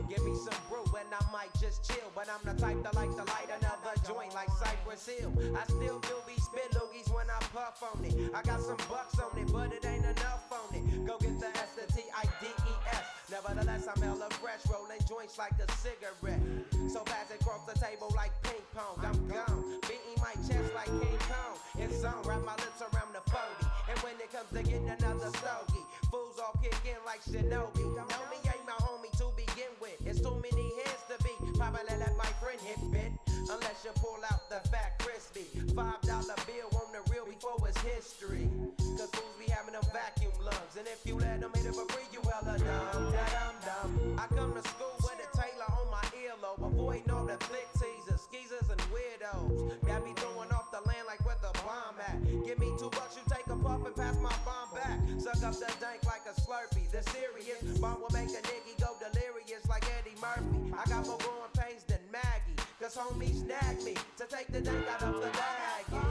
Give me some brew and I might just chill. But I'm the type that like to light another joint like Cypress Hill. I still do be spit loogies when I puff on it. I got some bucks on it, but it ain't enough on it. Go get the S, the TIDES. Nevertheless, I'm hella fresh, rolling joints like a cigarette. So fast across the table like ping pong, I'm gone. Beating my chest like King Kong. It's on, wrap my lips around the 40. And when it comes to getting another stogie, fools all kick in like Shinobi. Homie ain't my homie to begin with. It's too many hands to be. Probably let my friend hit bit. Unless you pull out the fat crispy $5 bill on the real before it's history. Cause fools be having them vacuum lungs. And if you let them hit it for free, you hella dumb. Da-dum-dum. I come to school with a Taylor on my earlobe. Avoiding all the flick teasers, skeezers, and weirdos. That be throwing off the land like where the bomb at. Give me $2, you take a puff and pass my bomb back. Suck up the dank like a Slurpee. The serious bomb will make a nigga go delirious like Eddie Murphy. I got more growing pains than Maggie. Cause homies nag me to take the dank out of the baggie.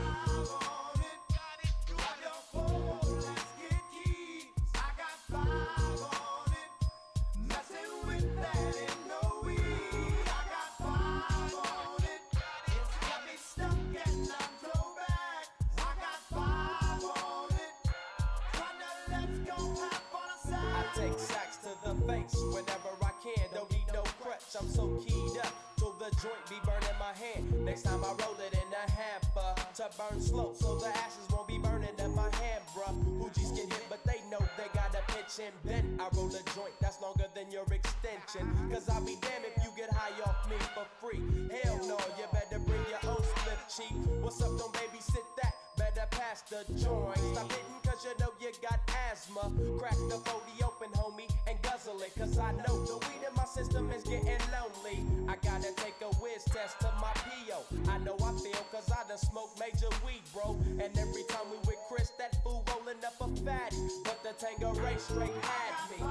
Take sacks to the face whenever I can. Don't need no crutch, I'm so keyed up till the joint be burning my hand. Next time I roll it in a hamper to burn slow, so the ashes won't be burning in my hand, bruh. Hoogies get hit, but they know they gotta pitch and bend. I roll a joint that's longer than your extension. Cause I'll be damned if you get high off me for free. Hell no, you better bring your own slip cheek. What's up, don't babysit that? Better pass the joint. Stop hitting cause you know you got asthma. Crack the 40 open, homie, and guzzle it. Cause I know the weed in my system is getting lonely. I gotta take a whiz test to my P.O. I know I feel cause I done smoked major weed, bro. And every time we with Chris, that fool rolling up a fatty. But the Tangeray straight had me.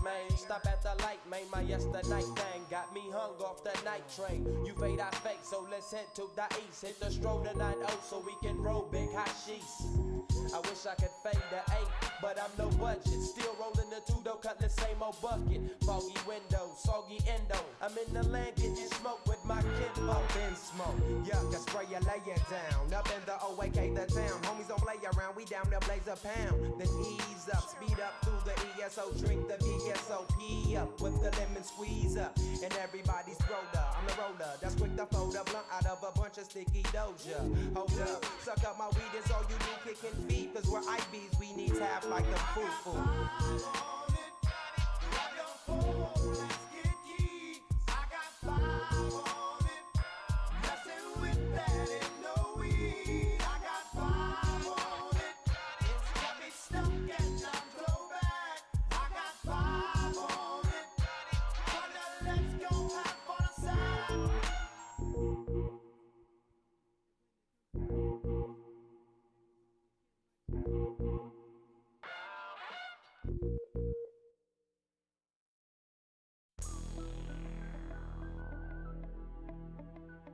Man, stop at the light, man. My yesterday thing got me hung off the night train. You fade, I fake, so let's head to the east. Hit the stroll to 9-0 so we can roll big hot sheets. I wish I could fade the 8, but I'm no budget. Still rolling the 2 though, cut the same old bucket. Foggy window, soggy endo. I'm in the land getting smoke with my kid. Up in smoke, yuck, I spray you, lay it down. Up in the OAK, the town. Homies don't play around, we down there blaze a pound. Then ease up, speed up through the ESO. Drink the VSOP up with the lemon squeeze up. And everybody's roller, I'm the roller. That's quick to fold a blunt out of a bunch of sticky doja. Hold up, suck up my weed, it's all you do, kicking feet. Cause we're IBs, we need to have like a foo-foo.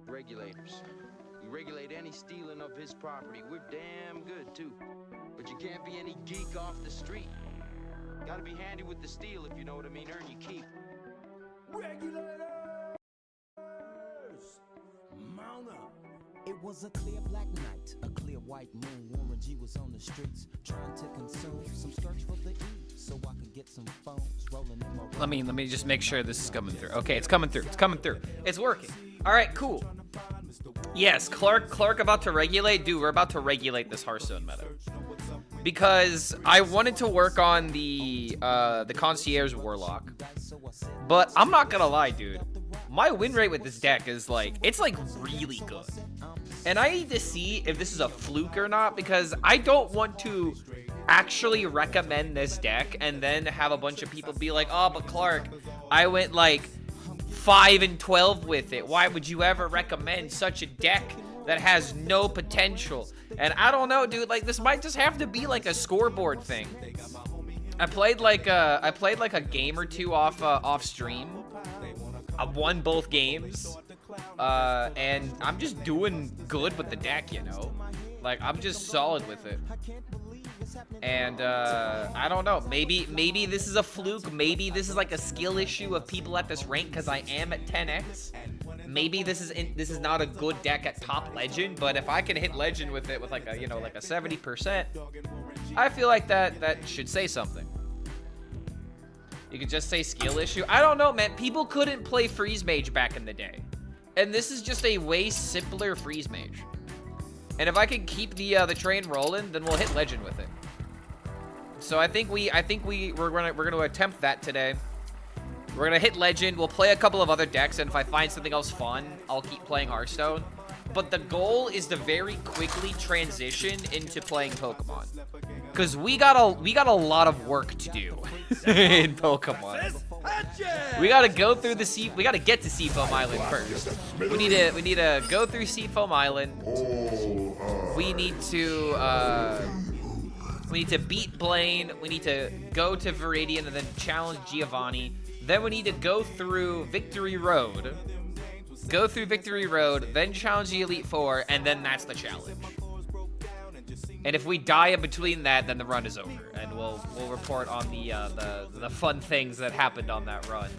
Regulators. We regulate any stealing of his property. We're damn good, too. But you can't be any geek off the street. Gotta be handy with the steel, if you know what I mean. Earn your keep. Regulators! Mount up. It was a clear black night, a clear white moon. Warren G was on the streets, trying to consume some skirts for the E, so I could get some phones rolling in my. Let me just make sure this is coming through. Okay, it's coming through. It's coming through. It's working. All right, cool. Yes, Clark about to regulate. Dude, we're about to regulate this Hearthstone meta. Because I wanted to work on the Concierge Warlock. But I'm not gonna lie, dude. My win rate with this deck is it's really good. And I need to see if this is a fluke or not, because I don't want to actually recommend this deck and then have a bunch of people be like, oh, but Clark, I went 5 and 12 with it. Why would you ever recommend such a deck that has no potential. And I don't know, dude, like, this might just have to be like a scoreboard thing. I played like a game or two off stream. I won both games. And I'm just doing good with the deck, you know? Like, I'm just solid with it. And, I don't know. Maybe this is a fluke. Maybe this is like a skill issue of people at this rank because I am at 10x. Maybe this is not a good deck at top legend, but if I can hit legend with it with like a, you know, like a 70%, I feel like that should say something. You could just say skill issue. I don't know, man. People couldn't play Freeze Mage back in the day. And this is just a way simpler Freeze Mage. And if I can keep the train rolling, then we'll hit legend with it. So I think we're gonna attempt that today. We're gonna hit legend. We'll play a couple of other decks, and if I find something else fun, I'll keep playing Hearthstone. But the goal is to very quickly transition into playing Pokemon, because we got a lot of work to do in Pokemon. We gotta go through we gotta get to Seafoam Island first. We need to go through Seafoam Island. We need to beat Blaine. We need to go to Viridian and then challenge Giovanni. Then we need to go through Victory Road. Then challenge the Elite Four, and then that's the challenge. And if we die in between that, then the run is over, and we'll report on the fun things that happened on that run.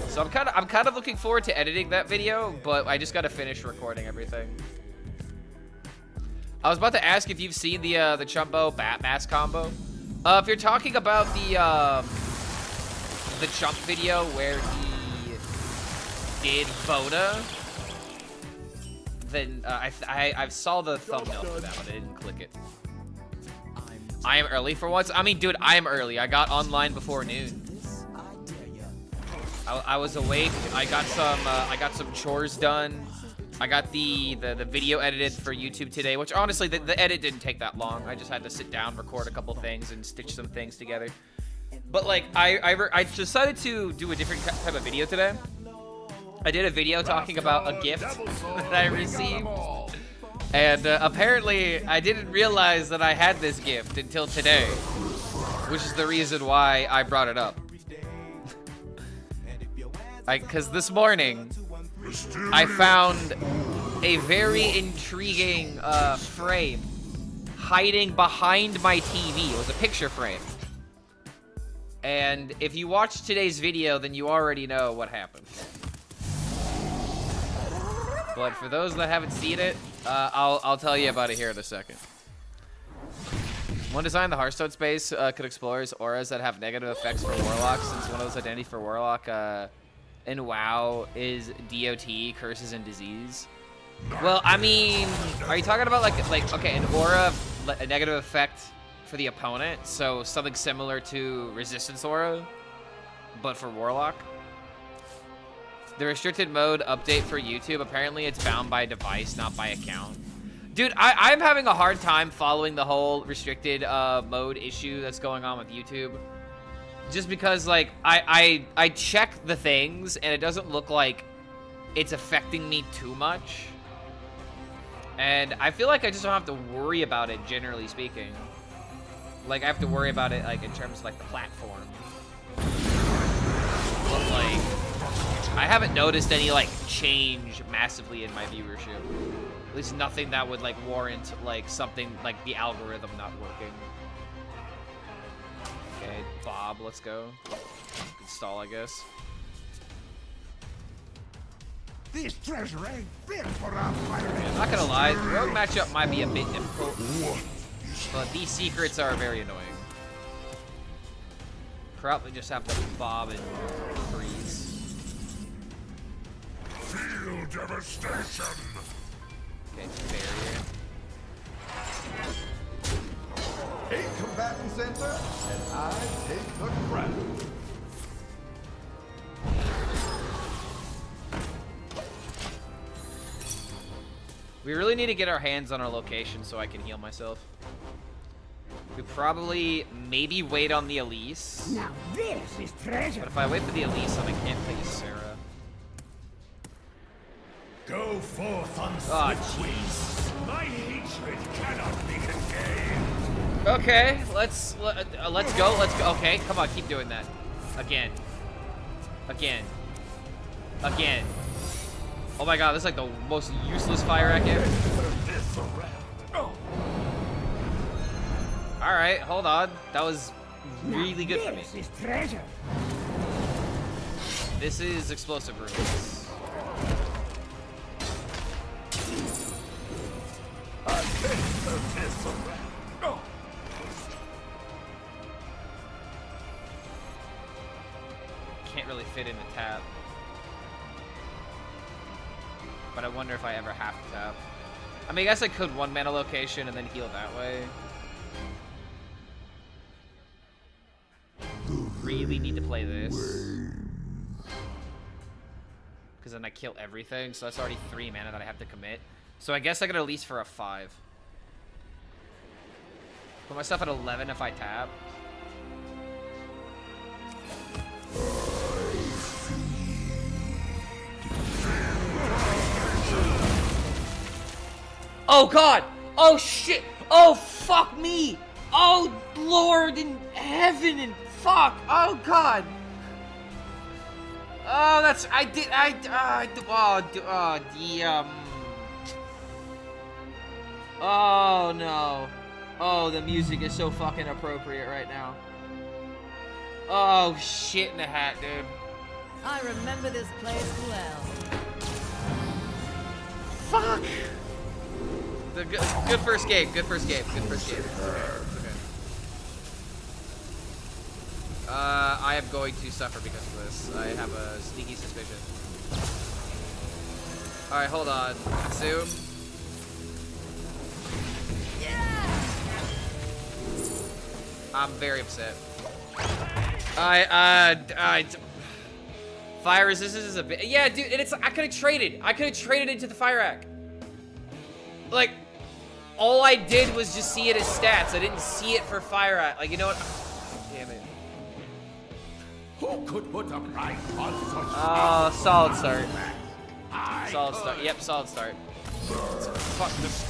So I'm kind of looking forward to editing that video, but I just got to finish recording everything. I was about to ask if you've seen the Chumbo Bat Mask combo. If you're talking about the Chump video where he did Voda, then I saw the thumbnail for that, but I didn't click it. I am early for once. I mean, dude, I am early. I got online before noon. I was awake. I got some chores done. I got the video edited for YouTube today, which honestly the edit didn't take that long. I just had to sit down, record a couple things, and stitch some things together. But like I decided to do a different type of video today. I did a video talking about a gift that I received, and apparently I didn't realize that I had this gift until today, which is the reason why I brought it up. Because this morning I found a very intriguing frame hiding behind my TV. It was a picture frame. And if you watched today's video, then you already know what happened. But for those that haven't seen it, I'll tell you about it here in a second. One design, the Hearthstone space could explore auras that have negative effects for Warlocks, since one of those identity for Warlock in WoW is DOT, Curses and Disease. Well, I mean, are you talking about like okay, an aura, a negative effect for the opponent, so something similar to Resistance Aura, but for Warlock? The restricted mode update for YouTube, apparently it's bound by device, not by account. Dude, I'm having a hard time following the whole restricted mode issue that's going on with YouTube. Just because, like, I check the things, and it doesn't look like it's affecting me too much. And I feel like I just don't have to worry about it, generally speaking. Like, I have to worry about it, like, in terms of, like, the platform. But, like, I haven't noticed any, like, change massively in my viewership. At least nothing that would, like, warrant, like, something, like, the algorithm not working. Okay, Bob, let's go. Install, I guess. This treasure ain't fit for our fighting. I'm not gonna lie, the rogue matchup might be a bit difficult, but these secrets are very annoying. Probably just have to Bob and freeze. Feel devastation. Okay, barrier. 8 combatants enter, and I take the crown. We really need to get our hands on our location so I can heal myself. We probably maybe wait on the Elise. Now this is treasure. But if I wait for the Elise, then I can't play Sarah. Go forth on Oh, swift wings. My hatred cannot be contained. Okay, let's go. Let's go. Okay, come on, keep doing that. Again. Oh my god, this is like the most useless fire rack ever. All right, hold on. That was really good for me. This is treasure. This is explosive ruins. Can't really fit in the tap. But I wonder if I ever have to tap. I mean, I guess I could 1 mana location and then heal that way. Really need to play this. Because then I kill everything, so that's already 3 mana that I have to commit. So I guess I could at least for a 5. Put myself at 11 if I tap. Oh god! Oh shit! Oh fuck me! Oh Lord in heaven and fuck! Oh god! Oh, that's oh no. Oh, the music is so fucking appropriate right now. Oh shit in the hat, dude. I remember this place well. Fuck! The good first game, good first game, good first game. It's okay. I am going to suffer because of this. I have a sneaky suspicion. Alright, hold on. Zoom. I'm very upset. Fire resistance is a bit. Yeah, dude, and it's. I could have traded. I could have traded into the fire rack. Like, all I did was just see it as stats. I didn't see it for fire rack. Like, you know what? Damn it. Who could put a price on such? Solid start. Solid start. Yep, solid start. Fuck this.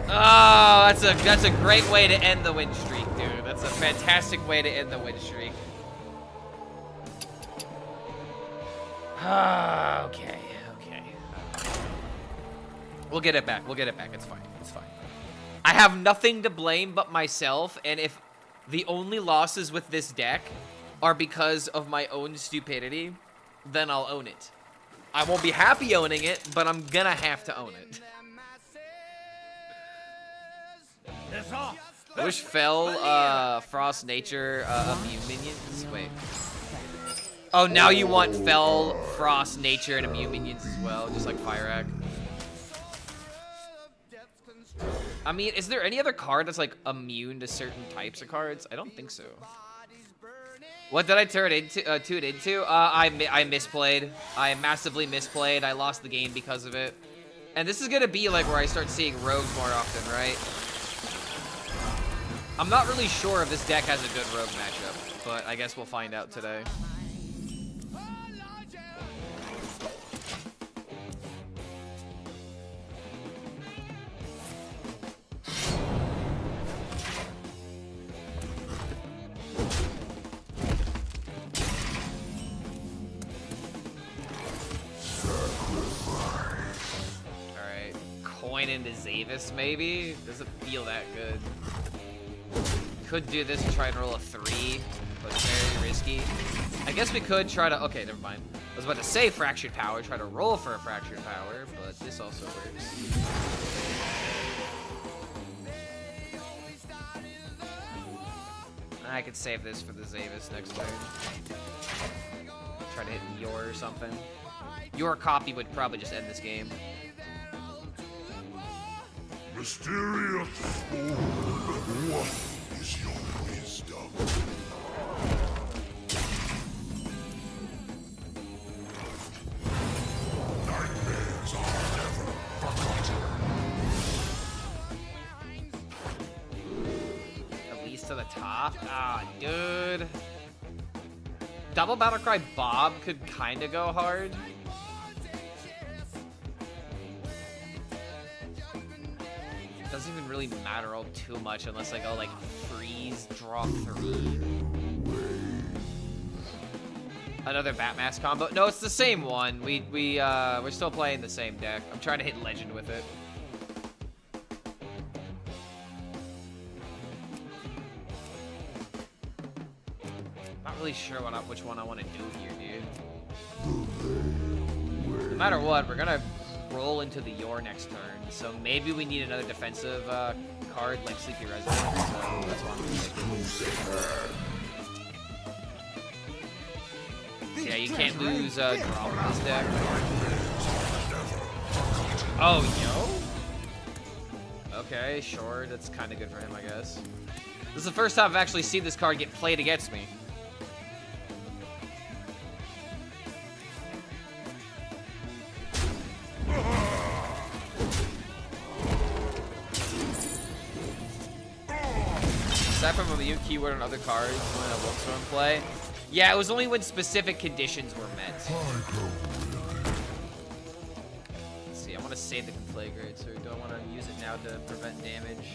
Oh, that's a great way to end the win streak, dude. That's a fantastic way to end the win streak. Okay. We'll get it back. We'll get it back. It's fine. It's fine. I have nothing to blame but myself, and if the only losses with this deck are because of my own stupidity, then I'll own it. I won't be happy owning it, but I'm gonna have to own it. Wish Fell, Frost Nature, immune minions? Wait. Oh, now you want Fell, Frost Nature, and immune minions as well, just like Fire Rack. I mean, is there any other card that's like immune to certain types of cards? I don't think so. What did I turn it into? I misplayed. I massively misplayed. I lost the game because of it. And this is gonna be like where I start seeing rogues more often, right? I'm not really sure if this deck has a good rogue matchup, but I guess we'll find out today. Alright, coin into Zavis maybe? Doesn't feel that good. Could do this and try and roll a 3, but it's very risky. I guess we could try to, okay, never mind. I was about to say Fractured Power, try to roll for a Fractured Power, but this also works. I could save this for the Zavis next turn. Try to hit Yor or something. Your copy would probably just end this game. Mysterious sword, what is your wisdom? Nightmares are never forgotten. At least to the top? Ah, dude. Double Battlecry Bob could kind of go hard. doesn't even really matter all too much unless I go like freeze, draw 3. Another Batmask combo. No, it's the same one. We're still playing the same deck. I'm trying to hit Legend with it. Not really sure which one I want to do here, dude. No matter what, we're gonna roll into the Yor next turn, so maybe we need another defensive card like Sleepy Resident. So that's what I'm thinking. Yeah, you can't lose draw with this deck. Oh, yo. Okay, sure. That's kind of good for him, I guess. This is the first time I've actually seen this card get played against me. Aside from a mute keyword on other cards when a Wolfstorm play. Yeah, it was only when specific conditions were met. Let's see, I want to save the Conflagrate, so I don't want to use it now to prevent damage.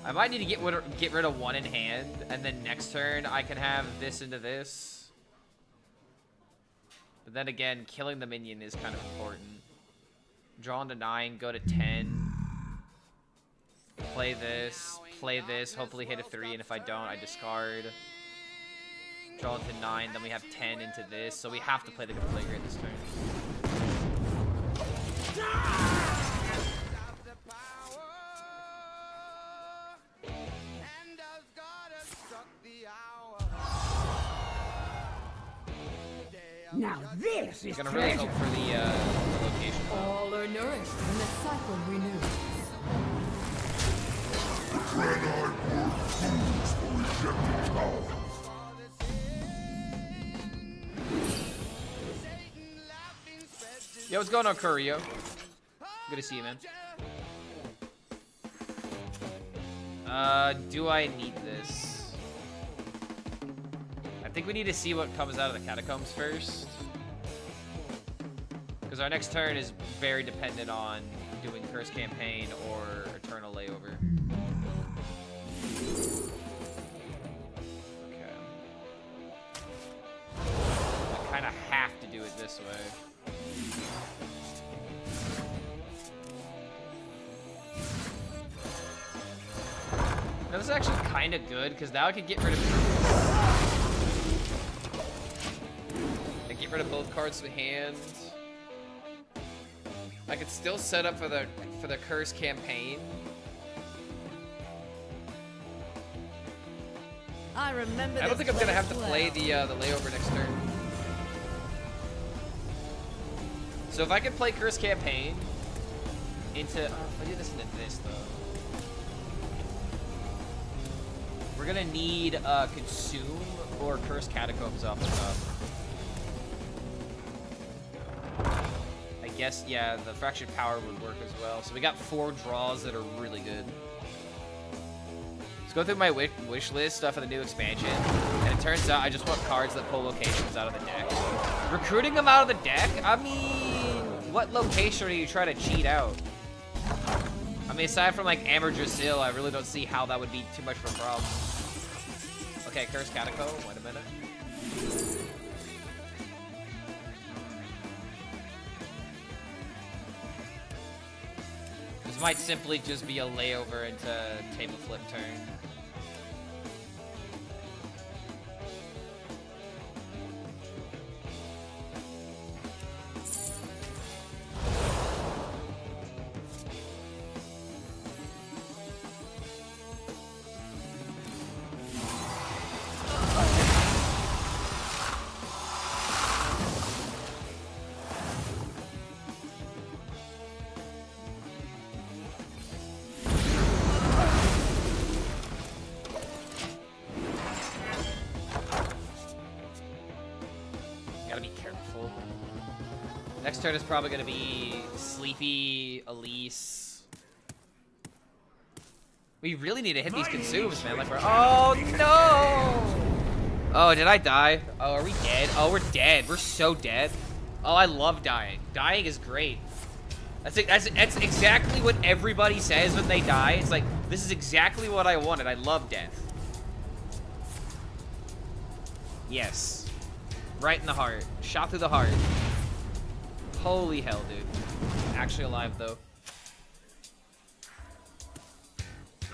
I might need to get rid of 1 in hand, and then next turn I can have this into this. But then again, killing the minion is kind of important. Draw into 9, go to 10. Play this, hopefully hit a 3, and if I don't, I discard. Draw into 9, then we have 10 into this, so we have to play the Conflagrate this turn. Now this is gonna really hope for the location. All are nourished and the cycle renews. Yo, what's going on, Curio? Good to see you, man. Do I need this? I think we need to see what comes out of the Catacombs first. Because our next turn is very dependent on doing Curse Campaign or Eternal Layover. Okay. I kind of have to do it this way. Now, this is actually kind of good, because now I can get rid of... I get rid of both cards to hand. I could still set up for the Curse Campaign. I remember. I don't think I'm gonna have to play the layover next turn. So if I can play Curse Campaign into... if I do this into this, though. We're gonna need Consume or Curse Catacombs off the top. I guess, yeah, the Fractured Power would work as well. So we got 4 draws that are really good. Let's go through my wish list for the new expansion. And it turns out I just want cards that pull locations out of the deck. Recruiting them out of the deck? I mean, what location are you trying to cheat out? I mean, aside from like Amardrasil, I really don't see how that would be too much of a problem. Okay, Curse Catacomb, wait a minute. This might simply just be a layover into table flip turn. Next turn is probably going to be Sleepy, Elise. We really need to hit these consumes, man. Like we're... Oh, no! Oh, did I die? Oh, are we dead? Oh, we're dead. We're so dead. Oh, I love dying. Dying is great. That's exactly what everybody says when they die. It's like, this is exactly what I wanted. I love death. Yes. Right in the heart. Shot through the heart. Holy hell, dude. Actually alive, though.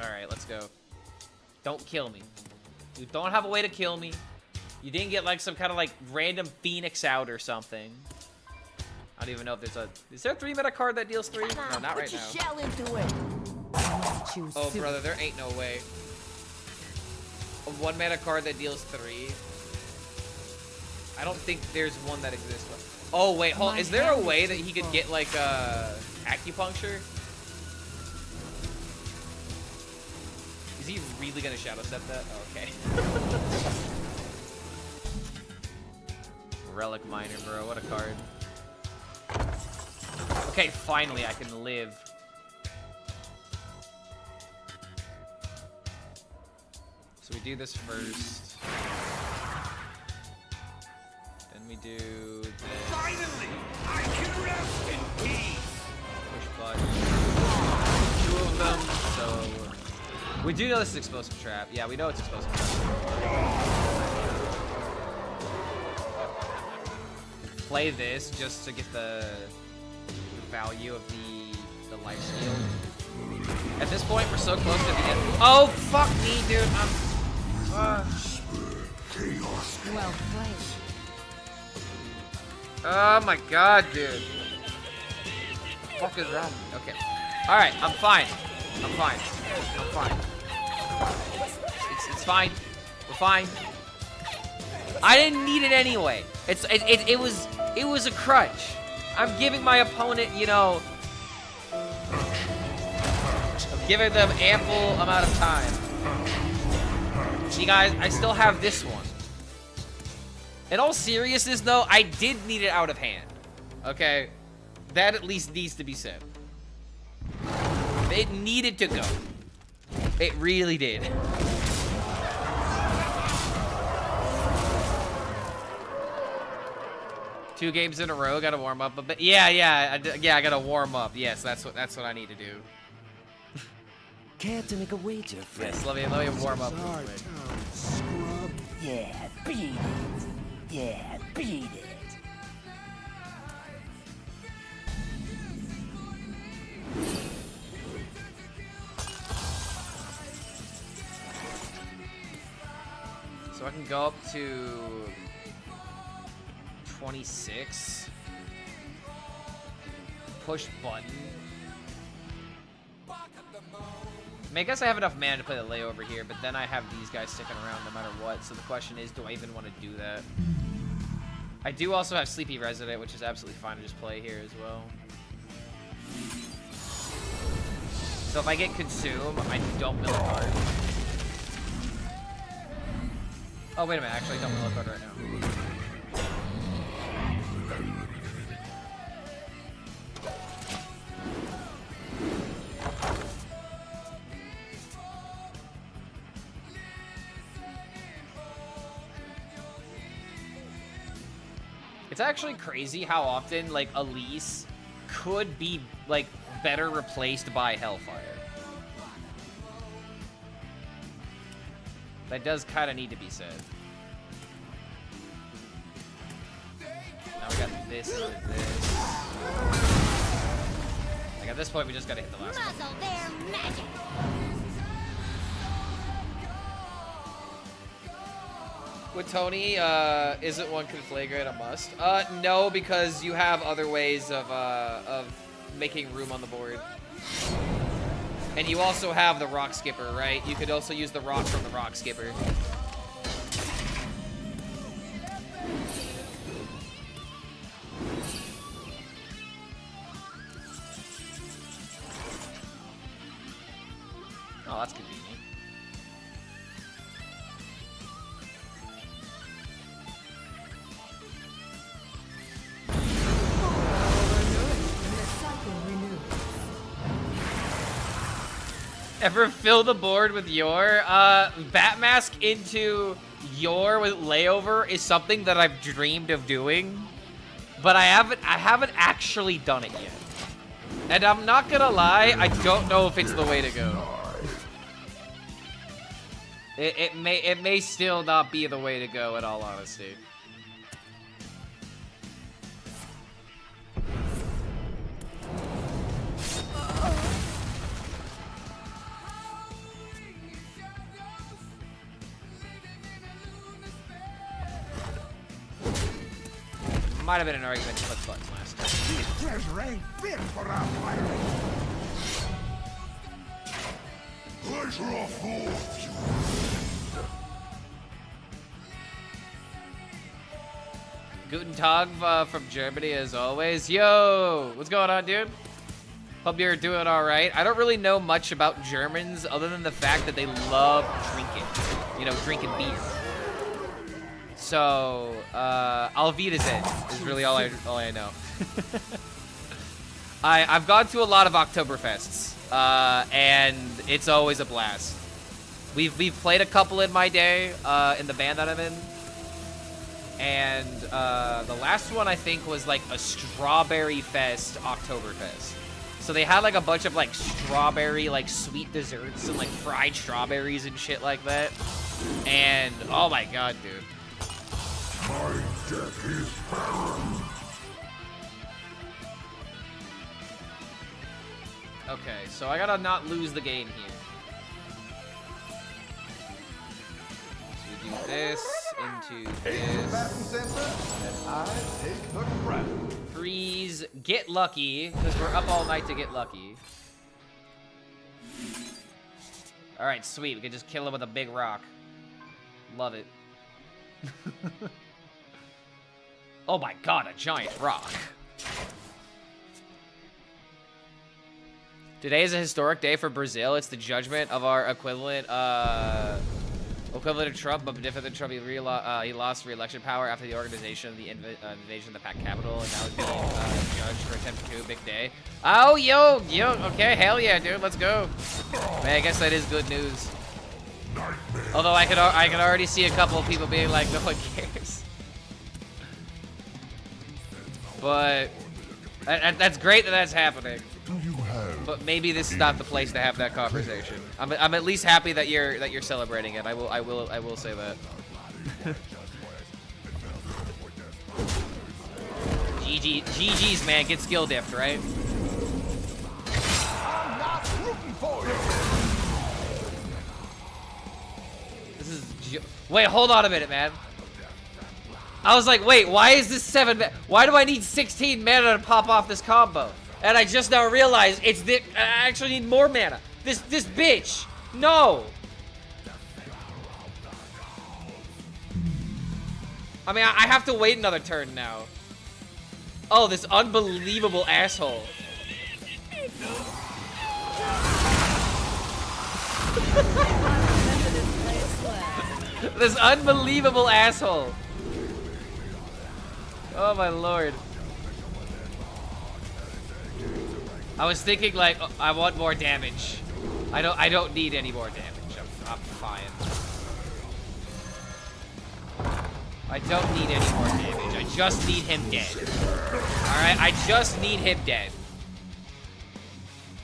Alright, let's go. Don't kill me. You don't have a way to kill me. You didn't get, like, some kind of, like, random Phoenix out or something. I don't even know if there's a... Is there a 3-mana card that deals 3? No, not right now. Shell into it. Oh, brother, there ain't no way. A 1-mana card that deals 3? I don't think there's one that exists. Oh, wait, hold on. Is there a way that he could get, like, acupuncture? Is he really gonna Shadow Step that? Oh, okay. Relic Miner, bro. What a card. Okay, finally I can live. So we do this first. Then we do this. Finally, I can rest in peace. Push button. 2 of them, so... We do know this is Explosive Trap. Yeah, we know it's Explosive Trap. Play this just to get the value of the life steal. At this point, we're so close to the end. Oh, fuck me, dude. Well played. Oh my god, dude. What the fuck is wrong? Okay. Alright, I'm fine. I'm fine. I'm fine. It's fine. We're fine. I didn't need it anyway. It was a crutch. I'm giving my opponent, you know, I'm giving them ample amount of time. See, guys, I still have this one. In all seriousness, though, I did need it out of hand. Okay? That at least needs to be said. It needed to go. It really did. Two games in a row, gotta warm up a bit. Yeah, I gotta warm up. Yes, that's what I need to do. Care to make a wager, friend? Yes, let me warm up real quick. Scrub. Yeah, beat it. Yeah, beat it. So I can go up to 26. Push button. I mean, I guess I have enough mana to play the layover here, but then I have these guys sticking around no matter what. So the question is, do I even want to do that? I do also have Sleepy Resident, which is absolutely fine to just play here as well. So if I get Consume, I don't mill a card. Oh, wait a minute. Actually, I don't mill a card right now. It's actually crazy how often, like, Elise could be, like, better replaced by Hellfire. That does kind of need to be said. Now we got this and this. Like, at this point, we just gotta hit the last one. Muzzle their magic. With Tony, isn't one conflagrate a must? No, because you have other ways of making room on the board. And you also have the Rock Skipper, right? You could also use the rock from the Rock Skipper. Oh, that's convenient. Ever fill the board with Yor? Batmask into Yor with layover is something that I've dreamed of doing, but I haven't actually done it yet. And I'm not gonna lie, I don't know if it's the way to go. It may still not be the way to go, in all honesty. Might have been an argument to click buttons last time. This treasure ain't fit for our firing. Pleasure of force. Guten Tag from Germany, as always. Yo, what's going on, dude? Hope you're doing all right. I don't really know much about Germans other than the fact that they love drinking. You know, drinking beer. So, Auf Wiedersehen is really all I know. I've gone to a lot of Oktoberfests, and it's always a blast. We've played a couple in my day, in the band that I'm in. And the last one I think was like a Strawberry Fest Oktoberfest. So they had like a bunch of like strawberry like sweet desserts and like fried strawberries and shit like that. And oh my god, dude. My deck is barren. Okay, so I gotta not lose the game here. So we do this into Combatant this. center, and I take the crown. Freeze, get lucky, because we're up all night to get lucky. Alright, sweet. We can just kill him with a big rock. Love it. Oh my god, a giant rock. Today is a historic day for Brazil. It's the judgment of our equivalent of Trump, but different than Trump. He lost re-election power after the organization of the invasion of the packed capital, and now is being judged for attempted coup. Big day. Oh, yo, okay, hell yeah, dude, let's go. Man, I guess that is good news. Although I can already see a couple of people being like, no one cares. But that's great that that's happening. But maybe this is not the place to have that conversation. I'm at least happy that you're celebrating it. I will say that. GG's, man. Get skill diffed, right? I'm not rooting for you. This is wait, hold on a minute, man. I was like, wait, why is this 7 mana? Why do I need 16 mana to pop off this combo? And I just now realized I actually need more mana. This bitch. No. I mean, I have to wait another turn now. Oh, this unbelievable asshole. This unbelievable asshole. Oh my lord. I was thinking like, oh, I want more damage. I don't need any more damage. I'm fine. I don't need any more damage. I just need him dead. Alright, I just need him dead.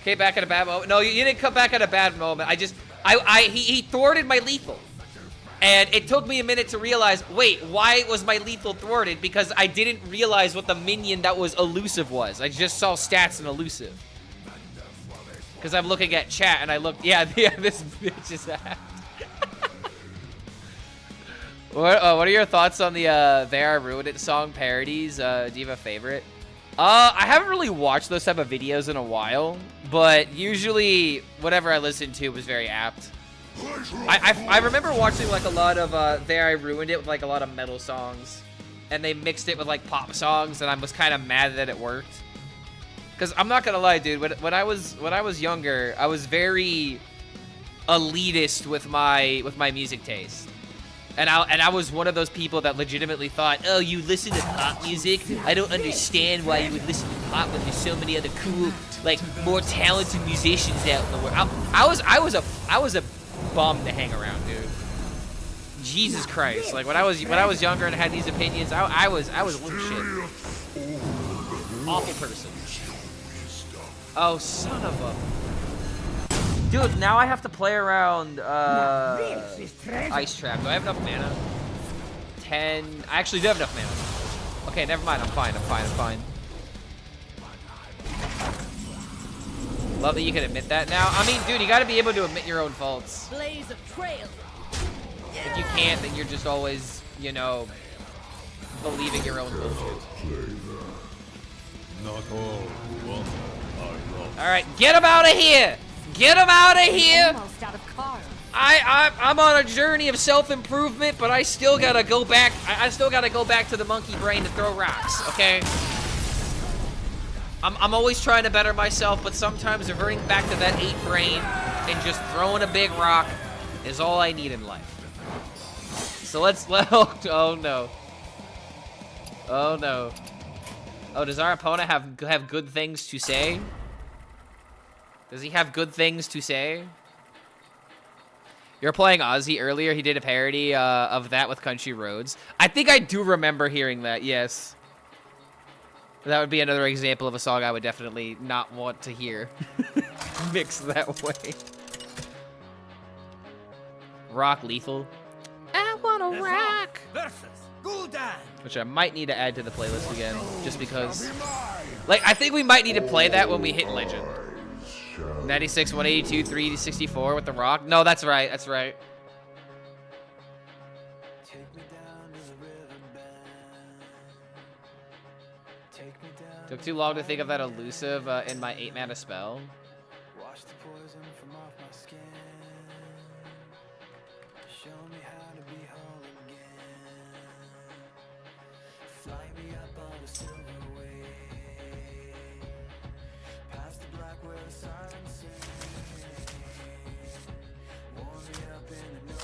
Okay, back at a bad moment. No, you didn't come back at a bad moment. He thwarted my lethal. And it took me a minute to realize, wait, why was my lethal thwarted? Because I didn't realize what the minion that was elusive was. I just saw stats and elusive. Because I'm looking at chat and I look, yeah, this bitch is ass. What are your thoughts on the They Are Ruined It song parodies? Do you have a favorite? I haven't really watched those type of videos in a while, but usually whatever I listened to was very apt. I remember watching like a lot of There I Ruined It with like a lot of metal songs, and they mixed it with like pop songs, and I was kind of mad that it worked. Cause I'm not gonna lie, dude. When I was younger, I was very elitist with my music taste, and I was one of those people that legitimately thought, oh, you listen to pop music? I don't understand why you would listen to pop when there's so many other cool, like more talented musicians out in the world. I was a bum to hang around, dude. Jesus Christ! Like when I was younger and had these opinions, I was a little shit. Awful person. Oh, son of a... Dude, now I have to play around This is treasure. Ice Trap. Do I have enough mana? 10... I actually do have enough mana. Okay, never mind. I'm fine. Love that you can admit that now. I mean, dude, you gotta be able to admit your own faults. Blaze of trail. If you can't, then you're just always, you know, believing your own bullshit. Not all who want are lost. All right, get him out of here! Get him out of here! Almost out of cards. I'm on a journey of self-improvement, but I still gotta go back. I still gotta go back to the monkey brain to throw rocks. Okay. I'm always trying to better myself, but sometimes reverting back to that 8 brain and just throwing a big rock is all I need in life. So oh no. Oh no. Oh, does our opponent have good things to say? Does he have good things to say? You were playing Ozzy earlier. He did a parody of that with Country Roads. I think I do remember hearing that, yes. That would be another example of a song I would definitely not want to hear mixed that way. Rock lethal. I wanna rock. Which I might need to add to the playlist again, just because. Like, I think we might need to play that when we hit Legend. 96, 182, 364 with the rock. No, that's right. That's right. Took too long to think of that elusive in my 8 mana spell. Wash the poison from off my skin. Show me how to be whole again. Fly me up on a silver wave. Past the black where the silence sings. Warm me up in the noise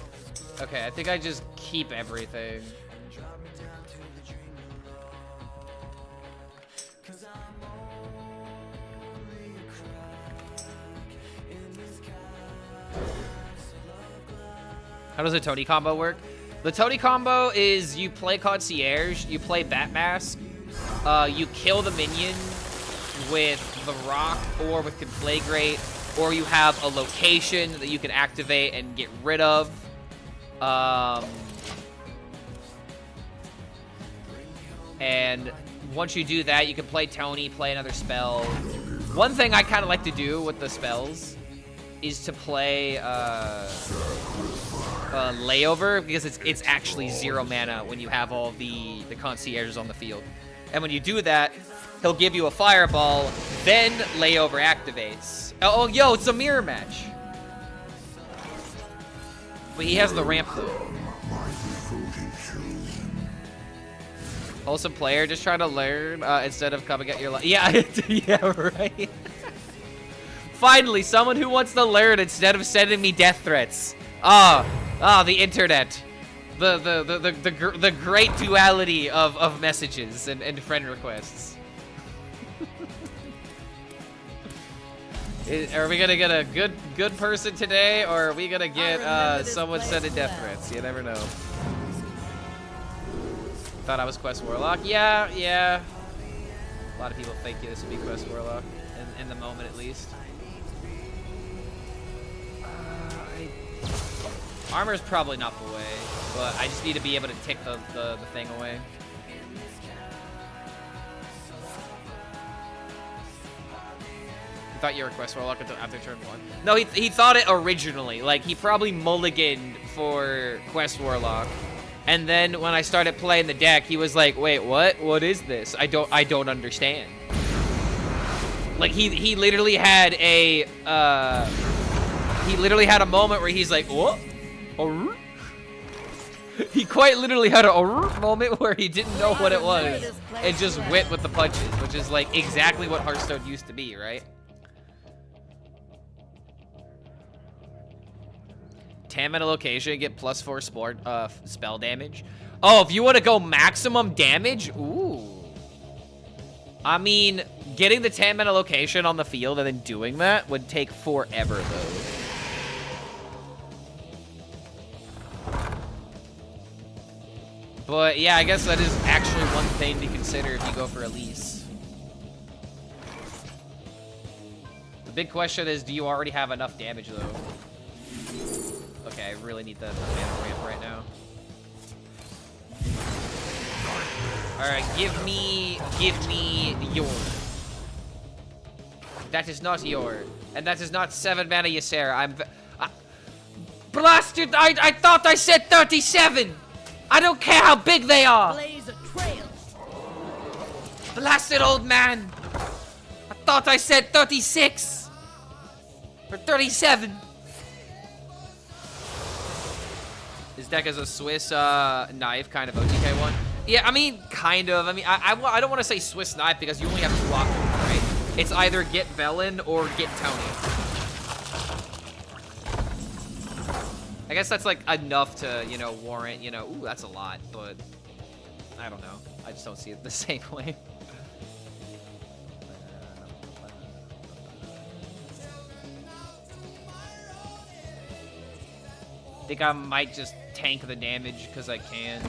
glow. Okay, I think I just keep everything. Drop me down to the dream below. 'Cause I'm only a crack in this castle of glass. How does a Tony combo work? The Tony combo is you play Concierge, you play Batmask, you kill the minion with the rock or with Conflagrate, or you have a location that you can activate and get rid of. And once you do that, you can play Tony, play another spell. One thing I kind of like to do with the spells is to play Layover, because it's actually 0 mana when you have all the concierges on the field. And when you do that, he'll give you a fireball, then Layover activates. Oh, yo, it's a mirror match. But he has the ramp though. Wholesome player, just trying to learn instead of coming at your life. Yeah, yeah, right. Finally, someone who wants to learn instead of sending me death threats. The internet. The great duality of messages and friend requests. Are we gonna get a good person today, or are we gonna get someone sending death threats? You never know. Thought I was Quest Warlock. Yeah. A lot of people think this would be Quest Warlock, in the moment at least. Armor's probably not the way, but I just need to be able to tick the thing away. You thought you were Quest Warlock after turn 1? No, he thought it originally. Like, he probably mulliganed for Quest Warlock. And then when I started playing the deck, he was like, "Wait, what? What is this? I don't understand." Like he literally had a moment where he's like, "What?" He quite literally had a moment where he didn't know what it was and just went with the punches, which is like exactly what Hearthstone used to be, right? 10 mana location, get +4 spell damage. Oh, if you want to go maximum damage? Ooh. I mean, getting the 10 mana location on the field and then doing that would take forever, though. But yeah, I guess that is actually one thing to consider if you go for Elise. big question is, do you already have enough damage, though? Okay, I really need the mana ramp right now. Alright, give me your. That is not your. And that is not 7 mana Ysera. Blasted! I thought I said 37! I don't care how big they are! Blaze a trail. Blasted old man! I thought I said 36! Or 37! This deck is a Swiss knife kind of OTK one. Yeah, I mean, kind of. I mean, I don't want to say Swiss knife because you only have 2 options, right? It's either get Velen or get Tony. I guess that's like enough to, you know, warrant, you know, ooh, that's a lot, but I don't know. I just don't see it the same way. I think I might just tank the damage because I can.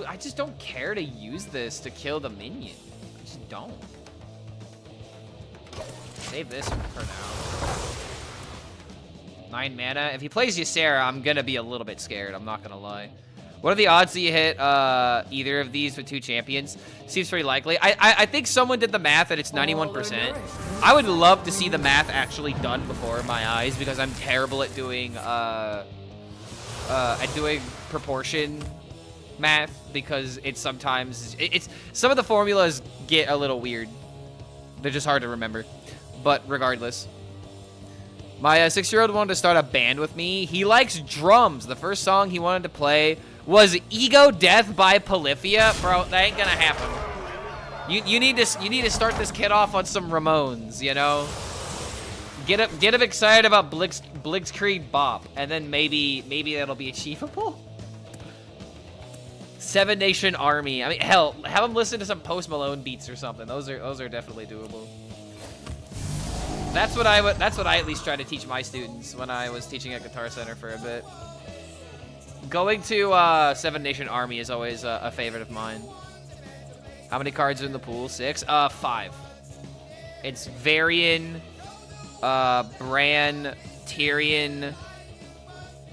I just don't care to use this to kill the minion. I just don't. Save this for now. 9 mana. If he plays Ysera, I'm gonna be a little bit scared. I'm not gonna lie. What are the odds that you hit either of these with 2 champions? Seems pretty likely. I think someone did the math and it's 91%. I would love to see the math actually done before my eyes because I'm terrible at doing proportion math because it's sometimes it's some of the formulas get a little weird. They're just hard to remember. But regardless, my 6-year-old wanted to start a band with me. He likes drums. The first song he wanted to play was Ego Death by Polyphia. Bro, that ain't gonna happen. You need to start this kid off on some Ramones, you know? Get him excited about Blitzkrieg Bop, and then maybe that'll be achievable. 7 Nation Army. I mean, hell, have him listen to some Post Malone beats or something. Those are definitely doable. That's what I at least try to teach my students when I was teaching at Guitar Center for a bit. Going to 7 Nation Army is always a favorite of mine. How many cards are in the pool? 6? 5. It's Varian, Bran, Tyrion,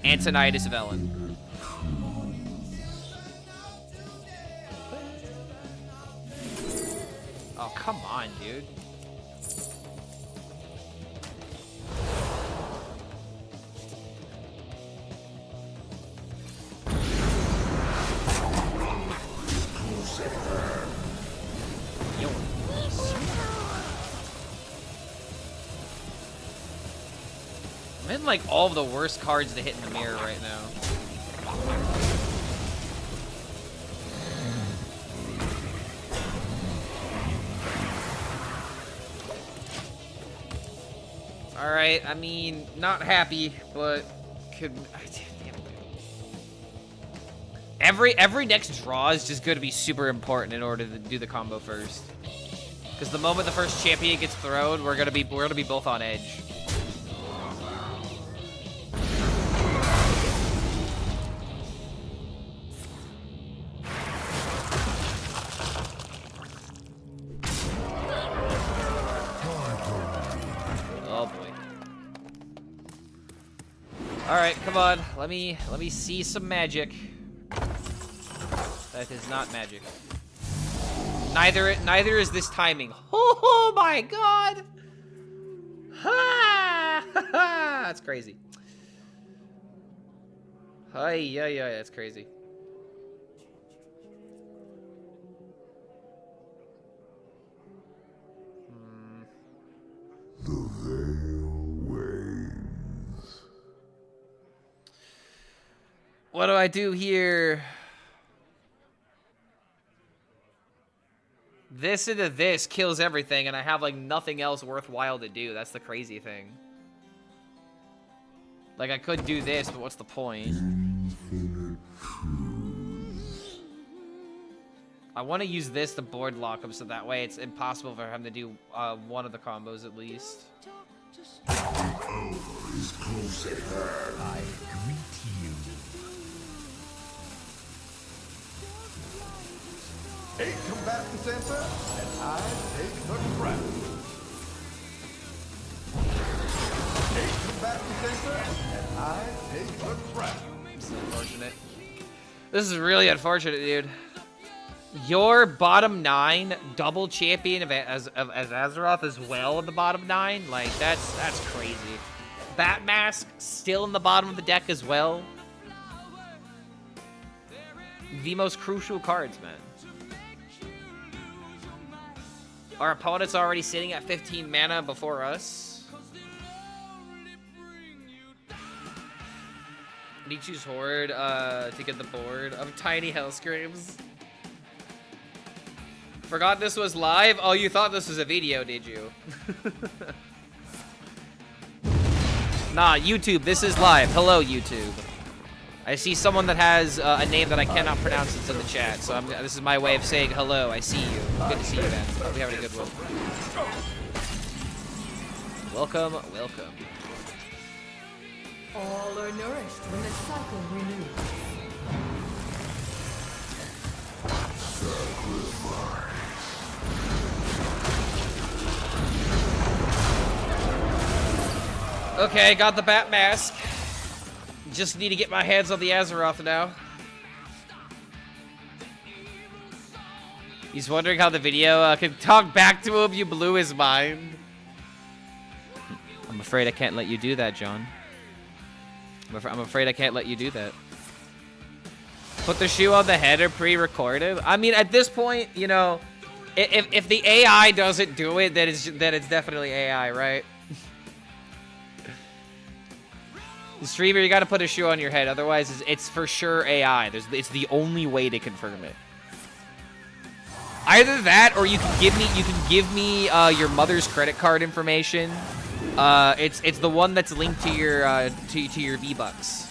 Antonidas, Velen. Oh, come on, dude. Yo. I'm in like all of the worst cards to hit in the mirror right now. All right, I mean, not happy, but could. Every next draw is just going to be super important in order to do the combo first. Because the moment the first champion gets thrown, we're gonna be both on edge. Oh boy. All right, come on. Let me see some magic. That is not magic. Neither is this timing. Oh my god! Ha! That's crazy. Yeah, that's crazy. The veil wanes. What do I do here? This into this kills everything, and I have, like, nothing else worthwhile to do. That's the crazy thing. Like, I could do this, but what's the point? I want to use this to board lock him so that way it's impossible for him to do one of the combos at least. Is close at hand. I greet you. 8 combatants enter, and I take the crown. 8 combatants enter, and I take the crown. This is unfortunate. This is really unfortunate, dude. Your bottom 9 double champion of Azeroth as well in the bottom 9, like that's crazy. Bat Mask still in the bottom of the deck as well. The most crucial cards, man. Our opponent's already sitting at 15 mana before us. Need to choose Horde to get the board of tiny HELLSCREAMs. Forgot this was live? Oh, you thought this was a video, did you? Nah, YouTube, this is live. Hello, YouTube. I see someone that has a name that I cannot pronounce that's in the chat, so this is my way of saying hello. I see you. Good to see you, man. Hope you're having a good one. Welcome, welcome. All are nourished when the cycle renews. Okay, got the Bat Mask. Just need to get my hands on the Azeroth now. He's wondering how the video can talk back to him. You blew his mind. I'm afraid I can't let you do that, John. I'm afraid I can't let you do that. Put the shoe on the head or pre-recorded. I mean, at this point, you know, if the AI doesn't do it, then it's definitely AI, right? The streamer, you gotta put a shoe on your head, otherwise it's for sure AI. It's the only way to confirm it. Either that, or you can give me your mother's credit card information. It's the one that's linked to your V-Bucks.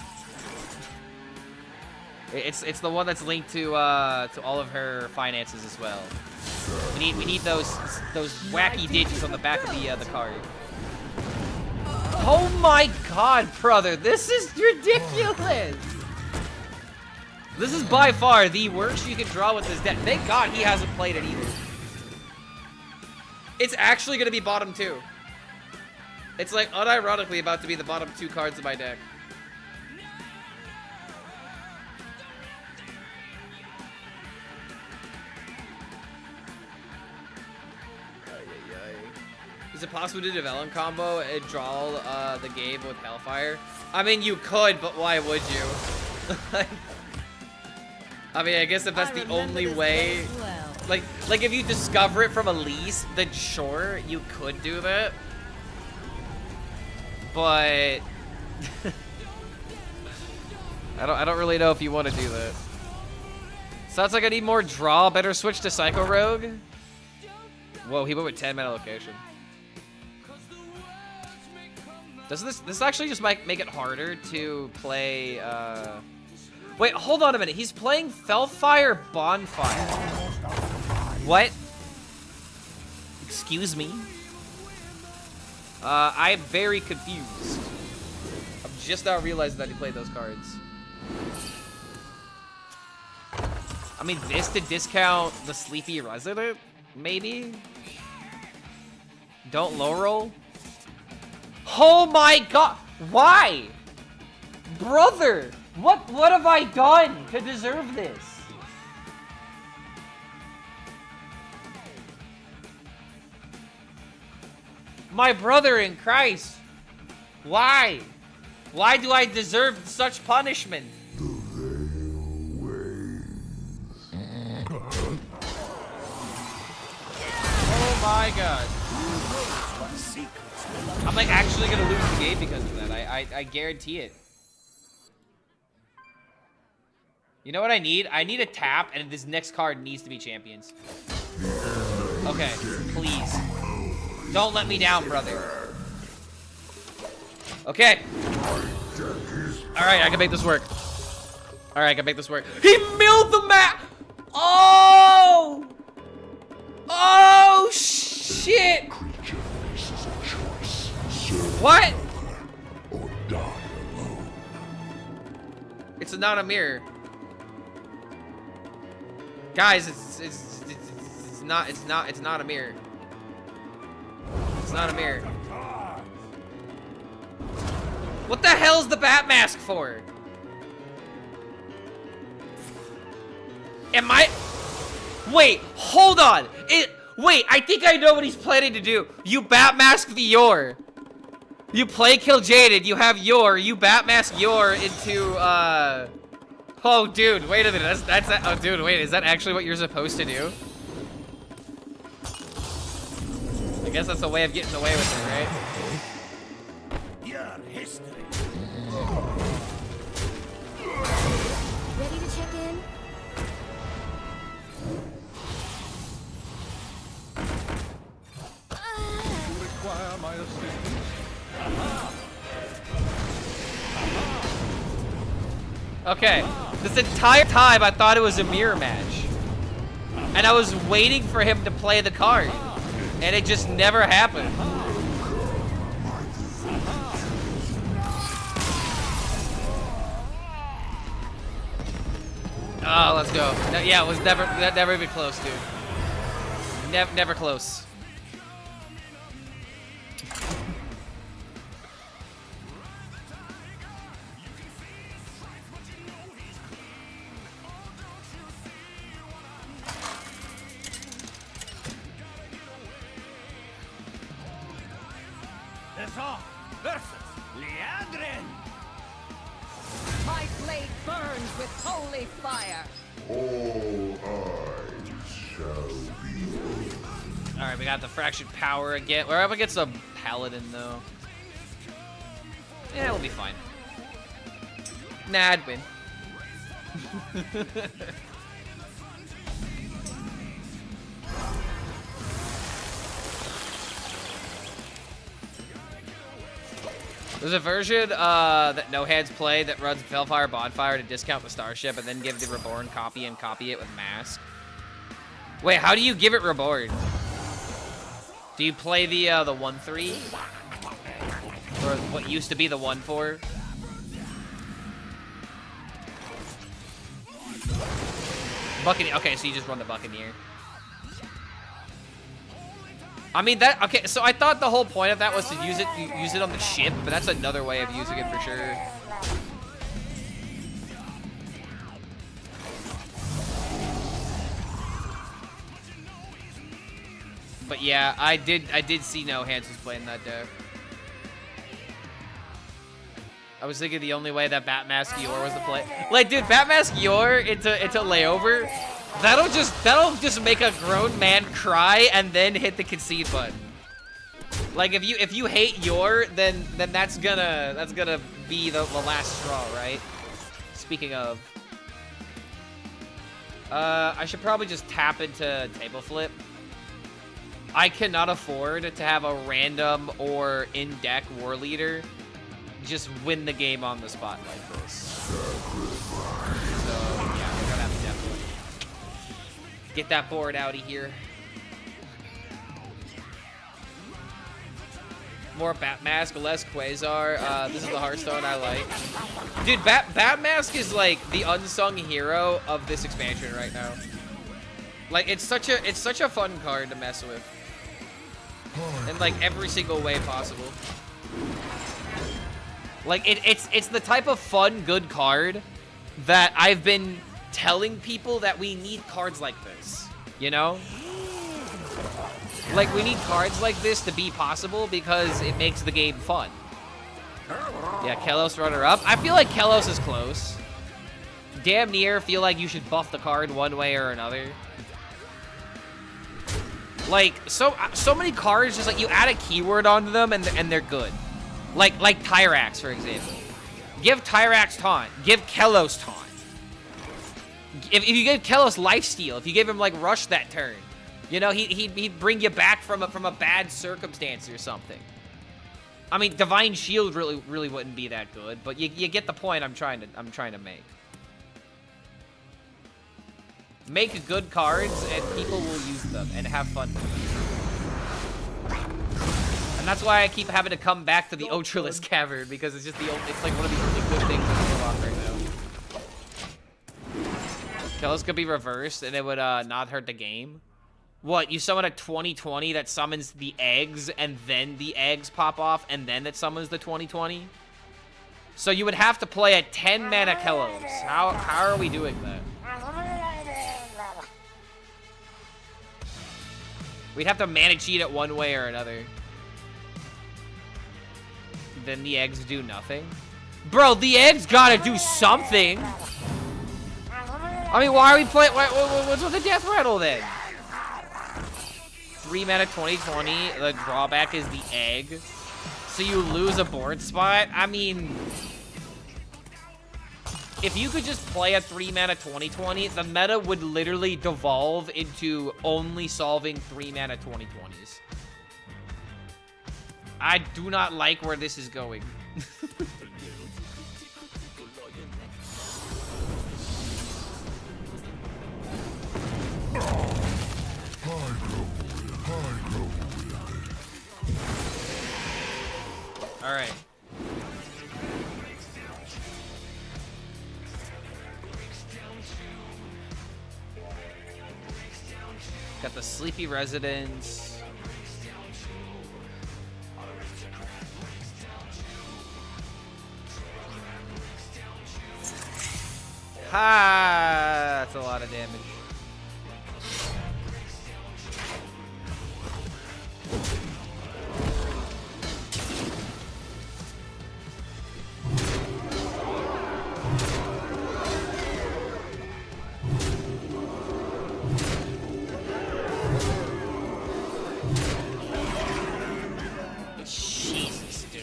It's the one that's linked to all of her finances as well. We need those wacky digits on the back of the card. Oh my god, brother, this is ridiculous! This is by far the worst you can draw with this deck. Thank god he hasn't played it either. It's actually gonna be bottom 2. It's like unironically about to be the bottom 2 cards of my deck. Is it possible to develop combo and draw the game with Hellfire? I mean, you could, but why would you? I mean, I guess if that's the only way, like if you discover it from a lease, then sure, you could do that. But I don't really know if you want to do that. Sounds like I need more draw. Better switch to Psycho Rogue. Whoa, he went with 10 mana location. Does this actually just make it harder to play? Wait, hold on a minute. He's playing Felfire Bonfire. What? Excuse me? I'm very confused. I'm just now realizing that he played those cards. I mean, this to discount the Sleepy Resident, maybe? Don't low roll? Oh my god! Why? Brother! What have I done to deserve this? My brother in Christ! Why? Why do I deserve such punishment? Oh my god. I'm like actually gonna lose the game because of that. I guarantee it. You know what I need? I need a tap, and this next card needs to be champions. Okay, please. Don't let me down, brother. Okay. Alright, I can make this work. Alright, I can make this work. He milled the map! Oh! Oh, shit! What? Or die alone. It's not a mirror. Guys, it's not a mirror. It's not a mirror. What the hell's the bat mask for? Am I? Wait, hold on. Wait, I think I know what he's planning to do. You bat mask the Yor. You play kill Jaded, you have Yor, you bat mask Yor into oh dude, wait a minute. That's oh dude, wait, is that actually what you're supposed to do? I guess that's a way of getting away with it, right? Your history. Ready to check in? You require my assistance? Okay, this entire time I thought it was a mirror match. And I was waiting for him to play the card. And it just never happened. Oh, let's go. Yeah, it was never even close, dude. Never close. My blade burns with holy fire. All eyes shall be. Alright, we got the fractured power again. We're up against a paladin, though. Yeah, we'll be fine. Nah, I'd win. There's a version that No Hands play that runs Felfire Bonfire to discount the Starship and then give the Reborn copy and copy it with Mask. Wait, how do you give it Reborn? Do you play the 1-3? Or what used to be the 1-4? Buccaneer. Okay, so you just run the Buccaneer. I mean that. Okay, so I thought the whole point of that was to use it on the ship, but that's another way of using it for sure. But yeah, I did see No Hands was playing that deck. I was thinking the only way that Batmask Yor was the play. Like, dude, Batmask Yor into layover. That'll just make a grown man cry and then hit the concede button. Like if you hate Yor, then that's gonna be the last straw, right? Speaking of, I should probably just tap into table flip. I cannot afford to have a random or in-deck war leader just win the game on the spot like this. So yeah, we're gonna have to definitely get that board out of here. More Batmask, less Quasar. This is the Hearthstone I like. Dude, Batmask is like the unsung hero of this expansion right now. Like it's such a fun card to mess with. In like every single way possible. Like it's the type of fun, good card that I've been telling people that we need cards like this, you know? Like we need cards like this to be possible because it makes the game fun. Yeah, Kellos runner up. I feel like Kellos is close. Damn near feel like you should buff the card one way or another. Like so many cards just like you add a keyword onto them and they're good. Like Tyrax, for example. Give Tyrax taunt. Give Kellos taunt. If you give Kellos lifesteal, if you give him like rush that turn, you know he'd bring you back from a bad circumstance or something. I mean, Divine Shield really wouldn't be that good, but you get the point I'm trying to make. Make good cards, and people will use them and have fun with them. And that's why I keep having to come back to the Ultralisk Cavern, because it's just it's like one of the only good things in Nuzlocke right now. Kills could be reversed, and it would not hurt the game. What, you summon a 2020 that summons the eggs, and then the eggs pop off, and then it summons the 2020? So you would have to play a 10-mana Kellos. How are we doing that? We'd have to mana cheat it one way or another. Then the eggs do nothing? Bro, the eggs gotta do something! I mean, why are we playing? What's with the death rattle then? 3 mana 2020. The drawback is the egg. So you lose a board spot? I mean, if you could just play a 3 mana 2020, the meta would literally devolve into only solving 3 mana 2020s. I do not like where this is going. All right. Got the Sleepy Residence. Ha! That's a lot of damage. Jesus, dude.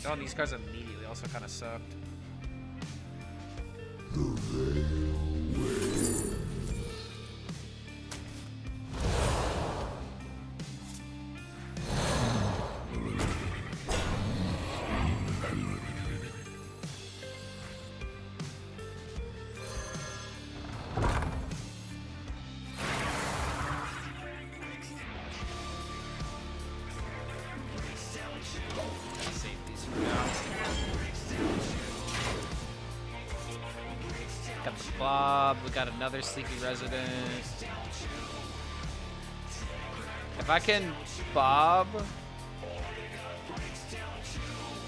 Oh, these cards immediately also kind of sucked. Save these for now. Got the Bob. We got another Sleepy Resident. If I can Bob.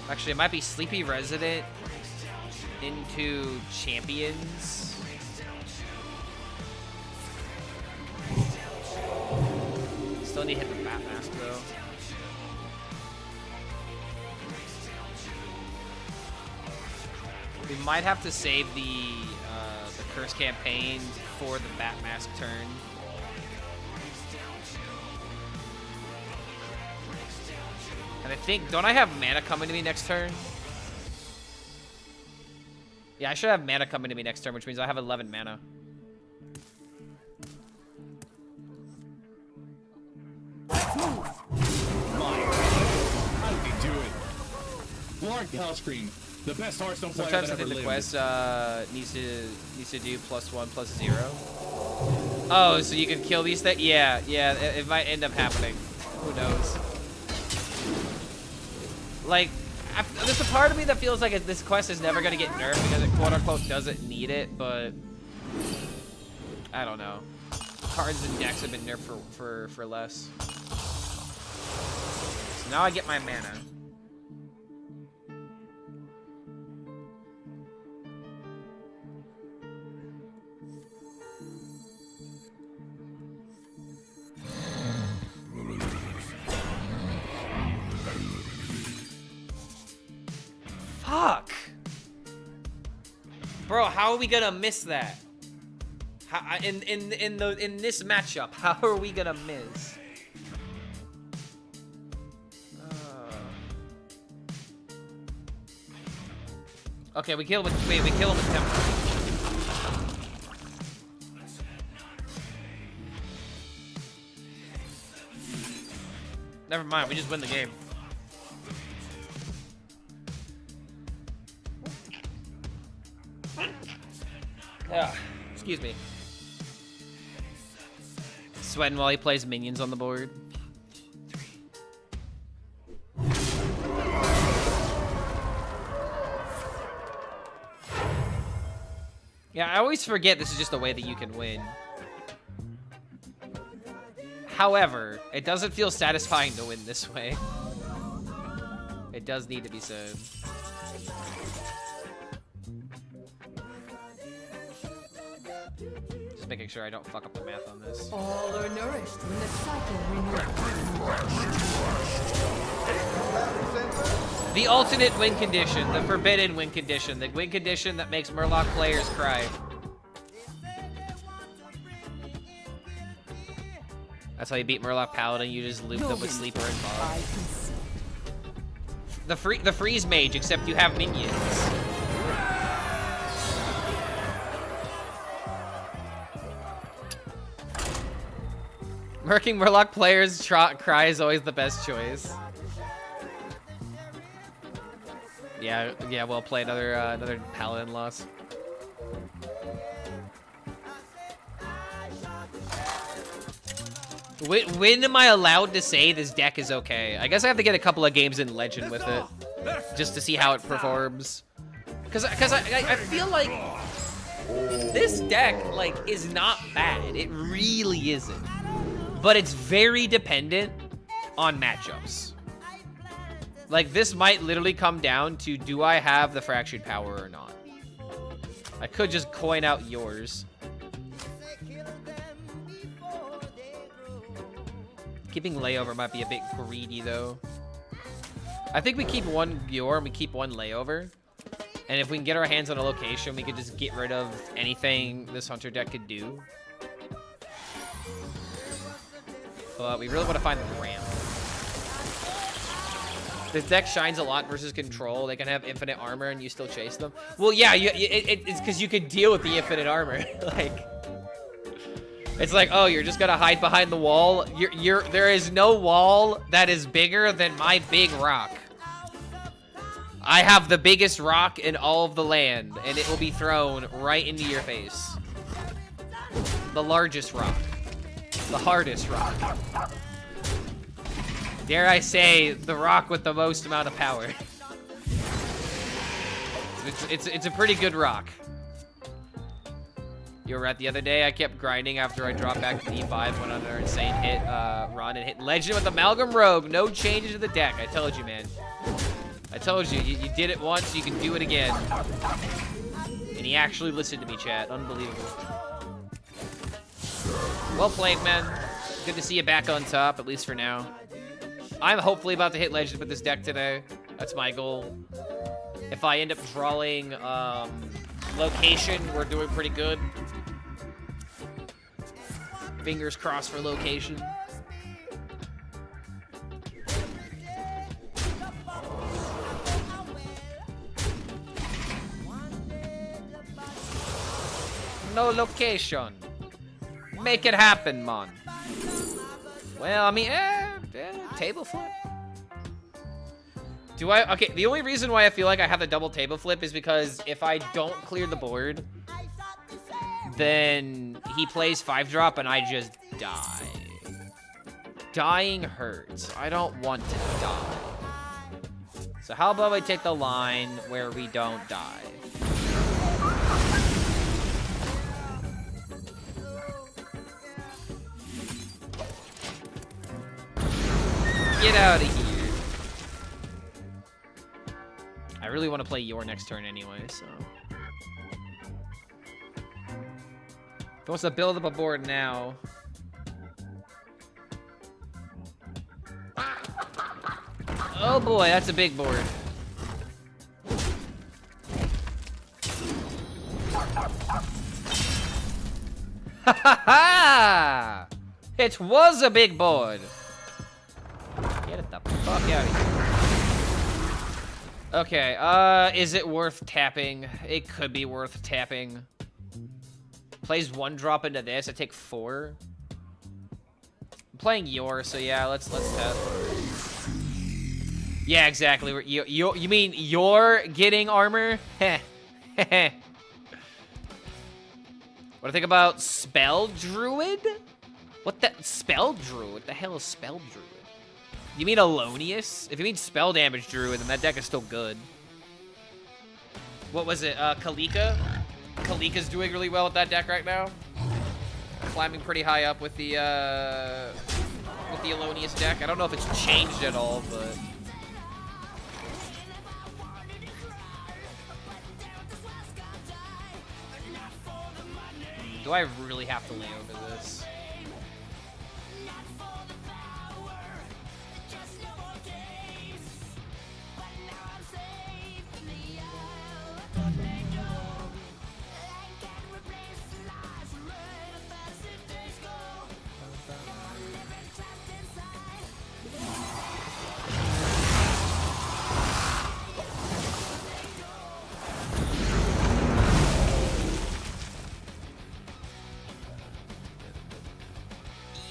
Actually, it might be Sleepy Resident into Champions. Still need to hit the Bat Mask though. We might have to save the Curse campaign for the Bat Mask turn. And I think, don't I have mana coming to me next turn? Yeah, I should have mana coming to me next turn, which means I have 11 mana. How did he do it? Lark HELLSCREAM, the best Hearthstone player Sometimes that I think ever the lived. quest needs to do +1/+0. Oh, so you can kill these things? Yeah, it might end up happening. Who knows? Like, there's a part of me that feels like this quest is never gonna get nerfed because it quote-unquote doesn't need it, but I don't know. Cards and decks have been nerfed for less. So now I get my mana. Fuck! Bro, how are we gonna miss that? How, in this matchup, how are we gonna miss? Okay, we kill him with, wait, we kill him with Temper. Never mind, we just win the game. Yeah, excuse me. Sweating while he plays minions on the board. Yeah, I always forget this is just a way that you can win. However, it doesn't feel satisfying to win this way. It does need to be said. Just making sure I don't fuck up the math on this. All are nourished when the cycle renews. The alternate win condition, the forbidden win condition, the win condition that makes Murloc players cry. That's how you beat Murloc Paladin, you just loop them with Sleeper and Fog. The freeze mage, except you have minions. Murking Murloc players cry is always the best choice. Yeah, well played. Another Paladin loss. When am I allowed to say this deck is okay? I guess I have to get a couple of games in Legend with it, just to see how it performs. Cause I feel like this deck like is not bad. It really isn't. But it's very dependent on matchups. Like, this might literally come down to, do I have the Fractured Power or not? I could just coin out yours. Keeping Layover might be a bit greedy, though. I think we keep one Yor and we keep one Layover. And if we can get our hands on a location, we could just get rid of anything this Hunter deck could do. But we really want to find the ramp. This deck shines a lot versus control. They can have infinite armor and you still chase them. Well, yeah, it's because you could deal with the infinite armor. Like, it's like, oh, you're just gonna hide behind the wall. There is no wall that is bigger than my big rock. I have the biggest rock in all of the land, and it will be thrown right into your face. The largest rock. The hardest rock. Dare I say, the rock with the most amount of power. It's a pretty good rock. You were right the other day, I kept grinding after I dropped back to D5, went on an insane hit run and hit Legend with Amalgam Rogue. No changes to the deck. I told you, man. I told you, you did it once, you can do it again. And he actually listened to me, chat. Unbelievable. Well played, man. Good to see you back on top, at least for now. I'm hopefully about to hit Legend with this deck today. That's my goal. If I end up drawing location, we're doing pretty good. Fingers crossed for location. No location. Make it happen, man. Well, I mean, table flip. Do I? Okay, the only reason why I feel like I have the double table flip is because if I don't clear the board, then he plays 5-drop and I just die. Dying hurts. I don't want to die. So how about I take the line where we don't die? Get out of here. I really want to play your next turn anyway, so. If he wants to build up a board now. Oh boy, that's a big board. Ha ha ha! It was a big board. Get it the fuck out of here. Okay, is it worth tapping? It could be worth tapping. Plays 1 drop into this, I take 4. I'm playing Yor, so yeah, let's tap. Yeah, exactly. You mean you're getting armor? Heh. What do I think about Spell Druid? What the Spell Druid? What the hell is Spell Druid? You mean Alonius? If you mean spell damage Druid, then that deck is still good. What was it? Kalika? Kalika's doing really well with that deck right now. Climbing pretty high up with the Alonius deck. I don't know if it's changed at all, but do I really have to lay over this?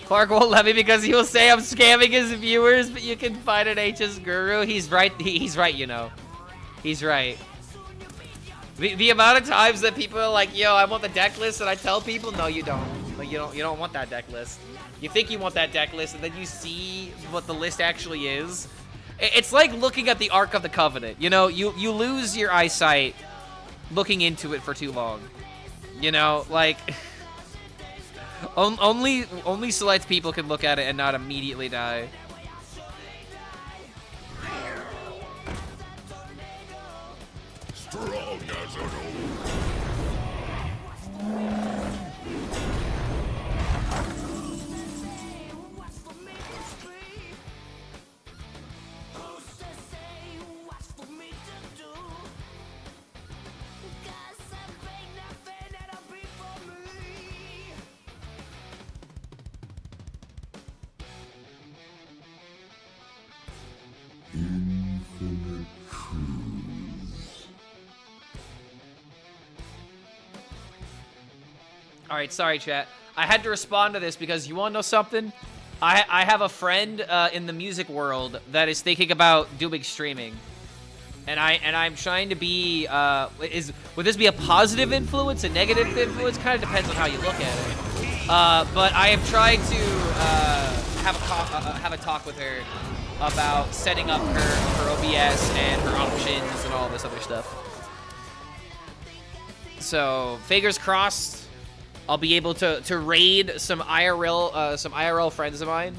Clark won't let me because he will say I'm scamming his viewers, but you can find an HS Guru. He's right. He's right, you know. He's right. The amount of times that people are like, yo, I want the deck list, and I tell people, no, you don't. Like, you don't want that deck list. You think you want that deck list, and then you see what the list actually is. It's like looking at the Ark of the Covenant. You know, you lose your eyesight looking into it for too long. You know, like... Only select people can look at it and not immediately die. Strong as an All right, sorry, chat. I had to respond to this because you want to know something? I have a friend in the music world that is thinking about doing streaming, and I'm trying to be. Would this be a positive influence, a negative influence? Kind of depends on how you look at it. But I am trying to have a talk with her about setting up her OBS and her options and all this other stuff. So fingers crossed. I'll be able to raid some IRL friends of mine.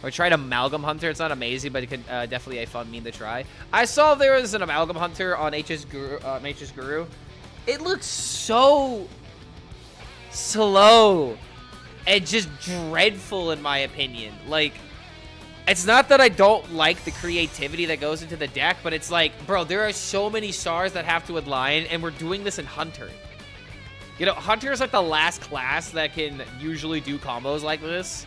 Or tried Amalgam Hunter. It's not amazing, but it could definitely a fun meme to try. I saw there was an Amalgam Hunter on HS Guru. It looks so slow and just dreadful in my opinion. Like, it's not that I don't like the creativity that goes into the deck, but it's like, bro, there are so many stars that have to align, and we're doing this in Hunter. You know, Hunter is like the last class that can usually do combos like this.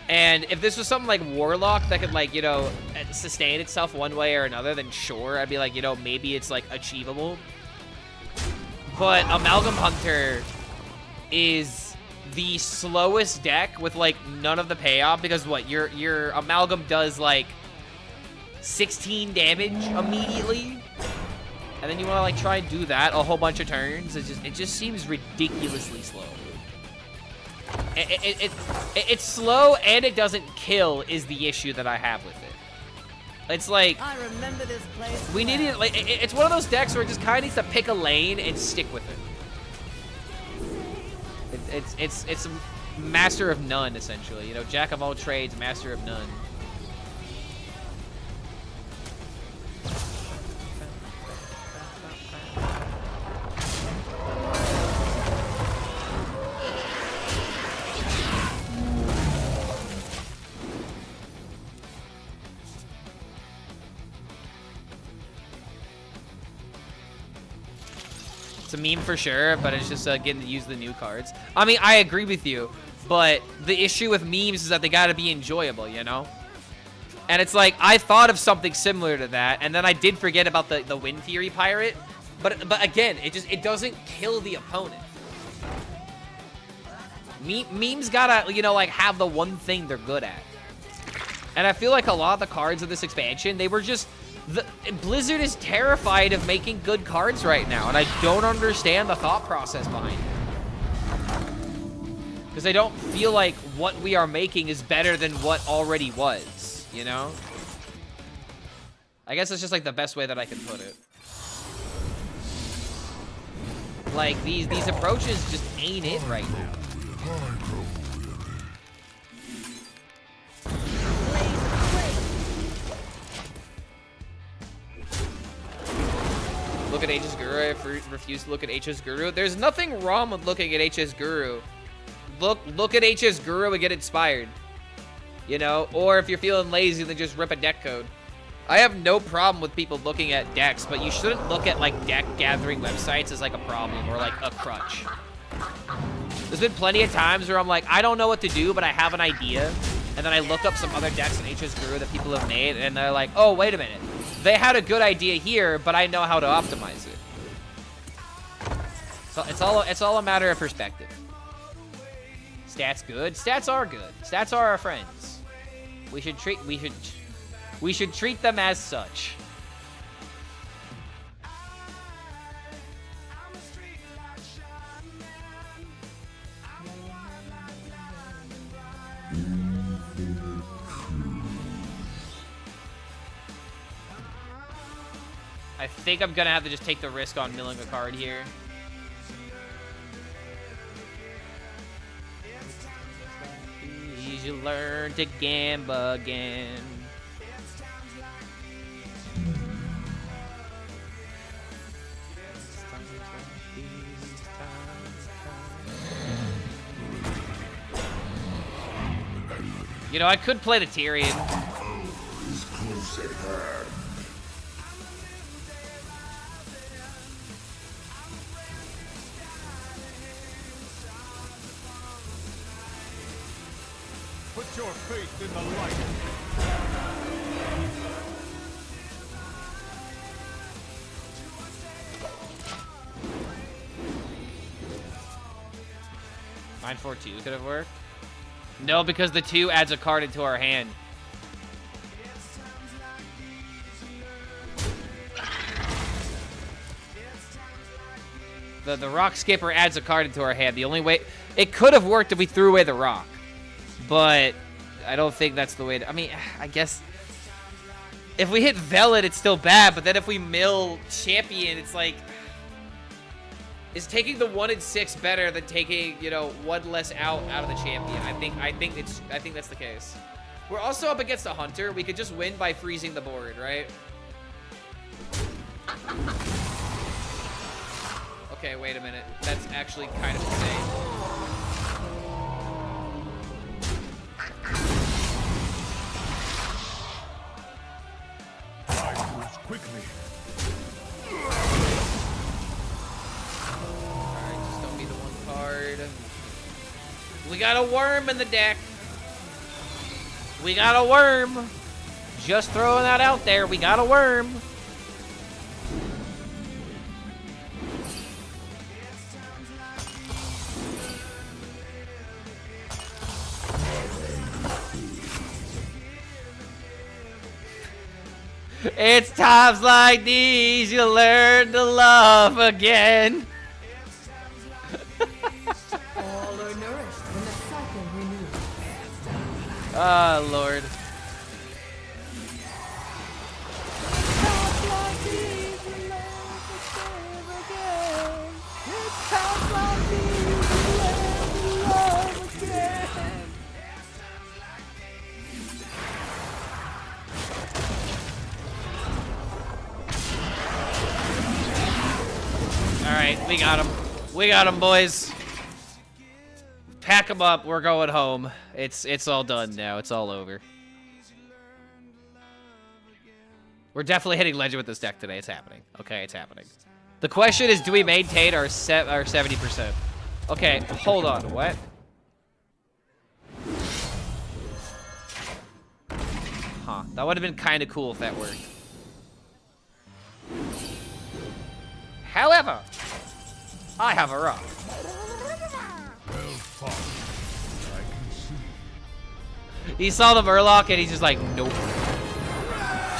And if this was something like Warlock that could, like, you know, sustain itself one way or another, then sure, I'd be like, you know, maybe it's, like, achievable. But Amalgam Hunter is the slowest deck with, like, none of the payoff, because what, your Amalgam does, like, 16 damage immediately, and then you want to, like, try and do that a whole bunch of turns. It just seems ridiculously slow. It's slow and it doesn't kill is the issue that I have with it. It's like, I remember this place. We need it. Like, it's one of those decks where it just kind of needs to pick a lane and stick with it. It's a master of none, essentially. You know, jack of all trades, master of none. It's a meme for sure, but it's just getting to use the new cards. I mean, I agree with you, but the issue with memes is that they gotta be enjoyable, you know? And it's like, I thought of something similar to that, and then I did forget about the Wind Fury Pirate. But again, it doesn't kill the opponent. Memes gotta, you know, like, have the one thing they're good at. And I feel like a lot of the cards of this expansion, they were just... Blizzard is terrified of making good cards right now, and I don't understand the thought process behind it. Because I don't feel like what we are making is better than what already was, you know? I guess it's just like the best way that I can put it. Like, these approaches just ain't it right now. Look at HS Guru. I refuse to look at HS Guru. There's nothing wrong with looking at HS Guru. Look at HS Guru and get inspired. You know? Or if you're feeling lazy, then just rip a deck code. I have no problem with people looking at decks, but you shouldn't look at, like, deck gathering websites as, like, a problem or, like, a crutch. There's been plenty of times where I'm like, I don't know what to do, but I have an idea. And then I look up some other decks in HS Guru that people have made, and they're like, oh, wait a minute. They had a good idea here, but I know how to optimize it. So it's all a matter of perspective. Stats good? Stats are good. Stats are our friends. We should treat them as such. I think I'm gonna have to just take the risk on milling a card here. You learn to gamble again. You know, I could play the Tyrion. Put your faith in the light. Mine 4-2 could have worked. No, because the 2 adds a card into our hand. The Rock Skipper adds a card into our hand. The only way... It could have worked if we threw away the Rock. But I don't think that's the way to... I mean, I guess... If we hit Velvet, it's still bad. But then if we mill Champion, it's like... Is taking the 1 and 6 better than taking, you know, 1 less out of the Champion? I think that's the case. We're also up against a Hunter. We could just win by freezing the board, right? Okay, wait a minute. That's actually kind of insane. Time moves quickly. We got a worm in the deck. We got a worm. Just throwing that out there. We got a worm. It's times like these you learn to love again. Ah, Lord. Alright, we got him. We got him, boys. Pack them up. We're going home. It's all done now. It's all over. We're definitely hitting legend with this deck today. It's happening. Okay, it's happening. The question is, do we maintain our 70%? Okay, hold on. What? Huh. That would have been kind of cool if that worked. However, I have a rock. He saw the Murloc and he's just like, nope.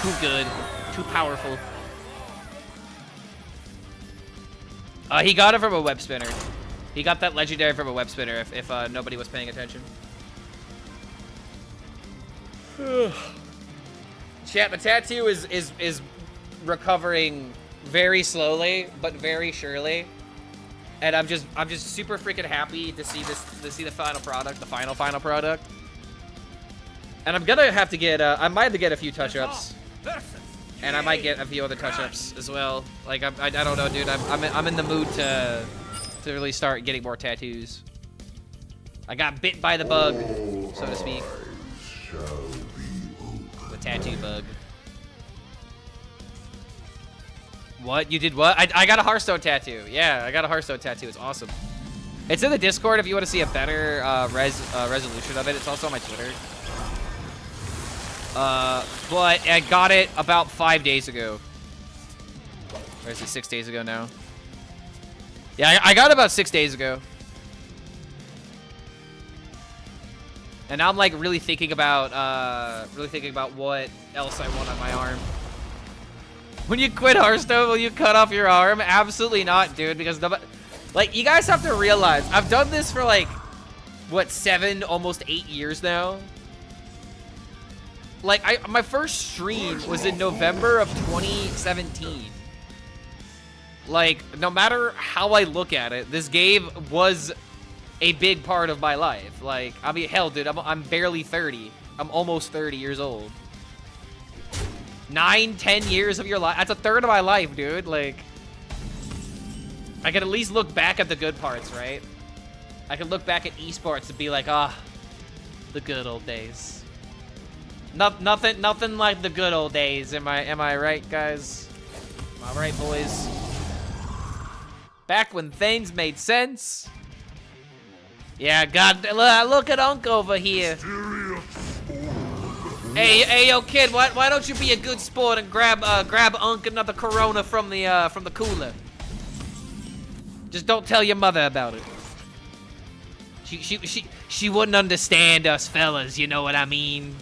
Too good. Too powerful. He got it from a web spinner. He got that legendary from a web spinner if nobody was paying attention. Chat, the tattoo is recovering very slowly, but very surely. And I'm just super freaking happy to see the final product, the final product. And I'm gonna have to get I might have to get a few touch-ups. And I might get a few other touch-ups as well. Like I don't know, dude. I'm in the mood to really start getting more tattoos. I got bit by the bug, so to speak. The tattoo bug. What? You did what? I got a Hearthstone tattoo. Yeah, I got a Hearthstone tattoo. It's awesome. It's in the Discord if you want to see a better resolution of it. It's also on my Twitter. But I got it about 5 days ago. Or is it 6 days ago now? Yeah, I got it about 6 days ago. And now I'm like really thinking about what else I want on my arm. When you quit Hearthstone, will you cut off your arm? Absolutely not, dude, because like you guys have to realize I've done this for like what, 7, almost 8 years now. Like my first stream was in November of 2017. Like no matter how I look at it, this game was a big part of my life. Like I mean, hell, dude, I'm barely 30. I'm almost 30 years old. 9, 10 years of your life. That's a third of my life, dude. Like I can at least look back at the good parts, right? I can look back at esports and be like, ah, the good old days. Nothing like the good old days. Am I right, guys? Am I right, boys? Back when things made sense. Yeah, God, look at Unk over here. Hey, yo, kid, why don't you be a good sport and grab Unk another Corona from the cooler? Just don't tell your mother about it. She wouldn't understand us fellas, you know what I mean?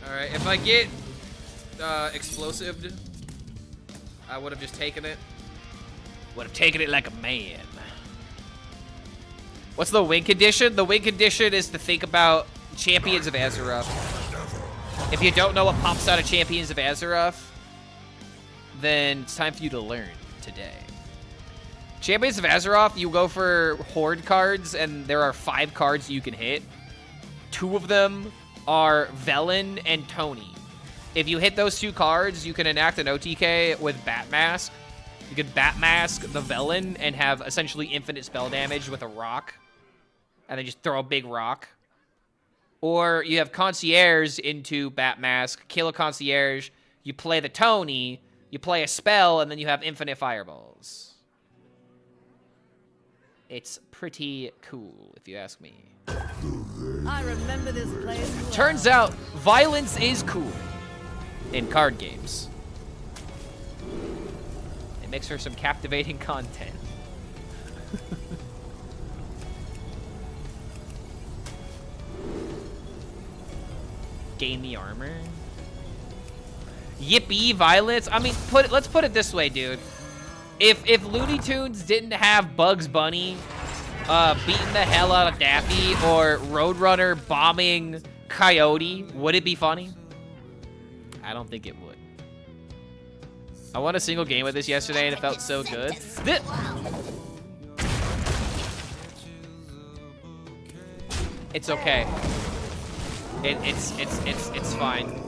Alright, if I get explosived, I would have just taken it. Would have taken it like a man. What's the win condition? The win condition is to think about Champions of Azeroth. If you don't know what pops out of Champions of Azeroth, then it's time for you to learn today. Champions of Azeroth, you go for Horde cards, and there are 5 cards you can hit. 2 of them are Velen and Tony. If you hit those 2 cards, you can enact an OTK with Bat Mask. You can Bat Mask the Velen and have essentially infinite spell damage with a rock. And then just throw a big rock. Or you have Concierge into Bat Mask, kill a Concierge, you play the Tony, you play a spell, and then you have infinite fireballs. It's pretty cool, if you ask me. I remember this place well. Turns out, violence is cool in card games. It makes for some captivating content. Gain the armor. Yippee, violence. I mean, let's put it this way, dude. If Looney Tunes didn't have Bugs Bunny beating the hell out of Daffy or Roadrunner bombing Coyote, would it be funny? I don't think it would. I won a single game with this yesterday and it felt so good. It's okay. It's fine.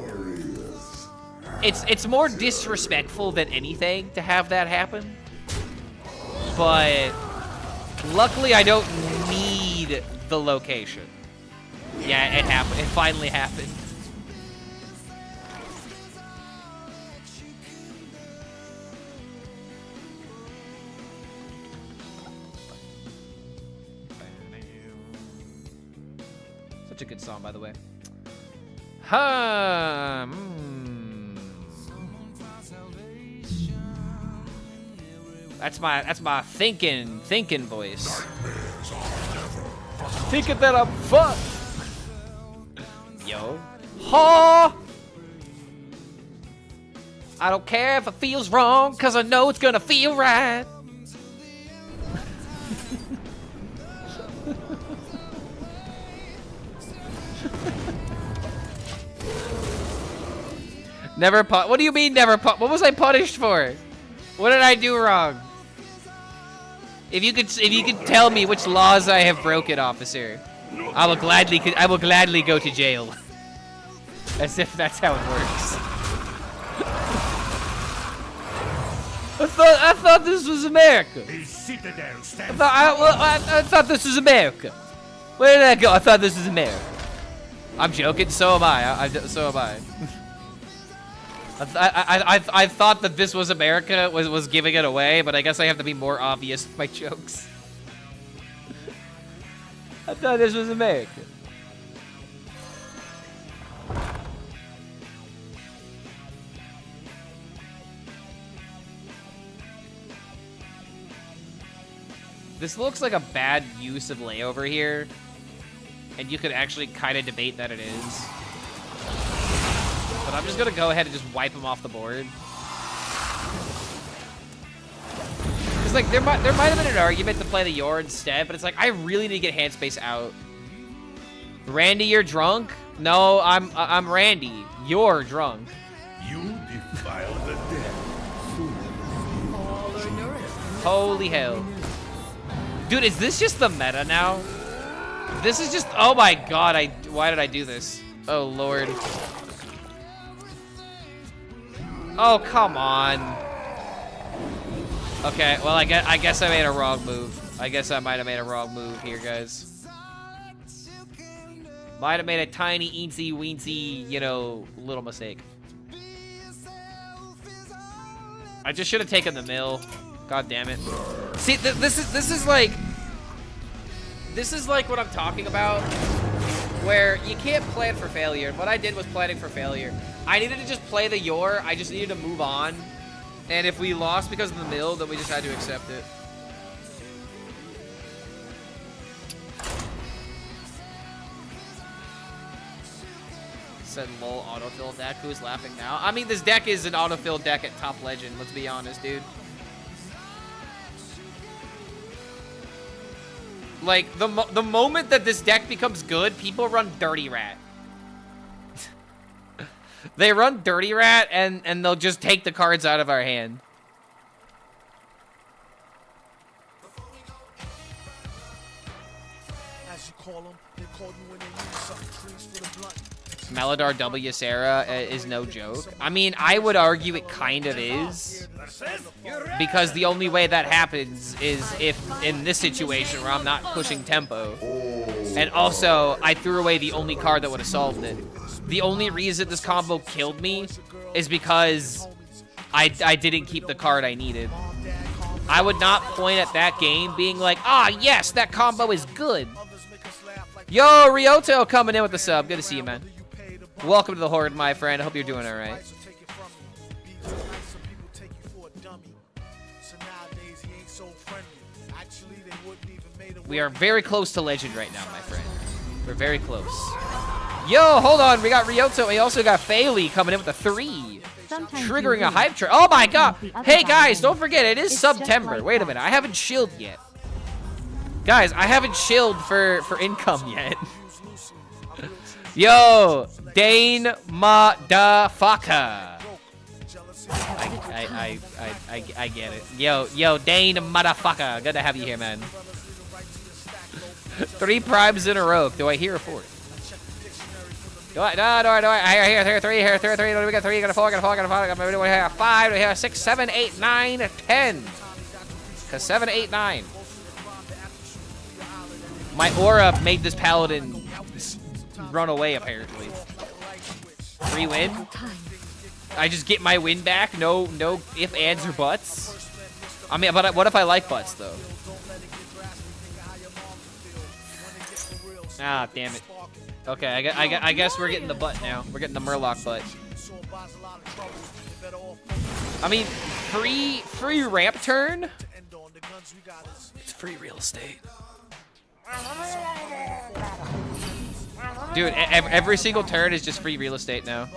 It's more disrespectful than anything to have that happen. But luckily I don't need the location. Yeah, it happened. It finally happened. such a good song, by the way. Huh. That's my thinking voice. Thinking that I'm fucked. Yo. Ha! I don't care if it feels wrong, cause I know it's gonna feel right. Never what do you mean never what was I punished for? What did I do wrong? If you could tell me which laws I have broken, officer, I will gladly go to jail. As if that's how it works. I thought this was America. I thought this was America. Where did I go? I thought this was America. I'm joking. So am I. So am I. I thought that this was America was giving it away, but I guess I have to be more obvious with my jokes. I thought this was America. This looks like a bad use of layover here, and you could actually kind of debate that it is. But I'm just gonna go ahead and just wipe him off the board. Cause like there might have been an argument to play the Yor instead, but it's like I really need to get hand space out. Randy, you're drunk? No, I'm Randy. You're drunk. You defile the dead. Holy hell. Dude, is this just the meta now? This is just, oh my god, why did I do this? Oh lord. Oh, come on. Okay, well, I guess I made a wrong move. I guess I might have made a wrong move here, guys. Might have made a tiny, eensy, weensy, you know, little mistake. I just should have taken the mill. God damn it. See, this is like what I'm talking about, where you can't plan for failure. What I did was planning for failure. I needed to just play the Yor. I just needed to move on. And if we lost because of the mill, then we just had to accept it. Said lol autofill deck. Who's laughing now? I mean, this deck is an autofill deck at top legend. Let's be honest, dude. Like, the moment that this deck becomes good, people run Dirty Rat. They run Dirty Rat, and they'll just take the cards out of our hand. As you call them, they call you when they need something. Trees for the blunt. Maladar W. Sarah is no joke. I mean, I would argue it kind of is. Because the only way that happens is if in this situation where I'm not pushing tempo. And also, I threw away the only card that would have solved it. The only reason this combo killed me is because I didn't keep the card I needed. I would not point at that game being like, ah, yes, that combo is good. Yo, Ryoto coming in with the sub. Good to see you, man. Welcome to the Horde, my friend. I hope you're doing all right. We are very close to legend right now, my friend. We're very close. Yo, hold on. We got Ryoto. We also got Failey coming in with a 3. Triggering a hype train. Oh my god. Hey, guys, don't forget, it is Subtember. Wait a minute. I haven't chilled yet. Guys, I haven't chilled for income yet. Yo, Dane motherfucker. I get it. Yo, Dane motherfucker. Good to have you here, man. 3 primes in a row. Do I hear a 4th? Do I? No, do I? I hear 3, here 3. Do we got 3? Got a 4, got a 4, got a 5, got a 5, do we have 6, 7, 8, 9, 10. Cause 7, 8, 9. My aura made this paladin run away, apparently. 3 win? I just get my win back? No if, ands, or buts? I mean, but what if I like butts, though? Ah, damn it. Okay, I guess we're getting the butt now. We're getting the Murloc butt. I mean, free ramp turn? It's free real estate. Dude, every single turn is just free real estate now.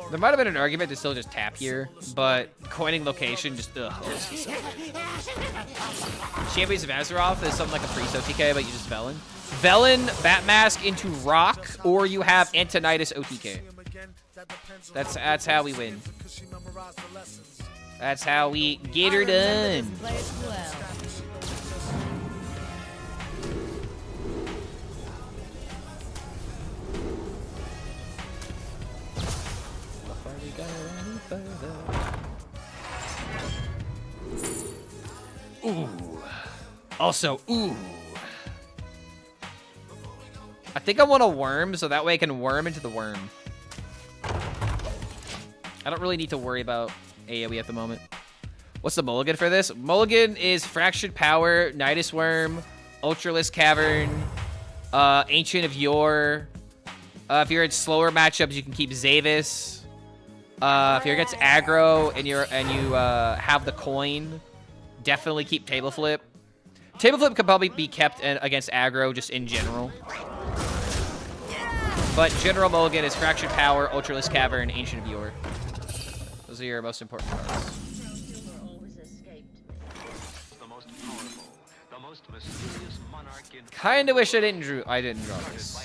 There might have been an argument to still just tap here, but coining location just ugh. Champions of Azeroth is something like a freeze OTK, but you just Velen. Velen, Batmask into Rock, or you have Antonitis OTK. That's how we win. That's how we get her done. Ooh. Also, ooh. I think I want a worm, so that way I can worm into the worm. I don't really need to worry about AoE at the moment. What's the mulligan for this? Mulligan is Fractured Power, Nidus Worm, Ultralisk Cavern, Ancient of Yore. If you're in slower matchups, you can keep Zavis. If you're against aggro and you have the coin, definitely keep Table Flip. Table Flip could probably be kept against aggro just in general. But general mulligan is Fractured Power, Ultralisk Cavern, Ancient of Yore. Those are your most important cards. Kinda wish I didn't draw this.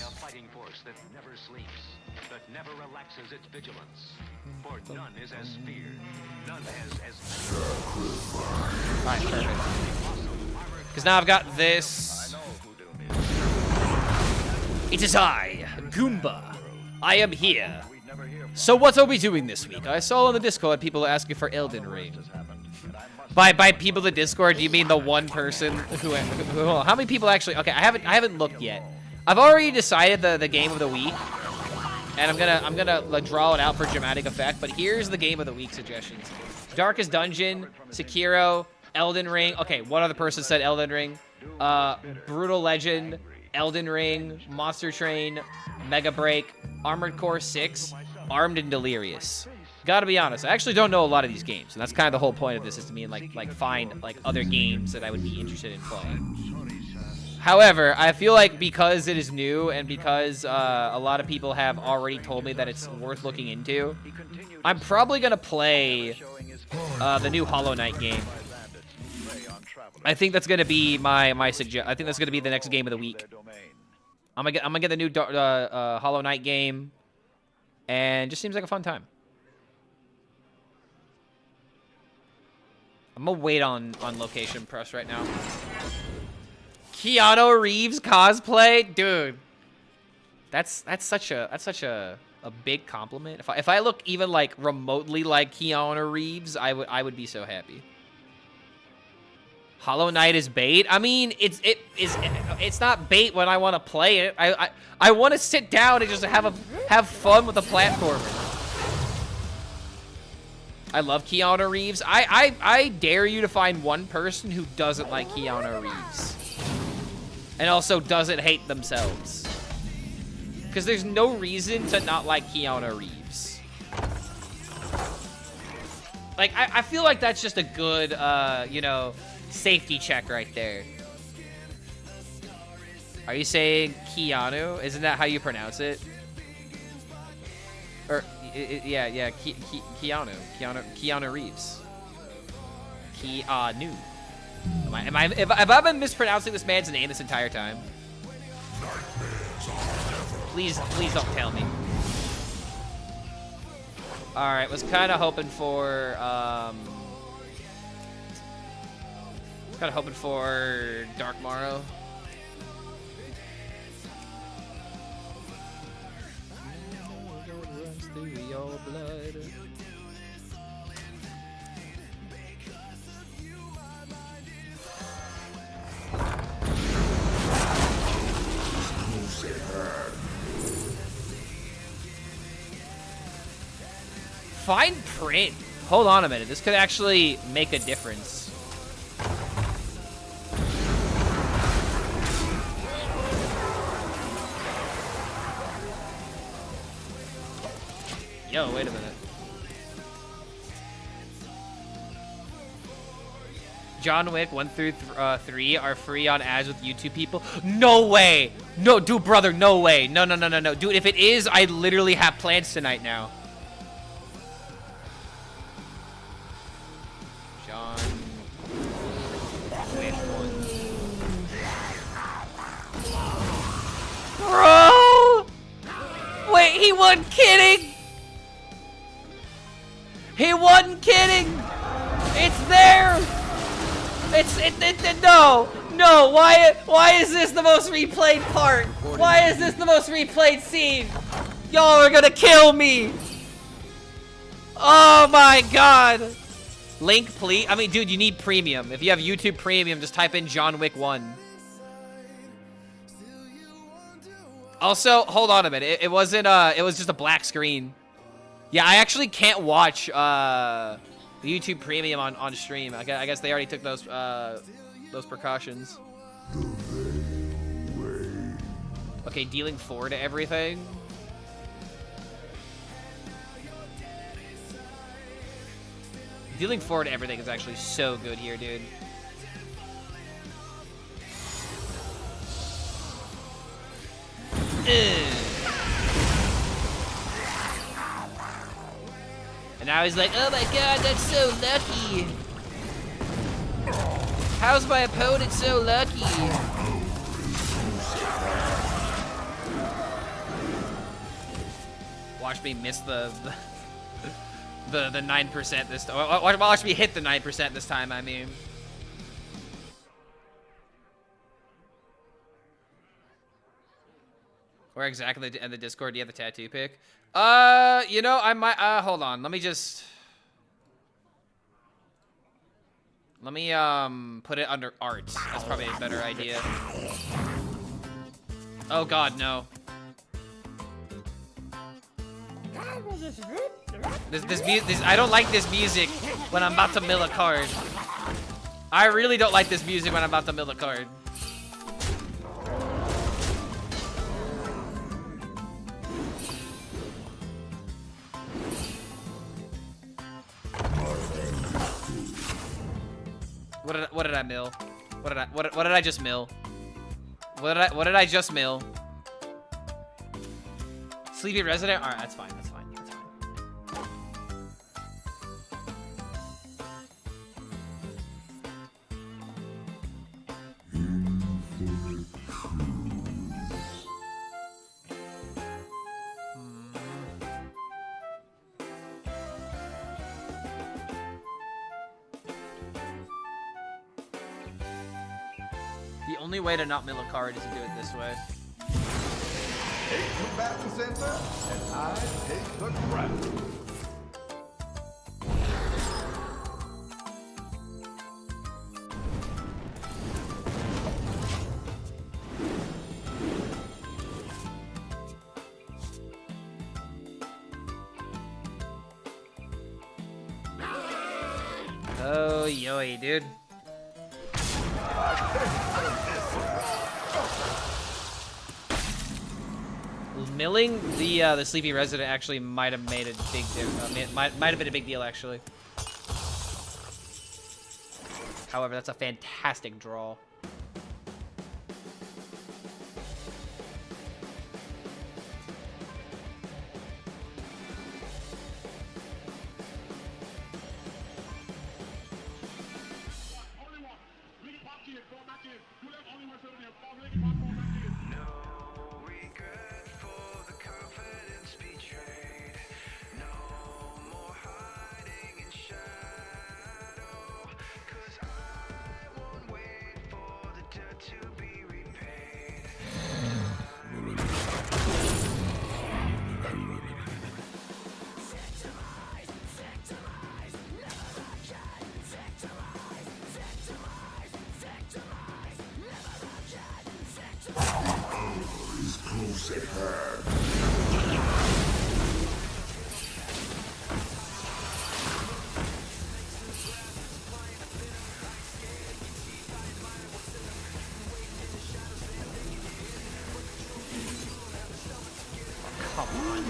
Alright, perfect. Because now I've got this. It is I, Goomba. I am here. So what are we doing this week? I saw on the Discord people asking for Elden Ring. By people in the Discord, do you mean the one person who how many people actually? Okay, I haven't looked yet. I've already decided the game of the week, and I'm gonna like, draw it out for dramatic effect. But here's the game of the week suggestions: Darkest Dungeon, Sekiro, Elden Ring. Okay, one other person said Elden Ring. Brutal Legend, Elden Ring, Monster Train, Mega Break, Armored Core 6, Armed and Delirious. Gotta be honest, I actually don't know a lot of these games, and that's kind of the whole point of this, is to me like find like other games that I would be interested in playing. However, I feel like because it is new and because a lot of people have already told me that it's worth looking into, I'm probably gonna play the new Hollow Knight game. I think that's gonna be my suggest. I think that's gonna be the next game of the week. I'm gonna get the new Hollow Knight game, and it just seems like a fun time. I'm gonna wait on location press right now. Keanu Reeves cosplay, dude. That's such a big compliment. If I look even like remotely like Keanu Reeves, I would be so happy. Hollow Knight is bait. I mean, it's not bait when I want to play it. I want to sit down and just have fun with the platformer. I love Keanu Reeves. I dare you to find one person who doesn't like Keanu Reeves. And also doesn't hate themselves. Because there's no reason to not like Keanu Reeves. Like, I feel like that's just a good, you know, safety check right there. Are you saying Keanu? Isn't that how you pronounce it? Or, yeah, Keanu Reeves. Keanu. Have I been mispronouncing this man's name this entire time? Please don't tell me. All right, was kind of hoping for Dark Morrow. Runs through your blood. Fine print. Hold on a minute. This could actually make a difference. Yo, wait a minute. John Wick 1 through 3 are free on ads with YouTube people. No way. No, dude, brother, no way. No. Dude, if it is, I literally have plans tonight now. John Wick 1. Bro! Wait, he wasn't kidding! He wasn't kidding! It's there! No, why is this the most replayed part? Why is this the most replayed scene? Y'all are gonna kill me! Oh my god! Link, please. I mean, dude, you need premium. If you have YouTube Premium, just type in John Wick 1. Also, hold on a minute. It wasn't, it was just a black screen. Yeah, I actually can't watch, YouTube Premium on stream. I guess they already took those precautions. Okay, dealing 4 to everything. Dealing 4 to everything is actually so good here, dude. And I was like, oh my god, that's so lucky. How's my opponent so lucky? Watch me miss the 9% this time. Watch me hit the 9% this time, I mean. Where exactly in the Discord do you have the tattoo pic? You know, I might, hold on. Let me put it under art. That's probably a better idea. Oh god, no. I don't like this music when I'm about to mill a card. I really don't like this music when I'm about to mill a card. What did I mill? What did I just mill? What did I just mill? Sleepy Resident? Alright, that's fine, that's fine, that's fine. The only way to not mill a card is to do it this way. Take combatant center, and I take the ground. Oh, yoy, dude. Milling the Sleepy Resident actually might have made a big might have been a big deal actually. However, that's a fantastic draw.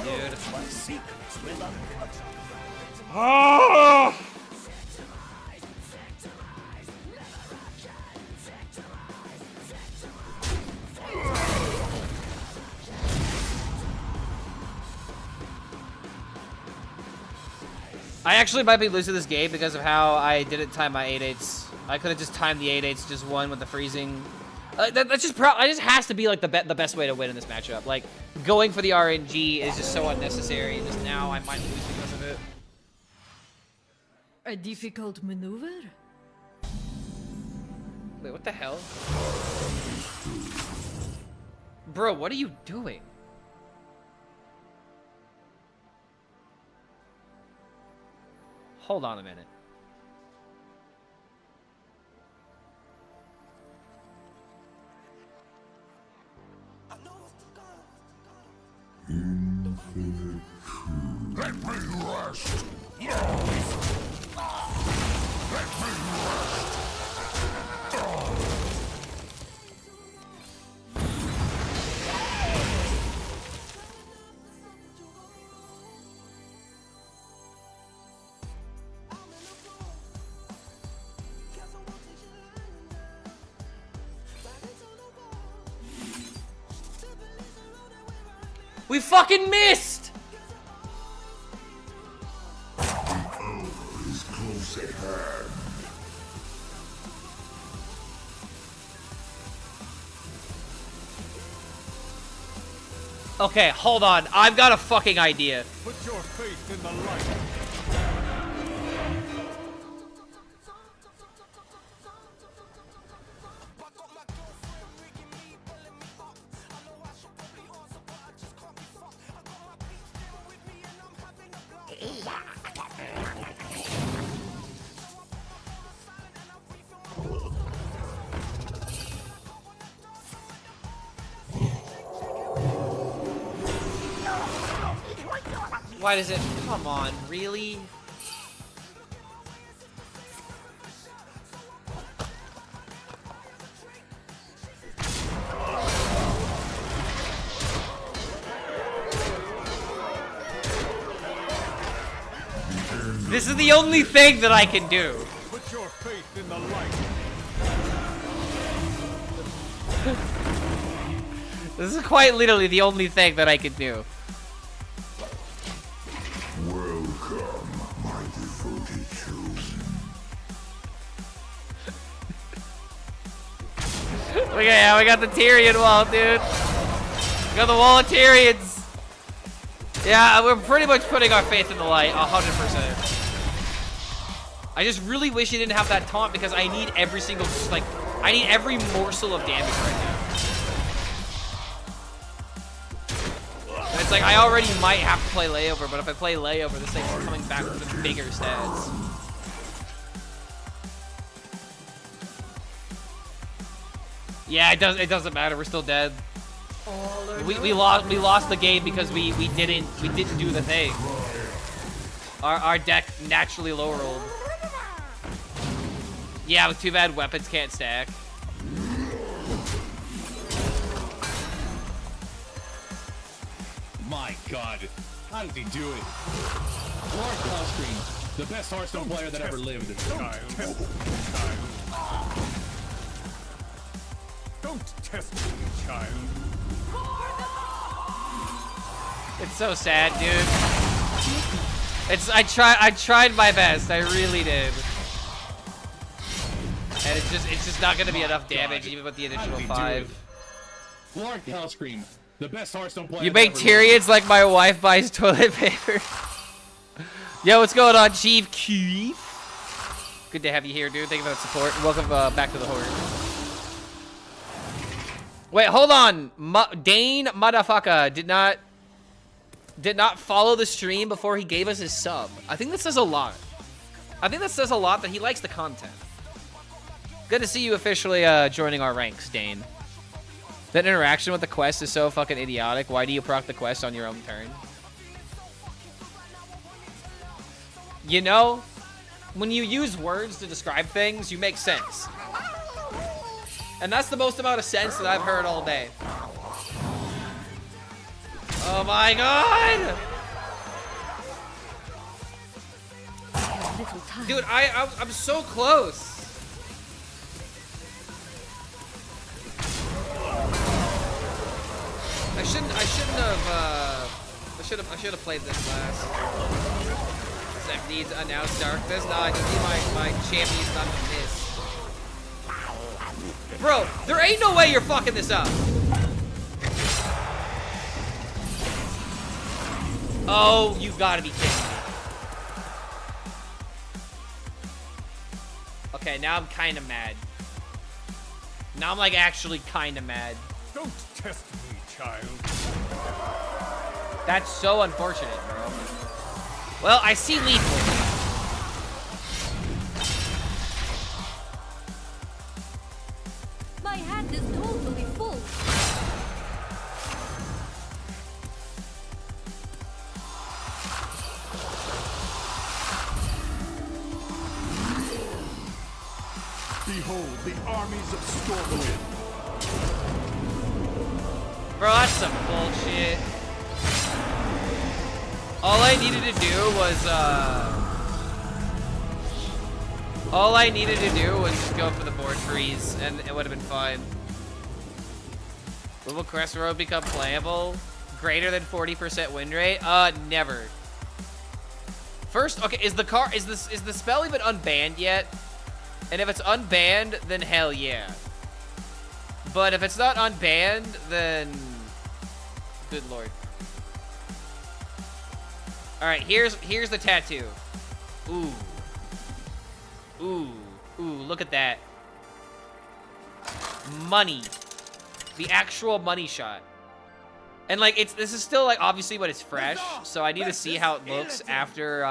dude. Oh! I actually might be losing this game because of how I didn't time my 8/8s. I could have just timed the 8/8s, just won with the freezing. That's just it just has to be like the best way to win in this matchup. Like going for the RNG is just so unnecessary. And just now I might lose because of it. A difficult maneuver? Wait, what the hell? Bro, what are you doing? Hold on a minute. Let me rest. Let me rest. We fucking missed! Is close at hand. Okay, hold on. I've got a fucking idea. Put your faith in the light. Why does it? Come on, really? This is the only thing that I can do. Put your faith in the light. This is quite literally the only thing that I can do. Welcome, my devoted children. Look at how we got the Tyrion wall, dude. We got the wall of Tyrions. Yeah, we're pretty much putting our faith in the light, 100%. I just really wish he didn't have that taunt because I need every single, like, I need every morsel of damage right now. And it's like, I already might have to play layover, but if I play layover, this thing's coming back with bigger stats. Yeah, it doesn't matter. We're still dead. We lost the game because we didn't do the thing. Our deck naturally low rolled. Yeah, but too bad weapons can't stack. My God, how did he do it? Lord HELLSCREAM, the best Hearthstone player that ever lived. Don't test me, child. It's so sad, dude. I tried my best. I really did. And it's just not gonna be enough damage even with the additional 5. Lord HELLSCREAM, the best Hearthstone player. You make Tyrions like my wife buys toilet paper. Yo, what's going on, Chief Keith? Good to have you here, dude. Thank you for the support. Welcome back to the Horde. Wait, hold on. Dane motherfucker did not follow the stream before he gave us his sub. I think that says a lot. I think that says a lot that he likes the content. Good to see you officially joining our ranks, Dane. That interaction with the quest is so fucking idiotic. Why do you proc the quest on your own turn? You know, when you use words to describe things, you make sense. And that's the most amount of sense that I've heard all day. Oh my god! Dude, I'm so close. I should have played this last. Zach needs announced darkness. Nah, I just need my champions not to miss. Bro, there ain't no way you're fucking this up. Oh, you've got to be kidding me. Okay, now I'm kind of mad. Now I'm like actually kind of mad. Don't test me, child. That's so unfortunate, bro. Well, I see lethal. My hand is totally full. Behold the armies of Stormwind. Bro, that's some bullshit. All I needed to do was just go for the board freeze, and it would have been fine. Will Crest Road become playable? Greater than 40% win rate? Never. First, okay, is the spell even unbanned yet? And if it's unbanned, then hell yeah. But if it's not unbanned, then good lord. All right, here's the tattoo. Ooh. Ooh. Ooh, look at that. Money. The actual money shot. And like this is still like obviously when it's fresh, so I need to see how it looks after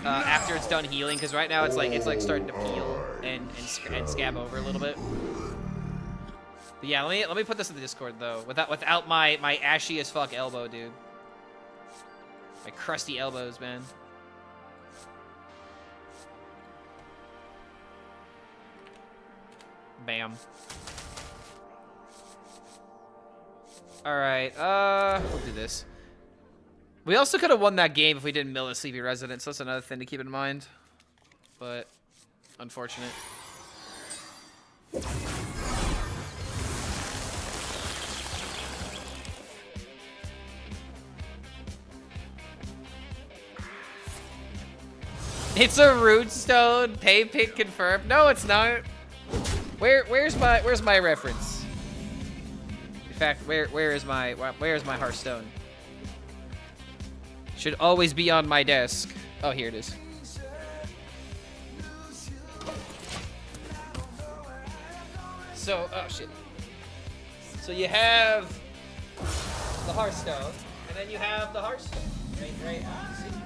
after it's done healing, because right now it's like starting to peel and scab over a little bit. But yeah, let me put this in the Discord though, without my ashy as fuck elbow, dude. My crusty elbows, man. Bam. All right, we'll do this. We also could have won that game if we didn't mill a Sleepy Resident, so that's another thing to keep in mind. But, unfortunate. It's a root stone. Pay pick confirmed. No, it's not. Where's my reference? In fact, where is my Hearthstone? Should always be on my desk. Oh, here it is. So, oh shit. So you have the Hearthstone, and then you have the Hearthstone. Right. See?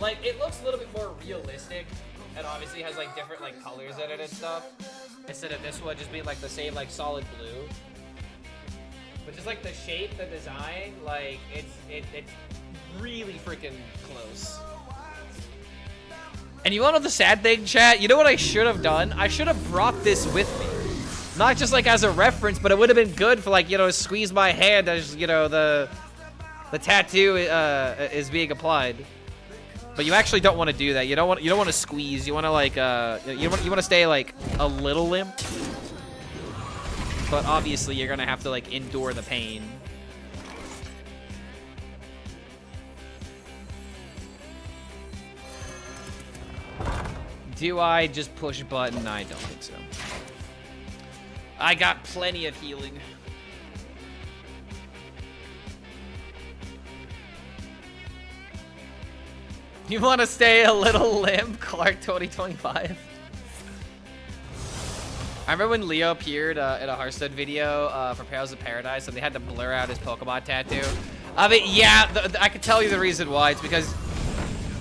Like, it looks a little bit more realistic, and obviously has like different like colors in it and stuff, instead of this one just being like the same like solid blue. But just like the shape, the design, like it's really freaking close. And you wanna know the sad thing, chat? You know what I should have done? I should have brought this with me. Not just like as a reference, but it would have been good for like, you know, squeeze my hand as, you know, the tattoo is being applied. But you actually don't want to do that. You don't want to squeeze. You want to like you want to stay like a little limp. But obviously you're gonna have to like endure the pain. Do I just push button? I don't think so. I got plenty of healing. You want to stay a little limp, Clark 2025? I remember when Leo appeared in a Hearthstone video for Perils of Paradise, and they had to blur out his Pokemon tattoo. I mean, yeah, I can tell you the reason why. It's because,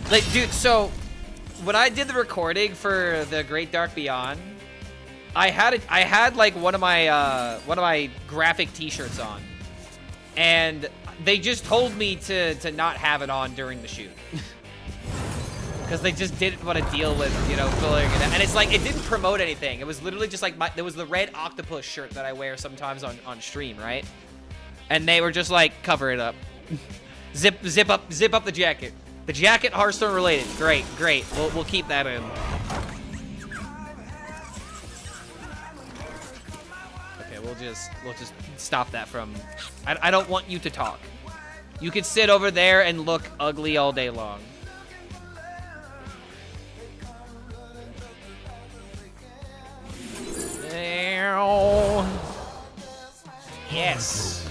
like, dude, so when I did the recording for the Great Dark Beyond, I had like one of my graphic T-shirts on, and they just told me to not have it on during the shoot. because they just didn't want to deal with, you know, filling it. And it's like, it didn't promote anything. It was literally just like, there was the red octopus shirt that I wear sometimes on stream, right? And they were just like, cover it up. zip up the jacket. The jacket, Hearthstone related. Great. We'll keep that in. Okay, we'll just stop that from. I don't want you to talk. You could sit over there and look ugly all day long. Yes.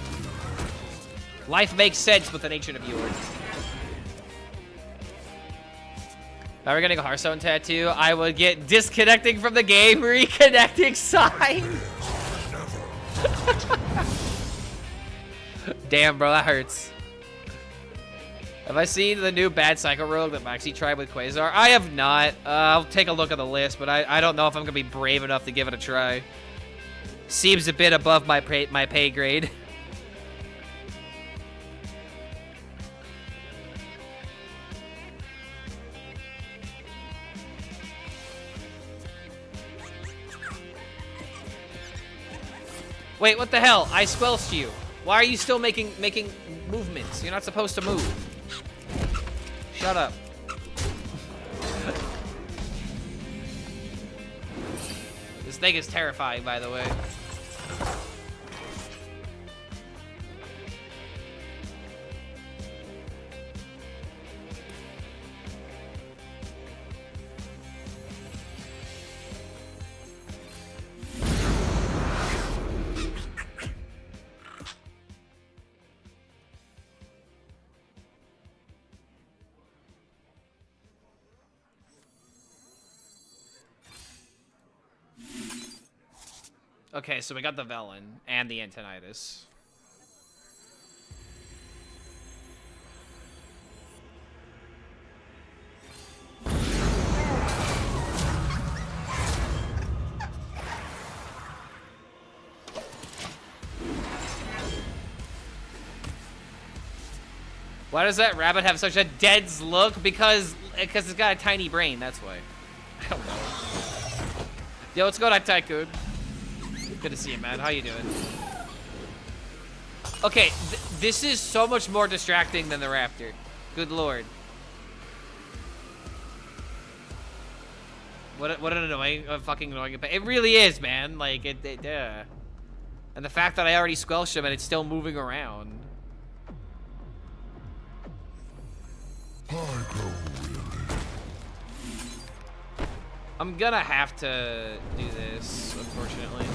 Life makes sense with an ancient of yours. If I were getting a Hearthstone tattoo, I would get disconnecting from the game, reconnecting sign. Damn, bro, that hurts. Have I seen the new bad Psycho Rogue that Maxi tried with Quasar? I have not. I'll take a look at the list, but I don't know if I'm going to be brave enough to give it a try. Seems a bit above my pay grade. Wait, what the hell? I squelched you. Why are you still making movements? You're not supposed to move. Shut up. This thing is terrifying, by the way. Okay, so we got the Velen and the Antonitis. Why does that rabbit have such a dense look? Because it's got a tiny brain, that's why. I don't know. Yo, what's going on, Tycoon? Good to see you, man. How you doing? Okay, this is so much more distracting than the raptor. Good lord. What an annoying, fucking annoying. It really is, man. Like, and the fact that I already squelched him and it's still moving around. I'm gonna have to do this, unfortunately.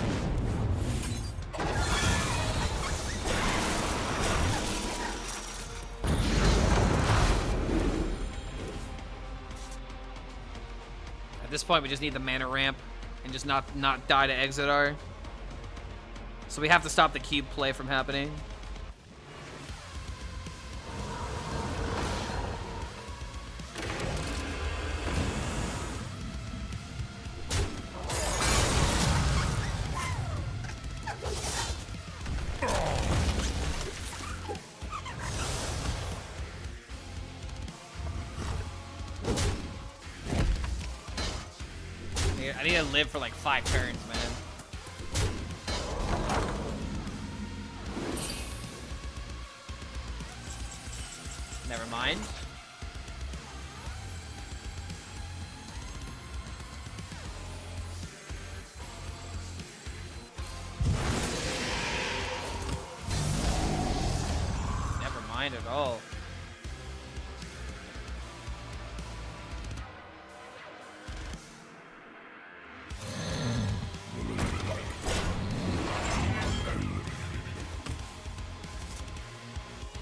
At this point, we just need the mana ramp and just not die to Exodar. So we have to stop the cube play from happening. I need to live for like 5 turns, man. Never mind. Never mind at all.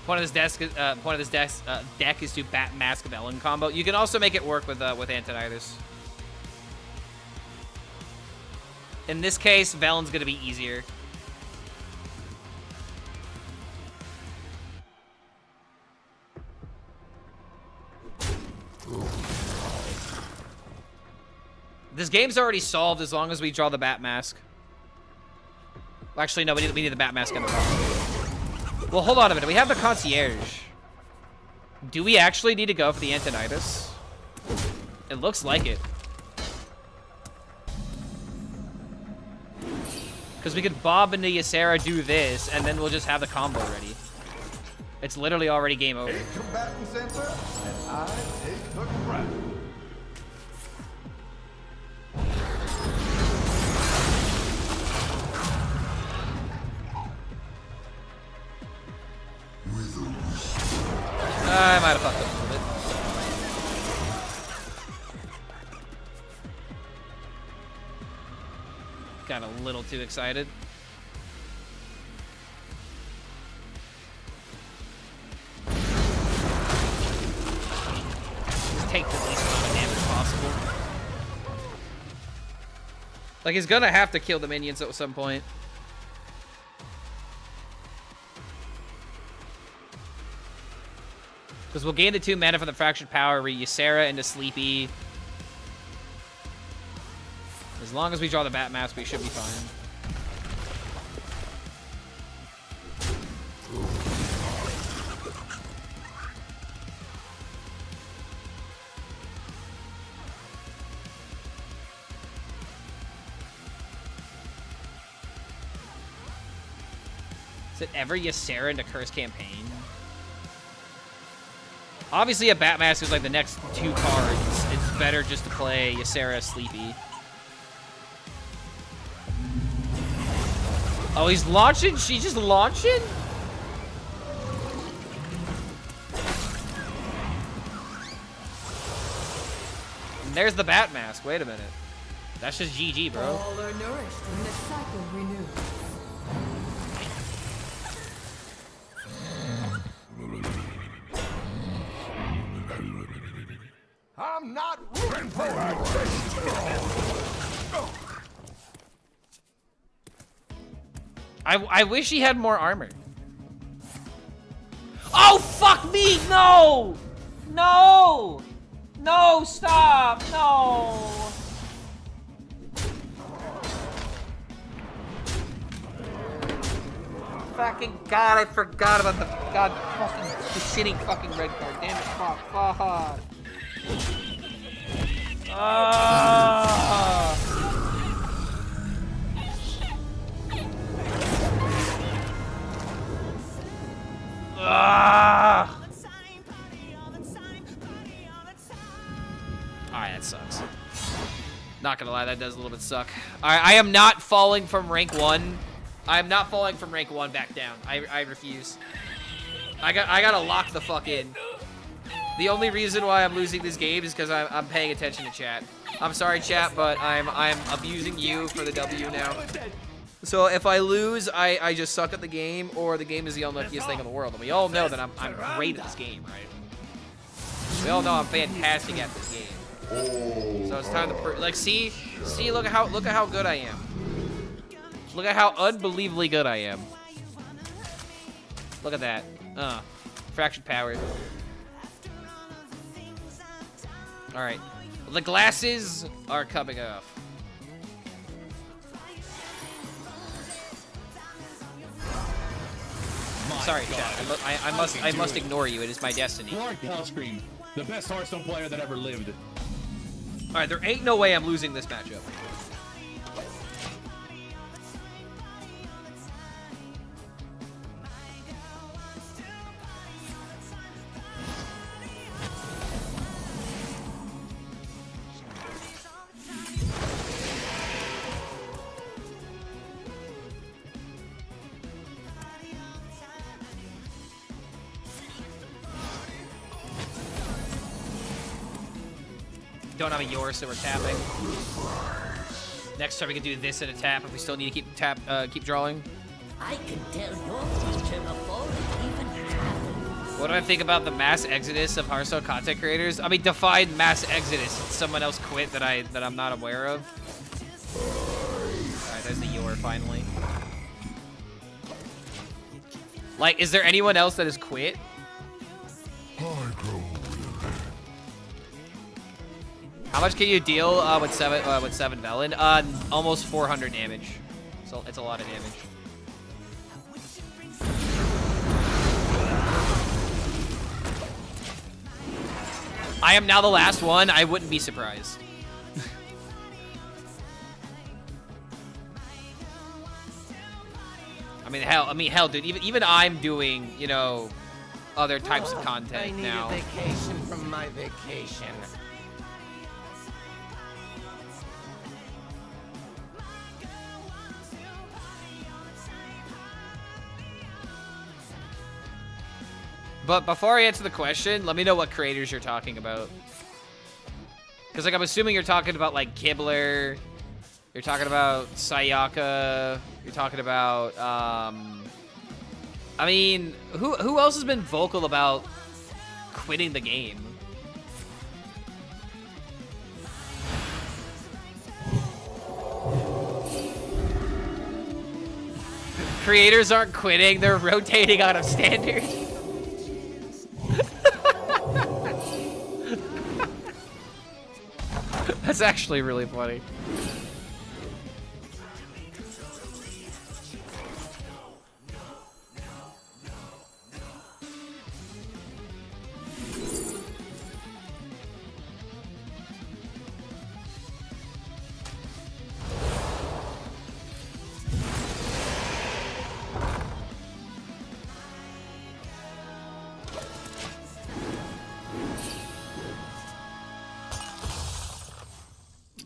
Point of this deck is to Bat Mask Velen combo. You can also make it work with Antonitis. In this case, Velen's gonna be easier. This game's already solved as long as we draw the Bat Mask. Actually, no, we need the Bat Mask in the bottom. Well, hold on a minute. We have the Concierge. Do we actually need to go for the Antonitis? It looks like it. Because we could bob into Ysera, do this, and then we'll just have the combo ready. It's literally already game over. 8 combatant center, and I take the crown. I might have fucked up a little bit. Got a little too excited. Just take the least amount of damage possible. Like, he's gonna have to kill the minions at some point. Because we'll gain the 2 mana from the Fractured Power, re Ysera into Sleepy. As long as we draw the Bat Mask, we should be fine. Is it ever Ysera into Curse Campaign? Obviously, a Bat Mask is like the next 2 cards. It's better just to play Ysera Sleepy. Oh, he's launching? She's just launching? And there's the Bat Mask. Wait a minute. That's just GG, bro. All are nourished when the cycle renews. I'm not rooting for I wish he had more armor. Oh, fuck me! No! No! No, stop! No! Fucking God, I forgot about the the shitting fucking red card. Damn it, fuck. Alright, that sucks. Not gonna lie, that does a little bit suck. Alright, I am not falling from rank 1. I am not falling from rank 1 back down. I refuse. I gotta lock the fuck in. The only reason why I'm losing this game is because I'm paying attention to chat. I'm sorry, chat, but I'm abusing you for the W now. So if I lose, I just suck at the game, or the game is the unluckiest thing in the world. And we all know that I'm great at this game, right? We all know I'm fantastic at this game. So it's time to like see, look at how good I am. Look at how unbelievably good I am. Look at that. Fractured Power. Alright. The glasses are coming off. Sorry, chat. I must ignore you. It is my destiny. Clark HELLSCREAM, the best Hearthstone player that ever lived. Alright, there ain't no way I'm losing this matchup. Don't have a Yor, so we're tapping. Next turn we can do this at a tap if we still need to keep drawing. I can tell your future before it even happens. What do I think about the mass exodus of Hearthstone content creators? I mean, define mass exodus. Someone else quit that I'm not aware of. Alright, there's the Yor finally. Like, is there anyone else that has quit? How much can you deal with seven Velen? Almost 400 damage. So it's a lot of damage. I am now the last one. I wouldn't be surprised. I mean, hell, dude. Even I'm doing, you know, other types of content now. I need a vacation from my vacation. But before I answer the question, let me know what creators you're talking about. Because, like, I'm assuming you're talking about, like, Kibler. You're talking about Sayaka. You're talking about, I mean, who else has been vocal about quitting the game? Creators aren't quitting. They're rotating out of standard. That's actually really funny.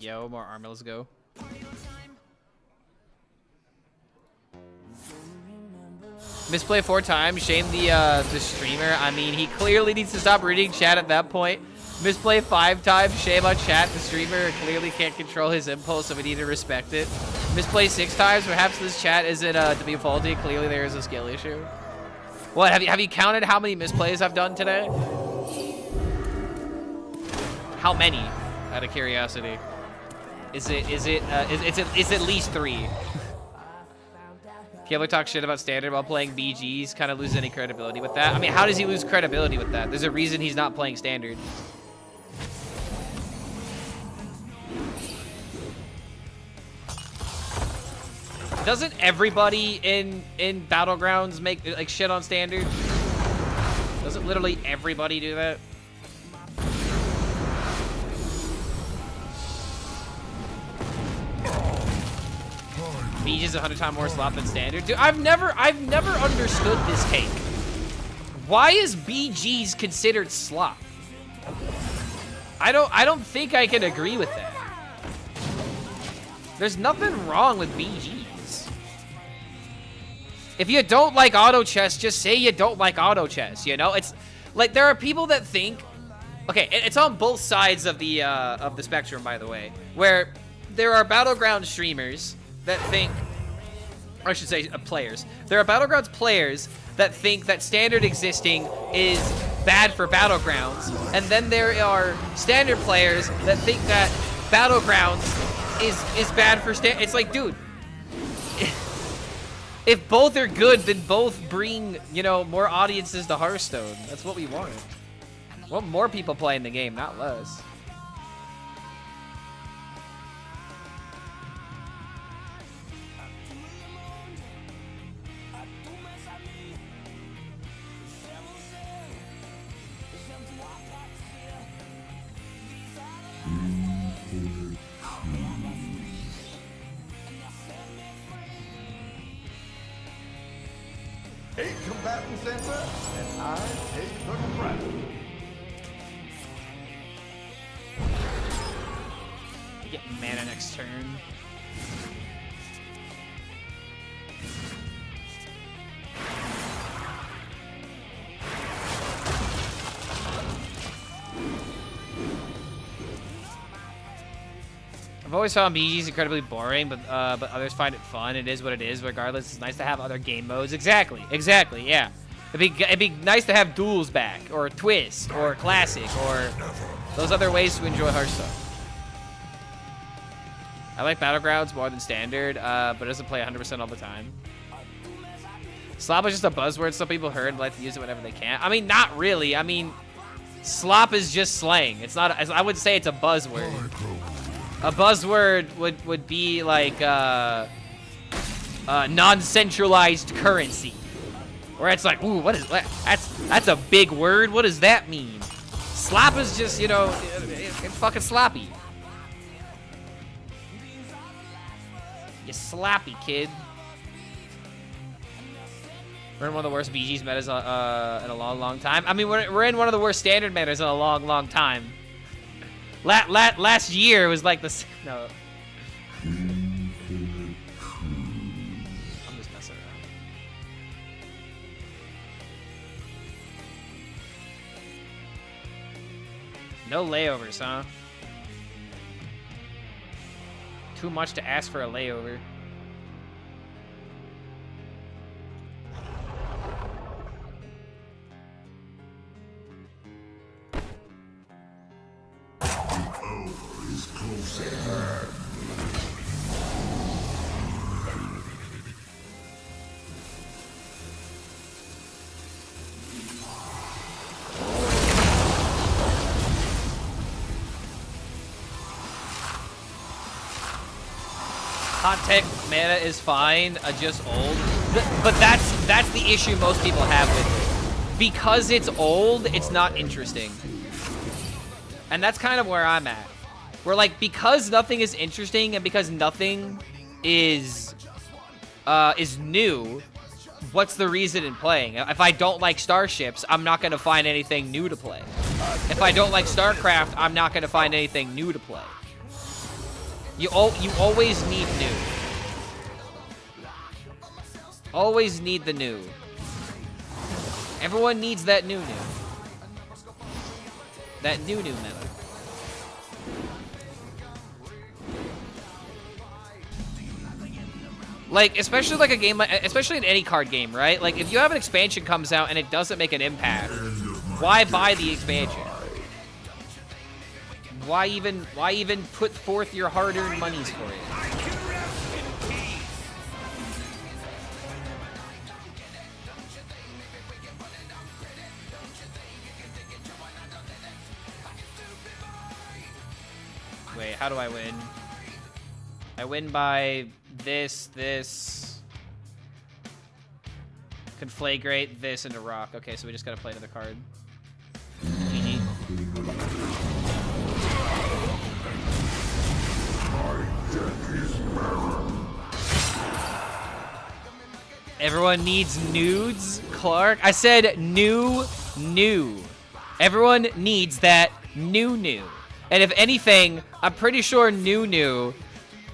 Yo, more armor, let's go. Misplay 4 times, shame the streamer. I mean, he clearly needs to stop reading chat at that point. Misplay 5 times, shame on chat. The streamer clearly can't control his impulse, so we need to respect it. Misplay 6 times, perhaps this chat isn't to be faulty. Clearly there is a skill issue. What, have you counted how many misplays I've done today? How many, out of curiosity? It's at least 3. Kibler talks shit about standard while playing BGs, kind of loses any credibility with that. I mean, how does he lose credibility with that? There's a reason he's not playing standard. Doesn't everybody in Battlegrounds make like shit on standard? Doesn't literally everybody do that? BG is 100 times more slop than standard. Dude, I've never understood this take. Why is BG's considered slop? I don't think I can agree with that. There's nothing wrong with BG's. If you don't like auto chess, just say you don't like auto chess, you know? It's like there are people that think, okay, it's on both sides of the spectrum, by the way, where there are Battleground streamers that think, or I should say players. There are Battlegrounds players that think that standard existing is bad for Battlegrounds, and then there are standard players that think that Battlegrounds is bad for standard. It's like, dude, if both are good, then both bring, you know, more audiences to Hearthstone. That's what we want. We want more people playing the game, not less. Eight combatants enter, and I take the crown. Get mana next turn. I've always found BGs incredibly boring, but others find it fun. It is what it is, regardless. It's nice to have other game modes. Exactly, yeah. It'd be nice to have duels back, or twist, or classic, or those other ways to enjoy Hearthstone. I like Battlegrounds more than standard, but it doesn't play 100% all the time. Slop is just a buzzword some people heard and like to use it whenever they can. I mean, not really. I mean, slop is just slang. It's not. I would say it's a buzzword. A buzzword would be like non-centralized currency, where it's like, ooh, what is that? That's a big word. What does that mean? Slap is just, you know, it's fucking slappy. You slappy, kid. We're in one of the worst BG's metas in a long, long time. I mean, we're in one of the worst standard metas in a long, long time. Last year was like the... No. I'm just messing around. No layovers, huh? Too much to ask for a layover. Hot tech mana is fine, just old. But that's the issue most people have with it. Because it's old, it's not interesting. And that's kind of where I'm at. Where like, because nothing is interesting and because nothing is new, what's the reason in playing? If I don't like starships, I'm not gonna find anything new to play. If I don't like StarCraft, I'm not gonna find anything new to play. You always need new. Always need the new. Everyone needs that new. That new meta. Like, especially like a game, especially in any card game, right? Like, if you have an expansion comes out and it doesn't make an impact, why buy the expansion? Why even put forth your hard-earned monies for it? Wait, how do I win? I win by this, Conflagrate, this, and a rock. Okay, so we just gotta play another card. GG. Everyone needs nudes, Clark. I said new. Everyone needs that new. And if anything, I'm pretty sure new. Isn't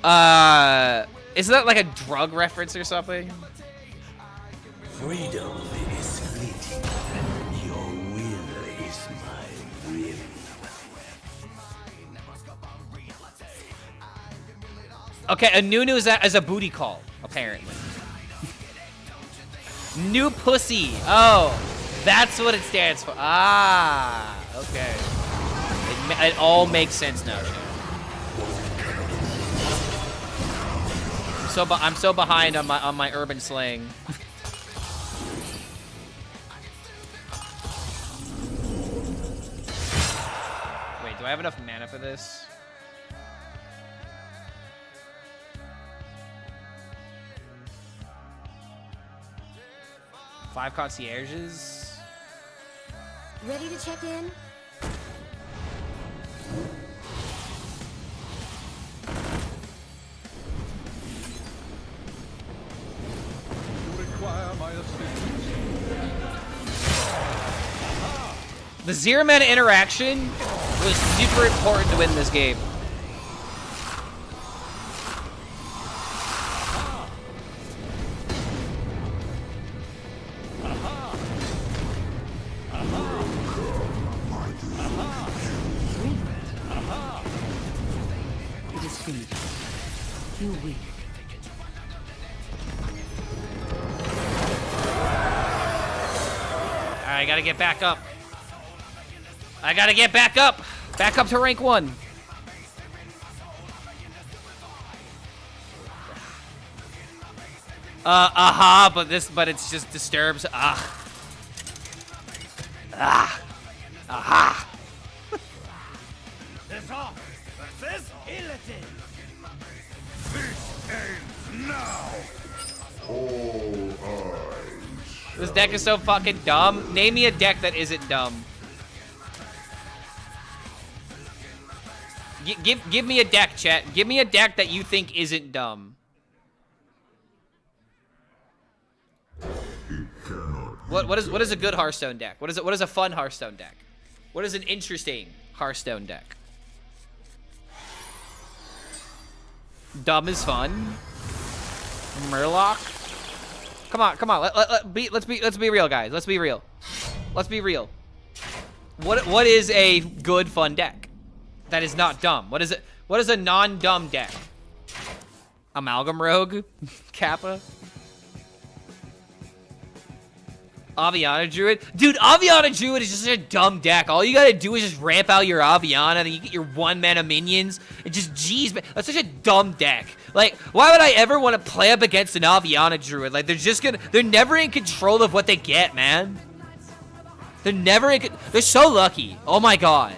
that like a drug reference or something? Freedom is fleeting. Your will is my will. Okay, a new is a booty call, apparently. New pussy. Oh, that's what it stands for. Ah, okay. It all makes sense now, Chad. I'm so behind on my urban slang. Wait, do I have enough mana for this? Five concierges. Ready to check in? The zero mana interaction was super important to win this game. It is finished. You win. I gotta get back up. I gotta get back up. Back up to rank 1. But it's just disturbs. Aha. This off. This is Illitin. This ends now. This deck is so fucking dumb. Name me a deck that isn't dumb. Give me a deck, chat. Give me a deck that you think isn't dumb. What is a good Hearthstone deck? What is a fun Hearthstone deck? What is an interesting Hearthstone deck? Dumb is fun. Murloc. Come on. Let's be real, guys. Let's be real. What is a good fun deck that is not dumb? What is it? What is a non-dumb deck? Amalgam Rogue, Kappa. Aviana Druid? Dude, Aviana Druid is just a dumb deck. All you gotta do is just ramp out your Aviana, then you get your 1-mana minions, and just, jeez, man. That's such a dumb deck. Like, why would I ever want to play up against an Aviana Druid? Like, they're never in control of what they get, man. They're so lucky. Oh my god.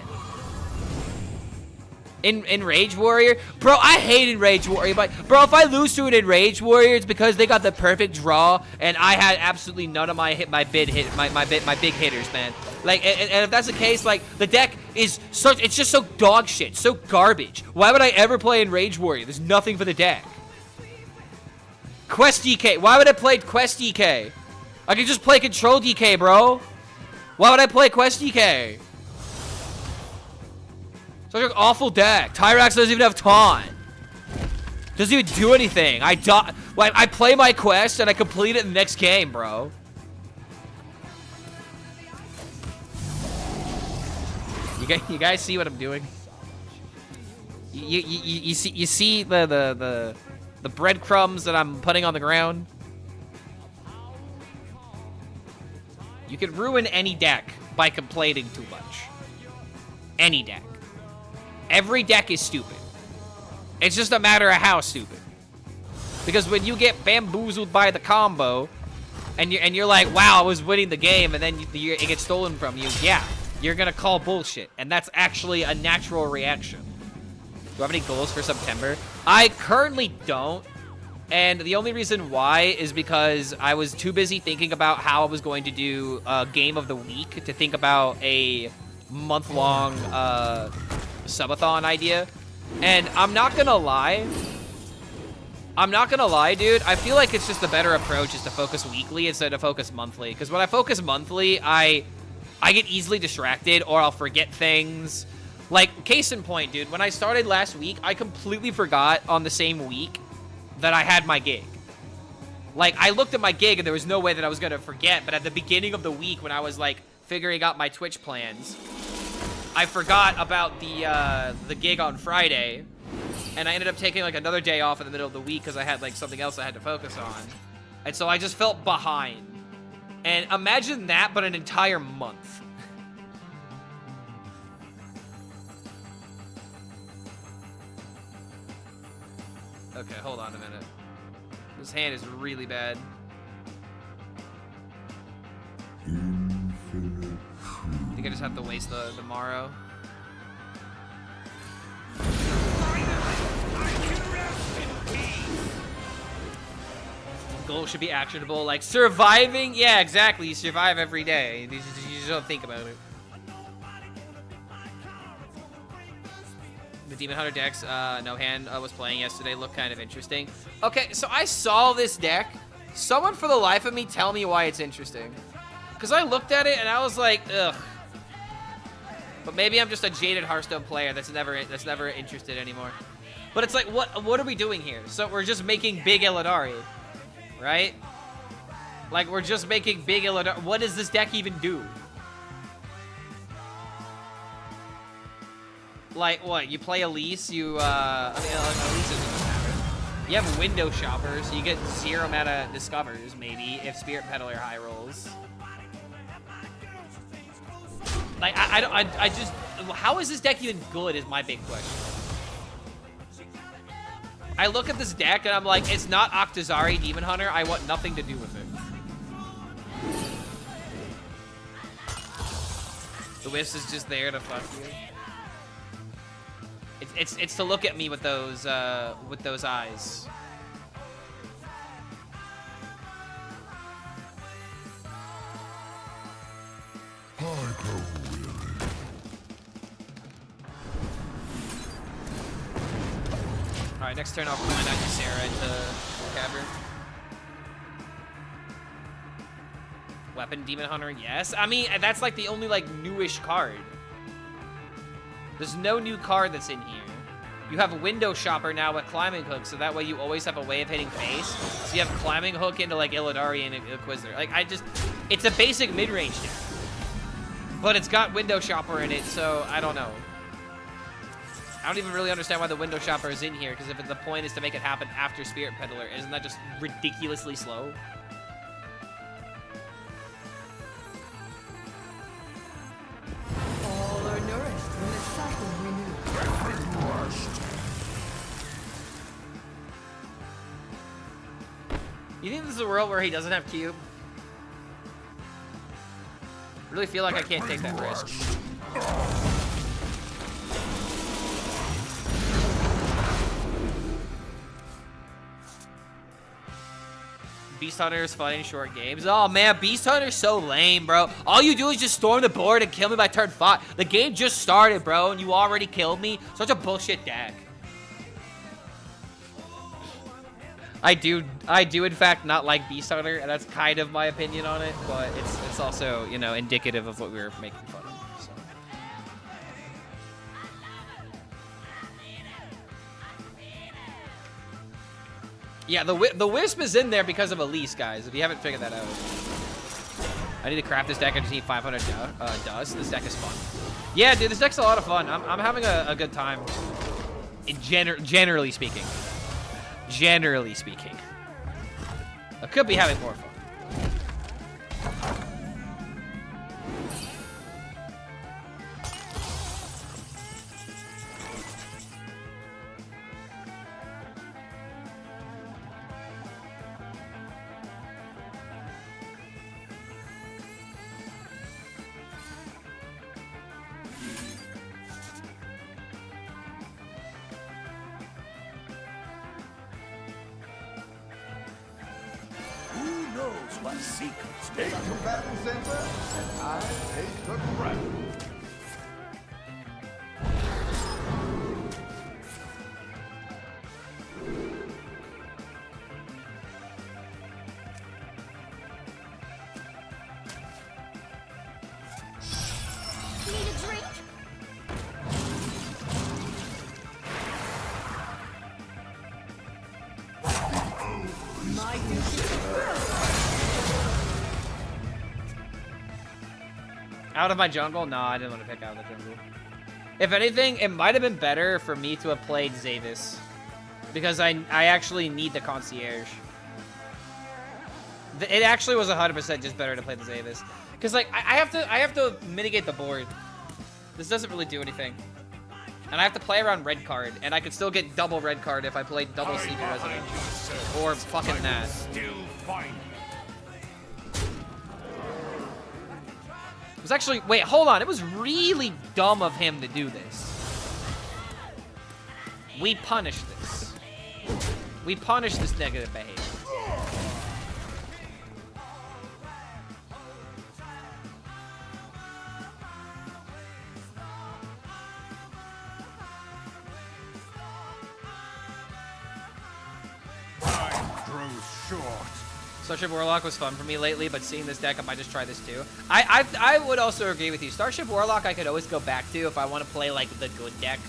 In Rage Warrior? Bro, I hate Enrage Warrior, but bro, if I lose to an Enrage Warrior, it's because they got the perfect draw and I had absolutely none of my big hitters, man. Like, and if that's the case, like, the deck is it's just so dog shit, so garbage. Why would I ever play Enrage Warrior? There's nothing for the deck. Quest DK. Why would I play Quest DK? I could just play Control DK, bro. Why would I play Quest DK? Such an awful deck. Tyrax doesn't even have taunt. Doesn't even do anything. I play my quest and I complete it in the next game, bro. You guys see what I'm doing? You see the breadcrumbs that I'm putting on the ground? You can ruin any deck by complaining too much. Any deck. Every deck is stupid. It's just a matter of how stupid. Because when you get bamboozled by the combo, and you're like, wow, I was winning the game, and then it gets stolen from you, yeah, you're gonna call bullshit, and that's actually a natural reaction. Do I have any goals for September? I currently don't, and the only reason why is because I was too busy thinking about how I was going to do a game of the week to think about a month-long subathon idea. And I'm not gonna lie, dude. I feel like it's just the better approach is to focus weekly instead of focus monthly. Because when I focus monthly, I get easily distracted or I'll forget things. Like, case in point, dude, when I started last week, I completely forgot on the same week that I had my gig. Like, I looked at my gig and there was no way that I was gonna forget, but at the beginning of the week when I was like figuring out my Twitch plans, I forgot about the gig on Friday, and I ended up taking like another day off in the middle of the week because I had like something else I had to focus on. And so I just felt behind. And imagine that, but an entire month. Okay, hold on a minute. This hand is really bad. I think I just have to waste the Morrow. Goal should be actionable, like surviving. Yeah, exactly. You survive every day. You just don't think about it. The Demon Hunter decks, no hand was playing yesterday, looked kind of interesting. Okay, so I saw this deck. Someone for the life of me tell me why it's interesting. Because I looked at it and I was like, ugh. But maybe I'm just a jaded Hearthstone player that's never interested anymore. But it's like, what are we doing here? So we're just making big Illidari, right? Like, we're just making big Illidari. What does this deck even do? Like, what? You play Elise, I mean, Elise doesn't matter. You have Window Shopper, so you get 0 mana Discovers, maybe, if Spirit Peddler high rolls. Like, I just... How is this deck even good is my big question. I look at this deck and I'm like, it's not Octazari Demon Hunter. I want nothing to do with it. The Wisp is just there to fuck you. It's to look at me with those eyes. next turn I'll find out Sarah into Cavern. Weapon Demon Hunter, yes. I mean, that's like the only like newish card. There's no new card that's in here. You have a Window Shopper now with Climbing Hook, so that way you always have a way of hitting face. So you have Climbing Hook into like Illidari and Inquisitor. Like it's a basic mid-range deck. But it's got Window Shopper in it, so I don't know. I don't even really understand why the Window Shopper is in here, because if the point is to make it happen after Spirit Peddler, isn't that just ridiculously slow? All are nourished when the cycle renews. You think this is a world where he doesn't have cube? I really feel like I can't take that risk. Beast Hunter is fun in short games. Oh man, Beast Hunter's so lame, bro. All you do is just storm the board and kill me by turn 5. The game just started, bro, and you already killed me. Such a bullshit deck. I do in fact not like Beast Hunter, and that's kind of my opinion on it, but it's also, you know, indicative of what we were making fun of. So. Yeah, the Wisp is in there because of Elise, guys, if you haven't figured that out. I need to craft this deck. I just need 500 dust. This deck is fun. Yeah, dude, this deck's a lot of fun. I'm having a good time. Generally speaking. Generally speaking. I could be having more fun. What secrets Take combatant center, and I take the ground. Need a drink? My duty. Out of my jungle? No, I didn't want to pick out of the jungle. If anything, it might have been better for me to have played Zavis. Because I actually need the concierge. It actually was 100% just better to play the Zavis. Because like I have to mitigate the board. This doesn't really do anything. And I have to play around red card, and I could still get double red card if I played double Sleepy Resident. Or fucking that. still fine? It was actually, wait, hold on. It was really dumb of him to do this. We punish this. We punish this negative behavior. Time grows short. Starship Warlock was fun for me lately, but seeing this deck, I might just try this too. I would also agree with you. Starship Warlock I could always go back to if I want to play like the good deck.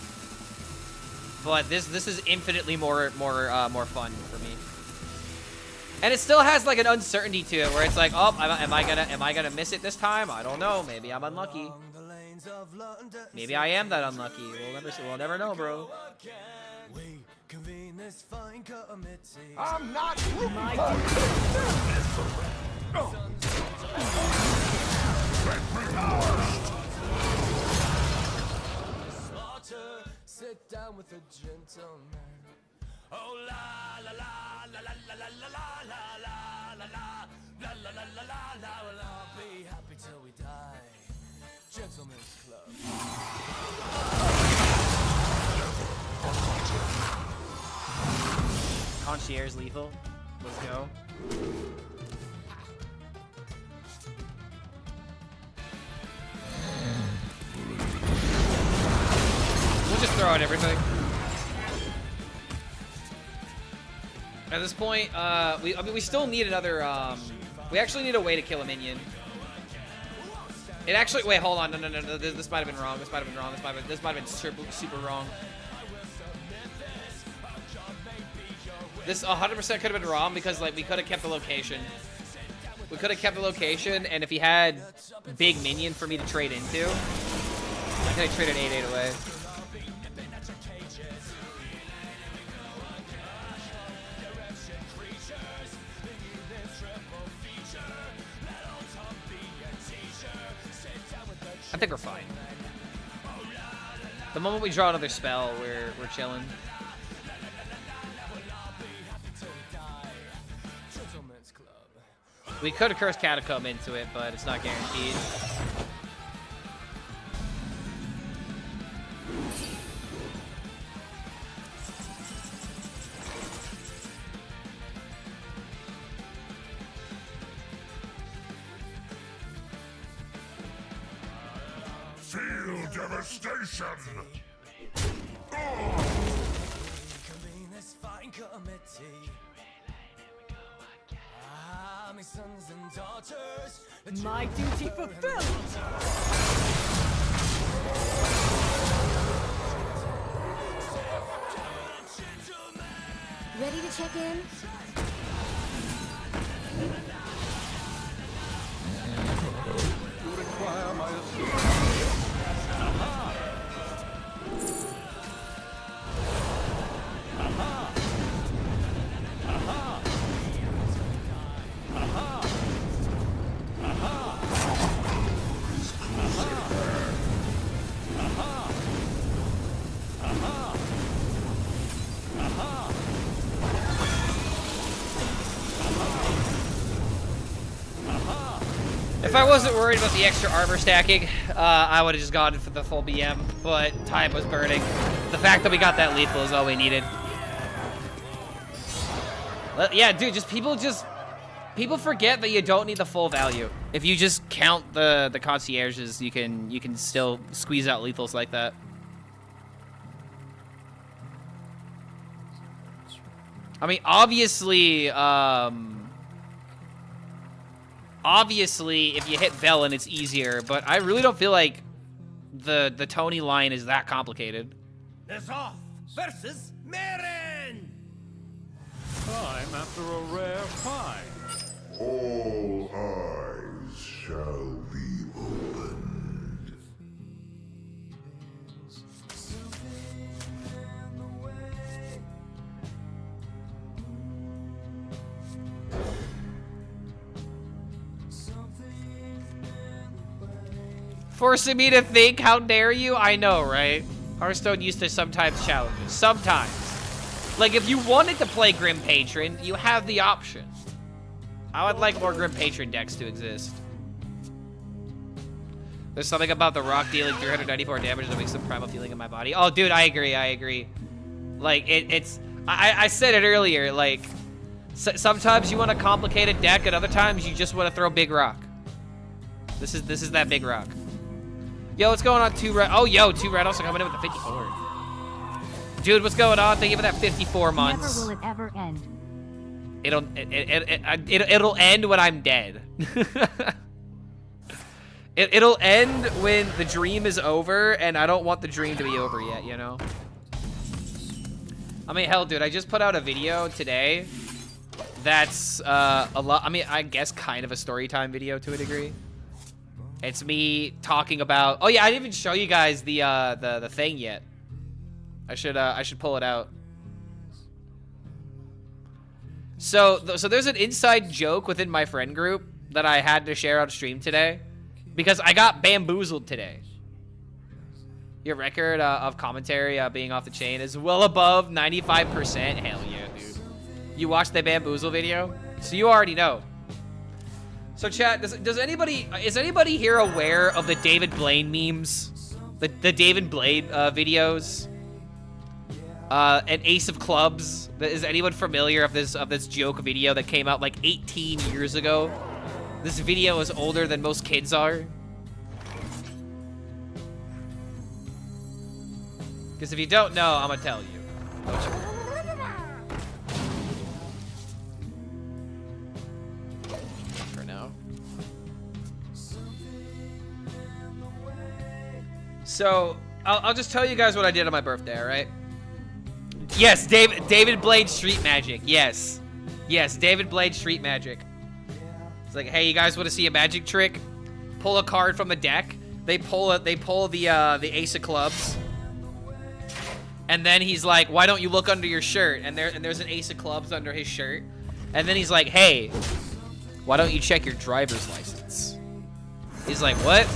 But this is infinitely more fun for me. And it still has like an uncertainty to it where it's like, oh, am I gonna miss it this time? I don't know. Maybe I'm unlucky. Maybe I am that unlucky. We'll never know, bro. I'm not My Sit down with a gentleman. Oh la la la la la la la la la la la la la la la la la la la. Be happy till we die. Gentleman's Club. Concierge lethal. Let's go. We'll just throw out everything. At this point, I mean, we still need another, we actually need a way to kill a minion. It actually, wait, hold on, no, this might have been wrong, this might have been wrong, this might have been super wrong. This 100% could have been wrong because, like, we could have kept the location. We could have kept the location, and if he had big minion for me to trade into, I could have traded 8/8 away. I think we're fine. The moment we draw another spell, we're chilling. We could have cursed Catacomb into it, but it's not guaranteed. Feel devastation! My duty fulfilled! Ready to check in? You require my assistance. If I wasn't worried about the extra armor stacking, I would have just gone for the full BM, but time was burning. The fact that we got that lethal is all we needed. Yeah, dude, people forget that you don't need the full value. If you just count the concierges, you can still squeeze out lethals like that. I mean, obviously, if you hit Velen, it's easier, but I really don't feel like the Tony line is that complicated. Zoth versus Meren! Time after a rare find. All eyes shall be opened. Forcing me to think, how dare you? I know, right? Hearthstone used to sometimes challenge us. Sometimes. Like, if you wanted to play Grim Patron, you have the option. I would like more Grim Patron decks to exist. There's something about the rock dealing 394 damage that makes some primal feeling in my body. Oh, dude, I agree. Like, I said it earlier, like, sometimes you want a complicated deck, and other times you just want to throw big rock. This is that big rock. Yo, what's going on, 2 Red? Oh, yo, 2 Red also coming in with the 54. Dude, what's going on? Thank you for that 54 months. Never will it ever end. It'll end when I'm dead. It'll end when the dream is over, and I don't want the dream to be over yet, you know? I mean, hell, dude, I just put out a video today that's a lot, I mean, I guess kind of a story time video to a degree. It's me talking about, oh yeah, I didn't even show you guys the thing yet. I should pull it out. So there's an inside joke within my friend group that I had to share on stream today because I got bamboozled today. Your record of commentary being off the chain is well above 95%. Hell yeah, dude. You watched the bamboozle video? So you already know. So chat, is anybody here aware of the David Blaine memes? The David Blaine videos? And Ace of Clubs. Is anyone familiar of this joke video that came out like 18 years ago? This video is older than most kids are. Because if you don't know, I'm gonna tell you. So I'll just tell you guys what I did on my birthday, all right? Yes, David Blade Street Magic. Yes, David Blade Street Magic. It's like, hey, you guys want to see a magic trick? Pull a card from the deck. They pull the Ace of Clubs, and then he's like, why don't you look under your shirt? And there's an Ace of Clubs under his shirt, and then he's like, hey, why don't you check your driver's license? He's like, what?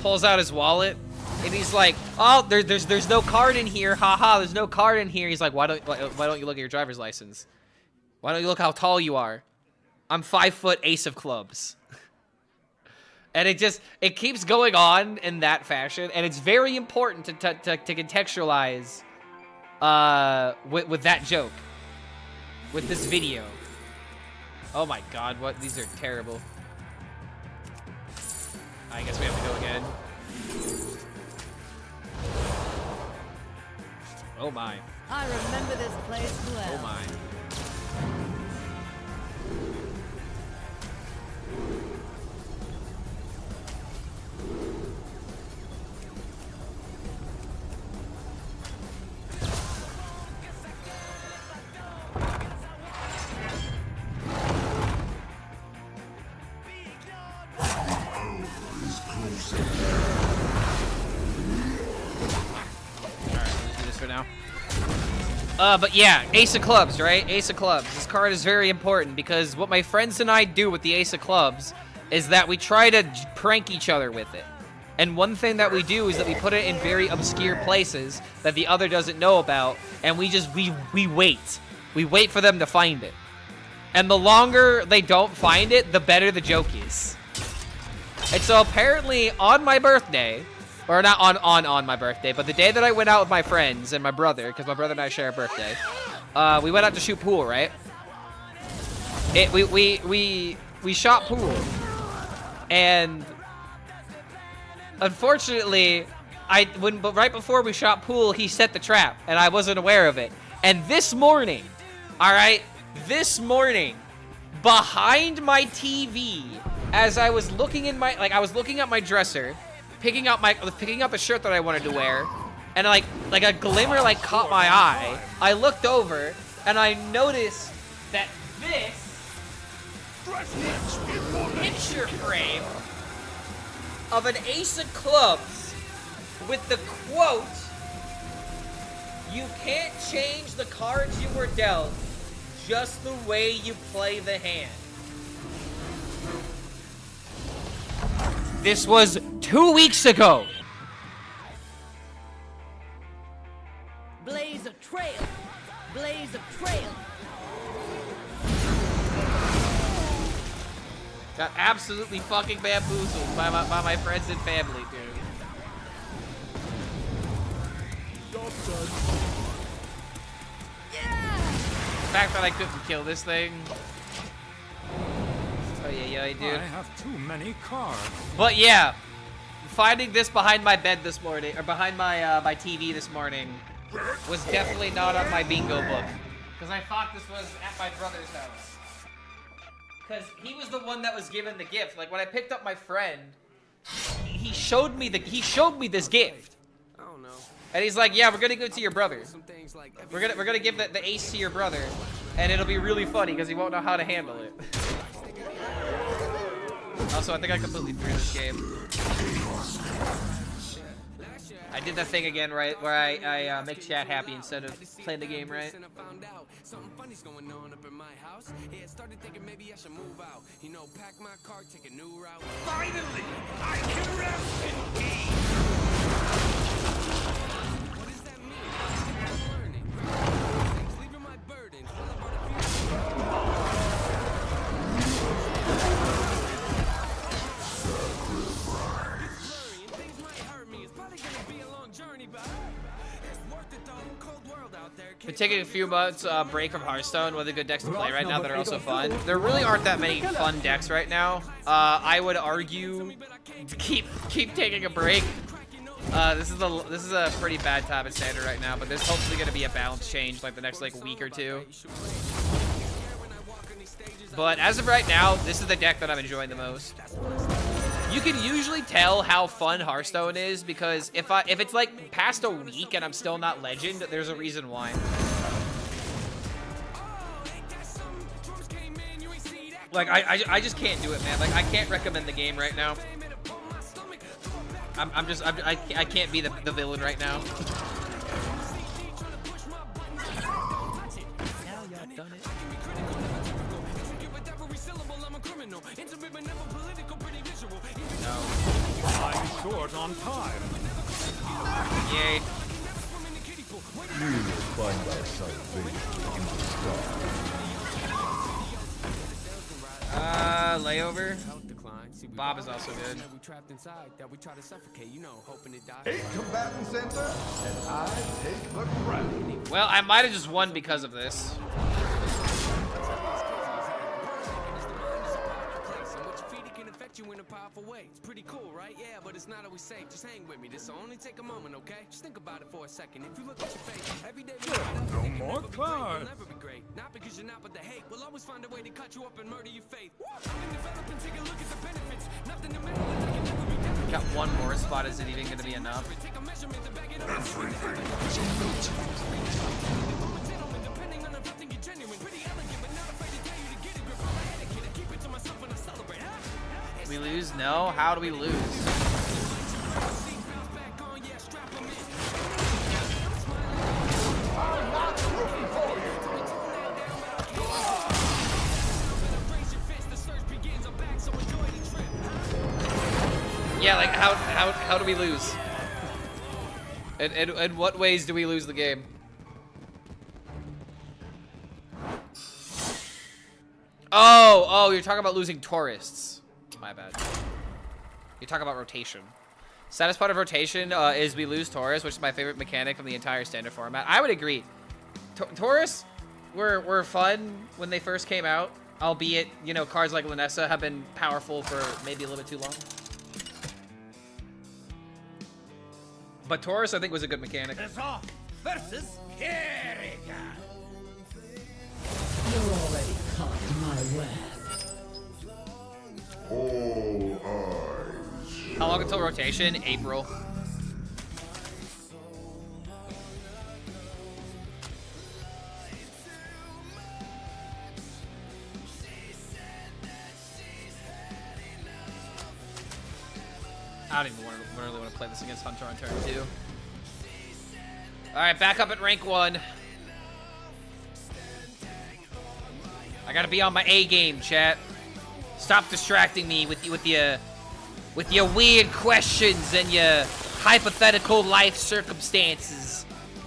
Pulls out his wallet. And he's like, oh, there's no card in here. Haha, there's no card in here. He's like, why don't you look at your driver's license? Why don't you look how tall you are? I'm 5 foot, Ace of Clubs. And it keeps going on in that fashion, and it's very important to contextualize with that joke, with this video. Oh my God, what? These are terrible. I guess we have to go again. Oh my. I remember this place well. Oh my. Now. But yeah, Ace of Clubs, right? Ace of Clubs. This card is very important because what my friends and I do with the Ace of Clubs is that we try to prank each other with it. And one thing that we do is that we put it in very obscure places that the other doesn't know about, and we wait. We wait for them to find it. And the longer they don't find it, the better the joke is. And so apparently on my birthday, or not on my birthday, but the day that I went out with my friends and my brother, because my brother and I share a birthday, we went out to shoot pool, right? We shot pool, and unfortunately, right before we shot pool, he set the trap, and I wasn't aware of it. And this morning, all right, behind my TV, as I was looking I was looking at my dresser, picking out the shirt that I wanted to wear, and like a glimmer caught my eye. I looked over and I noticed that this picture frame of an Ace of Clubs with the quote, "You can't change the cards you were dealt, just the way you play the hand." This was 2 weeks ago. Blaze a trail. Blaze a trail. Got absolutely fucking bamboozled by my friends and family, dude. Yeah! The fact that I couldn't kill this thing. Oh yeah, dude. I have too many cards. But yeah, finding this behind my bed this morning, or behind my my TV this morning, was definitely not on my bingo book. Because I thought this was at my brother's house. Because he was the one that was given the gift. Like when I picked up my friend, he showed me this gift. I don't know. And he's like, yeah, we're gonna give it to your brother. We're gonna give the ace to your brother, and it'll be really funny because he won't know how to handle it. Also, I think I completely threw this game. I did that thing again, right, where I make chat happy instead of playing the game, right? Something funny's going on up in my house. Yeah, started thinking maybe I should move out. You know, pack my car, take a new route. Finally, I can rest in peace. What does that mean? I'm learning. Leaving my burdens. Things might hurt me. It's probably gonna be a long journey, but it's worth it though. Cold world out there. We're taking a few months break from Hearthstone with the good decks to play right now that are also fun. There really aren't that many fun decks right now. I would argue keep taking a break. This is a pretty bad time at Standard right now, but there's hopefully gonna be a balance change like the next week or two. But as of right now, this is the deck that I'm enjoying the most. You can usually tell how fun Hearthstone is because if it's like past a week and I'm still not legend, there's a reason why. Like I just can't do it, man. Like I can't recommend the game right now. I can't be the villain right now. Now y'all done it. No. I'm short on time. Yay. You will find thy salvation in the stars. Layover. Bob is also good. 8 combatants enter, and I take the crown. Well, I might have just won because of this. You in a powerful way. It's pretty cool, right? Yeah, but it's not always safe. Just hang with me. This will only take a moment, okay? Just think about it for a second. If you look at your face, every day no more cards. Never be great. Not because you're not, but the hate will always find a way to cut you up and murder your faith. I've been developing, take a look at the benefits. Nothing to meddle with, I can never be done. Got one more spot. Is it even going to be enough? Take a measurement to back it up. Everything is a depending on everything you're genuine. Pretty elegant, but not afraid to tell you to get it. Grip on my etiquette. I keep it to myself when I celebrate. We lose? No? How do we lose? Yeah, like how do we lose? In what ways do we lose the game? Oh, you're talking about losing tourists. My bad. You're talking about rotation. Saddest part of rotation is we lose tourists, which is my favorite mechanic from the entire standard format. I would agree. Tourists were fun when they first came out, albeit, you know, cards like Lanessa have been powerful for maybe a little bit too long. But Taurus, I think, was a good mechanic. Versus Kerrigan. You're already caught my web. All eyes. How long until rotation? April. I don't even really want to play this against Hunter on turn 2. Alright, back up at rank 1. I gotta be on my A game, chat. Stop distracting me with your weird questions and your hypothetical life circumstances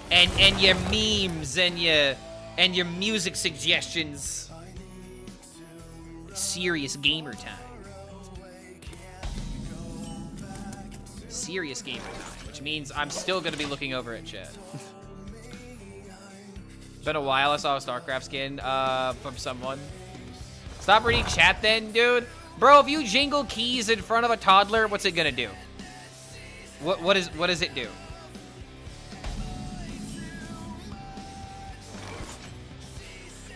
and your memes and your music suggestions. Serious gamer time. Serious gamer time, which means I'm still gonna be looking over at chat. Been a while. I saw a StarCraft skin from someone. Stop reading chat then, dude. Bro, if you jingle keys in front of a toddler, what's it gonna do? What does it do?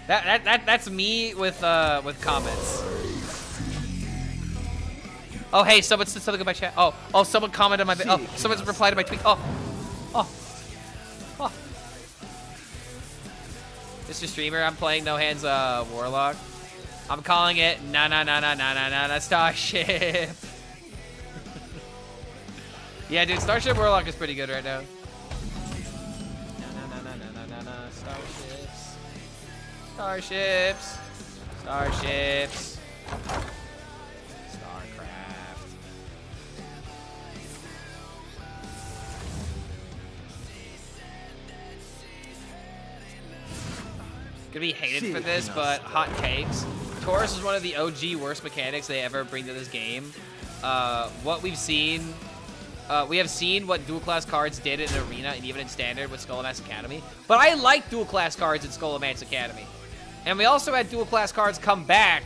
That's me with comments. Oh, hey, someone said something in my chat. Oh, someone commented on my video. Oh, someone's replied to my tweet. Oh. Mr. Streamer, I'm playing No Hands Warlock. I'm calling it na Starship. Yeah, dude, Starship Warlock is pretty good right now. Starships. Starcraft. Gonna be hated for this, but hot takes. Taurus is one of the OG worst mechanics they ever bring to this game. What we've seen, we have seen what dual class cards did in Arena and even in Standard with Skullman's Academy. But I like dual class cards in Skullman's Academy. And we also had dual class cards come back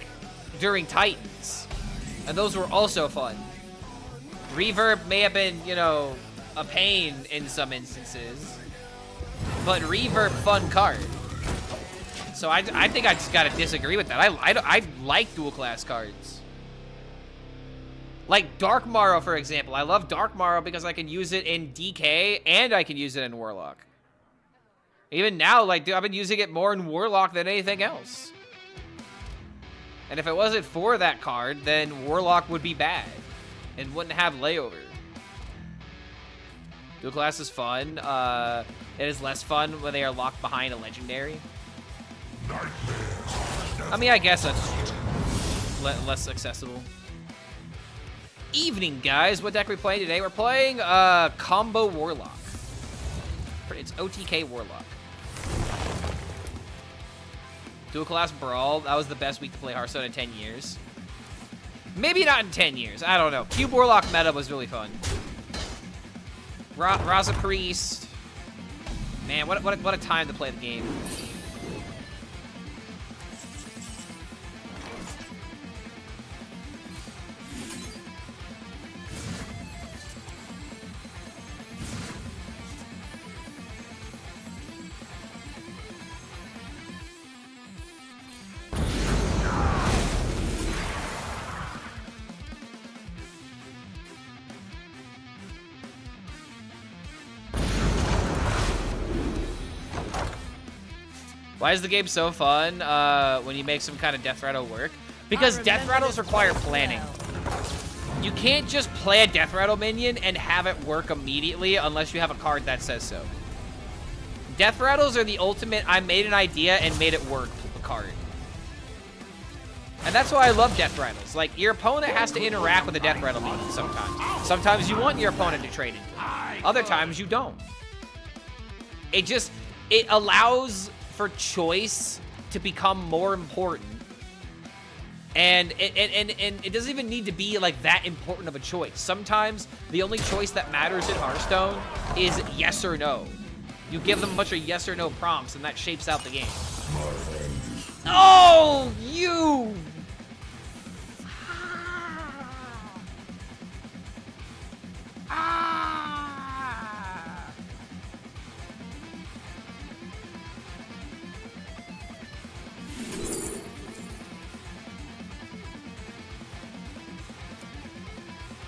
during Titans. And those were also fun. Reverb may have been, you know, a pain in some instances. But Reverb, fun card. So I think I just gotta disagree with that. I like dual class cards. Like Dark Morrow, for example. I love Dark Morrow because I can use it in DK and I can use it in Warlock. Even now, like, dude, I've been using it more in Warlock than anything else. And if it wasn't for that card, then Warlock would be bad and wouldn't have layover. Dual class is fun. It is less fun when they are locked behind a legendary. I mean, I guess that's less accessible. Evening, guys. What deck are we playing today? We're playing Combo Warlock. It's OTK Warlock. Dual class Brawl. That was the best week to play Hearthstone in 10 years. Maybe not in 10 years. I don't know. Cube Warlock meta was really fun. Raza Priest. Man, what a time to play the game. Why is the game so fun when you make some kind of death rattle work? Because death rattles require planning. You can't just play a death rattle minion and have it work immediately unless you have a card that says so. Death rattles are the ultimate I made an idea and made it work card. And that's why I love death rattles. Like, your opponent has to interact with a death rattle minion sometimes. Sometimes you want your opponent to trade into it. Other times you don't. It allows for choice to become more important. And it doesn't even need to be like that important of a choice. Sometimes the only choice that matters in Hearthstone is yes or no. You give them a bunch of yes or no prompts and that shapes out the game. Oh, you!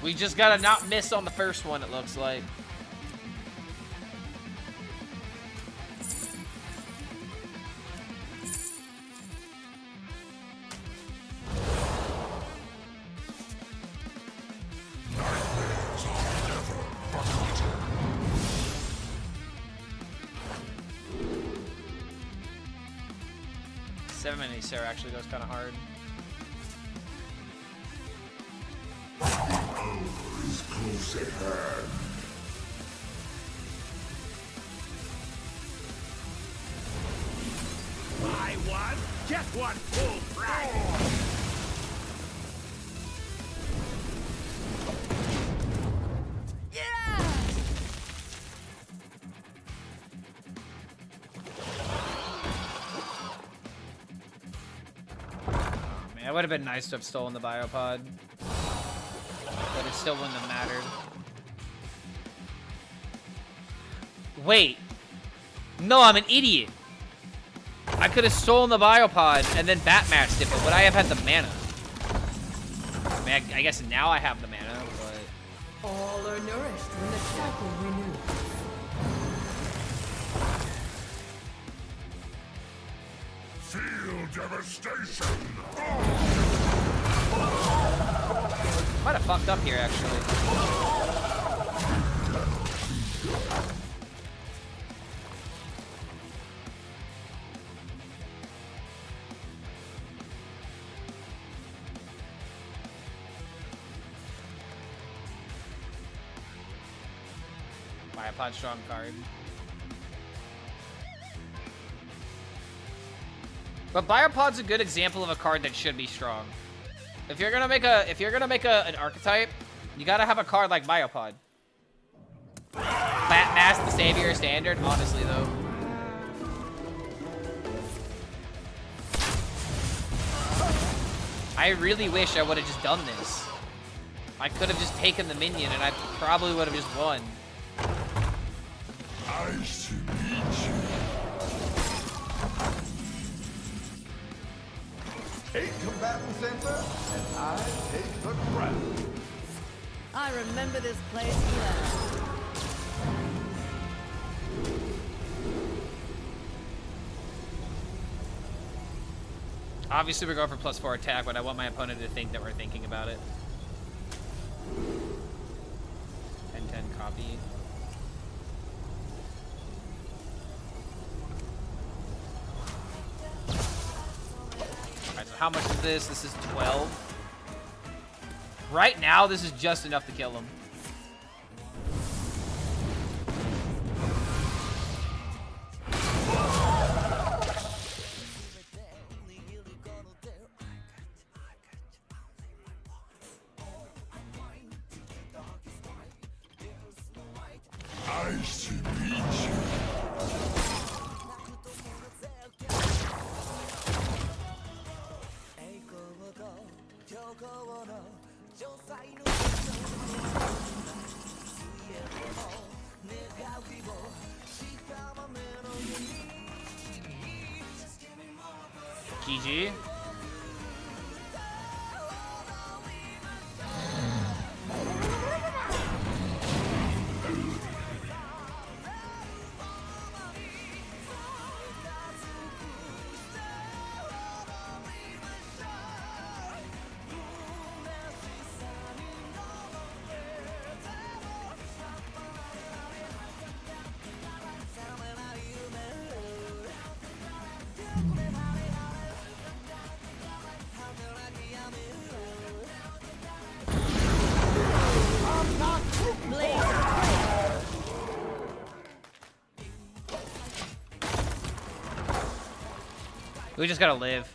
We just gotta not miss on the first one, it looks like. Seven Sarah actually goes kind of hard. Is close at hand. Buy one, get one full price. Yeah! Man, it would have been nice to have stolen the biopod. But it still wouldn't have mattered. Wait. No, I'm an idiot. I could have stolen the biopod and then bat-matched it, but would I have had the mana? I mean, I guess now I have the mana, but... All are nourished when the cycle renews. Feel devastation. Might have fucked up here, actually. Biopod strong card. But Biopod's a good example of a card that should be strong. If you're gonna make an archetype, you gotta have a card like Biopod. Mask the Savior standard, honestly though. I really wish I would have just done this. I could have just taken the minion and I probably would have just won. Nice to meet you. 8 combatants enter, and I take the crown. I remember this place well. Obviously, we're going for +4 attack, but I want my opponent to think that we're thinking about it. 10-10 copy. Alright, so how much is this? This is 12. Right now, this is just enough to kill him. GG. We just gotta live.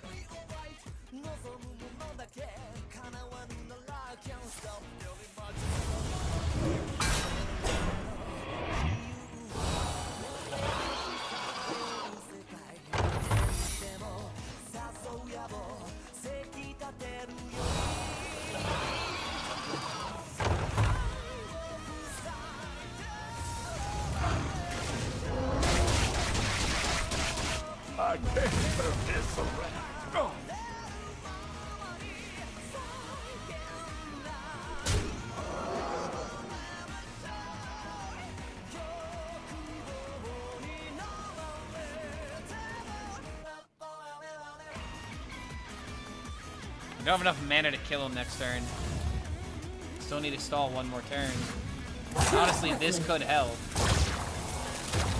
I can't turn this around. Oh. I don't have enough mana to kill him next turn. Still need to stall one more turn. Honestly, this could help.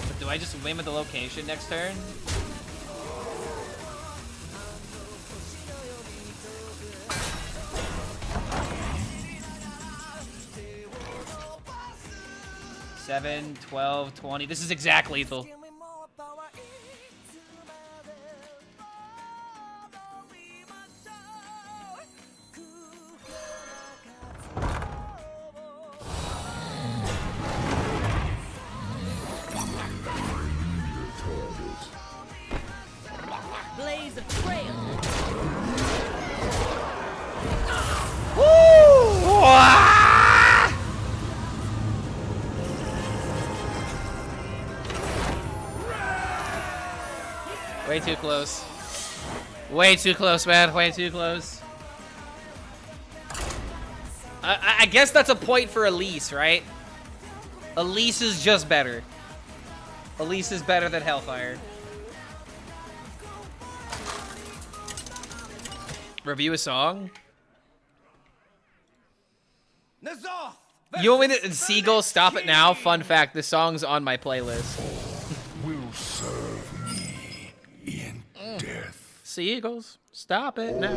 But do I just win with the location next turn? Seven, 12, 20. This is exact lethal. Blaze of trail. Woo! Way too close. Way too close, man. Way too close. I guess that's a point for Elise, right? Elise is just better. Elise is better than Hellfire. Review a song? You want me to... Seagull, stop it now. Fun fact, the song's on my playlist. Will serve me in death. Seagulls, stop it now.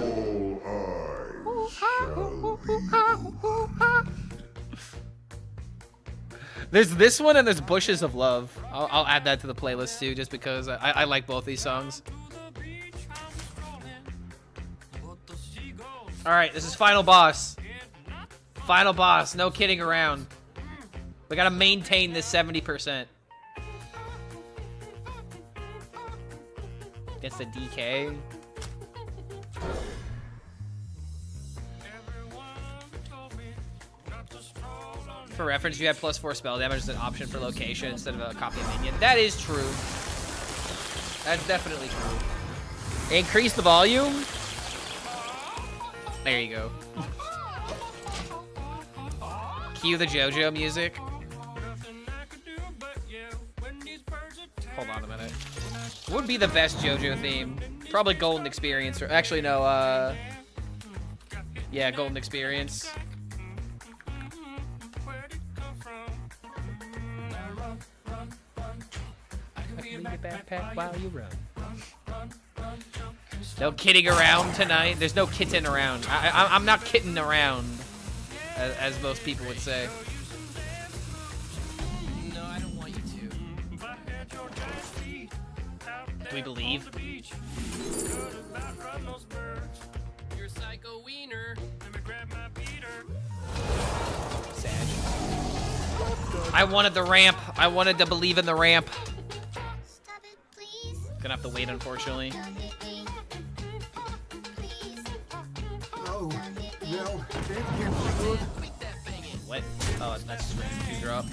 There's this one and there's Bushes of Love. I'll add that to the playlist too, just because I like both these songs. All right, this is final boss. Final boss, no kidding around. We gotta maintain this 70%. Gets the DK. For reference, you have +4 spell damage as an option for location instead of a copy of minion. That is true. That's definitely true. Increase the volume. There you go. Cue the JoJo music. Hold on a minute. What would be the best JoJo theme? Probably Golden Experience. Or actually, no. Yeah, Golden Experience. Backpack while you run. No kidding around tonight. There's no kitten around. I'm not kidding around, as most people would say. No, I don't want you to. Do we believe? You're a psycho wiener. Sad. I wanted the ramp. I wanted to believe in the ramp. Gonna have to wait, unfortunately. Oh, no, that can't be good. What? Oh, that's just two drop.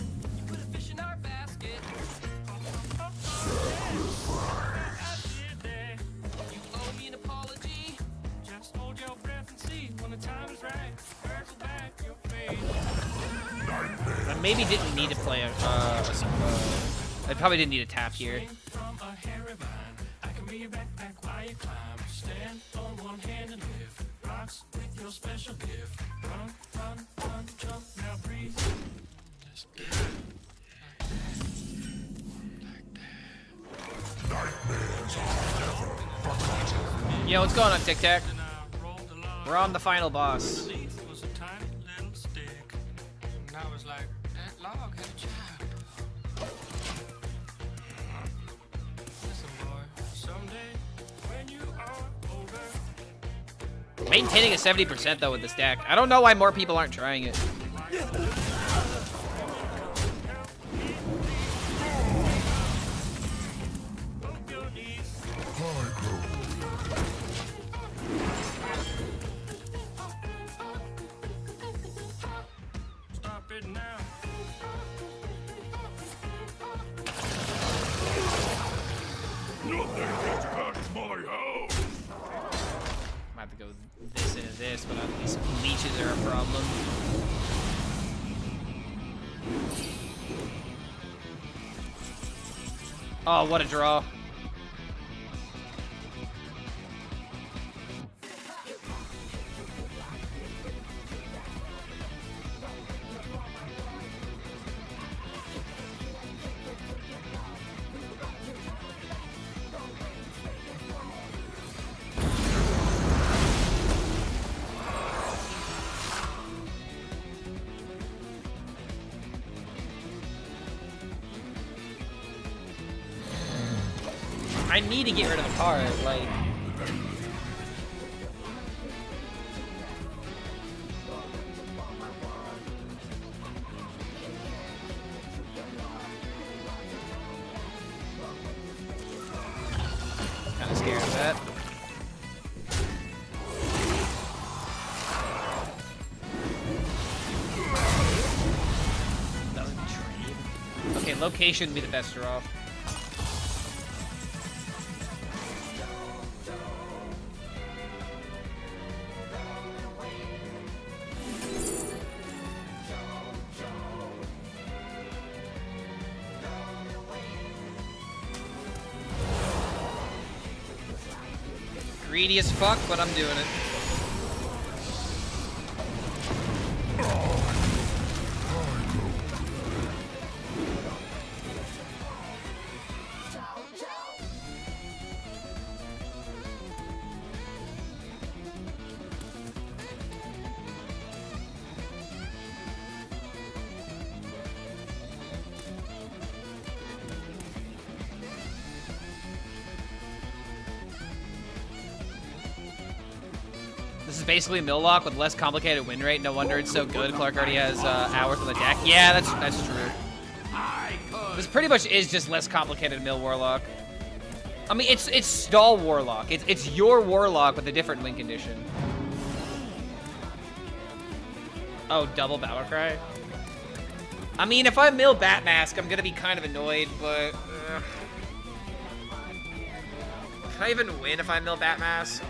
I maybe didn't need to play I probably didn't need a tap here. Yo, what's going on, Tic Tac? We're on the final boss. Maintaining a 70% though with the stack. I don't know why more people aren't trying it. Stop it now. Nothing gets past my house. I have to go this into this, but these leeches are a problem. Oh, what a draw. I need to get rid of the card, like... Kinda scared of that. Doesn't trade. Okay, location would be the best draw. Greedy as fuck, but I'm doing it. This is basically Nuzlocke with less complicated win rate. No wonder it's so good. Clark already has hours on the deck. Yeah, that's true. This pretty much is just less complicated Mill Warlock. I mean, it's stall Warlock. It's your Warlock with a different win condition. Oh, double Battle Cry? I mean, if I mill Bat Mask, I'm gonna be kind of annoyed, but... Can I even win if I mill Bat Mask?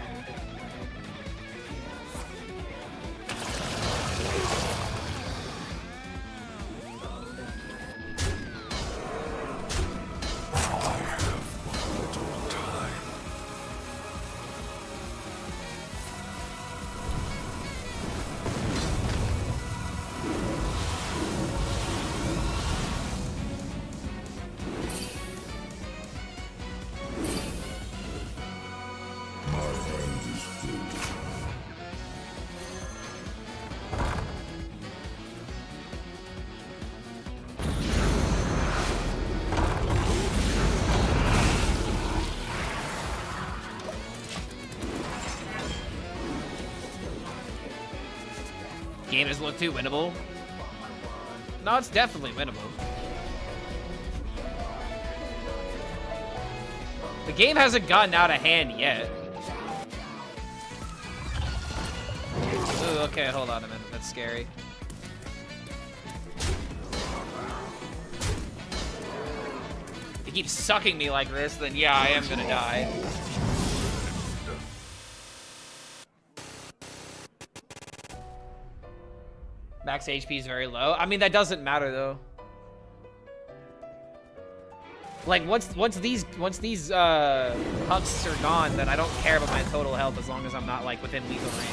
just look too winnable? No, it's definitely winnable. The game hasn't gotten out of hand yet. Ooh, okay, hold on a minute. That's scary. If he keeps sucking me like this, then yeah, I am gonna die. Max HP is very low. I mean, that doesn't matter though. Like once these hunts are gone, then I don't care about my total health as long as I'm not like within lethal range.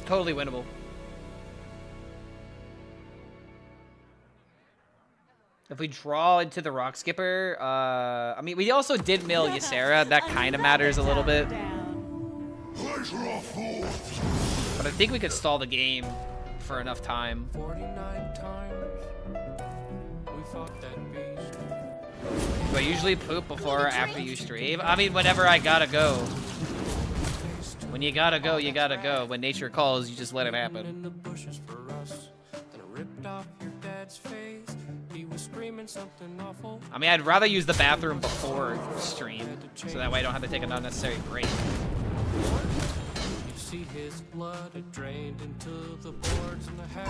Totally winnable. If we draw into the Rock Skipper, I mean, we also did mill Ysera. That kind of matters a little bit. But I think we could stall the game for enough time. 49 times we fought that beast. Do I usually poop before or after you stream? I mean, whenever I gotta go. When you gotta go, you gotta go. When nature calls, you just let it happen. In the bushes for us. Then I ripped off your dad's face. He was screaming something awful. I mean, I'd rather use the bathroom before stream, so that way I don't have to take an unnecessary break. You see his blood, it drained into the boards and the hat.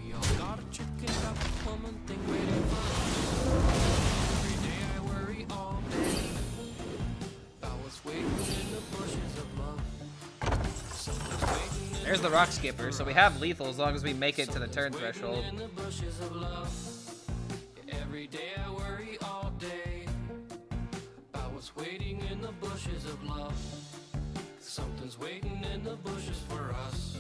We all got a chicken duck woman thing waiting for us. Every day I worry all day. I was waiting in the bushes of love. Someone's waiting in There's the Rock Skipper, so we have lethal as long as we make it to the turn threshold. in the bushes of love. Every day I worry all day. I was waiting in the bushes of love. Something's waiting in the bushes for us.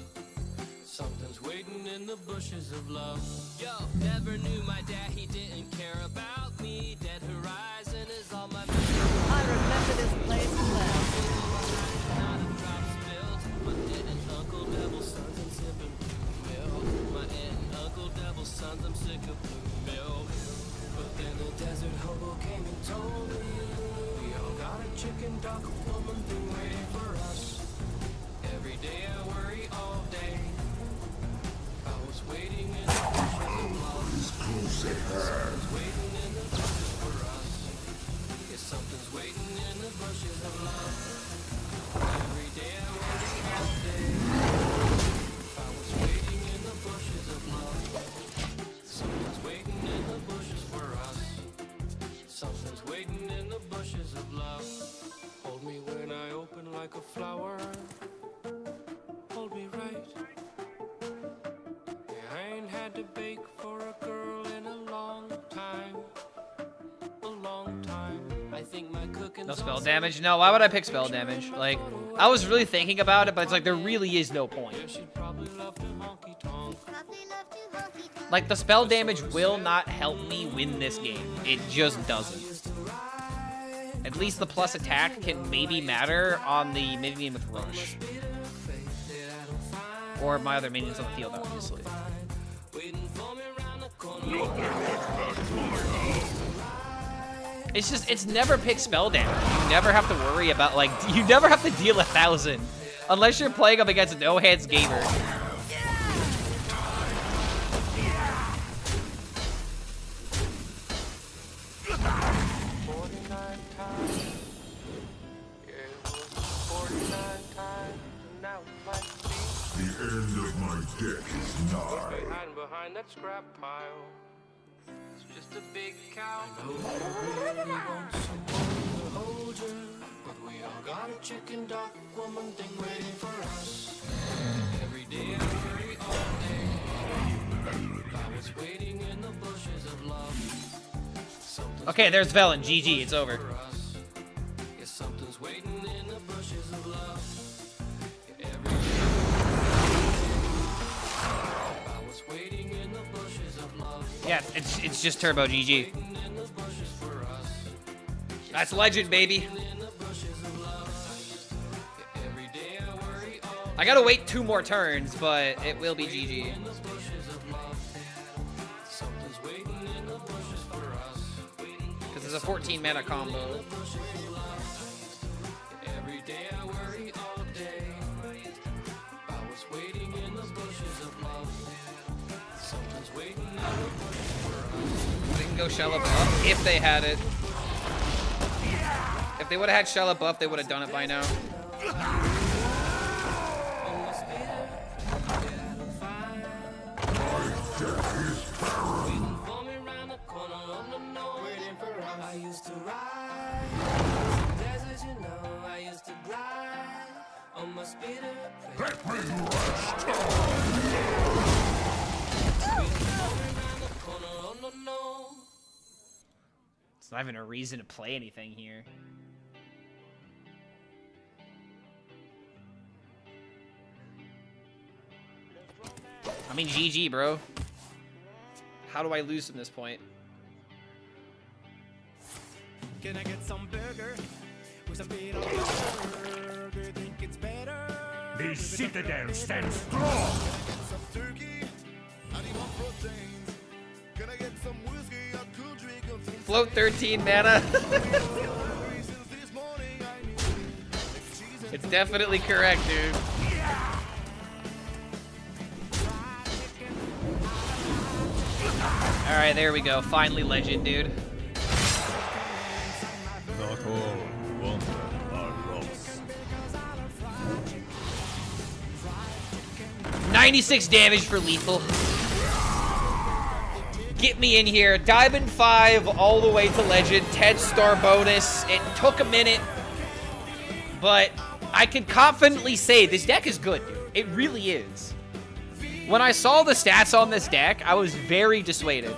Something's waiting in the bushes of love. Yo, never knew my dad, he didn't care about me. Dead horizon is all my memories. I remember this place well. Not a drop spilled. My aunt and Uncle Devil's sons, I'm sipping blue milk. My aunt and Uncle Devil's sons, I'm sick of blue milk. But then the desert hobo came and told me we all got a chicken duck woman thing waiting for us. Every day I worry all day. I was waiting in the bushes of love. Something's waiting in the bushes for us. Yeah, something's waiting in the bushes of love. Every day I worry all day. I was waiting in the bushes of love. Something's waiting in the bushes for us. Something's waiting in the bushes of love. Hold me when I open like a flower. Hold me right. Yeah, I ain't had to bake for a girl in a long time. A long time. I think my cooking's No spell damage? No, why would I pick spell damage? Like, I was really thinking about it, but it's like, there really is no point. she'd probably love to honky tonk. Like, the spell damage will not help me win this game. It just doesn't. At least the plus attack can maybe matter on the minion with Rush. Or my other minions on the field, obviously. It's just, it's never pick spell damage. You never have to worry about, like, you never have to deal 1,000. Unless you're playing up against No Hands Gamer. The end of my deck is nigh. Behind that scrap pile. It's just a big cow. I know you really want someone to hold you, but we all got a chicken duck woman thing waiting for us. Every day Okay, there's Velen. GG, it's over. Yeah, it's just turbo GG. That's legend, baby. I gotta wait 2 more turns, but it will be GG. Because it's a 14 mana combo. They can go Shell Up Buff if they had it. If they would have had Shell Up Buff, they would have done it by now. It's not even a reason to play anything here. I mean, GG, bro. How do I lose from this point? Can I get some burger with some meat on the burger? Think it's better? The Citadel stands strong. Some turkey. I need more proteins. Can I get some whiskey? I could drink a few. Float 13 mana. It's definitely correct, dude. Alright, there we go. Finally legend, dude. Not all wonder are lost. 96 damage for lethal. Get me in here. Diamond 5 all the way to legend. 10-star bonus. It took a minute, but I can confidently say this deck is good, dude. It really is. When I saw the stats on this deck, I was very dissuaded.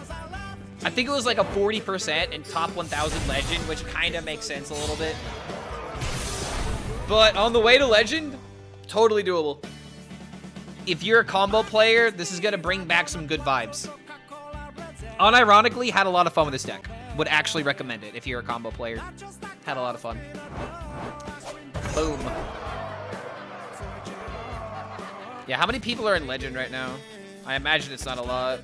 I think it was like a 40% in top 1000 legend, which kind of makes sense a little bit. But on the way to legend, totally doable. If you're a combo player, this is going to bring back some good vibes. Unironically, had a lot of fun with this deck. Would actually recommend it if you're a combo player. Had a lot of fun. Boom. Yeah, how many people are in Legend right now? I imagine it's not a lot.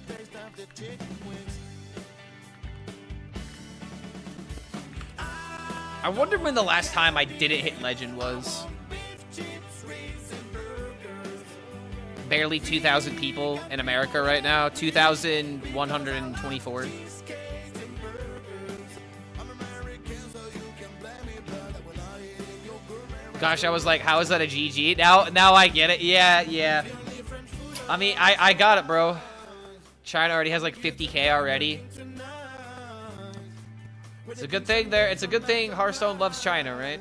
I wonder when the last time I didn't hit Legend was. Barely 2,000 people in America right now. 2,124. Gosh, I was like, how is that a GG? Now I get it. Yeah. I mean, I got it, bro. China already has like 50K already. It's a good thing there. It's a good thing Hearthstone loves China, right?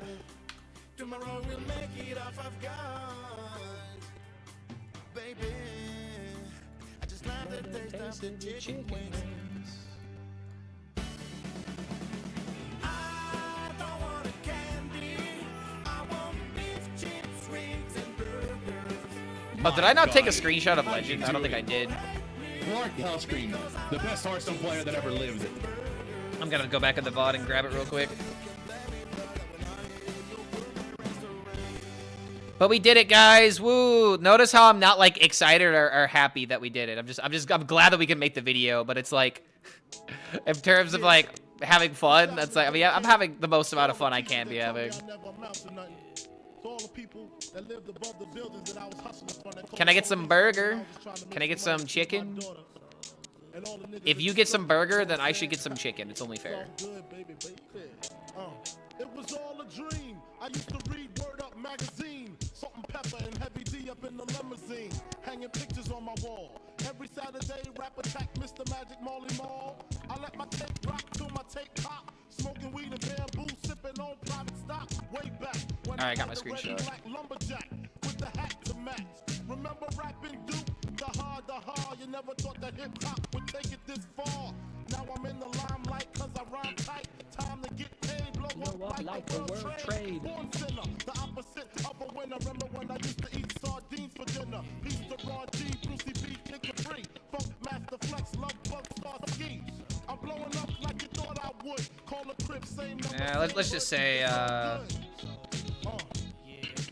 Oh, did I not take a screenshot of Legend? I don't think I did. HELLSCREAM, the best Hearthstone player that ever lived. I'm gonna go back in the VOD and grab it real quick. But we did it, guys! Woo! Notice how I'm not like excited or happy that we did it. I'm glad that we can make the video. But it's like, in terms of like having fun, that's like, I mean, I'm having the most amount of fun I can be having. Can I get some burger? Can I get some chicken? If you get some burger, then I should get some chicken. It's only fair. It was all a dream. I used to read Word Up magazine. Salt and pepper and heavy D up in the limousine. Hanging pictures on my wall. Every Saturday, rap attack Mr. Magic Molly Mall. I let my tape rock till my tape pop. Smoking weed and bamboo, sipping on private stock. Way back. All right, I got my screenshot. Lumberjack with the hat to match. Remember rapping Duke? The hard, the hard. You never thought that hip hop would take it this far. Now I'm in the limelight 'cause I rhyme tight. Time to get paid, blow up like the world trade. Born sinner, the opposite of a winner. Remember when I used to eat sardines for dinner? Peace to Ron G, Brucey B, Kick It Free. Funk Master Flex, Love Bug, Star Ski. I'm blowing up like you thought I would. Call a crib, same number. Yeah, let's just say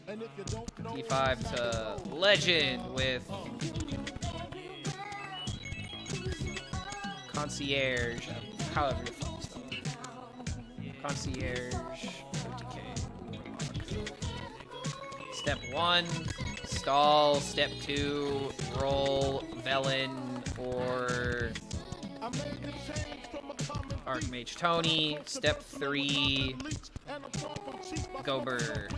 E5 to Legend with Concierge, however the fuck it's spelled. Concierge, 50K. Step 1, stall. Step 2, roll, Velen, or Archmage Tony. Step 3, Gober.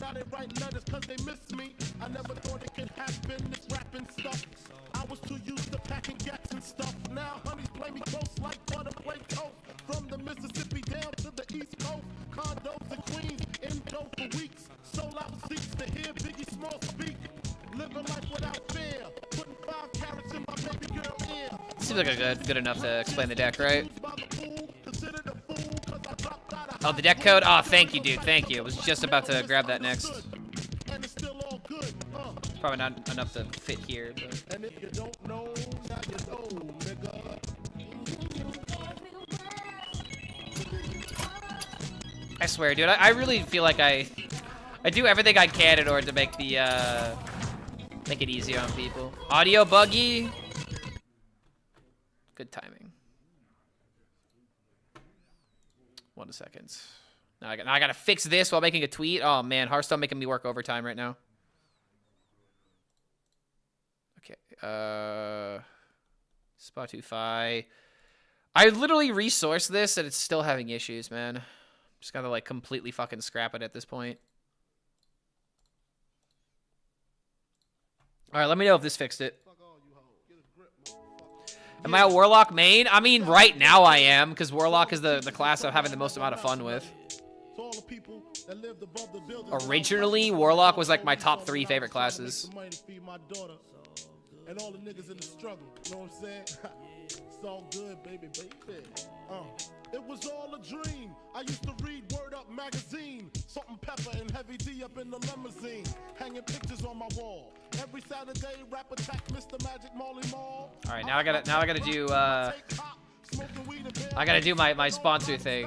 Now they write letters 'cause they miss me. I never thought it could happen, this rapping stuff. I was too used to packing gats and stuff. Now honeys play me close like butter play toast. From the Mississippi down to the East Coast. Condos in Queens, in dough for weeks. Sold out seats to hear Biggie Small speak. Living life without fear. Putting 5 carats in my baby girl ear. Seems like a good enough to explain the deck, right? Oh, the deck code? Oh, thank you, dude. Thank you. I was just about to grab that next. Probably not enough to fit here, but... And if you don't know, now you know, nigga. I swear, dude, I really feel like I do everything I can in order to make the, make it easier on people. Audio buggy. Good timing. 1 second. Now I gotta fix this while making a tweet. Oh man, Hearthstone making me work overtime right now. Okay. Spotify. I literally resourced this and it's still having issues, man. Just gotta like completely fucking scrap it at this point. All right, let me know if this fixed it. Am I a Warlock main? I mean, right now I am, because Warlock is the class I'm having the most amount of fun with. Originally, Warlock was like my top 3 favorite classes. And all the niggas in the struggle, you know what I'm saying? It's all good, baby. It was all a dream. I used to read Word Up magazine. Subtember and Heavy D up in the limousine. Hanging pictures on my wall. Every Saturday, rap attack, Mr. Magic Molly Mall. All right, now I gotta do I gotta do my sponsor thing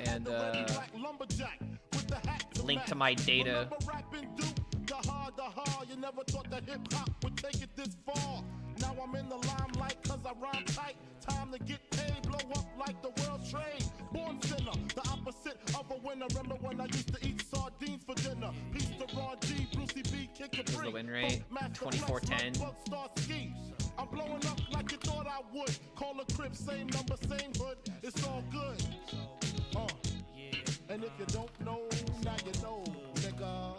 and link to my data. You never thought that hip hop would take it this far. Now I'm in the limelight 'cause I rhyme tight. Time to get paid, blow up like the world trade. Born sinner, the opposite of a winner. Remember when I used to eat sardines for dinner? Peace to Ron G, Brucey B, Kick It Free. The win rate 24-10. I'm blowing up like you thought I would. Call a crib, same number, same hood. It's all good. And if you don't know, now you know, nigga.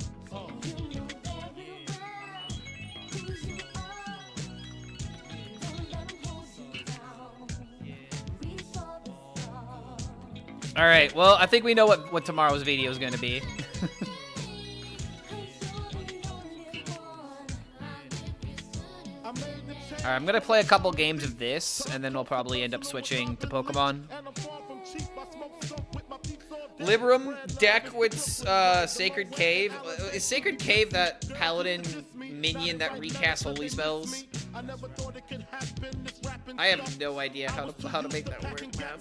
All right, well, I think we know what tomorrow's video is going to be. All right, I'm going to play a couple games of this, and then we'll probably end up switching to Pokemon. Libram deck with Sacred Cave. Is Sacred Cave that Paladin minion that recasts holy spells? I have no idea how to make that work, man.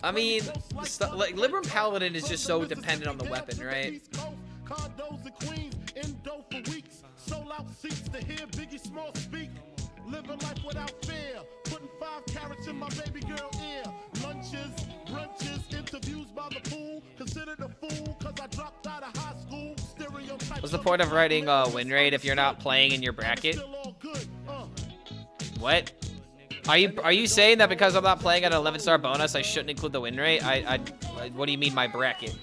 I mean, like Libram Paladin is just so dependent on the weapon, right? Living life without fear, putting 5 carats in my baby girl ear. Lunches, brunches, interviews by the pool. Considered a fool 'cause I dropped out of high school. Stereotypes. What's the point of writing win rate if you're not playing in your bracket? What? Are you saying that because I'm not playing at an 11-star bonus, I shouldn't include the win rate? What do you mean my bracket?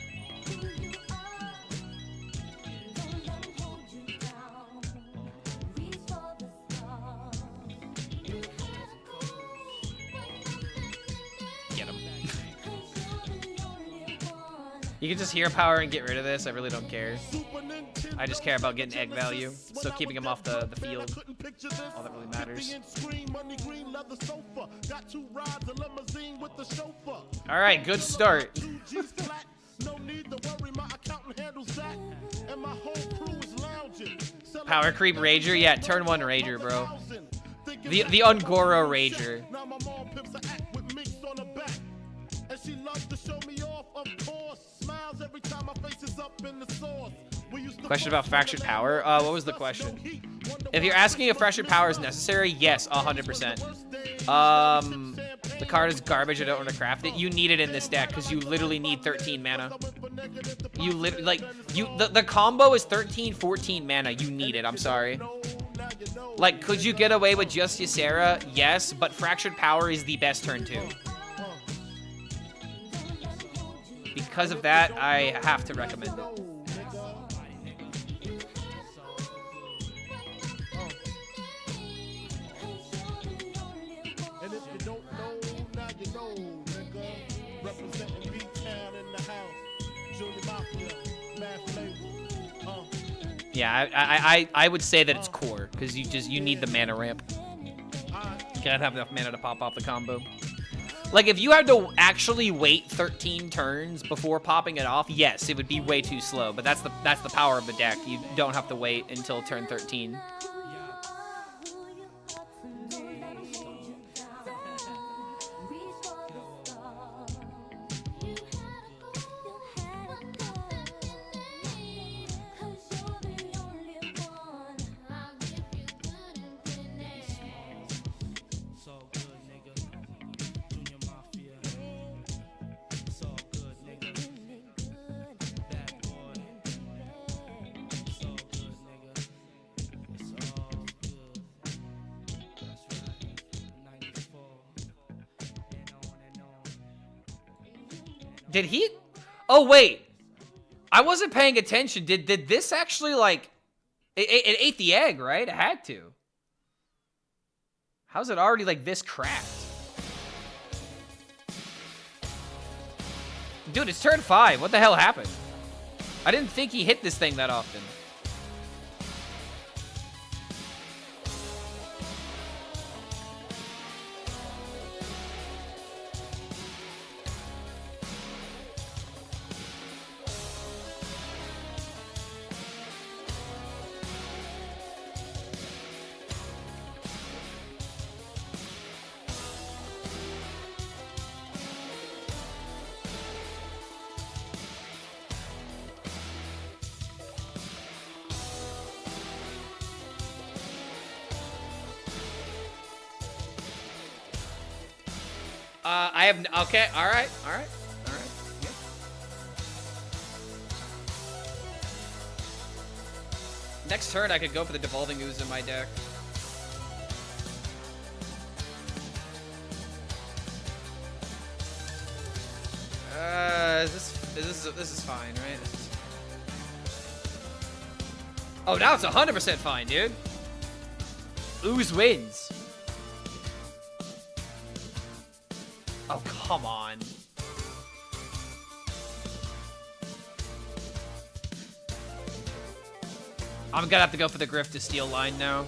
You can just hero power and get rid of this. I really don't care. I just care about getting egg value. So keeping him off the field. All that really matters. Alright, good start. Power creep Rager? Yeah, turn 1 Rager, bro. The Ungoro Rager. Question about fractured power? What was the question? If you're asking if fractured power is necessary, yes, 100%. The card is garbage. I don't want to craft it. You need it in this deck because you literally need 13 mana. You the combo is 13, 14 mana. You need it. I'm sorry. Like, could you get away with just Ysera? Yes, but fractured power is the best turn 2. Because of that, I have to recommend it. Yeah, I would say that it's core because you need the mana ramp. You gotta have enough mana to pop off the combo. Like, if you had to actually wait 13 turns before popping it off, yes, it would be way too slow. But that's the power of the deck. You don't have to wait until turn 13. Did he? Oh, wait. I wasn't paying attention. Did this actually, like... It ate the egg, right? It had to. How's it already, like, this cracked? Dude, it's turn 5. What the hell happened? I didn't think he hit this thing that often. I have, okay, all right. Yeah. Next turn, I could go for the Devolving Ooze in my deck. This is fine, right? Oh, now it's 100% fine, dude. Ooze wins. Oh, come on. I'm gonna have to go for the Grift to Steel line now.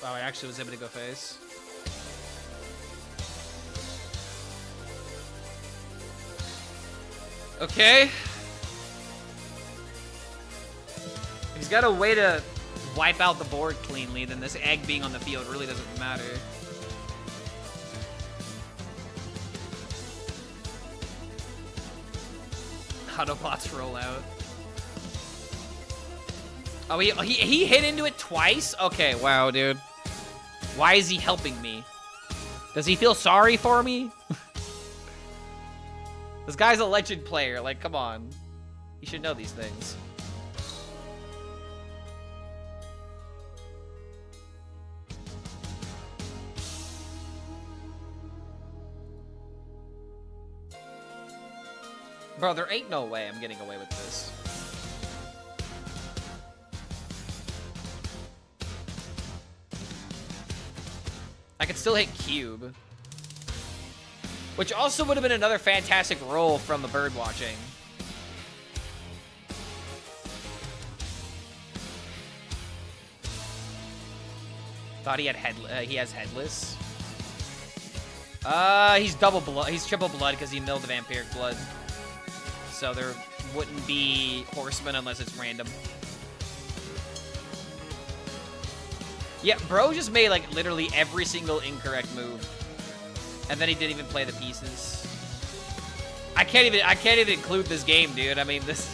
Wow, I actually was able to go face. Okay. If he's got a way to wipe out the board cleanly, then this egg being on the field really doesn't matter. Autobots roll out. Oh, he hit into it twice? Okay, wow, dude. Why is he helping me? Does he feel sorry for me? This guy's a legend player. Like, come on. You should know these things. Bro, there ain't no way I'm getting away with this. I could still hit cube. Which also would have been another fantastic roll from the bird watching. Thought he had he has headless. He's double blood. He's triple blood because he milled the vampiric blood. So there wouldn't be horseman unless it's random. Yeah, bro just made like literally every single incorrect move. And then he didn't even play the pieces. I can't even include this game, dude. I mean, this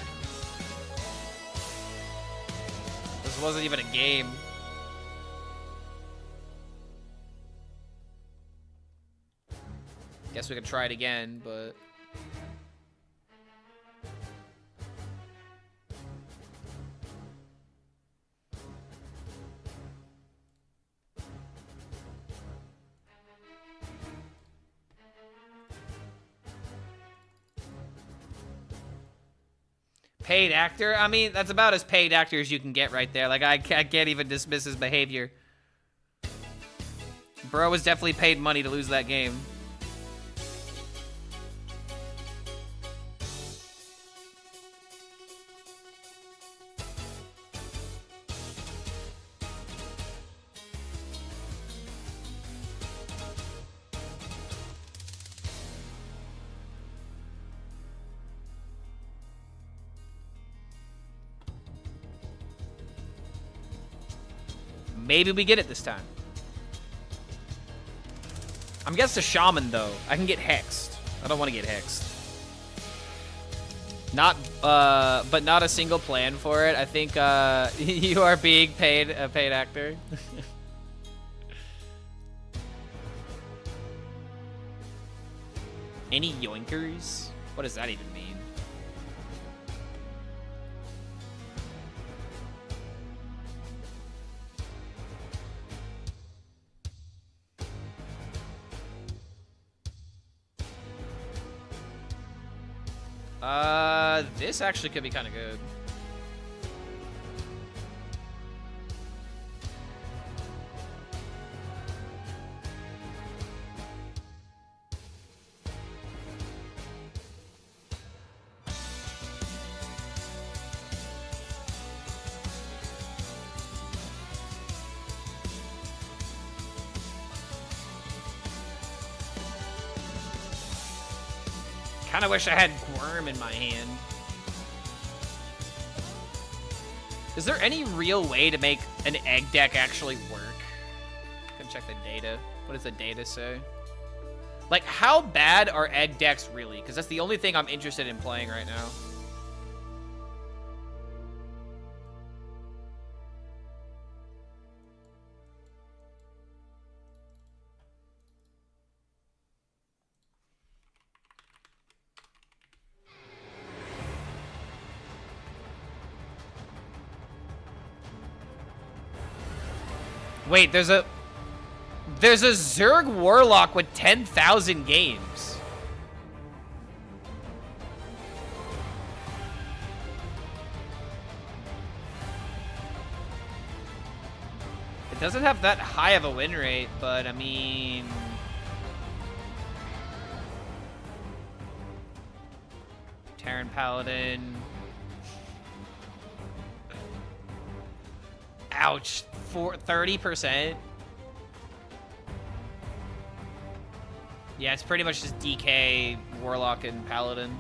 wasn't even a game. Guess we could try it again, but paid actor? I mean, that's about as paid actor as you can get right there. Like, I can't even dismiss his behavior. Bro was definitely paid money to lose that game. Maybe we get it this time. I'm against a shaman, though. I can get hexed. I don't want to get hexed. Not, but not a single plan for it. I think, you are being paid a paid actor. Any yoinkers? What does that even mean? This actually could be kind of good. Kinda wish I had Worm in my hand. Is there any real way to make an egg deck actually work? I can check the data. What does the data say? Like, how bad are egg decks really? Because that's the only thing I'm interested in playing right now. Wait, there's a Zerg Warlock with 10,000 games. It doesn't have that high of a win rate, but I mean, Terran Paladin. Ouch. 30%. Yeah, it's pretty much just DK, Warlock, and Paladin.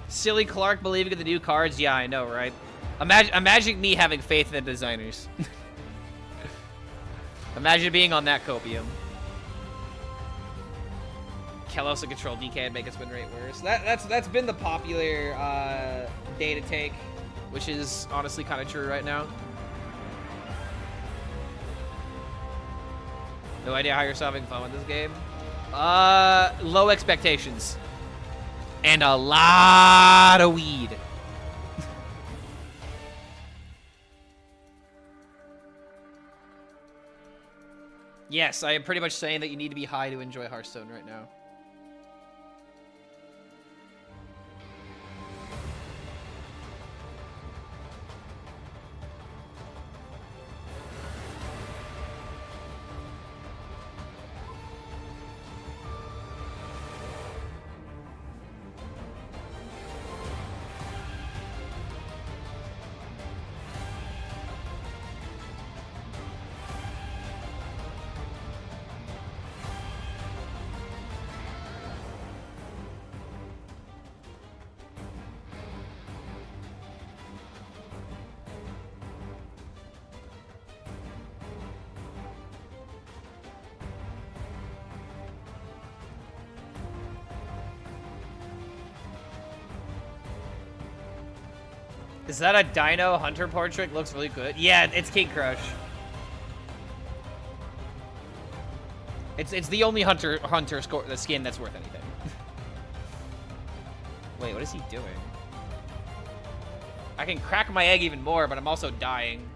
Silly Clark believing in the new cards. Yeah, I know, right? Imagine me having faith in the designers. Imagine being on that copium. Kellos to control DK and make its win rate worse. That's been the popular data take, which is honestly kind of true right now. No idea how you're solving fun with this game. Low expectations. And a lot of weed. Yes, I am pretty much saying that you need to be high to enjoy Hearthstone right now. Is that a Dino Hunter portrait? Looks really good. Yeah, it's King Crush. It's the only Hunter skin that's worth anything. Wait, what is he doing? I can crack my egg even more, but I'm also dying.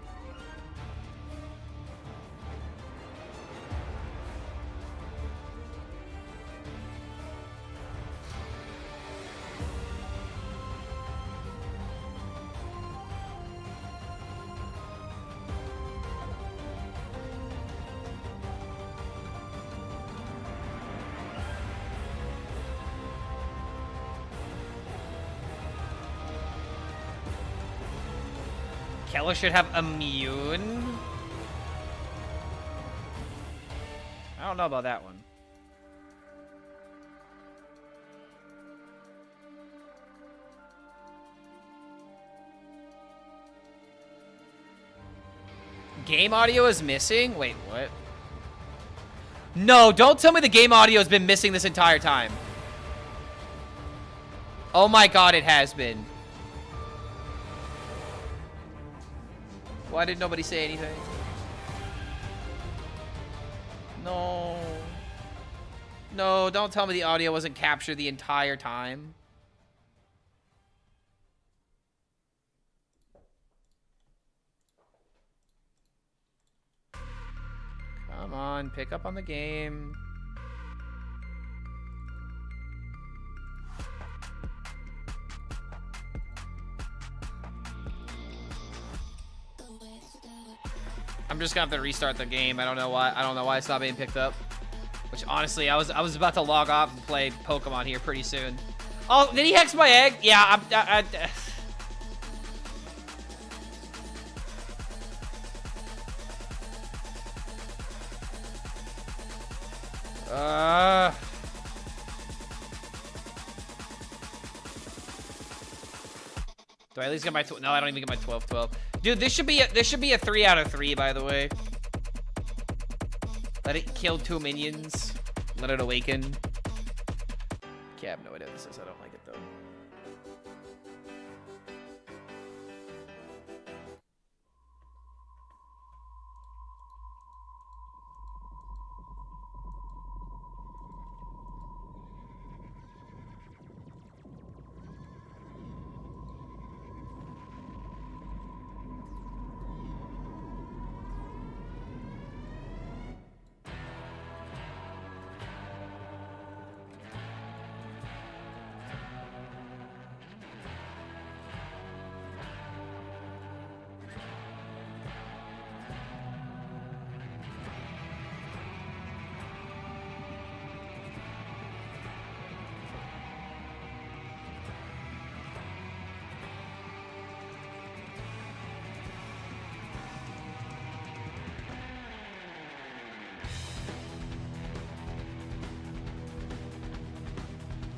Keller should have immune. I don't know about that one. Game audio is missing? Wait, what? No, don't tell me the game audio has been missing this entire time. Oh my god, it has been. Why did nobody say anything? No. No, don't tell me the audio wasn't captured the entire time. Come on, pick up on the game. I'm just gonna have to restart the game. I don't know why it's not being picked up. Which honestly, I was about to log off and play Pokemon here pretty soon. Oh, did he hex my egg? Yeah, do I at least get my no, I don't even get my 12-12. Dude, this should be a 3 out of 3, by the way. Let it kill 2 minions. Let it awaken. Okay, I have no idea what this is. I don't like it though.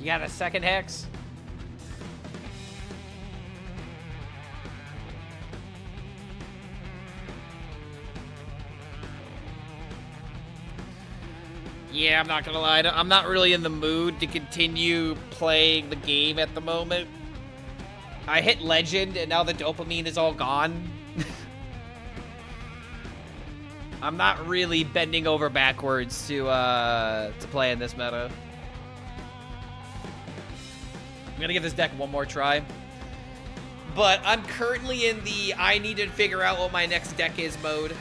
You got a second hex? Yeah, I'm not gonna lie. I'm not really in the mood to continue playing the game at the moment. I hit Legend, and now the dopamine is all gone. I'm not really bending over backwards to play in this meta. I'm gonna give this deck one more try. But I'm currently in the I need to figure out what my next deck is mode.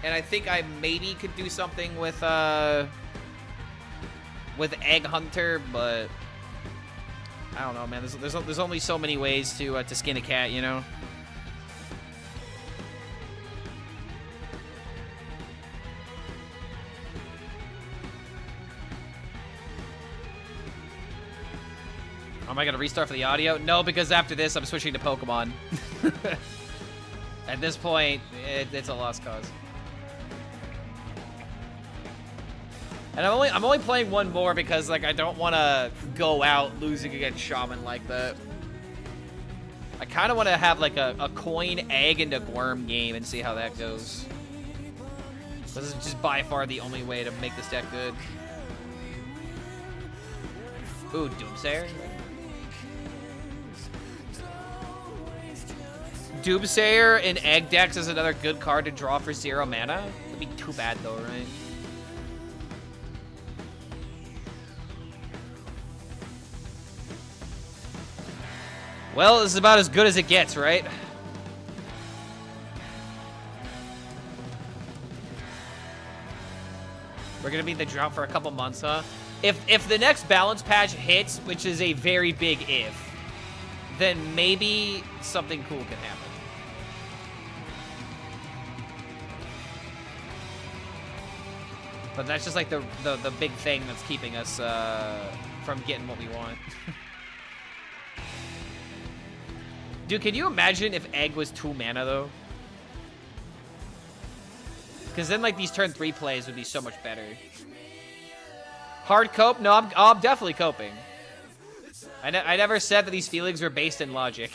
And I think I maybe could do something with Egg Hunter, but I don't know, man. There's only so many ways to skin a cat, you know? Am I gonna restart for the audio? No, because after this, I'm switching to Pokemon. At this point, it's a lost cause. And I'm only playing one more because like I don't want to go out losing against Shaman like that. I kind of want to have like a coin, egg, and a worm game and see how that goes. This is just by far the only way to make this deck good. Ooh, Doomsayer. Doomsayer in Egg decks is another good card to draw for 0 mana. It'd be too bad though, right? Well, this is about as good as it gets, right? We're gonna be in the drought for a couple months, huh? If the next balance patch hits, which is a very big if, then maybe something cool can happen. But that's just like the big thing that's keeping us from getting what we want. Dude, can you imagine if Egg was 2 mana though? Because then like these turn 3 plays would be so much better. Hard cope? No, I'm definitely coping. I never said that these feelings were based in logic.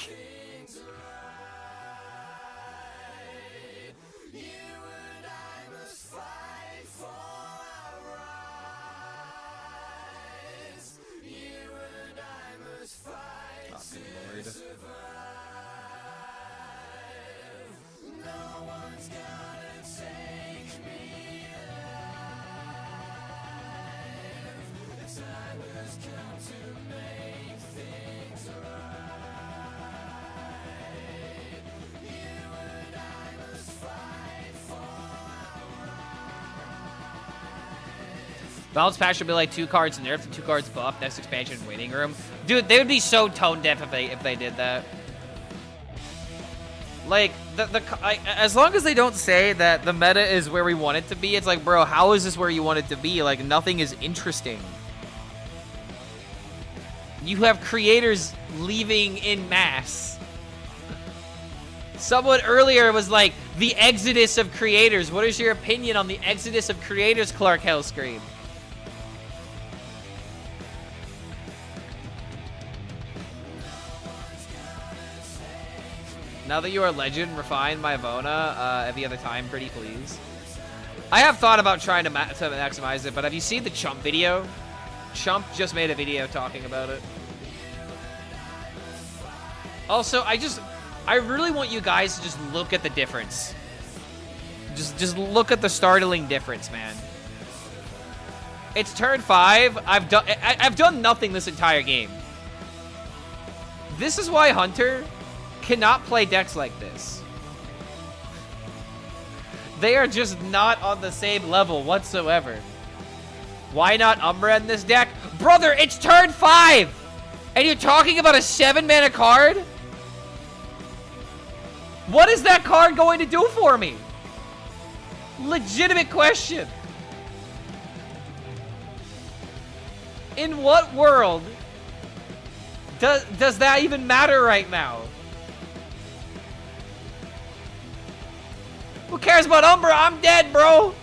Oh, good lord. Balance patch should be like 2 cards nerfed and 2 cards buffed. Next expansion waiting room. Dude, they would be so tone deaf if they did that. Like as long as they don't say that the meta is where we want it to be, it's like, bro, how is this where you want it to be? Like nothing is interesting. You have creators leaving in mass. Someone earlier was like, the exodus of creators. What is your opinion on the exodus of creators, Clark HELLSCREAM? Now that you are legend, refine my Vona every other time, pretty please. I have thought about trying to maximize it, but have you seen the Chump video? Chump just made a video talking about it. Also, I really want you guys to just look at the difference. Just look at the startling difference, man. It's turn 5. I've done nothing this entire game. This is why Hunter cannot play decks like this. They are just not on the same level whatsoever. Why not Umbra in this deck? Brother, it's turn 5! And you're talking about a 7-mana card? What is that card going to do for me? Legitimate question. In what world does that even matter right now? Who cares about Umbra? I'm dead, bro.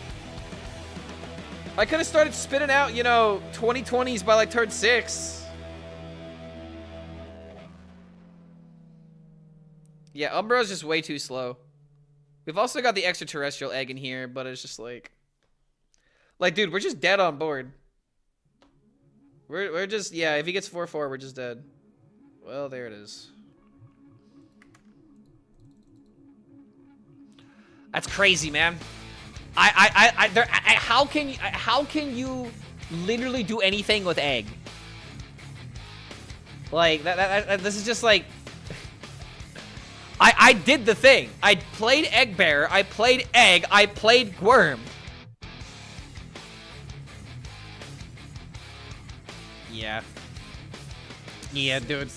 I could have started spitting out, you know, 2020s by like turn 6. Yeah, Umbra's just way too slow. We've also got the extraterrestrial egg in here, but it's just like, dude, we're just dead on board. We're just, yeah, if he gets 4/4, we're just dead. Well, there it is. That's crazy, man. How can you literally do anything with egg? Like this is just like I did the thing. I played egg bear, I played egg, I played worm. Yeah. Yeah, dude.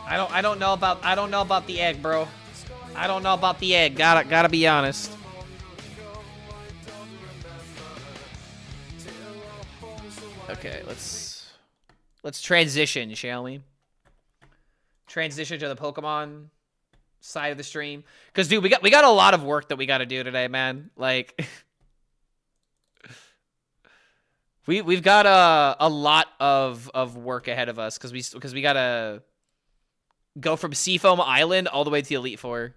I don't know about the egg, bro. I don't know about the egg. Gotta be honest. Okay, let's transition, shall we? Transition to the Pokemon side of the stream. Cause dude, we got a lot of work that we gotta do today, man. Like we've got a lot of work ahead of us because we gotta go from Seafoam Island all the way to Elite Four.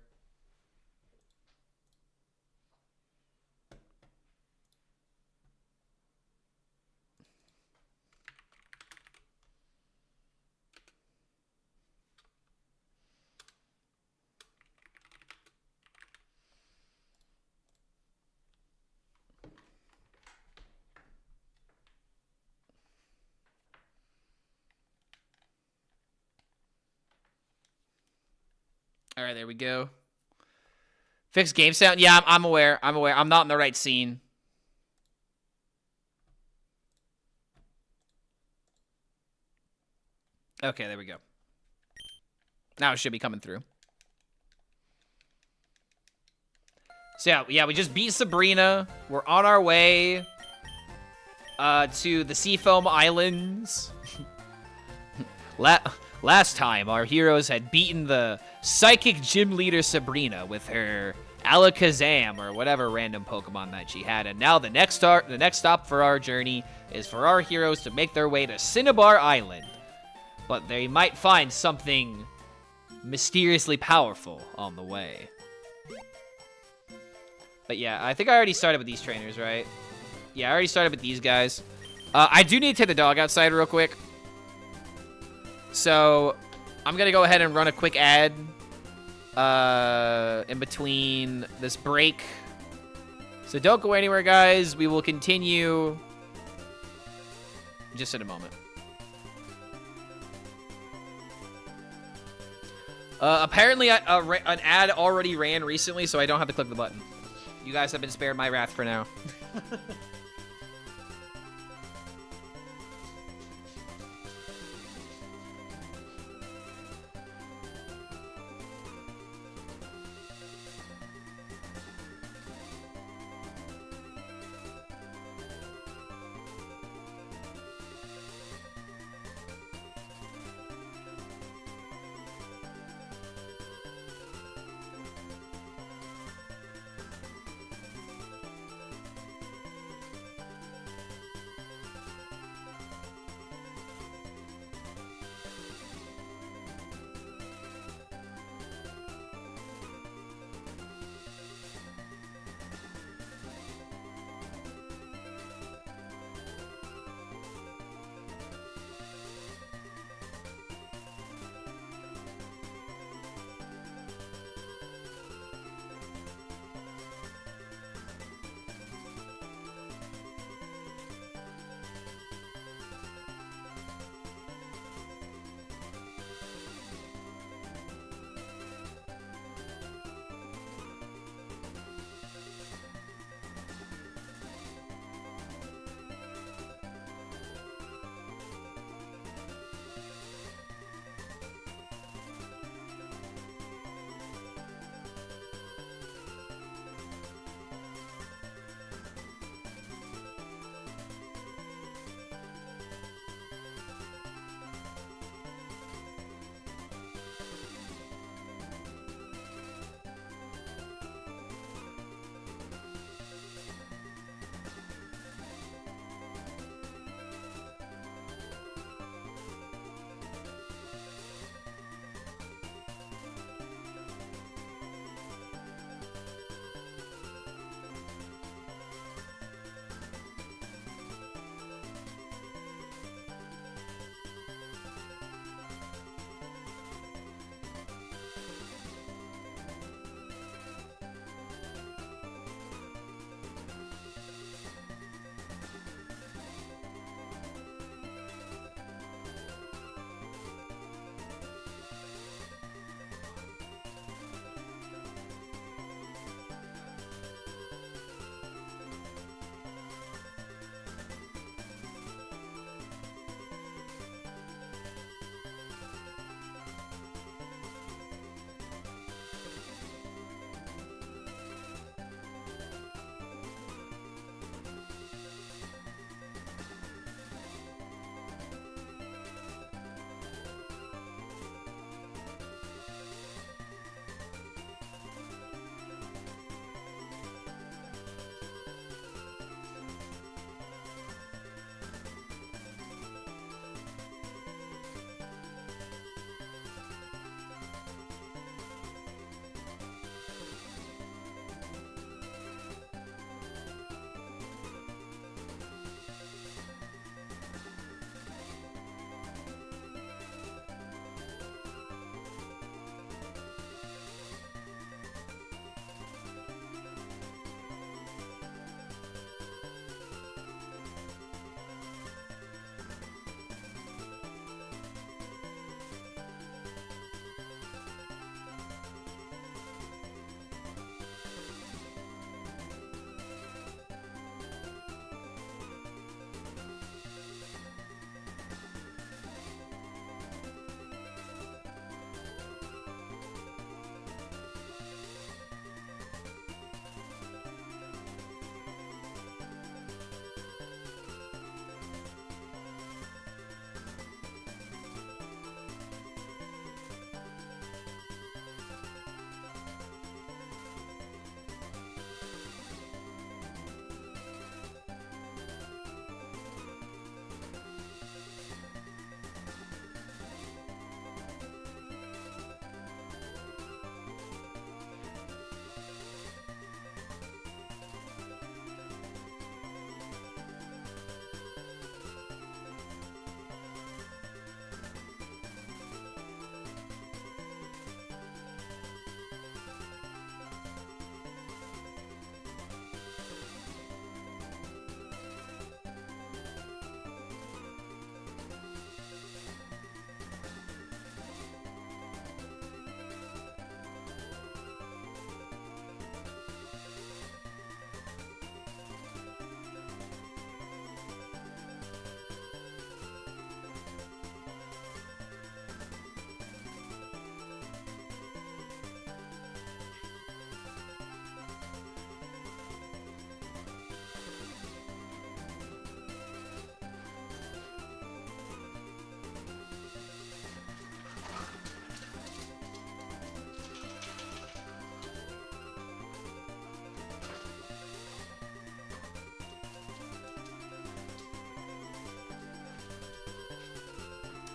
All right, there we go. Fix game sound. Yeah, I'm aware. I'm not in the right scene. Okay, there we go. Now it should be coming through. So yeah, we just beat Sabrina. We're on our way to the Seafoam Islands. Last time, our heroes had beaten the psychic gym leader Sabrina with her Alakazam or whatever random Pokemon that she had, and now the next stop for our journey is for our heroes to make their way to Cinnabar Island. But they might find something mysteriously powerful on the way. But yeah, I think I already started with these trainers, right? Yeah, I already started with these guys. I do need to take the dog outside real quick. So, I'm going to go ahead and run a quick ad in between this break. So don't go anywhere, guys. We will continue just in a moment. Apparently, an ad already ran recently, so I don't have to click the button. You guys have been spared my wrath for now.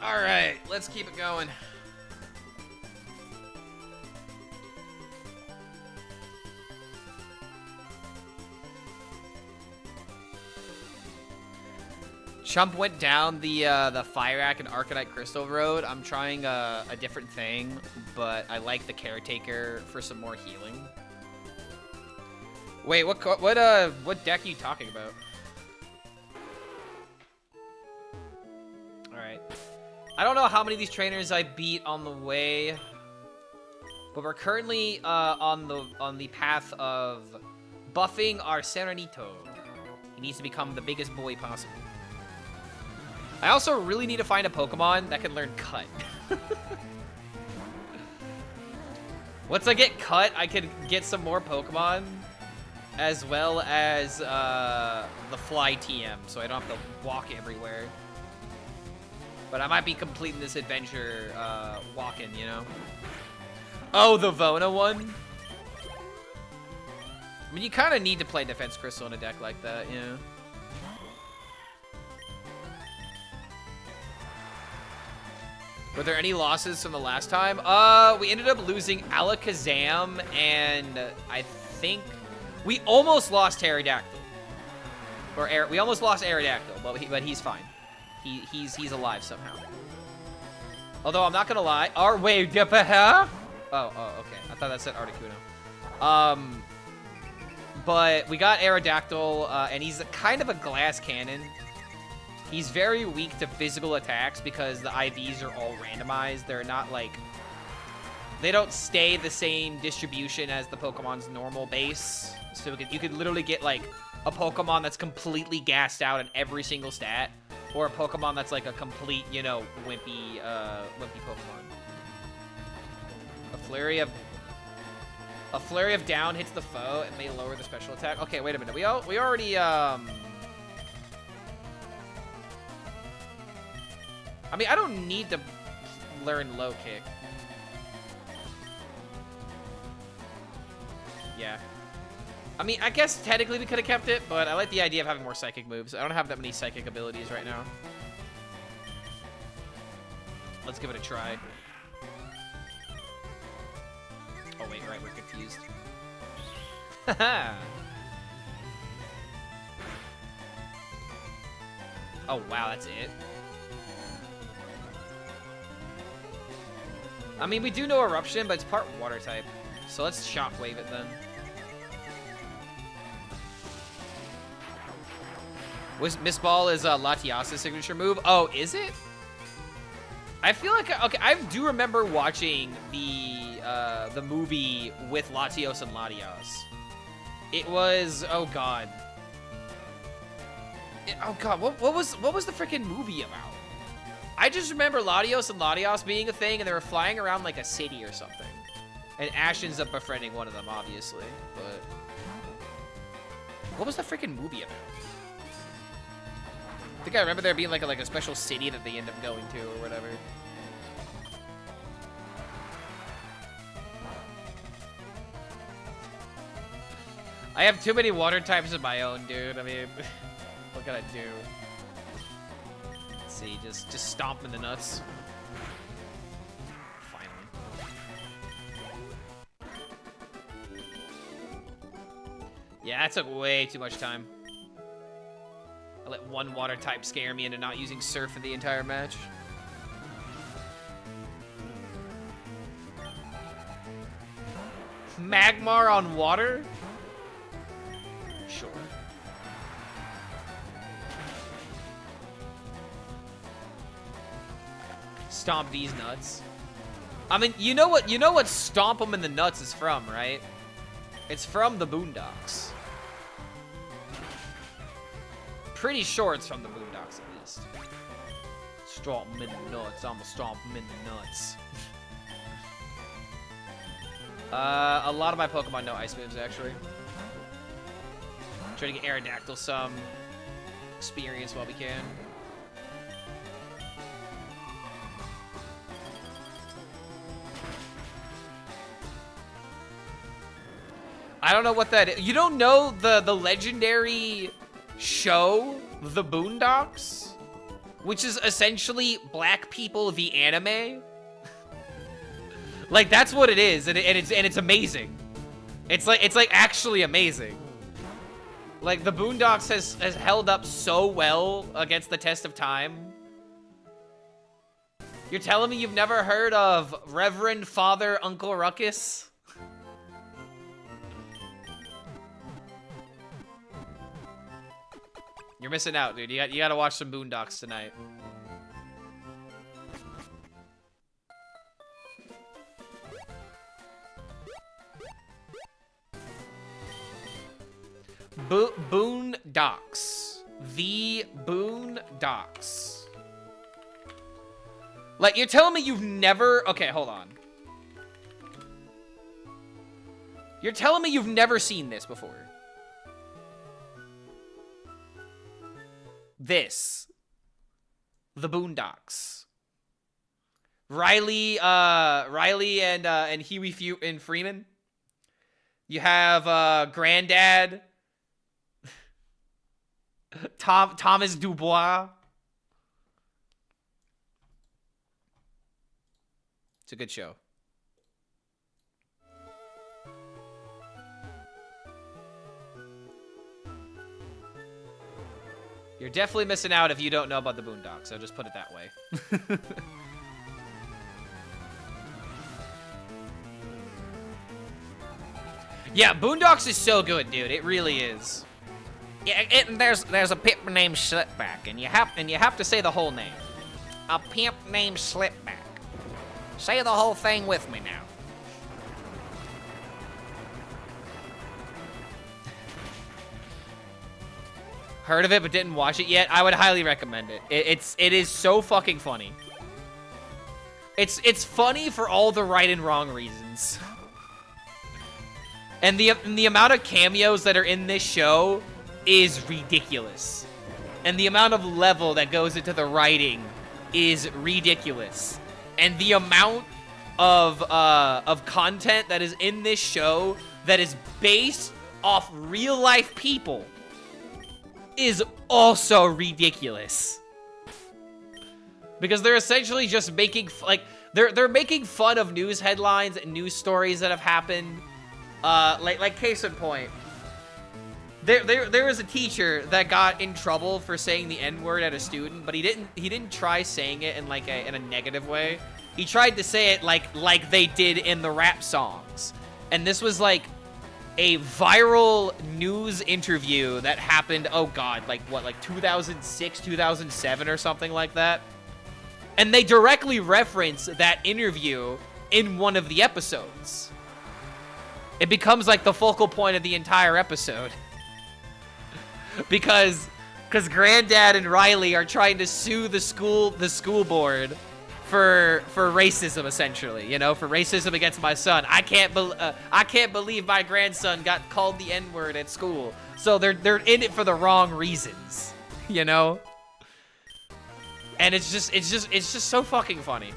All right, let's keep it going. Chump went down the Fire Act and Arcanite Crystal road. I'm trying a different thing, but I like the Caretaker for some more healing. Wait, what deck are you talking about? All right. I don't know how many of these trainers I beat on the way, but we're currently on the path of buffing our Serenito. He needs to become the biggest boy possible. I also really need to find a Pokemon that can learn Cut. Once I get Cut, I can get some more Pokemon, as well as the Fly TM, so I don't have to walk everywhere. But I might be completing this adventure walking, you know? Oh, the Vona one? I mean, you kind of need to play Defense Crystal in a deck like that, you know? Were there any losses from the last time? We ended up losing Alakazam, and I think we almost lost Pterodactyl. Or we almost lost Aerodactyl, but he's fine. He's alive somehow. Although I'm not gonna lie. Oh, wait, oh, okay. I thought that said Articuno. But we got Aerodactyl, and he's kind of a glass cannon. He's very weak to physical attacks because the IVs are all randomized. They're not like... They don't stay the same distribution as the Pokemon's normal base. So you could literally get like a Pokemon that's completely gassed out in every single stat. Or a Pokemon that's like a complete, you know, wimpy Pokemon. A Flurry of Down hits the foe and may lower the special attack. Okay, wait a minute. We already, I mean, I don't need to learn Low Kick. Yeah. I mean, I guess technically we could have kept it, but I like the idea of having more psychic moves. I don't have that many psychic abilities right now. Let's give it a try. Oh, wait, right, we're confused. Haha! Oh, wow, that's it. I mean, we do know Eruption, but it's part water type. So let's Shockwave it then. Miss Ball is Latias's signature move. Oh, is it? I feel like, okay, I do remember watching the movie with Latios and Latias. It was, oh god. What was the freaking movie about? I just remember Latios and Latias being a thing, and they were flying around like a city or something. And Ash ends up befriending one of them, obviously. But what was the freaking movie about? I think I remember there being like a special city that they end up going to or whatever. I have too many water types of my own, dude. I mean, what can I do? Let's see, just stomp in the nuts. Finally. Yeah, that took way too much time. I let one water type scare me into not using Surf for the entire match. Magmar on water? Sure. Stomp these nuts. I mean, you know what Stomp 'em in the nuts is from, right? It's from the Boondocks. Pretty sure it's from the Boondocks, at least. Stomp 'em in the nuts. I'ma stomp 'em in the nuts. A lot of my Pokemon know ice moves, actually. Try to get Aerodactyl some experience while we can. I don't know what that is. You don't know the legendary show, The Boondocks? which is essentially Black People the anime. Like, that's what it is, and it's amazing. It's like actually amazing. Like, the Boondocks has held up so well against the test of time. You're telling me you've never heard of Reverend Father Uncle Ruckus? You're missing out, dude. You gotta watch some Boondocks tonight. Boondocks. The Boondocks. Like, you're telling me you've never... Okay, hold on. You're telling me you've never seen this before. This. The Boondocks. Riley and Huey and Freeman. You have Granddad. Thomas Dubois. It's a good show. You're definitely missing out if you don't know about the Boondocks. I'll just put it that way. Yeah, Boondocks is so good, dude. It really is. Yeah, there's a pimp named Slipback, and you have to say the whole name. A pimp named Slipback. Say the whole thing with me now. Heard of it but didn't watch it yet? I would highly recommend it. It is so fucking funny. It's funny for all the right and wrong reasons. And the amount of cameos that are in this show is ridiculous. And the amount of level that goes into the writing is ridiculous. And the amount of content that is in this show that is based off real life people is also ridiculous. Because they're essentially just making they're making fun of news headlines and news stories that have happened. Like case in point, there was a teacher that got in trouble for saying the N-word at a student, but he didn't try saying it in in a negative way. He tried to say it like they did in the rap songs. And this was like a viral news interview that happened, oh god, like 2006, 2007 or something like that. And they directly reference that interview in one of the episodes. It becomes like the focal point of the entire episode. because Granddad and Riley are trying to sue the school board for racism, essentially, you know, for racism against my son. I can't believe my grandson got called the N-word at school. So they're in it for the wrong reasons, you know? And it's just so fucking funny.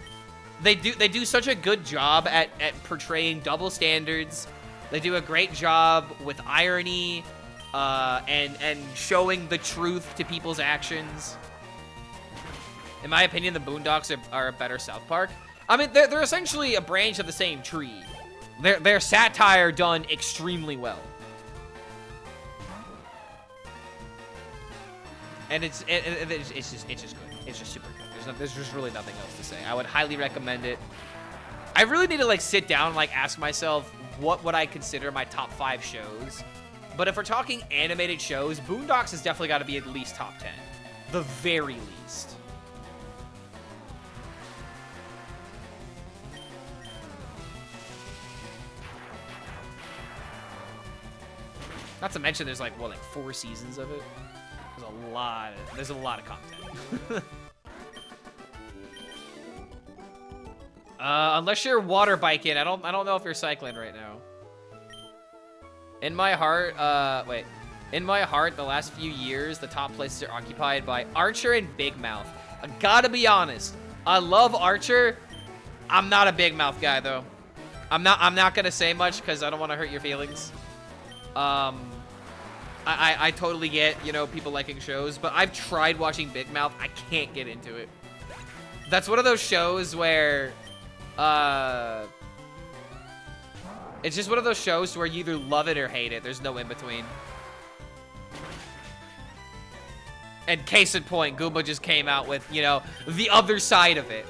They do such a good job at portraying double standards. They do a great job with irony, and showing the truth to people's actions. In my opinion, the Boondocks are a better South Park. I mean, they're essentially a branch of the same tree. They're satire done extremely well. And it's just good. It's just super good. There's just really nothing else to say. I would highly recommend it. I really need to ask myself what would I consider my top 5 shows. But if we're talking animated shows, Boondocks has definitely got to be at least top 10. The very least. Not to mention there's 4 seasons of it. There's a lot of content. Unless you're water biking, I don't know if you're cycling right now. In my heart, the last few years, the top places are occupied by Archer and Big Mouth. I gotta be honest, I love Archer. I'm not a Big Mouth guy though. I'm not gonna say much because I don't want to hurt your feelings. I totally get, you know, people liking shows, but I've tried watching Big Mouth. I can't get into it. That's one of those shows where, it's just one of those shows where you either love it or hate it. There's no in between. And case in point, Goomba just came out with, you know, the other side of it.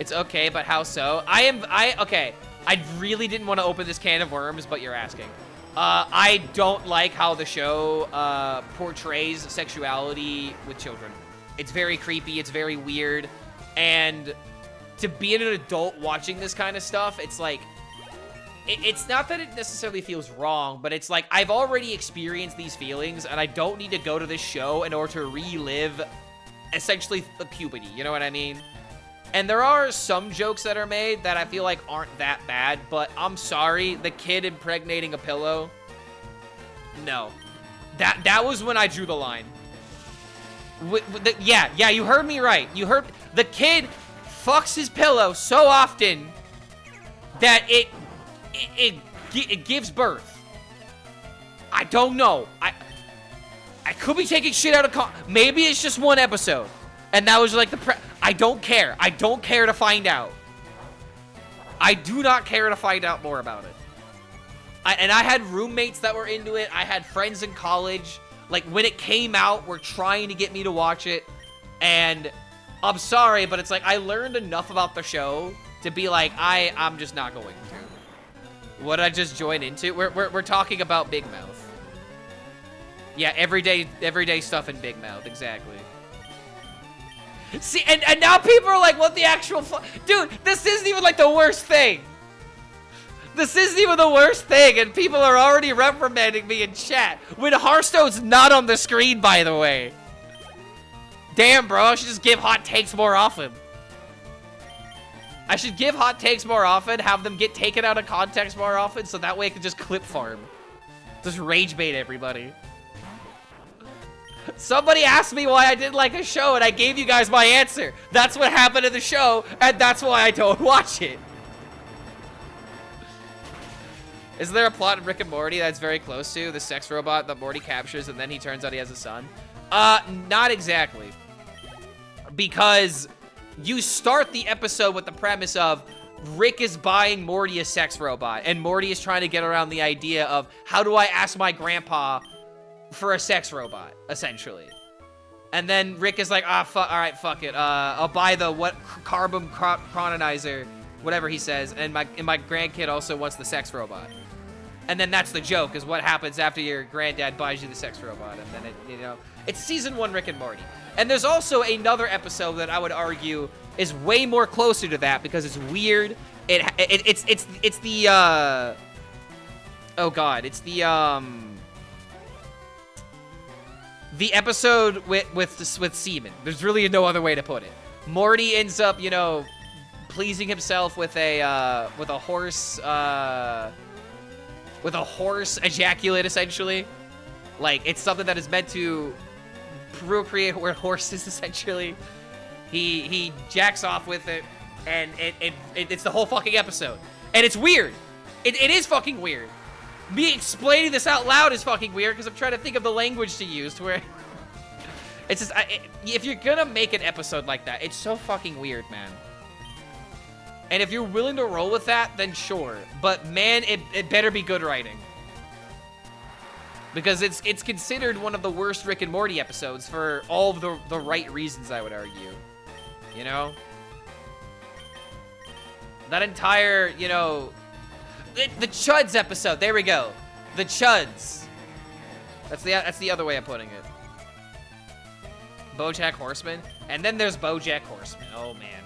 It's okay, but how so? Okay. I really didn't want to open this can of worms, but you're asking. I don't like how the show portrays sexuality with children. It's very creepy. It's very weird. And to be an adult watching this kind of stuff, it's like, it's not that it necessarily feels wrong, but it's like, I've already experienced these feelings, and I don't need to go to this show in order to relive, essentially, the puberty. You know what I mean? And there are some jokes that are made that I feel like aren't that bad, but I'm sorry, the kid impregnating a pillow, no. That was when I drew the line. Yeah, you heard me right. You heard, the kid fucks his pillow so often that it gives birth. I don't know. I could be taking shit out of maybe it's just one episode. And that was like I don't care. I don't care to find out. I do not care to find out more about it. And I had roommates that were into it. I had friends in college. Like, when it came out, were trying to get me to watch it. And I'm sorry, but it's like, I learned enough about the show to be like, I'm just not going to. What I just joined into? We're talking about Big Mouth. Yeah, everyday stuff in Big Mouth, exactly. See, and now people are like, what the actual dude, this isn't even like the worst thing. This isn't even the worst thing, and people are already reprimanding me in chat. When Hearthstone's not on the screen, by the way. Damn, bro, I should just give hot takes more often. I should give hot takes more often, have them get taken out of context more often, so that way I can just clip farm. Just rage bait everybody. Somebody asked me why I didn't like a show, and I gave you guys my answer. That's what happened in the show, and that's why I don't watch it. Is there a plot in Rick and Morty that's very close to the sex robot that Morty captures, and then he turns out he has a son? Not exactly. Because you start the episode with the premise of Rick is buying Morty a sex robot, and Morty is trying to get around the idea of, how do I ask my grandpa for a sex robot, essentially. And then Rick is like, alright, fuck it. I'll buy the carbon chrononizer, whatever he says, and my grandkid also wants the sex robot. And then that's the joke, is what happens after your granddad buys you the sex robot. And then it, you know, it's season 1 Rick and Morty. And there's also another episode that I would argue is way more closer to that because it's weird. It's the oh god, it's the episode with semen. There's really no other way to put it. Morty ends up, you know, pleasing himself with a horse ejaculate, essentially. Like, it's something that is meant to procreate with horses, essentially. He jacks off with it, and it's the whole fucking episode. And it's weird. It is fucking weird. Me explaining this out loud is fucking weird because I'm trying to think of the language to use to where it's just, if you're gonna make an episode like that, it's so fucking weird, man. And if you're willing to roll with that, then sure. But man, it better be good writing. Because it's considered one of the worst Rick and Morty episodes for all of the right reasons, I would argue. You know? That entire, you know, the Chuds episode. There we go. The Chuds. That's the other way of putting it. BoJack Horseman. And then there's BoJack Horseman. Oh, man.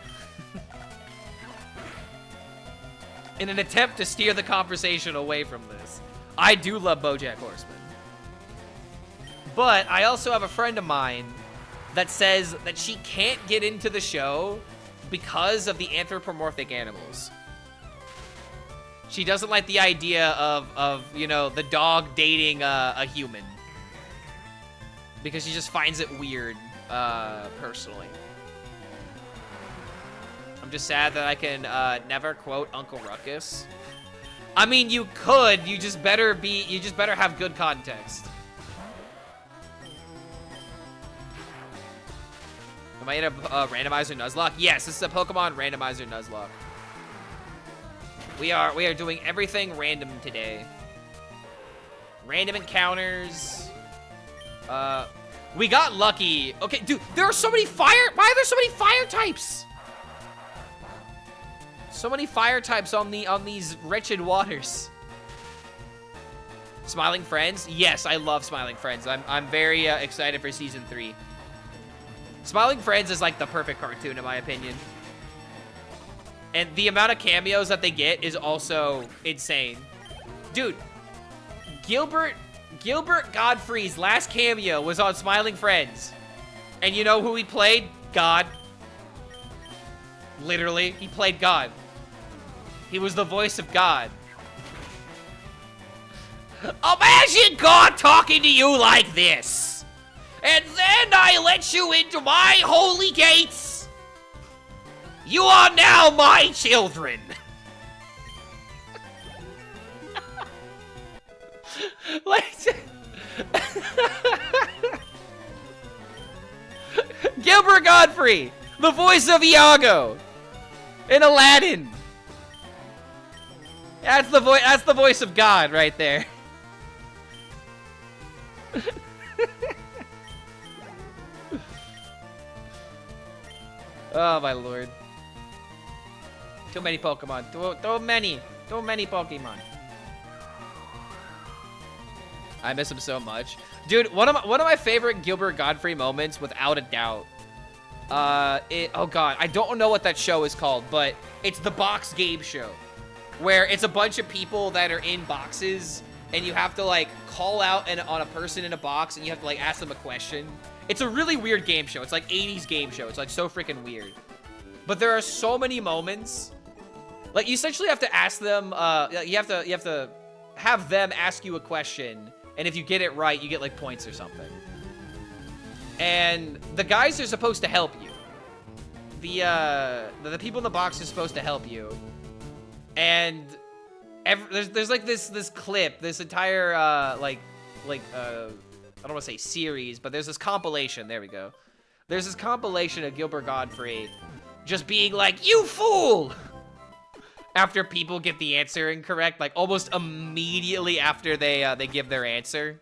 In an attempt to steer the conversation away from this, I do love BoJack Horseman. But I also have a friend of mine that says that she can't get into the show because of the anthropomorphic animals. She doesn't like the idea of you know, the dog dating a human. Because she just finds it weird, personally. I'm I'm just sad that I can never quote Uncle Ruckus. I mean, you could. You just better have good context. Am I in a randomizer Nuzlocke? Yes, this is a Pokemon randomizer Nuzlocke. We are doing everything random today. Random encounters. We got lucky. Okay, dude, there are so many fire. Why are there so many fire types? So many fire types on these wretched waters. Smiling Friends? Yes, I love Smiling Friends. I'm very excited for season 3. Smiling Friends is like the perfect cartoon in my opinion. And the amount of cameos that they get is also insane. Dude, Gilbert Godfrey's last cameo was on Smiling Friends. And you know who he played? God. Literally, he played God. He was the voice of God. Imagine God talking to you like this. And then I let you into my holy gates. You are now my children. Gilbert Godfrey, the voice of Iago in Aladdin. That's the voice of God right there. Oh my lord. Too many Pokemon. Too many Pokemon. I miss him so much. Dude, one of my favorite Gilbert Godfrey moments, without a doubt. Oh god, I don't know what that show is called, but it's the box game show. Where it's a bunch of people that are in boxes, and you have to like call out on a person in a box, and you have to like ask them a question. It's a really weird game show. It's like 80s game show. It's like so freaking weird. But there are so many moments. Like you essentially have to ask them, you have to have them ask you a question, and if you get it right, you get like points or something. And the guys are supposed to help you. The people in the box are supposed to help you. And there's like this clip, this entire I don't want to say series, but there's this compilation. There we go. There's this compilation of Gilbert Godfrey just being like, "You fool!" after people get the answer incorrect, like almost immediately after they give their answer.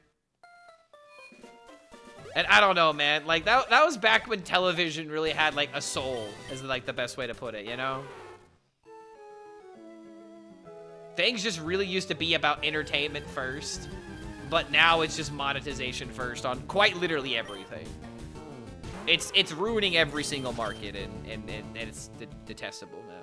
And I don't know, man. Like that was back when television really had like a soul, is like the best way to put it, you know? Things just really used to be about entertainment first, but now it's just monetization first on quite literally everything. It's ruining every single market, and it's detestable, man.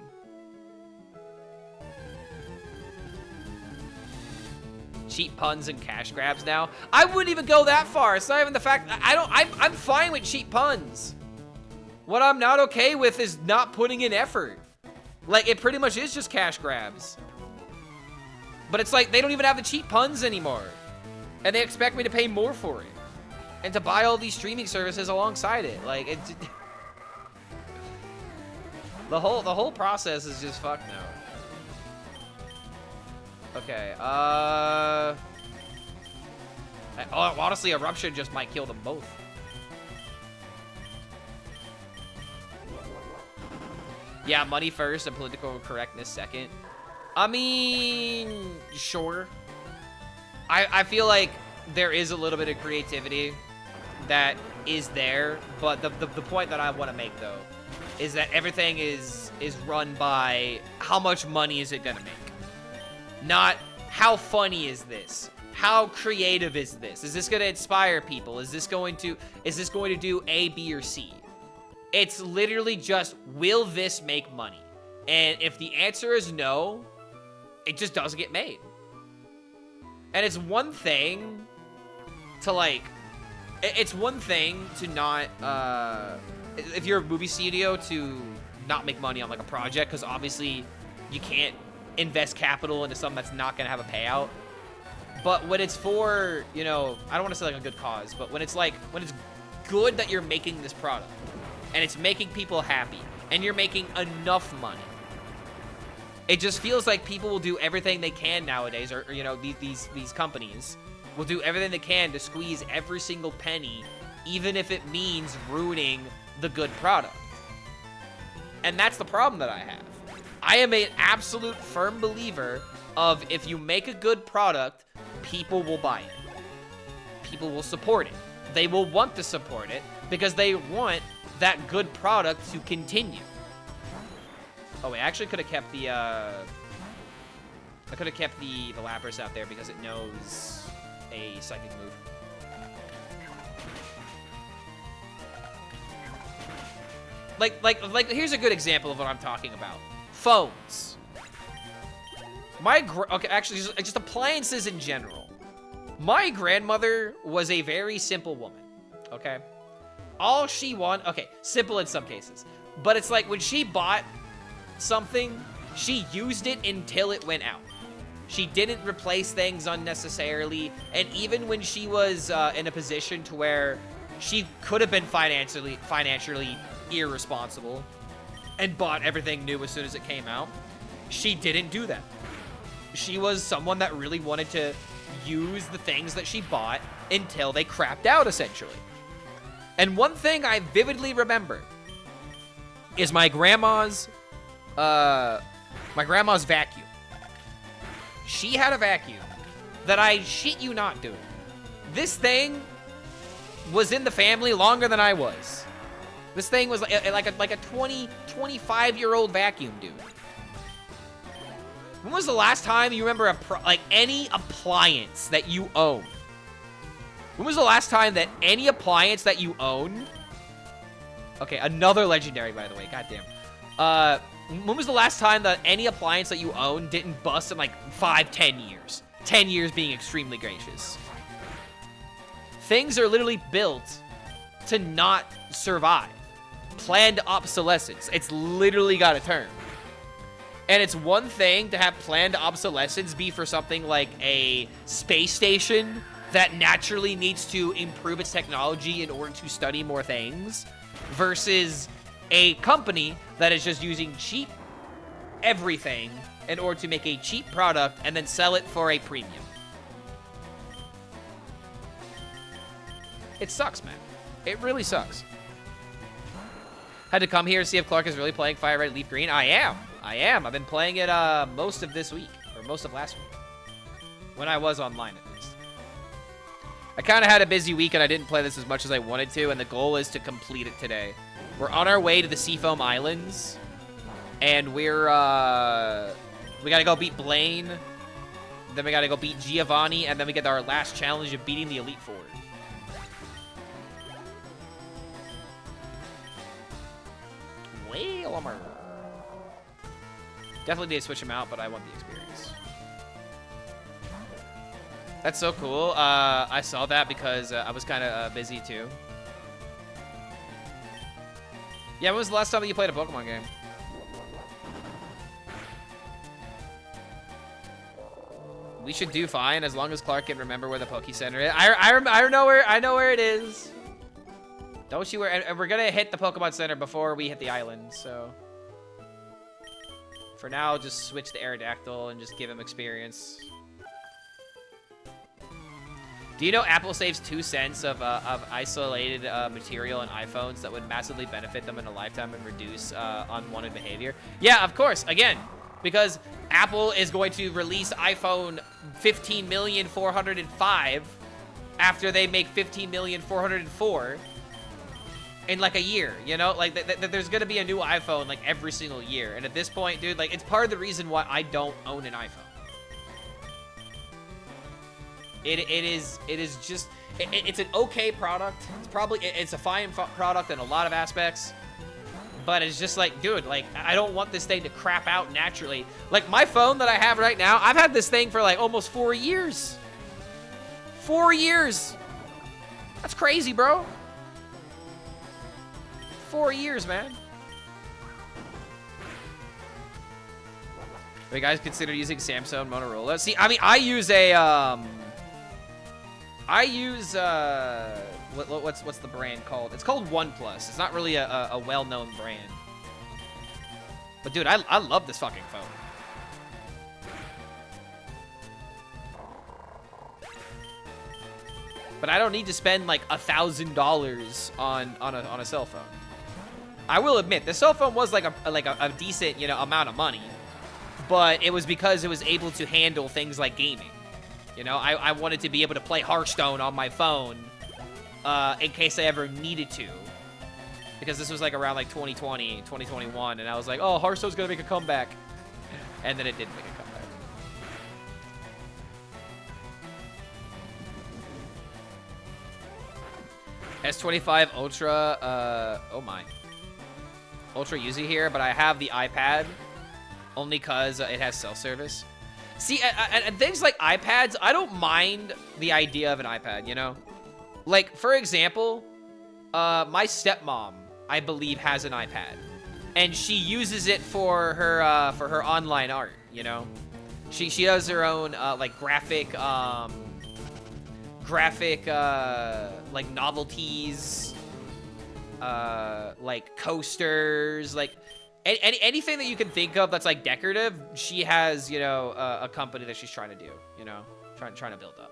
Cheap puns and cash grabs now. I wouldn't even go that far. It's not even the fact I'm fine with cheap puns. What I'm not okay with is not putting in effort. Like it pretty much is just cash grabs. But it's like they don't even have the cheap puns anymore. And they expect me to pay more for it. And to buy all these streaming services alongside it. Like it's the whole process is just fucked now. Okay, honestly, Eruption just might kill them both. Yeah, money first and political correctness second. I mean, sure. I feel like there is a little bit of creativity that is there, but the point that I want to make, though, is that everything is run by how much money is it gonna make. Not how funny is this? How creative is this? Is this going to inspire people? Is this going to do A, B, or C? It's literally just, will this make money? And if the answer is no, it just doesn't get made. And it's one thing to like, it's one thing to not, if you're a movie studio, to not make money on like a project, because obviously you can't invest capital into something that's not gonna have a payout. But when it's for, you know, I don't want to say like a good cause, but when it's good that you're making this product and it's making people happy and you're making enough money. It just feels like people will do everything they can nowadays, or you know, these companies will do everything they can to squeeze every single penny, even if it means ruining the good product. And that's the problem that I have. I am an absolute firm believer of if you make a good product, people will buy it. People will support it. They will want to support it because they want that good product to continue. Oh wait, I actually could have kept the Lapras out there because it knows a psychic move. Like here's a good example of what I'm talking about. Phones. Okay, actually just appliances in general. My grandmother was a very simple woman, okay? All she wanted, okay, simple in some cases, but it's like when she bought something, she used it until it went out. She didn't replace things unnecessarily, and even when she was in a position to where she could have been financially irresponsible and bought everything new as soon as it came out, she didn't do that. She was someone that really wanted to use the things that she bought until they crapped out, essentially. And one thing I vividly remember is my grandma's vacuum. She had a vacuum that I shit you not, dude. This thing was in the family longer than I was. This thing was like a 25-year-old vacuum, dude. When was the last time you remember any appliance that you own? When was the last time that any appliance that you own? Okay, another legendary, by the way. Goddamn. When was the last time that any appliance that you own didn't bust in like 5-10 years? 10 years being extremely gracious. Things are literally built to not survive. Planned obsolescence. It's literally got a term. And it's one thing to have planned obsolescence be for something like a space station that naturally needs to improve its technology in order to study more things, versus a company that is just using cheap everything in order to make a cheap product and then sell it for a premium. It sucks, man. It really sucks. Had to come here to see if Clark is really playing Fire Red Leaf Green. I am. I've been playing it most of this week, or most of last week, when I was online at least. I kind of had a busy week and I didn't play this as much as I wanted to, and the goal is to complete it today. We're on our way to the Seafoam Islands, and we gotta go beat Blaine, then we gotta go beat Giovanni, and then we get our last challenge of beating the Elite Four. Whalmer. Definitely need to switch him out, but I want the experience. That's so cool. I saw that because I was kind of busy too. Yeah, when was the last time that you played a Pokemon game? We should do fine as long as Clark can remember where the Poke Center is. I know where it is. Don't you worry. And we're gonna hit the Pokemon Center before we hit the island, so. For now, I'll just switch to Aerodactyl and just give him experience. Do you know Apple saves 2 cents of isolated material in iPhones that would massively benefit them in a lifetime and reduce unwanted behavior? Yeah, of course. Again, because Apple is going to release iPhone 15,405,000 after they make 15,404,000 in like a year, you know? Like, there's gonna be a new iPhone like every single year. And at this point, dude, like, it's part of the reason why I don't own an iPhone. It's an okay product. It's a fine product in a lot of aspects. But it's just like, dude, like, I don't want this thing to crap out naturally. Like, my phone that I have right now, I've had this thing for like almost 4 years. 4 years. That's crazy, bro. 4 years, man. Have you guys consider using Samsung Motorola? See, I mean, I use what's the brand called? It's called OnePlus. It's not really a well-known brand. But dude, I love this fucking phone. But I don't need to spend like $1,000 on a cell phone. I will admit, the cell phone was like a decent, you know, amount of money, but it was because it was able to handle things like gaming. You know, I wanted to be able to play Hearthstone on my phone in case I ever needed to. Because this was like around like 2020, 2021, and I was like, oh, Hearthstone's gonna make a comeback. And then it didn't make a comeback. S25 Ultra, oh my. Ultra Uzi here, but I have the iPad only because it has cell service. See, and things like iPads, I don't mind the idea of an iPad, you know? Like, for example, my stepmom, I believe, has an iPad. And she uses it for her online art, you know? She does her own, like, graphic, like, novelties, like, coasters, like, anything that you can think of that's, like, decorative, she has, you know, a company that she's trying to do, you know? Trying to build up.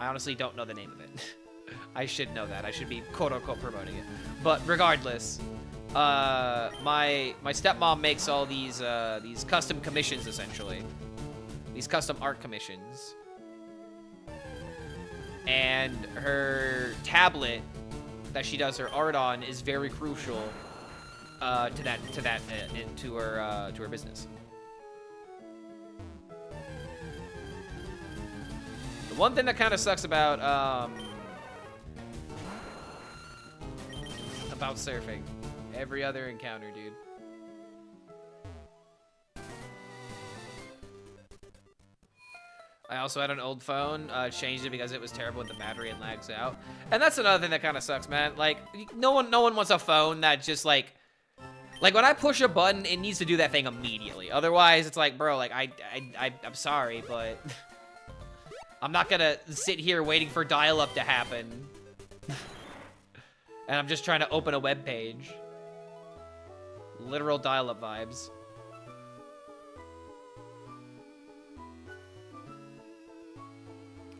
I honestly don't know the name of it. I should know that. I should be quote-unquote promoting it. But regardless, my stepmom makes all these custom commissions, essentially. These custom art commissions. And her tablet that she does her art on is very crucial to her business. The one thing that kind of sucks about surfing, every other encounter, dude. I also had an old phone, changed it because it was terrible with the battery and lags out. And that's another thing that kind of sucks, man. Like, no one wants a phone that just like when I push a button, it needs to do that thing immediately. Otherwise, it's like, bro, like I'm sorry, but I'm not gonna sit here waiting for dial-up to happen. And I'm just trying to open a web page. Literal dial-up vibes.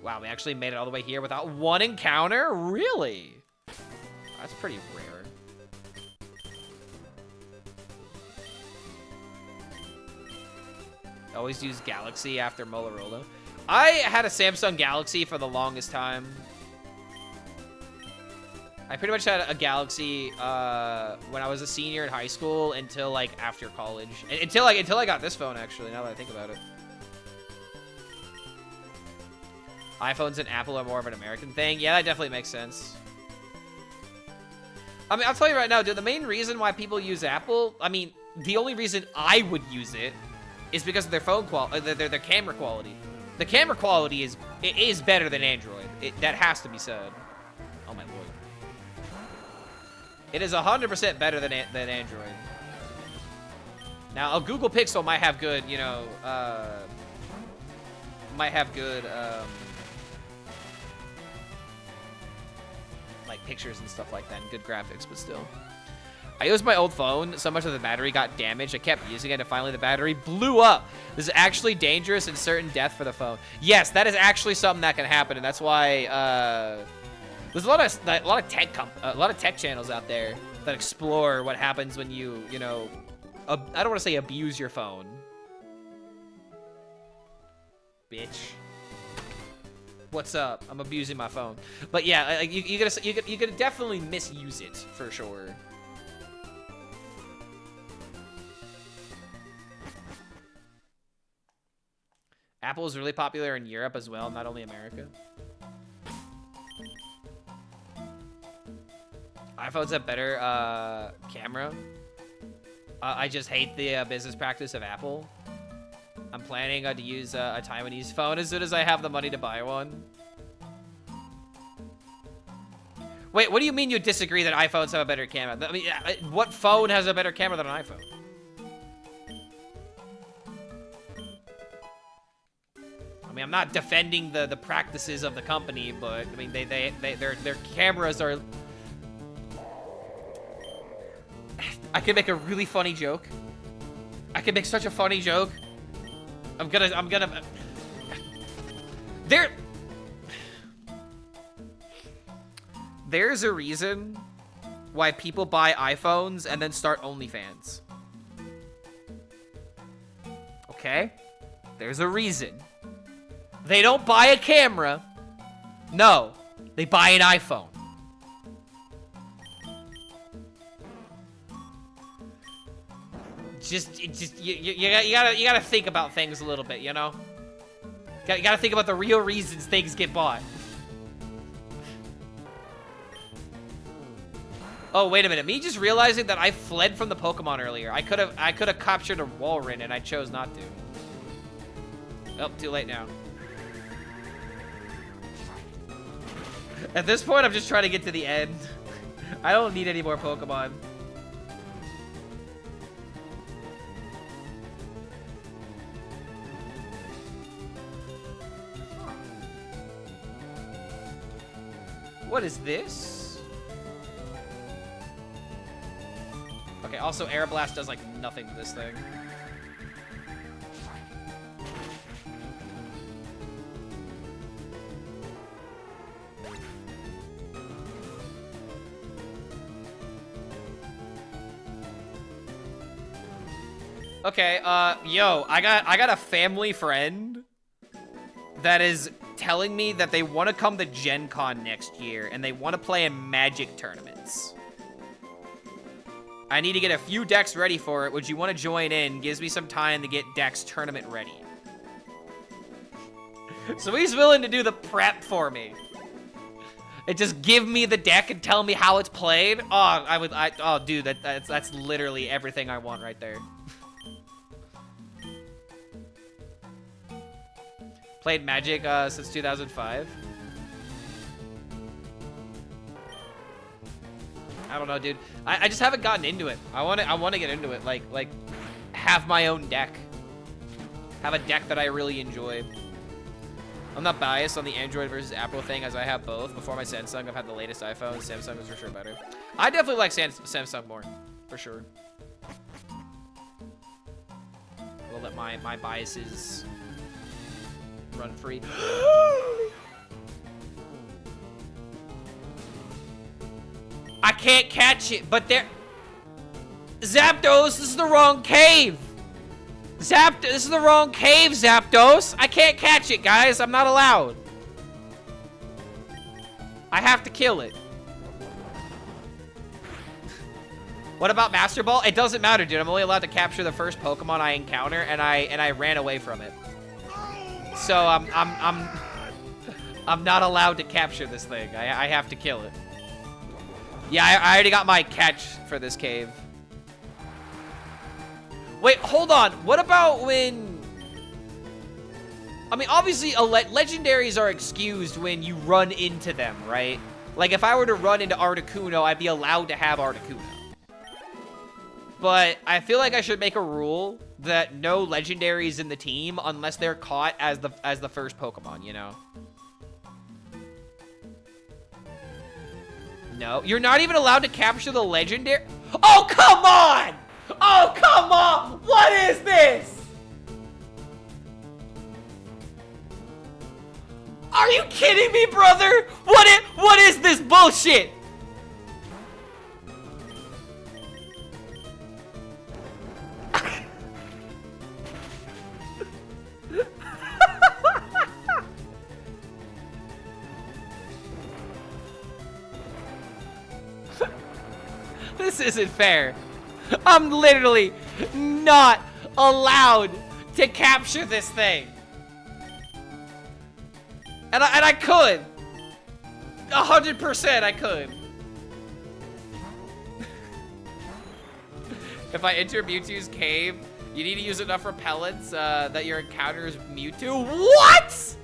Wow, we actually made it all the way here without one encounter? Really? That's pretty rare. Always use Galaxy after Motorola. I had a Samsung Galaxy for the longest time. I pretty much had a Galaxy when I was a senior in high school until like after college. Until I got this phone, actually, now that I think about it. iPhones and Apple are more of an American thing. Yeah, that definitely makes sense. I mean, I'll tell you right now, dude, the main reason why people use Apple, I mean, the only reason I would use it is because of their phone quality, their camera quality. The camera quality is better than Android. That has to be said. Oh my lord. It is 100% better than Android. Now, a Google Pixel might have good, you know, like pictures and stuff like that, and good graphics, but still. I used my old phone so much that the battery got damaged. I kept using it, and finally the battery blew up. This is actually dangerous and certain death for the phone. Yes, that is actually something that can happen, and that's why there's a lot of tech channels out there that explore what happens when you know, I don't want to say abuse your phone, bitch. What's up? I'm abusing my phone, but yeah, you gotta definitely misuse it for sure. Apple is really popular in Europe as well, not only America. iPhones have better camera. I just hate the business practice of Apple. I'm planning to use a Taiwanese phone as soon as I have the money to buy one. Wait, what do you mean you disagree that iPhones have a better camera? I mean, what phone has a better camera than an iPhone? I mean, I'm not defending the practices of the company, but I mean, their cameras are. I can make a really funny joke. I can make such a funny joke. I'm gonna... There's a reason why people buy iPhones and then start OnlyFans. Okay? There's a reason. They don't buy a camera. No. They buy an iPhone. You gotta think about things a little bit, you know? You gotta think about the real reasons things get bought. Oh, wait a minute. Me just realizing that I fled from the Pokemon earlier. I could have captured a Walrein and I chose not to. Oh, too late now. At this point, I'm just trying to get to the end. I don't need any more Pokemon. What is this? Okay, also Air Blast does like nothing to this thing. Okay, yo, I got a family friend that is telling me that they want to come to Gen Con next year and they want to play in Magic tournaments. I need to get a few decks ready for it. Would you want to join in? Gives me some time to get decks tournament ready. So he's willing to do the prep for me. And just give me the deck and tell me how it's played. Oh, oh, dude, that's literally everything I want right there. Played Magic since 2005. I don't know, dude. I just haven't gotten into it. I want to get into it. Like have my own deck. Have a deck that I really enjoy. I'm not biased on the Android versus Apple thing, as I have both. Before my Samsung, I've had the latest iPhone. Samsung is for sure better. I definitely like Samsung more, for sure. We'll let my biases run free. I can't catch it, but there... Zapdos, this is the wrong cave! This is the wrong cave, Zapdos! I can't catch it, guys. I'm not allowed. I have to kill it. What about Master Ball? It doesn't matter, dude. I'm only allowed to capture the first Pokemon I encounter, and I ran away from it. So I'm not allowed to capture this thing. I have to kill it. Yeah, I already got my catch for this cave. Wait, hold on. What about when... I mean, obviously, legendaries are excused when you run into them, right? Like, if I were to run into Articuno, I'd be allowed to have Articuno. But I feel like I should make a rule that no legendaries in the team unless they're caught as the first Pokemon, you know? No, you're not even allowed to capture the legendary. Oh, come on! Oh, come on! What is this? Are you kidding me, brother? What is this bullshit? This isn't fair. I'm literally not allowed to capture this thing. And I could. 100% I could. If I enter Mewtwo's cave, you need to use enough repellents that your encounter is Mewtwo. What?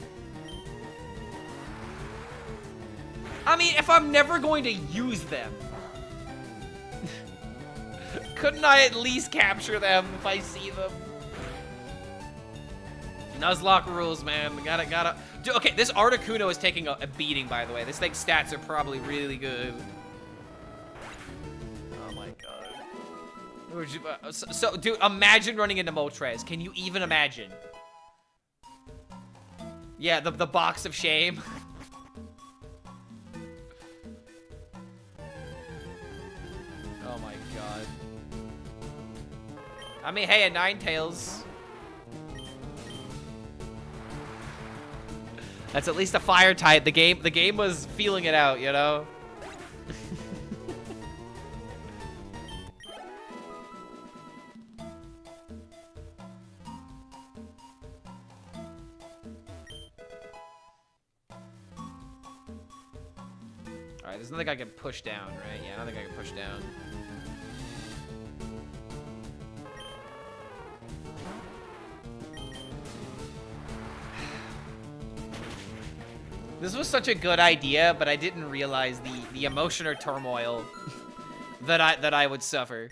I mean, if I'm never going to use them, couldn't I at least capture them if I see them? Nuzlocke rules, man. Gotta. Dude, okay, this Articuno is taking a beating, by the way. This thing's stats are probably really good. Oh my god. So, dude, imagine running into Moltres. Can you even imagine? Yeah, the box of shame. Oh my god. I mean, hey, a Ninetales. That's at least a fire type. The game was feeling it out, you know? Alright, there's nothing I can push down, right? Yeah, I don't think I can push down. This was such a good idea, but I didn't realize the emotional turmoil that I would suffer.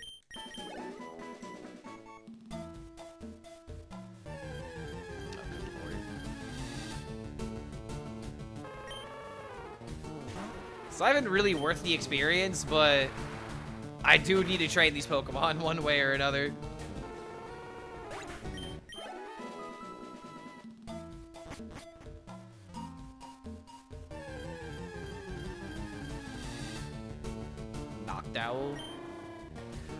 It's not even really worth the experience, but I do need to train these Pokemon one way or another. Noctowl.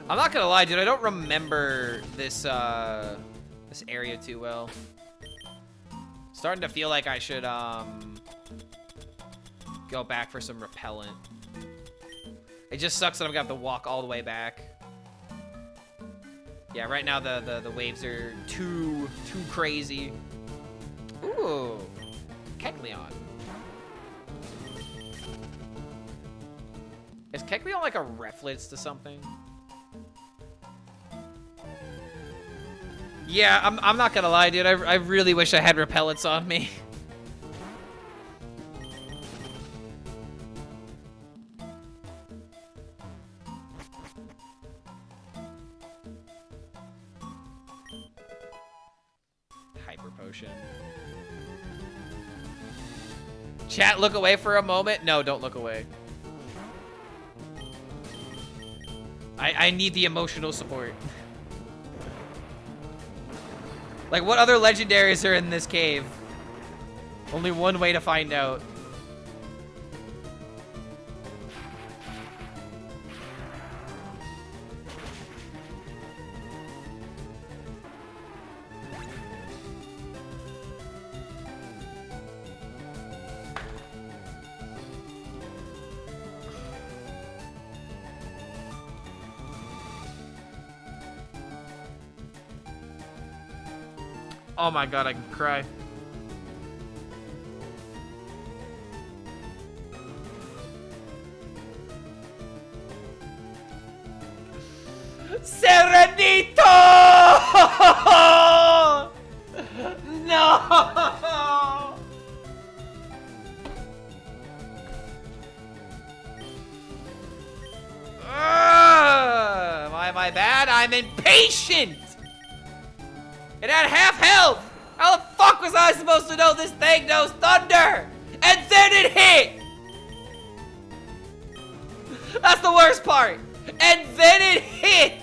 I'm not gonna lie, dude. I don't remember this this area too well. Starting to feel like I should go back for some repellent. It just sucks that I'm gonna have to walk all the way back. Yeah, right now the waves are too crazy. Ooh, Kecleon. Is Kecleon like a reference to something? Yeah, I'm not gonna lie, dude. I really wish I had repellents on me. Hyper Potion. Chat, look away for a moment. No, don't look away. I need the emotional support. Like, what other legendaries are in this cave? Only one way to find out. Oh my god, I can cry. Serenito! No! My bad. I'm impatient. It had half health! How the fuck was I supposed to know this thing knows thunder? And then it hit! That's the worst part! And then it hit!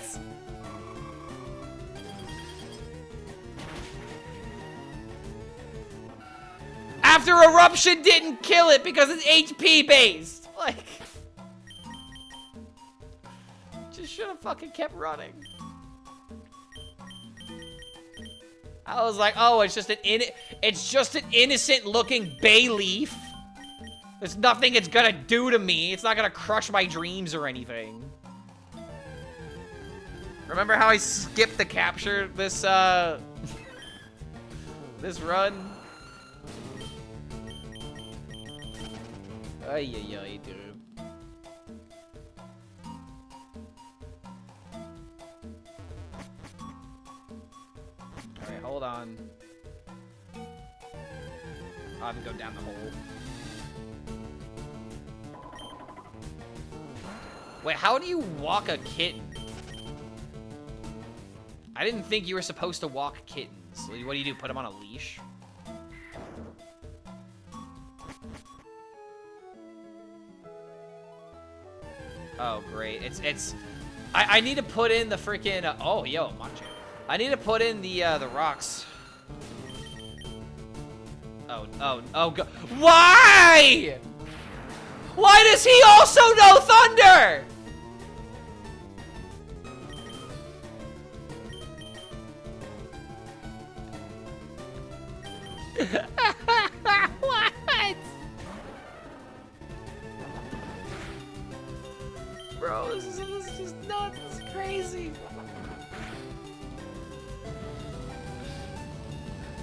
After Eruption didn't kill it because it's HP based! Like... Just should have fucking kept running. I was like, oh, it's just an innocent looking bay leaf. There's nothing it's gonna do to me. It's not gonna crush my dreams or anything. Remember how I skipped the capture this this run? Ay, dude. Alright, hold on. I'll have to go down the hole. Wait, how do you walk a kitten? I didn't think you were supposed to walk kittens. What do you do, put them on a leash? Oh, great. I need to put in the freaking oh yo macho. I need to put in the rocks. Oh god. Why? Why does he also know thunder? What? Bro, this is just nuts. This is crazy.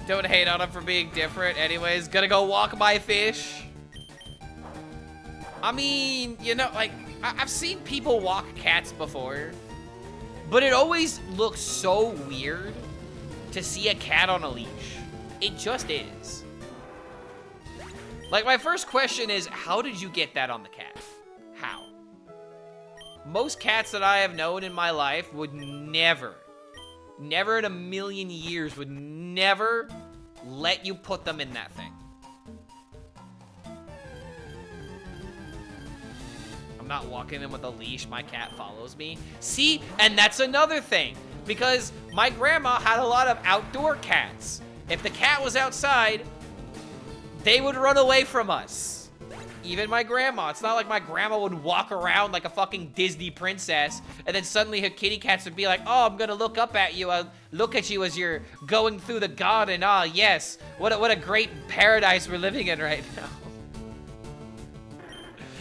Don't hate on him for being different. Anyways, gonna go walk my fish. I mean, you know, like, I've seen people walk cats before, but it always looks so weird to see a cat on a leash. It just is. Like, my first question is, how did you get that on the cat? How? Most cats that I have known in my life would never in a million years would never let you put them in that thing. I'm not walking in with a leash. My cat follows me. See? And that's another thing. Because my grandma had a lot of outdoor cats. If the cat was outside, they would run away from us. Even my grandma. It's not like my grandma would walk around like a fucking Disney princess and then suddenly her kitty cats would be like, oh, I'm gonna look up at you. I'll look at you as you're going through the garden. Ah, yes. What a great paradise we're living in right now.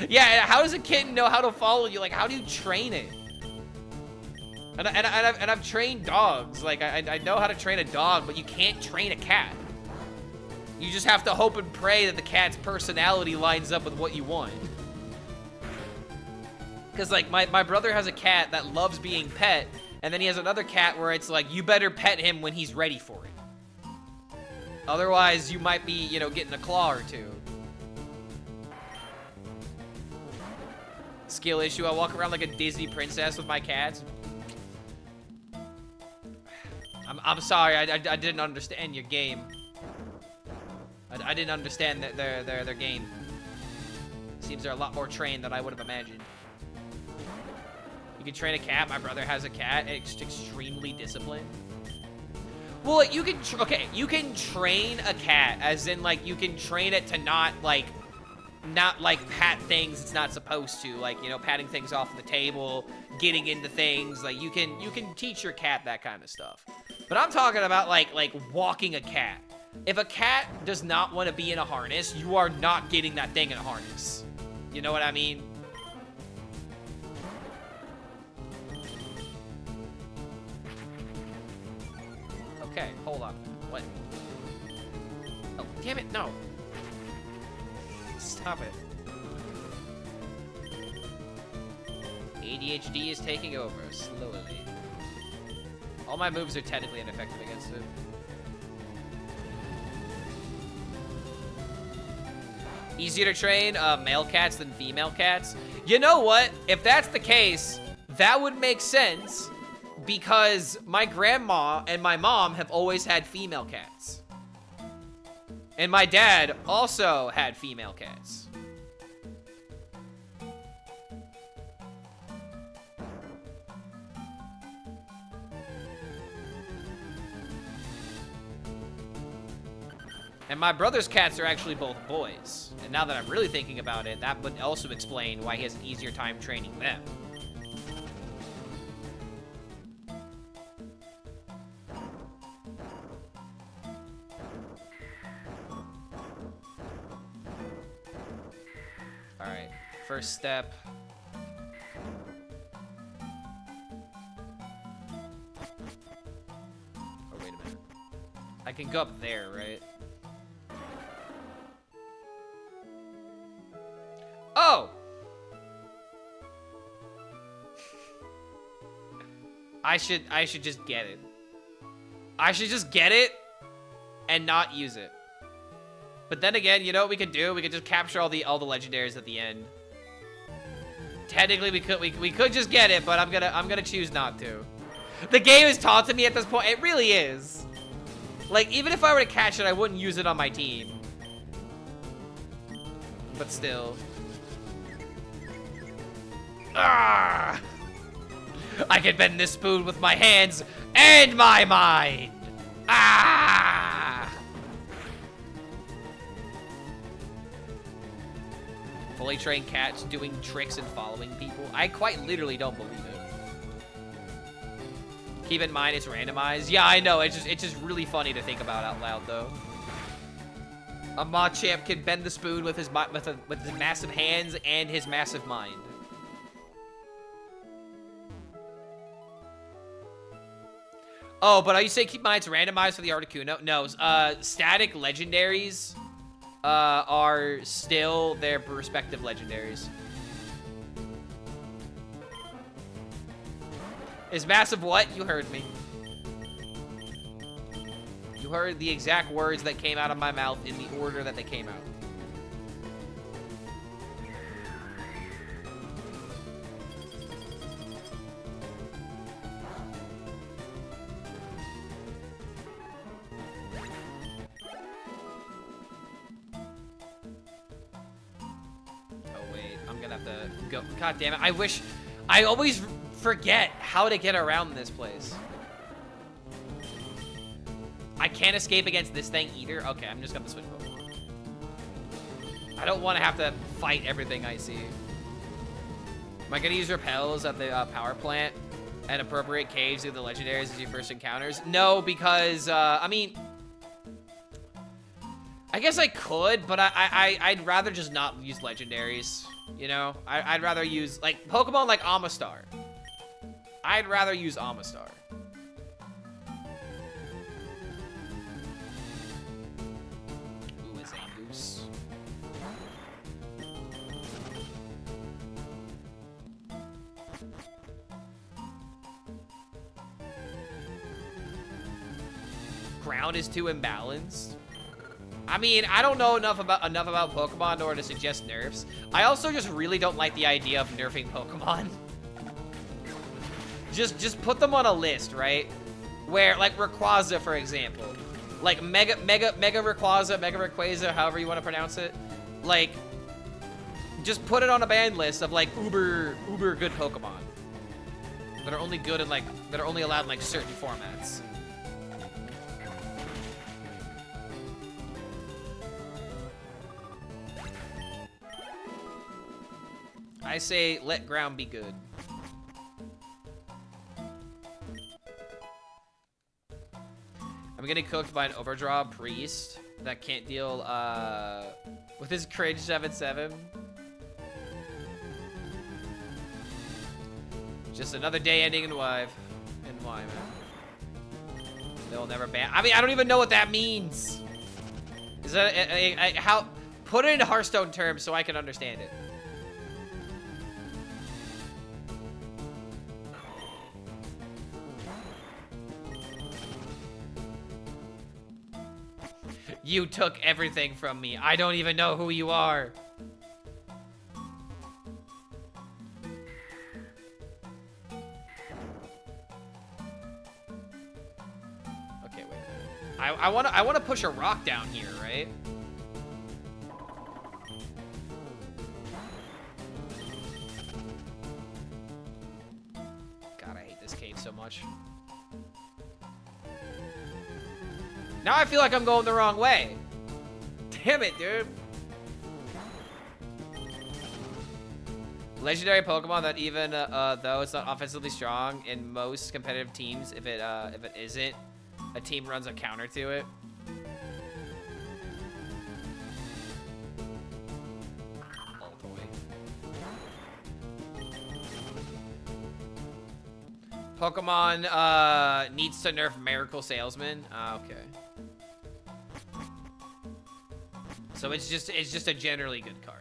Yeah, how does a kitten know how to follow you? Like, how do you train it? And I've trained dogs. Like, I know how to train a dog, but you can't train a cat. You just have to hope and pray that the cat's personality lines up with what you want. Because, like, my brother has a cat that loves being pet, and then he has another cat where it's like, you better pet him when he's ready for it. Otherwise, you might be, you know, getting a claw or two. Skill issue, I walk around like a Disney princess with my cats. I'm sorry, I didn't understand your game. I didn't understand their game. Seems they're a lot more trained than I would have imagined. You can train a cat. My brother has a cat. It's extremely disciplined. Well, you can you can train a cat, as in like you can train it to not like pat things it's not supposed to, like, you know, patting things off the table, getting into things. Like you can teach your cat that kind of stuff. But I'm talking about like walking a cat. If a cat does not want to be in a harness, you are not getting that thing in a harness. You know what I mean? Okay, hold on. What? Oh, damn it, no. Stop it. ADHD is taking over, slowly. All my moves are technically ineffective against it. Easier to train male cats than female cats. You know what? If that's the case, that would make sense because my grandma and my mom have always had female cats. And my dad also had female cats. And my brother's cats are actually both boys. And now that I'm really thinking about it, that would also explain why he has an easier time training them. Alright, first step. Oh, wait a minute. I can go up there, right? Oh! I should just get it. I should just get it and not use it. But then again, you know what we could do? We could just capture all the legendaries at the end. Technically, we could just get it, but I'm gonna choose not to. The game is taunting me at this point. It really is. Like, even if I were to catch it, I wouldn't use it on my team. But still. Ah! I can bend this spoon with my hands and my mind. Ah! Fully trained cats doing tricks and following people. I quite literally don't believe it. Keep in mind it's randomized. Yeah, I know. It's just really funny to think about out loud, though. A Machamp can bend the spoon with his massive hands and his massive mind. Oh, but you say keep in mind it's randomized for the Articuno? No, static legendaries are still their respective legendaries. Is massive what? You heard me. You heard the exact words that came out of my mouth in the order that they came out. Oh wait, I'm gonna have to go. God damn it! I always forget how to get around this place. I can't escape against this thing either. Okay, I'm just gonna switch Pokemon. I don't want to have to fight everything I see. Am I gonna use repels at the power plant and appropriate caves through the legendaries as your first encounters? No, because I mean, I guess I could, but I'd rather just not use legendaries. You know, I'd rather use like Pokemon like Amistar. I'd rather use Amistar. Ooh, it's a goose. Ground is too imbalanced. I mean, I don't know enough about Pokemon in order to suggest nerfs. I also just really don't like the idea of nerfing Pokemon. Just put them on a list, right? Where, like, Rayquaza, for example. Like, Mega Rayquaza, Mega Rayquaza, however you want to pronounce it. Like, just put it on a ban list of, like, uber good Pokemon. That are only good in, like, that are only allowed in, like, certain formats. I say, let ground be good. I'm getting cooked by an overdraw priest that can't deal with his cringe 7/7. Just another day ending in Y. Man. They'll never ban. I mean, I don't even know what that means. Is that how? Put it in Hearthstone terms so I can understand it. You took everything from me. I don't even know who you are. Okay, wait a minute. I wanna push a rock down here, right? God, I hate this cave so much. Now I feel like I'm going the wrong way. Damn it, dude. Legendary Pokemon that even though it's not offensively strong in most competitive teams, if it isn't, a team runs a counter to it. Oh boy. Pokemon needs to nerf Miracle Salesman. Okay. So it's just a generally good card.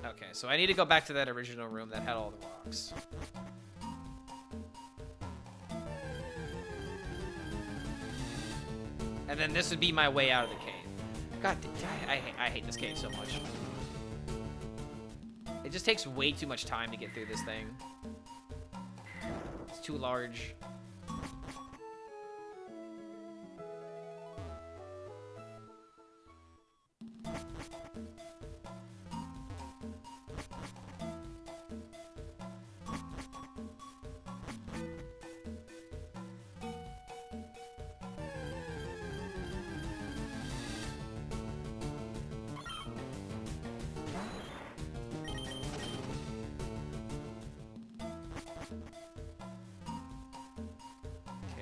Okay, so I need to go back to that original room that had all the rocks. And then this would be my way out of the cave. God, I hate this cave so much. It just takes way too much time to get through this thing. It's too large.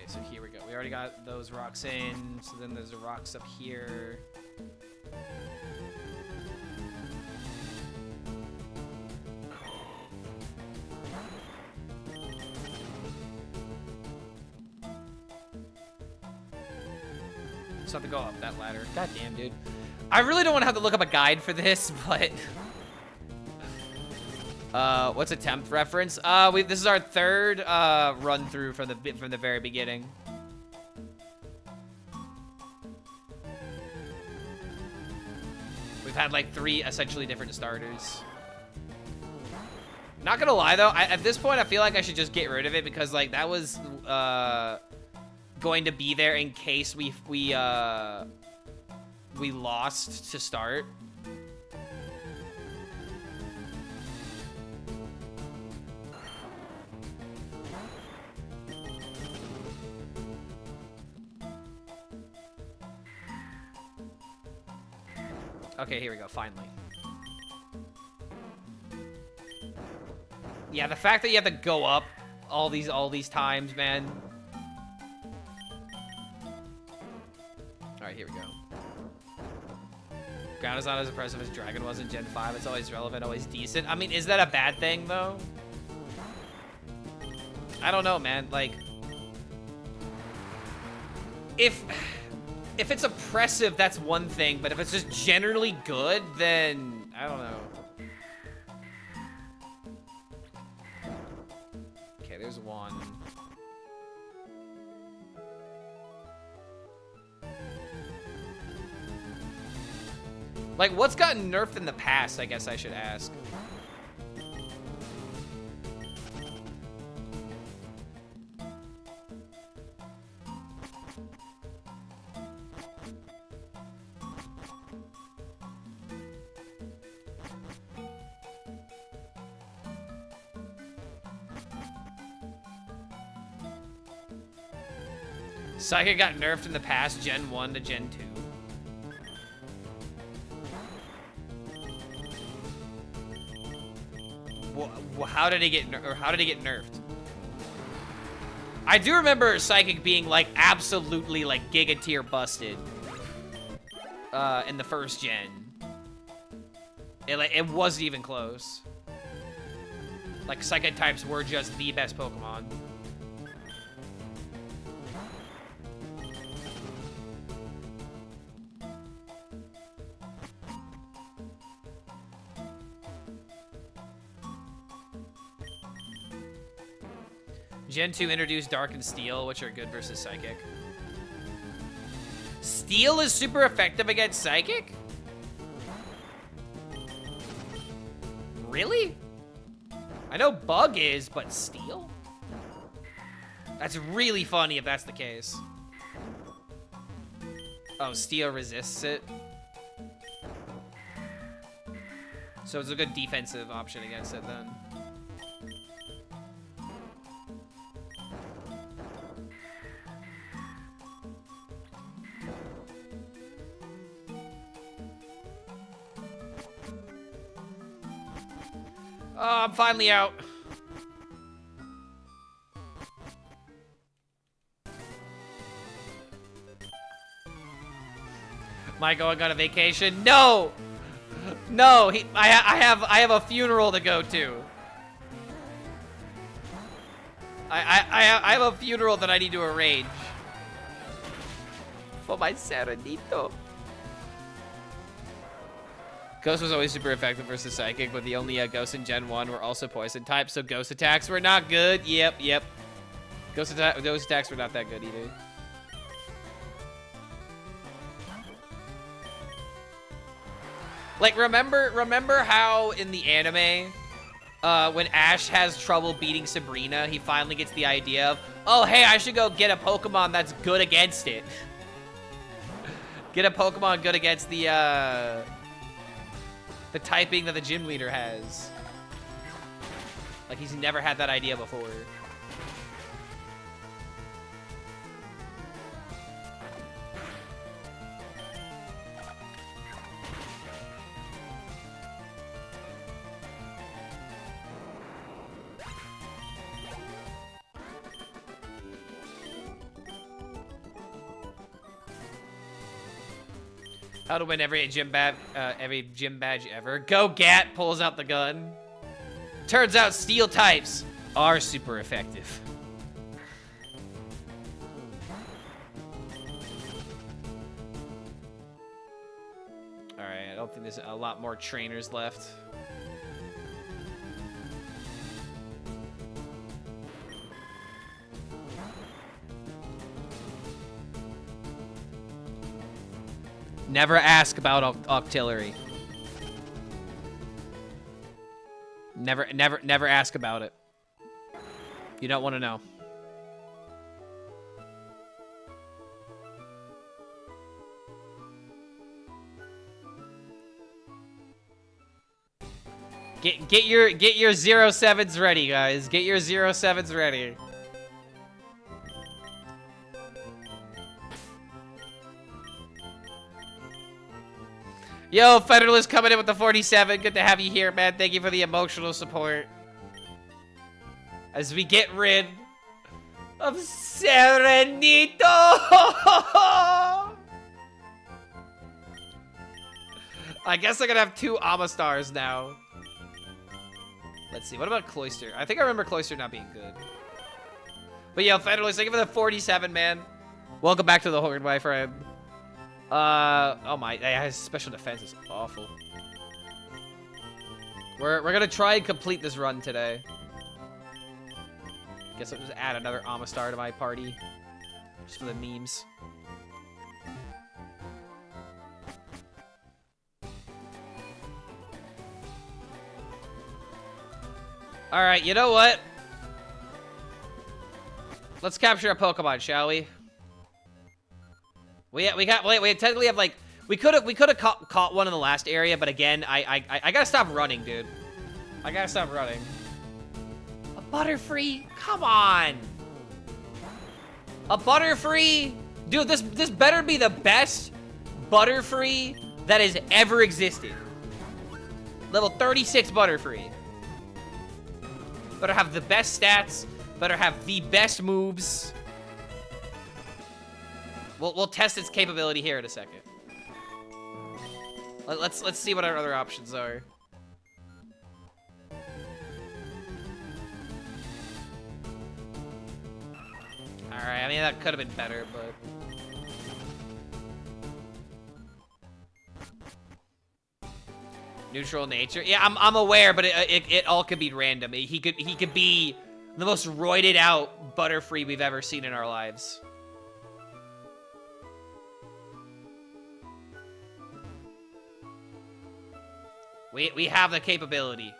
So here we go. We already got those rocks in. So then there's the rocks up here. Just have to go up that ladder. God damn, dude. I really don't want to have to look up a guide for this, but... what's a temp reference? This is our third run through from the very beginning. We've had like 3 essentially different starters. Not gonna lie though, at this point I feel like I should just get rid of it because like that was going to be there in case we lost to start. Okay, here we go, finally. Yeah, the fact that you have to go up all these times, man. Alright, here we go. Ground is not as impressive as Dragon was in Gen 5. It's always relevant, always decent. I mean, is that a bad thing, though? I don't know, man. Like, if it's oppressive, that's one thing, but if it's just generally good, then I don't know. Okay, there's one. Like, what's gotten nerfed in the past, I guess I should ask. Psychic got nerfed in the past, Gen 1 to Gen 2. How did he get nerfed? I do remember Psychic being like absolutely like Giga tier busted in the first gen. It wasn't even close. Like Psychic types were just the best Pokemon. Gen 2 introduced Dark and Steel, which are good versus Psychic. Steel is super effective against Psychic? Really? I know Bug is, but Steel? That's really funny if that's the case. Oh, Steel resists it. So it's a good defensive option against it then. Oh, I'm finally out. Am I going on a vacation? No! No, I have a funeral to go to. I have a funeral that I need to arrange. For my Serenito. Ghost was always super effective versus Psychic, but the only Ghosts in Gen 1 were also Poison types, so Ghost attacks were not good. Yep. Ghost attacks were not that good either. Like, remember how in the anime, when Ash has trouble beating Sabrina, he finally gets the idea of, oh, hey, I should go get a Pokemon that's good against it. Get a Pokemon good against the typing that the gym leader has. Like, he's never had that idea before. How to win every gym badge ever. Go Gat pulls out the gun. Turns out steel types are super effective. Alright, I don't think there's a lot more trainers left. Never ask about Octillery. Never ask about it. You don't want to know. Get your 07s ready, guys. Get your 07s ready. Yo, Federalist coming in with the 47. Good to have you here, man. Thank you for the emotional support. As we get rid of Serenito. I guess I'm gonna have 2 Amastars now. Let's see. What about Cloyster? I think I remember Cloyster not being good. But yo, Federalist, thank you for the 47, man. Welcome back to the Horde, my friend. Oh my, his special defense is awful. We're gonna try and complete this run today. Guess I'll just add another Amistar to my party. Just for the memes. Alright, you know what? Let's capture a Pokemon, shall we? We technically have like we could have caught one in the last area, but again, I gotta stop running, dude. I gotta stop running. A Butterfree? Come on. A Butterfree? Dude, this better be the best Butterfree that has ever existed. Level 36 Butterfree. Better have the best stats. Better have the best moves. We'll test its capability here in a second. Let's see what our other options are. Alright, I mean that could have been better, but neutral nature. Yeah, I'm aware, but it all could be random. He could be the most roided out Butterfree we've ever seen in our lives. We have the capability.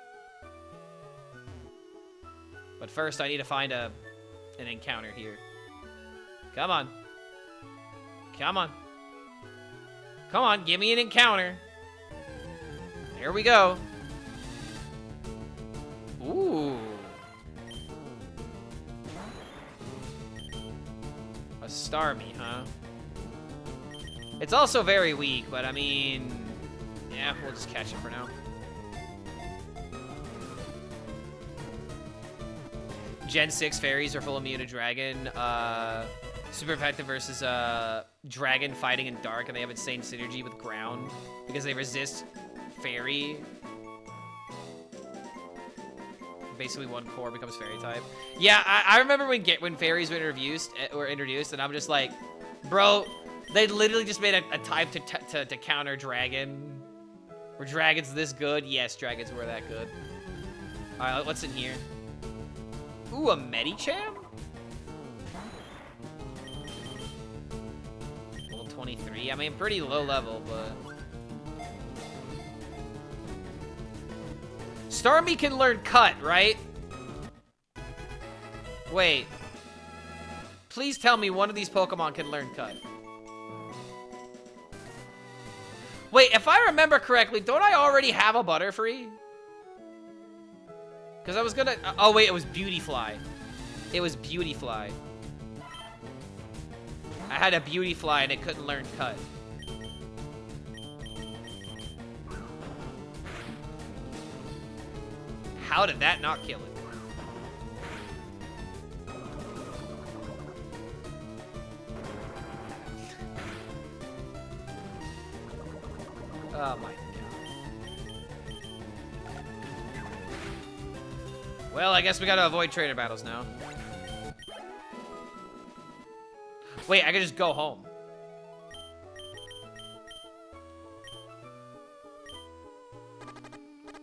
But first I need to find an encounter here. Come on. Come on. Come on, give me an encounter. Here we go. Ooh. A Starmie, huh? It's also very weak, but I mean, yeah, we'll just catch it for now. Gen 6 fairies are full immune to dragon. Super effective versus dragon fighting in dark, and they have insane synergy with ground because they resist fairy. Basically, one core becomes fairy type. Yeah, I remember when fairies were introduced, and I'm just like, bro, they literally just made a type to counter dragon. Were dragons this good? Yes, dragons were that good. All right, what's in here? Ooh, a Medicham? Level 23. I mean, pretty low level, but Starmie can learn cut, right? Wait. Please tell me one of these Pokemon can learn cut. Wait, if I remember correctly, don't I already have a Butterfree? Because I was gonna... Oh, wait, it was Beautyfly. It was Beautyfly. I had a Beautyfly and it couldn't learn cut. How did that not kill it? Oh my god. Well, I guess we gotta avoid trainer battles now. Wait, I could just go home.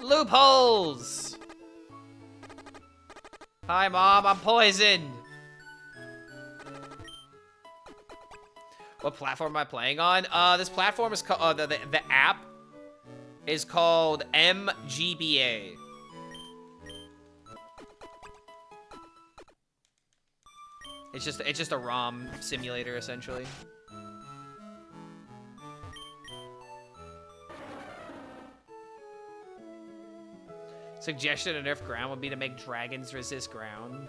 Loopholes! Hi, Mom, I'm poisoned. What platform am I playing on? This platform is called, the app is called MGBA. It's just a ROM simulator, essentially. Suggestion to nerf ground would be to make dragons resist ground.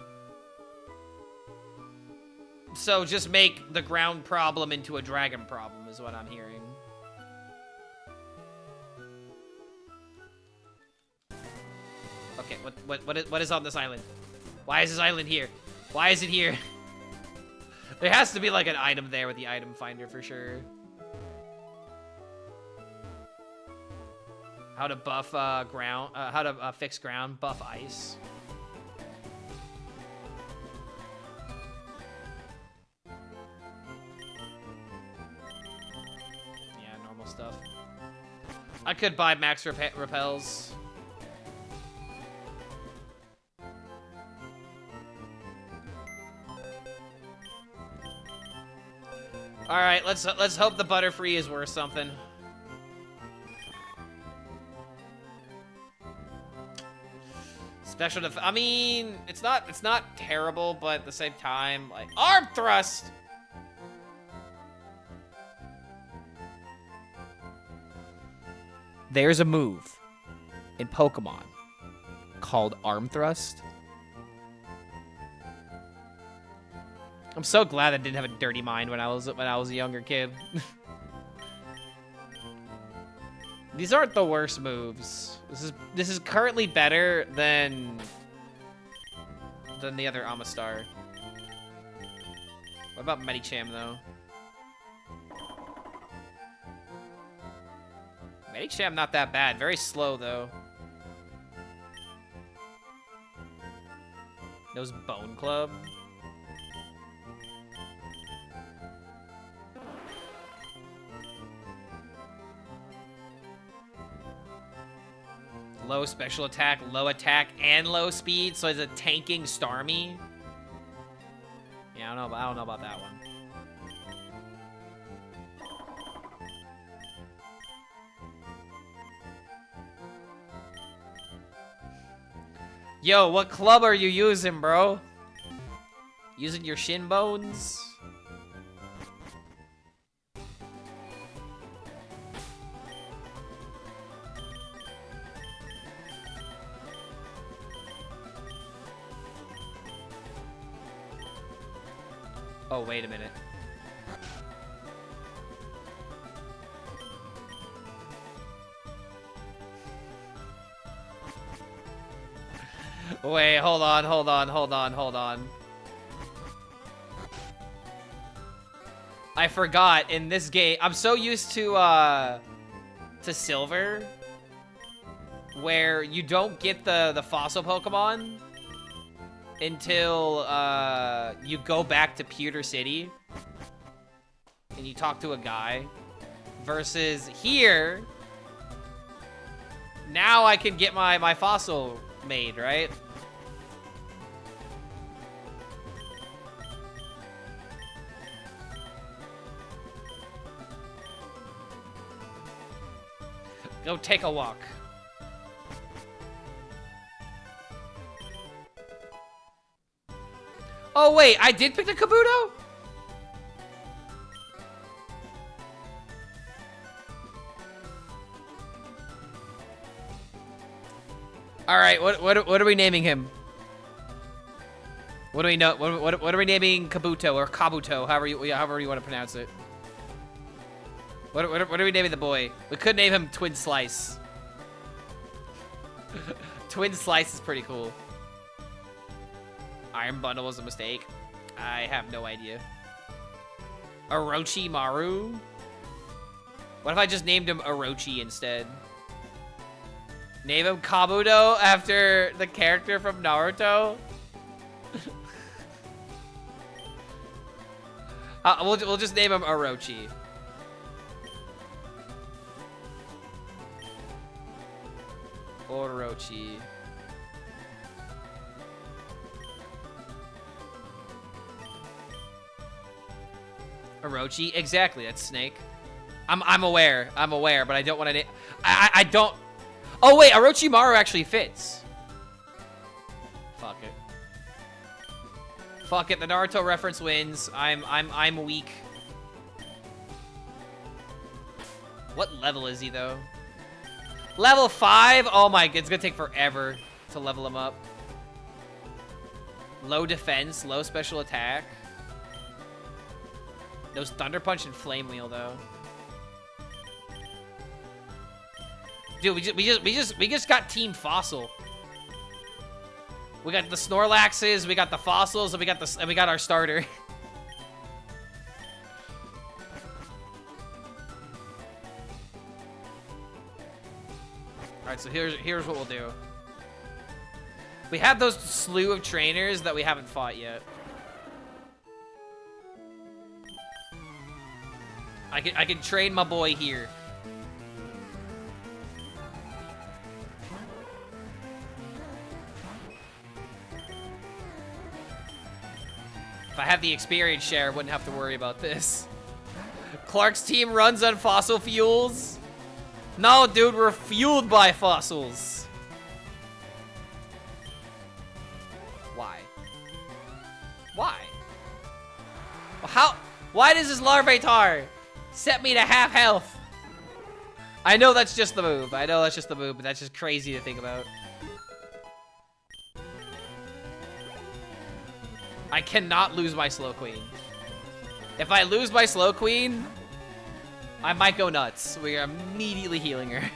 So just make the ground problem into a dragon problem is what I'm hearing. Okay, what is on this island? Why is this island here? Why is it here? There has to be like an item there with the item finder for sure. How to buff ground, how to fix ground, buff ice. Yeah, normal stuff. I could buy max repels. All right, let's hope the Butterfree is worth something. Special I mean, it's not terrible, but at the same time, like arm thrust. There's a move in Pokemon called arm thrust. I'm so glad I didn't have a dirty mind when I was a younger kid. These aren't the worst moves. This is currently better than the other Amistar. What about Medicham though? Medicham not that bad. Very slow though. Those Bone Club. Low special attack, low attack, and low speed, so it's a tanking Starmie. Yeah, I don't know about that one. Yo, what club are you using, bro? Using your shin bones? Oh, wait a minute. Wait, hold on. I forgot in this game. I'm so used to Silver, where you don't get the fossil Pokemon until you go back to Pewter City and you talk to a guy. Versus here, now I can get my fossil made, right? Go take a walk. Oh, wait, I did pick the Kabuto? All right, what are we naming him? What do we know? What are we naming Kabuto or Kabuto? However you want to pronounce it. What are we naming the boy? We could name him Twin Slice. Twin Slice is pretty cool. Iron Bundle was a mistake. I have no idea. Orochi Maru? What if I just named him Orochi instead? Name him Kabuto after the character from Naruto? We'll just name him Orochi. Orochi. Orochi, exactly. That's Snake. I'm aware, but I don't want to. I don't. Oh wait, Orochimaru actually fits. Fuck it. Fuck it. The Naruto reference wins. I'm weak. What level is he though? Level 5. Oh my, it's gonna take forever to level him up. Low defense, low special attack. Those Thunder Punch and Flame Wheel though. Dude, we just got Team Fossil. We got the Snorlaxes, we got the Fossils, and we got our starter. All right, so here's what we'll do. We have those slew of trainers that we haven't fought yet. I can train my boy here. If I had the experience share, I wouldn't have to worry about this. Clark's team runs on fossil fuels. No, dude, we're fueled by fossils. Why? Why? How? Why does this Larvitar set me to half health? I know that's just the move. I know that's just the move, but that's just crazy to think about. I cannot lose my Slow Queen. If I lose my Slow Queen, I might go nuts. We are immediately healing her.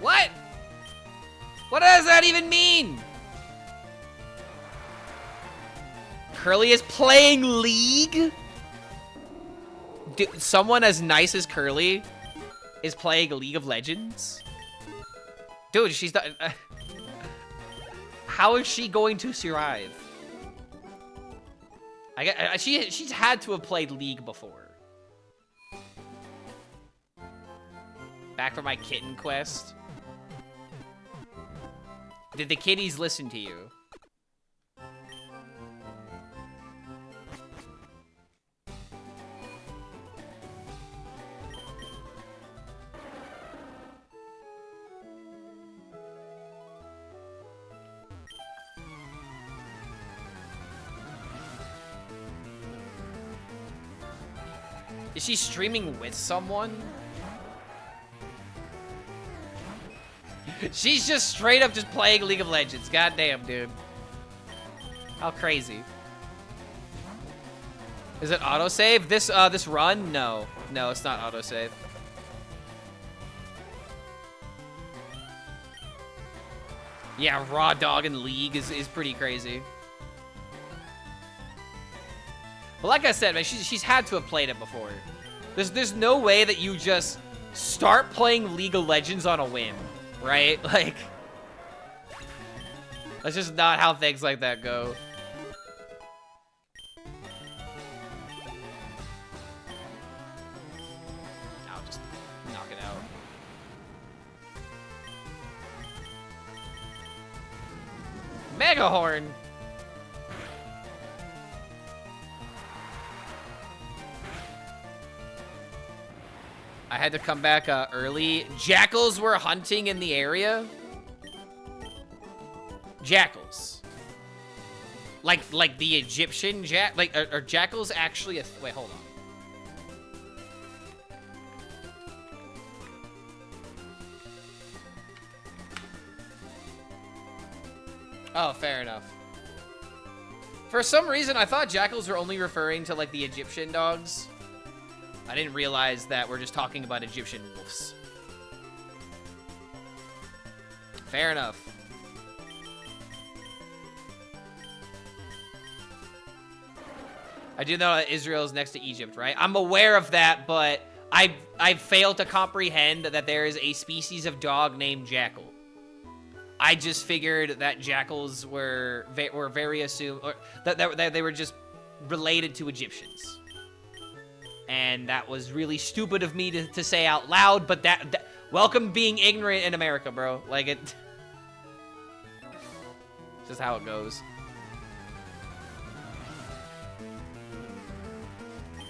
What? What does that even mean? Curly is playing League? Dude, someone as nice as Curly is playing League of Legends? Dude, she's not... how is she going to survive? She's had to have played League before. Back for my kitten quest. Did the kitties listen to you? Is she streaming with someone? She's just straight up just playing League of Legends. Goddamn, dude. How crazy. Is it autosave? This run? No. No, it's not autosave. Yeah, Raw Dog in League is pretty crazy. But like I said, man, she's had to have played it before. There's no way that you just start playing League of Legends on a whim, right? Like, that's just not how things like that go. I'll just knock it out. Mega Horn. I had to come back early. Jackals were hunting in the area. Jackals. Like the Egyptian are jackals actually a wait, hold on. Oh, fair enough. For some reason, I thought jackals were only referring to, like, the Egyptian dogs. I didn't realize that we're just talking about Egyptian wolves. Fair enough. I do know that Israel is next to Egypt, right? I'm aware of that, but I failed to comprehend that there is a species of dog named jackal. I just figured that jackals were very assumed, or that they were just related to Egyptians, and that was really stupid of me to say out loud. But that welcome being ignorant in America, bro. Like it, just how it goes.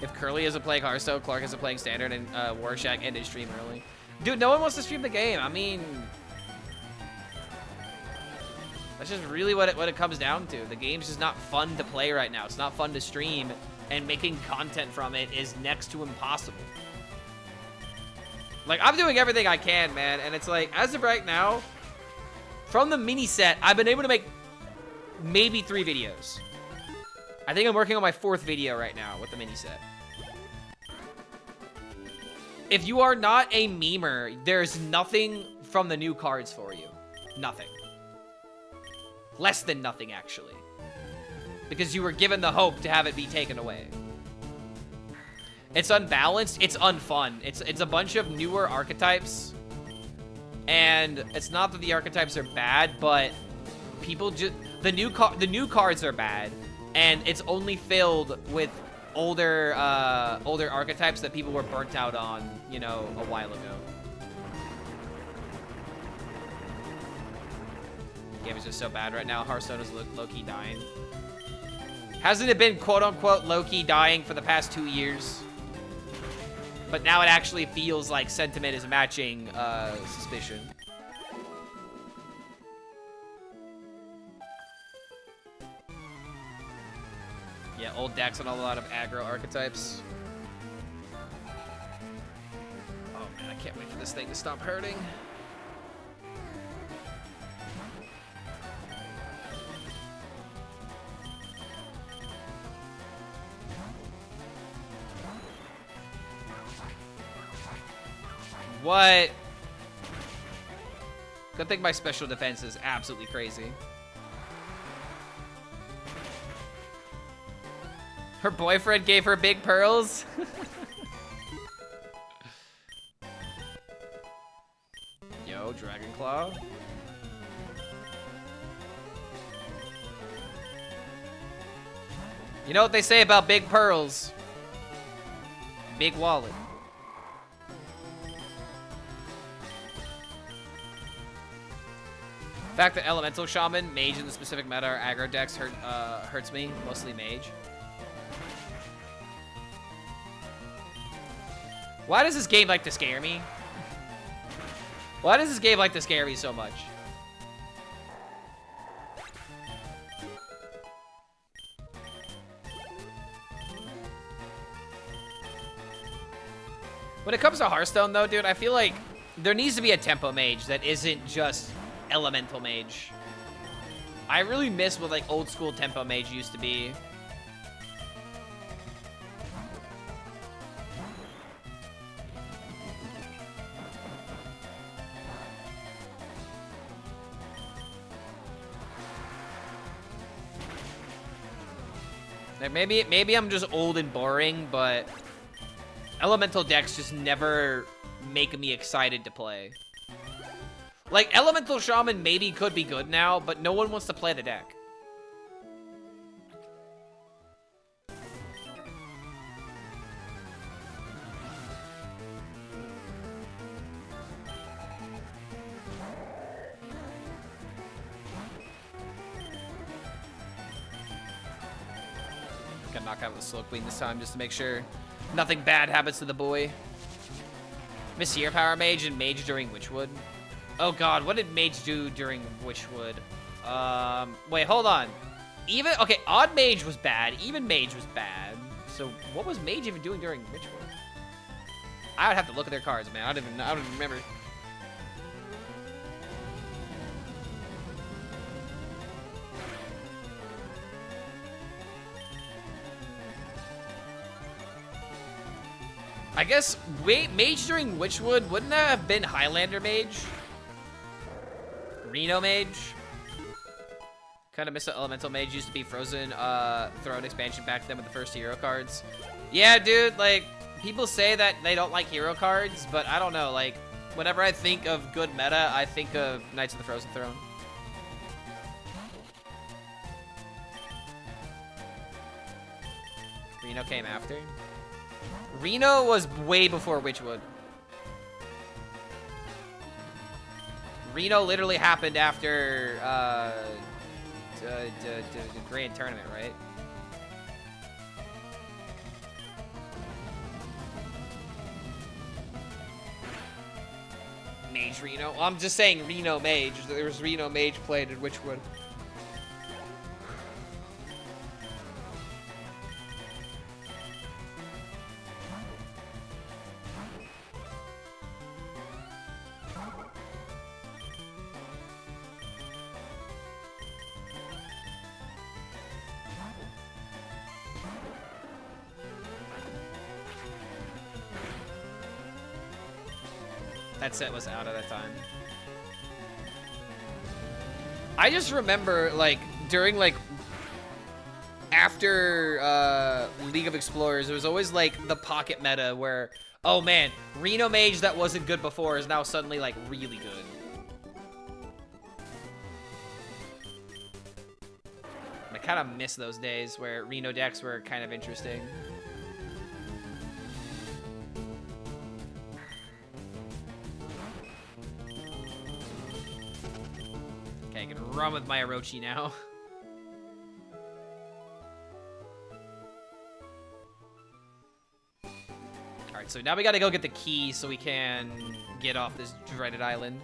If Curly isn't playing Hearthstone, Clark isn't playing Standard, and Warshack ended stream early. Dude, no one wants to stream the game. I mean, that's just really what it comes down to. The game's just not fun to play right now. It's not fun to stream, and making content from it is next to impossible. Like, I'm doing everything I can, man, and it's like, as of right now, from the mini set, I've been able to make maybe 3 videos. I think I'm working on my 4th video right now with the mini set. If you are not a memer, there's nothing from the new cards for you. Nothing. Less than nothing, actually. Because you were given the hope to have it be taken away. It's unbalanced. It's unfun. It's a bunch of newer archetypes. And it's not that the archetypes are bad, but people just... The new cards are bad. And it's only filled with older archetypes that people were burnt out on, you know, a while ago. The game is just so bad right now. Hearthstone is low-key dying. Hasn't it been quote-unquote low-key dying for the past 2 years? But now it actually feels like sentiment is matching suspicion. Yeah, old decks on a lot of aggro archetypes. Oh man, I can't wait for this thing to stop hurting. What? Good thing my special defense is absolutely crazy. Her boyfriend gave her big pearls? Yo, Dragonclaw. You know what they say about big pearls? Big wallet. The fact that Elemental Shaman, Mage in the specific meta, or aggro decks hurts me, mostly Mage. Why does this game like to scare me? Why does this game like to scare me so much? When it comes to Hearthstone, though, dude, I feel like there needs to be a tempo mage that isn't just elemental mage. I really miss what, like, old school tempo mage used to be. Like maybe I'm just old and boring, but elemental decks just never make me excited to play. Like, Elemental Shaman maybe could be good now, but no one wants to play the deck. Gotta knock out the Slow Queen this time just to make sure nothing bad happens to the boy. Messier Power Mage and Mage during Witchwood. Oh god, what did Mage do during Witchwood? Wait, hold on. Okay, Odd Mage was bad. Even Mage was bad. So what was Mage even doing during Witchwood? I would have to look at their cards, man. I don't even remember. I guess, wait, Mage during Witchwood, wouldn't that have been Highlander Mage? Reno Mage? Kind of miss the Elemental Mage, used to be Frozen Throne expansion back then with the first hero cards. Yeah, dude, like, people say that they don't like hero cards, but I don't know, like, whenever I think of good meta, I think of Knights of the Frozen Throne. Reno came after. Reno was way before Witchwood. Reno literally happened after the Grand Tournament, right? Mage Reno. Well, I'm just saying Reno Mage. There was Reno Mage played in Witchwood. That set was out at that time. I just remember, like, during, like, after League of Explorers, it was always, like, the pocket meta where, oh, man, Reno Mage that wasn't good before is now suddenly, like, really good. I kind of miss those days where Reno decks were kind of interesting. Okay, I can run with my Orochi now. Alright, so now we gotta go get the key so we can get off this dreaded island.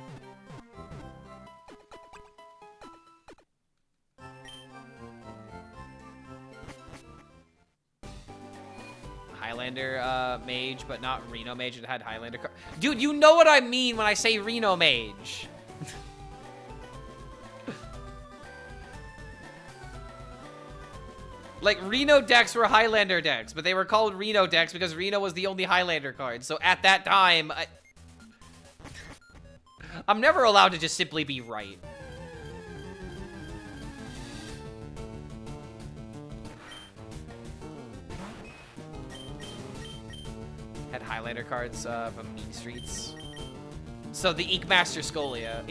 Highlander Mage, but not Reno Mage. It had Highlander card. Dude, you know what I mean when I say Reno Mage. Like, Reno decks were Highlander decks, but they were called Reno decks because Reno was the only Highlander card. So at that time, I'm never allowed to just simply be right. Had Highlander cards from Mean Streets. So the Inkmaster Scolia,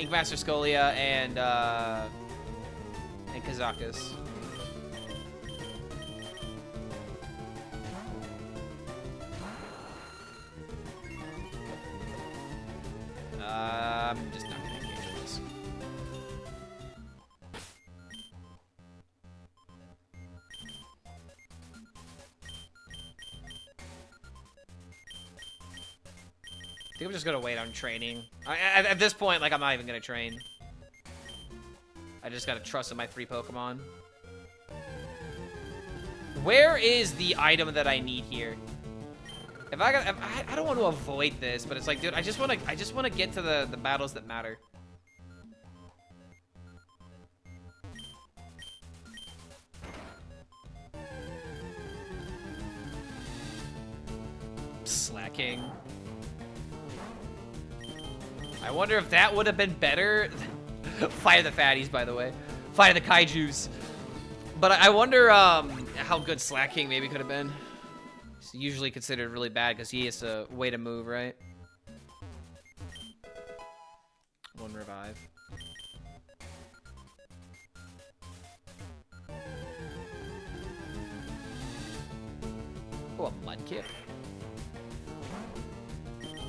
and Kazakus. I'm just not gonna engage with this. I think I'm just gonna wait on training. At this point, like, I'm not even gonna train. I just gotta trust in my 3 Pokemon. Where is the item that I need here? I don't want to avoid this, but it's like, dude, I just want to get to the battles that matter. Slacking. I wonder if that would have been better. Fight the fatties, by the way. Fight the kaijus. But I wonder how good Slacking maybe could have been. It's usually considered really bad because he has a way to move, right? 1 revive. Oh, a Mudkip.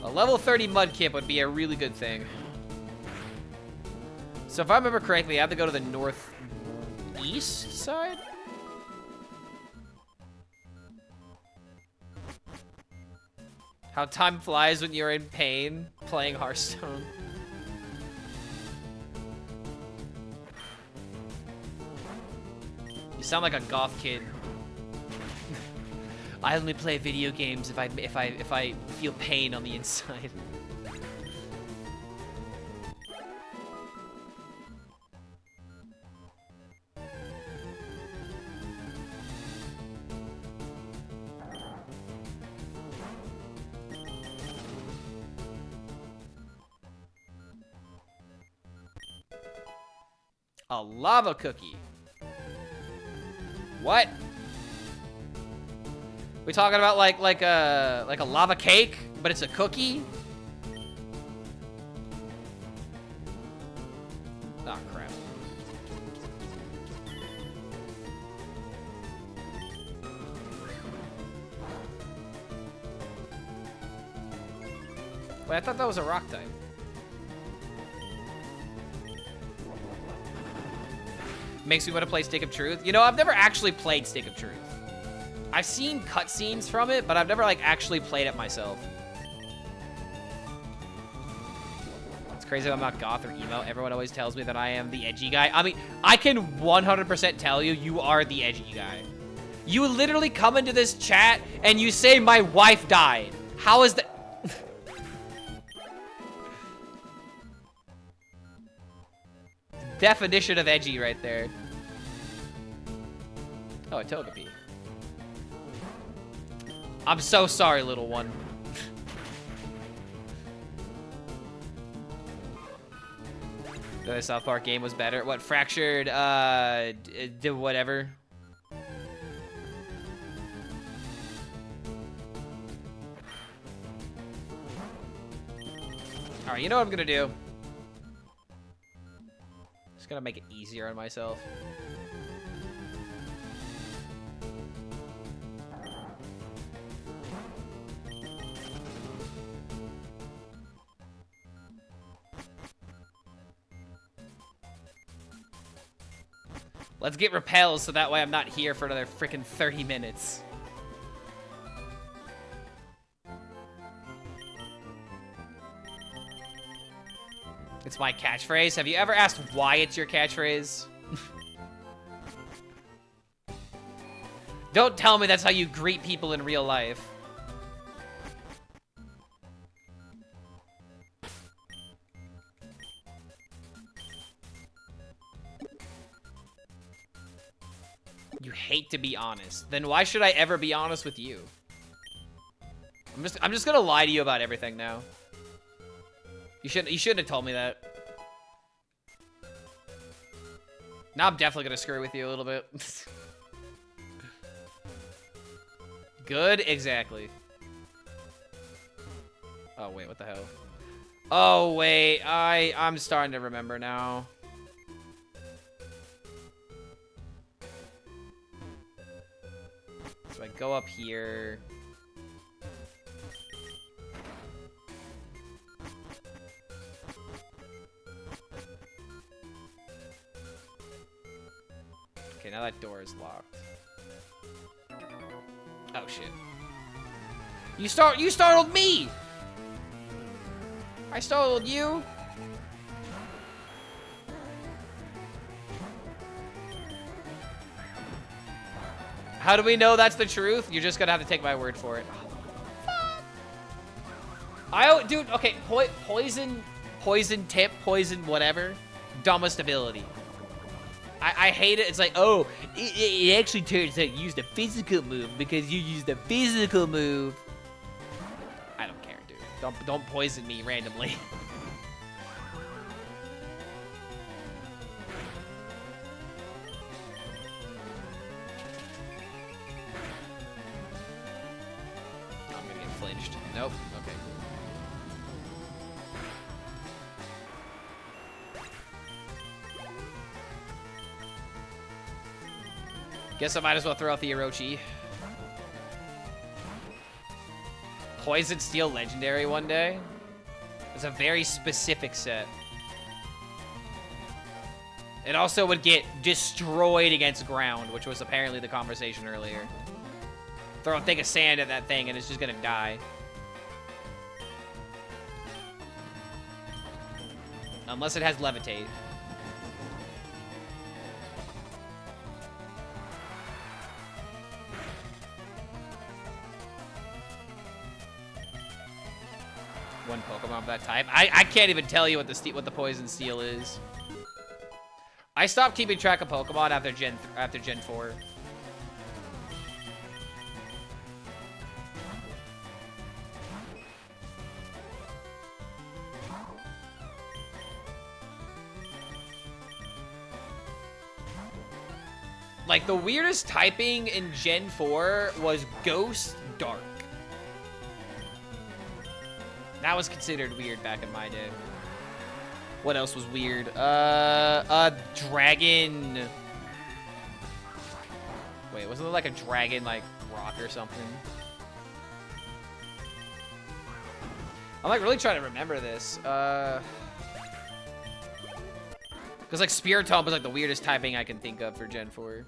A level 30 Mudkip would be a really good thing. So if I remember correctly, I have to go to the northeast side? How time flies when you're in pain playing Hearthstone. You sound like a goth kid. I only play video games if I feel pain on the inside. A lava cookie. What? We talking about like a lava cake, but it's a cookie? Oh crap. Wait, I thought that was a rock type. Makes me want to play Stick of Truth. You know, I've never actually played Stick of Truth. I've seen cutscenes from it, but I've never like actually played it myself. It's crazy I'm not goth or emo. Everyone always tells me that I am the edgy guy. I mean, I can 100% tell you, you are the edgy guy. You literally come into this chat and you say my wife died. How is that? Definition of edgy right there. Oh, a Togepi. I'm so sorry, little one. The South Park game was better. What, Fractured, did whatever. All right, you know what I'm gonna do? Just gonna make it easier on myself. Let's get repels so that way I'm not here for another freaking 30 minutes. It's my catchphrase. Have you ever asked why it's your catchphrase? Don't tell me that's how you greet people in real life. You hate to be honest. Then why should I ever be honest with you? I'm just gonna lie to you about everything now. You shouldn't have told me that. Now I'm definitely gonna screw with you a little bit. Good, exactly. Oh wait, what the hell? Oh wait, I'm starting to remember now. So I go up here. Okay, now that door is locked. Oh shit. You startled me! I startled you? How do we know that's the truth? You're just gonna have to take my word for it. Dude, okay, poison tip, poison whatever. Dumbest ability. I hate it. It's like, oh, it actually turns out you used a physical move because you used a physical move. I don't care, dude. Don't poison me randomly. I'm gonna get flinched. Nope. Okay, cool. Guess I might as well throw out the Orochi. Poison Steel Legendary one day. It's a very specific set. It also would get destroyed against ground, which was apparently the conversation earlier. Throw a thing of sand at that thing and it's just gonna die. Unless it has levitate. One Pokemon of that type. I can't even tell you what the Poison Steel is. I stopped keeping track of Pokemon after Gen 4. Like, the weirdest typing in Gen 4 was Ghost Dark. That was considered weird back in my day. What else was weird? Dragon. Wait, wasn't it like a dragon, like, rock or something? I'm, like, really trying to remember this. Because, like, Spiritomb was, like, the weirdest typing I can think of for Gen 4.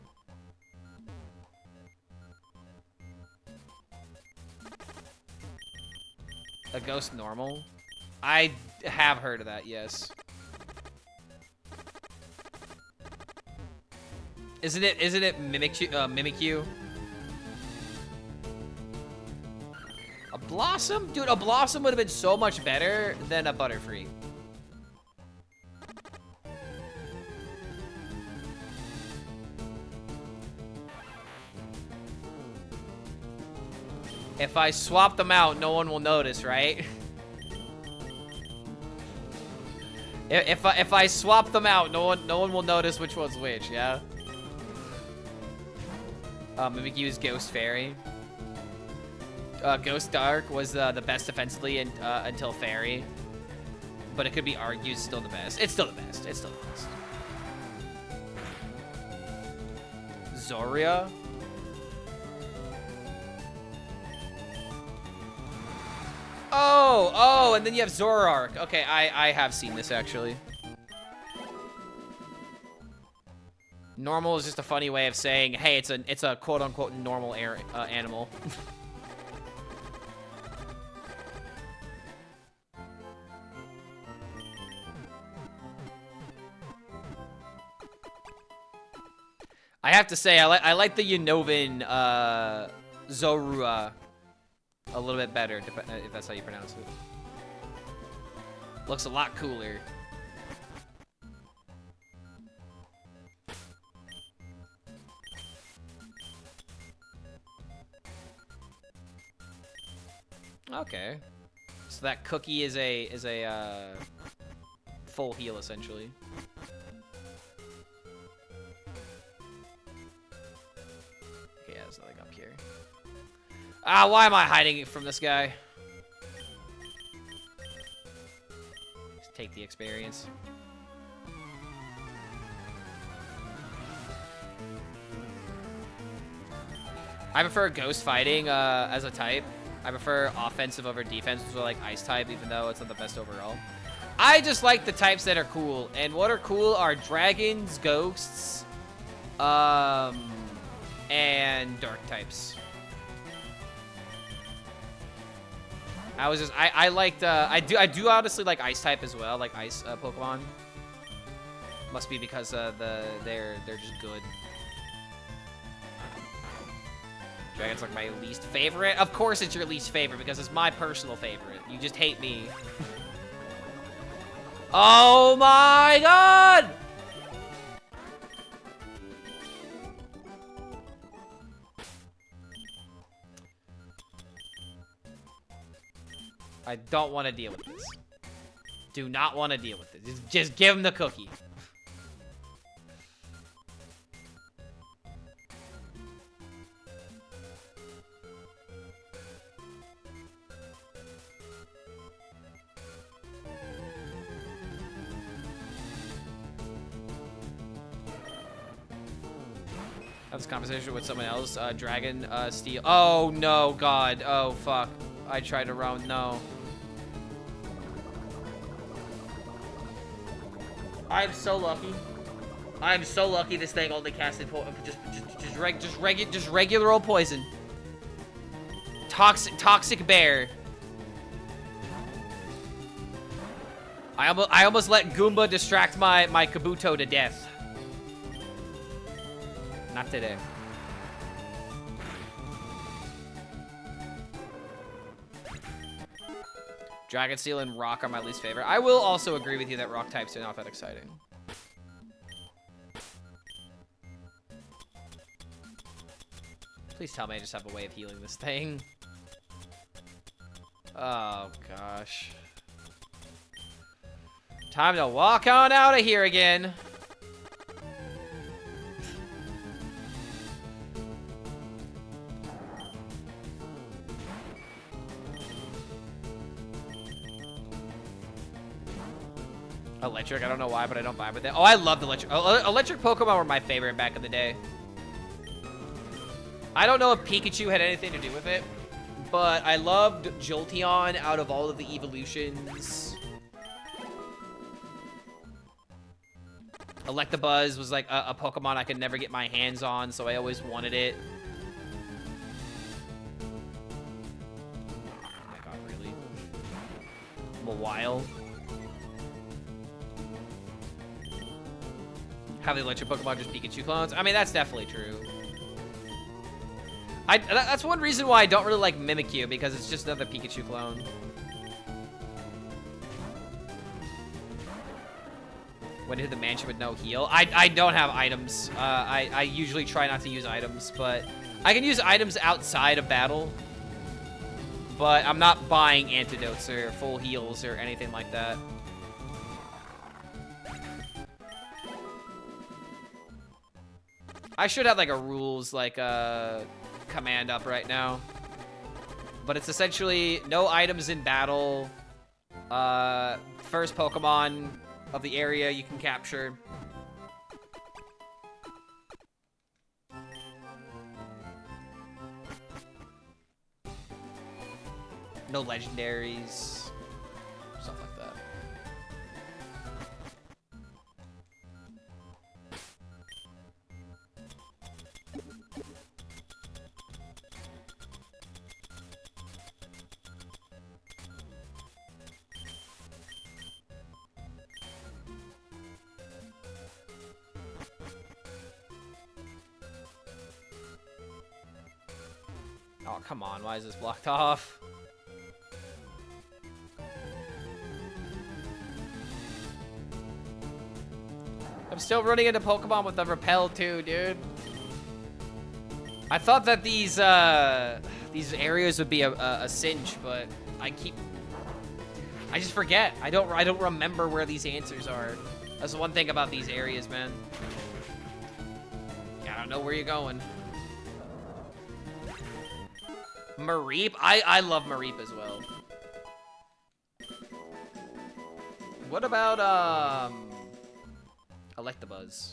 A Ghost Normal? I have heard of that, yes. Isn't it Mimikyu? A Blossom? Dude, a Blossom would have been so much better than a Butterfree. If I swap them out, no one will notice, right? If I swap them out, no one will notice which one's which, yeah? Mimikyu's Ghost Fairy. Ghost Dark was the best defensively until Fairy. But it could be argued still the best. It's still the best. It's still the best. Zoria? Oh, and then you have Zoroark. Okay, I have seen this, actually. Normal is just a funny way of saying, hey, it's a quote-unquote normal animal. I have to say, I like the Unnovan Zorua a little bit better, if that's how you pronounce it. Looks a lot cooler. Okay. So that cookie is a full heal essentially. Okay, yeah, there's nothing up here. Ah, why am I hiding it from this guy? Just take the experience. I prefer ghost fighting as a type. I prefer offensive over defense, which is like ice type, even though it's not the best overall. I just like the types that are cool, and what are cool are dragons, ghosts, and dark types. I liked I do honestly like ice type as well, like ice Pokemon. Must be because they're just good. Dragon's like my least favorite. Of course it's your least favorite because it's my personal favorite. You just hate me. Oh my god! I don't want to deal with this. Do not want to deal with this. Just give him the cookie. Have this conversation with someone else. Dragon, Steel. Oh no, God. Oh fuck. I tried to round. No. I'm so lucky. I'm so lucky this thing only casted just regular old poison. Toxic bear. I almost let Goomba distract my Kabuto to death. Not today. Dragon Steel and Rock are my least favorite. I will also agree with you that Rock types are not that exciting. Please tell me I just have a way of healing this thing. Oh, gosh. Time to walk on out of here again. Electric, I don't know why, but I don't vibe with it. Oh, I loved electric. Electric Pokemon were my favorite back in the day. I don't know if Pikachu had anything to do with it, but I loved Jolteon out of all of the evolutions. Electabuzz was like a Pokemon I could never get my hands on, so I always wanted it. Oh my god, really? I'm a wild. Have the electric Pokemon just Pikachu clones? I mean, that's definitely true. That's one reason why I don't really like Mimikyu, because it's just another Pikachu clone. Went into the mansion with no heal. I don't have items. I usually try not to use items, but I can use items outside of battle. But I'm not buying antidotes or full heals or anything like that. I should have like a rules like command up right now, but it's essentially no items in battle. First Pokemon of the area you can capture. No legendaries, stuff like that. Oh, come on. Why is this blocked off? I'm still running into Pokemon with the Repel too, dude. I thought that these areas would be a cinch, but I just forget. I don't remember where these answers are. That's the one thing about these areas, man. I don't know where you're going. Mareep? I love Mareep as well. What about, Electabuzz?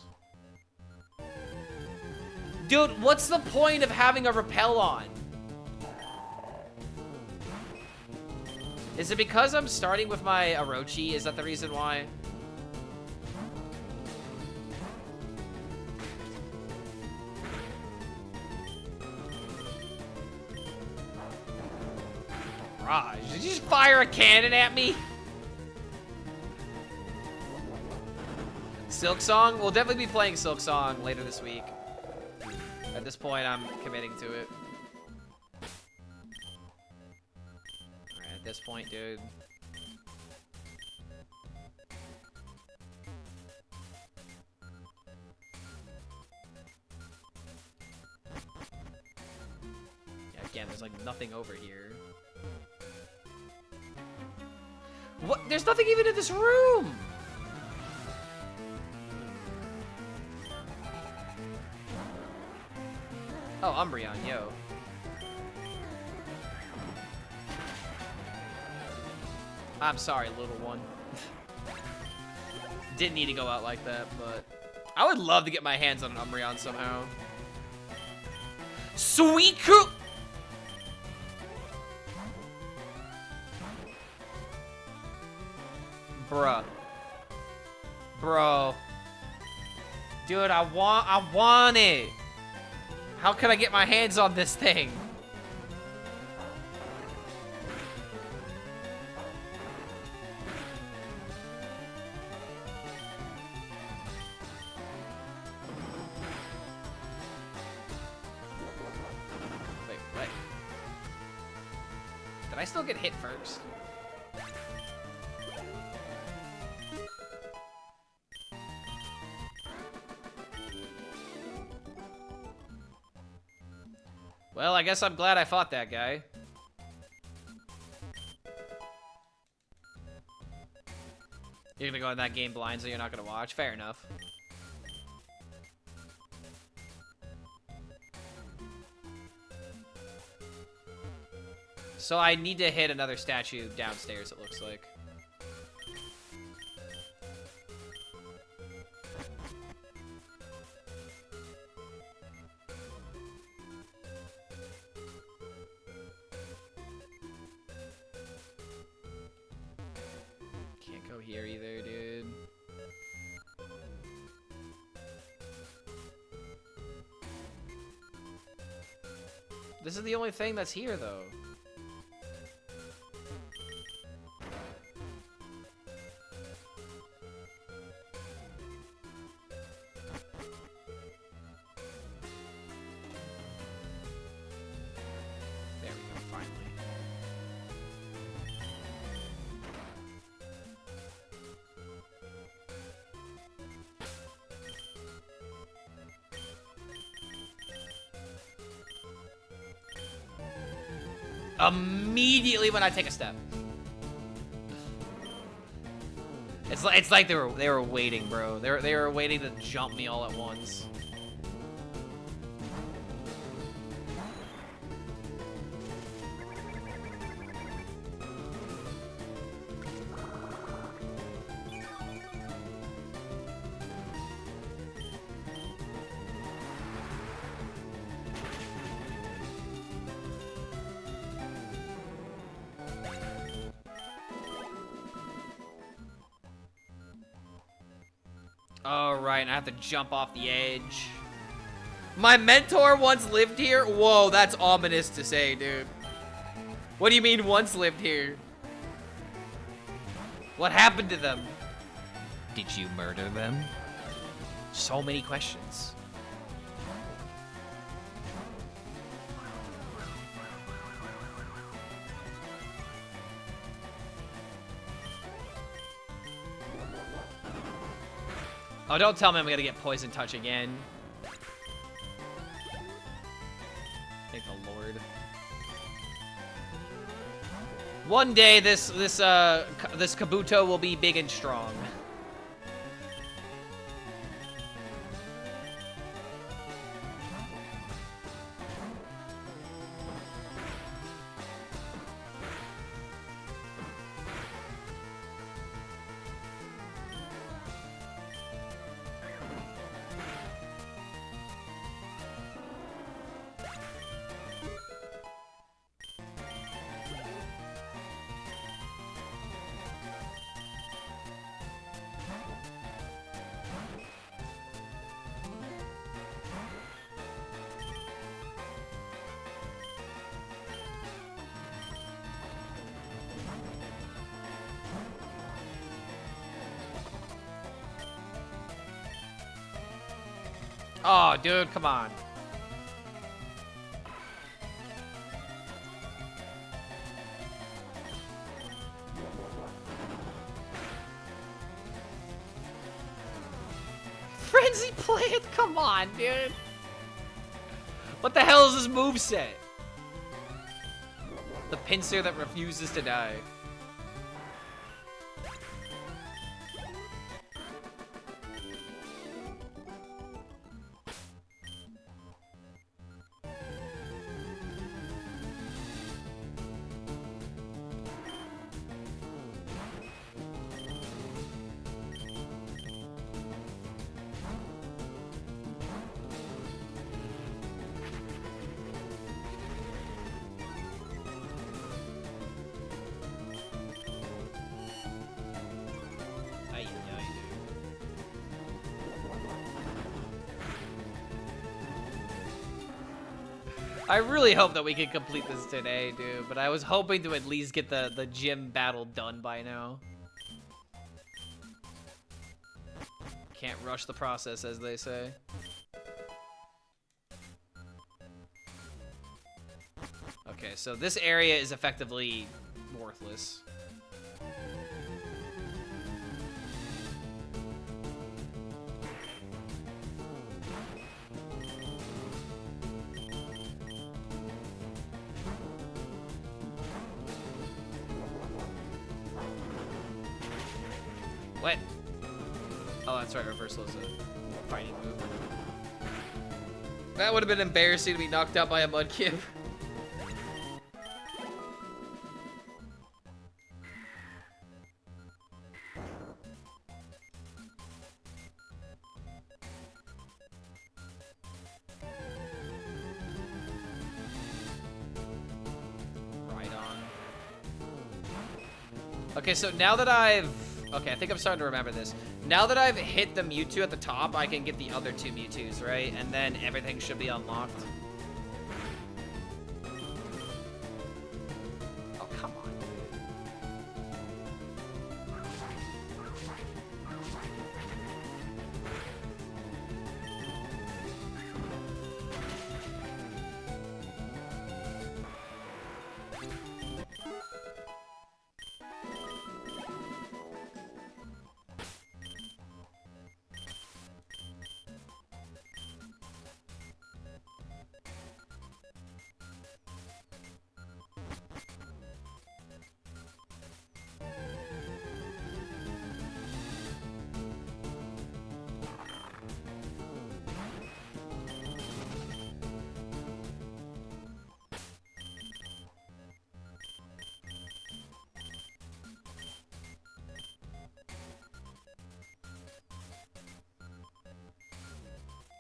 Dude, what's the point of having a Repel on? Is it because I'm starting with my Orochi? Is that the reason why? Raj, did you just fire a cannon at me? Silk Song? We'll definitely be playing Silk Song later this week. At this point, I'm committing to it. Alright, at this point, dude. Yeah, again, there's like nothing over here. What? There's nothing even in this room! Oh, Umbreon, yo. I'm sorry, little one. Didn't need to go out like that, but I would love to get my hands on an Umbreon somehow. Suicune! Bruh. Bro. Dude, I want it. How can I get my hands on this thing? Did I still get hit first? Well, I guess I'm glad I fought that guy. You're gonna go in that game blind, so you're not gonna watch? Fair enough. So I need to hit another statue downstairs, it looks like. Can't go here either, dude. This is the only thing that's here, though. There we go, finally. Immediately when I take a step. It's like they were waiting, bro. They were waiting to jump me all at once. Oh, right, and I have to jump off the edge. My mentor once lived here? Whoa, that's ominous to say, dude. What do you mean once lived here? What happened to them? Did you murder them? So many questions. Oh, don't tell me I'm gonna get poison touch again. Thank the Lord. One day this Kabuto will be big and strong. Oh, dude, come on. Frenzy Plant, come on, dude. What the hell is this moveset? The pincer that refuses to die. I really hope that we can complete this today, dude, but I was hoping to at least get the gym battle done by now. Can't rush the process, as they say. Okay, Okay, so this area is effectively worthless. What? Oh, that's right. Reversal is a fighting move. That would have been embarrassing to be knocked out by a Mudkip. Right on. Okay, so now that I've... Okay, I think I'm starting to remember this. Now that I've hit the Mewtwo at the top, I can get the other two Mewtwo's, right? And then everything should be unlocked. Oh, come on.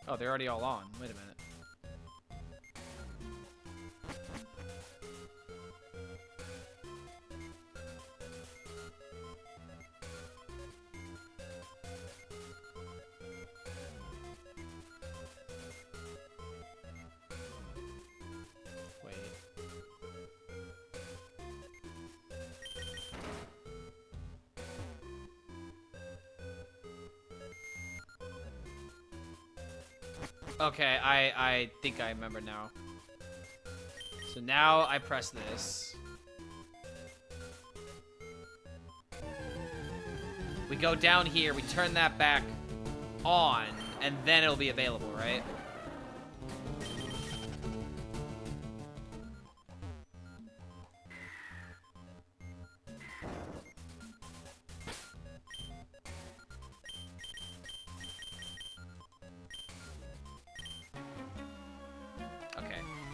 Oh, they're already all on. Wait a minute. Wait. Okay, I think I remember now. So now I press this. We go down here, we turn that back on, and then it'll be available, right?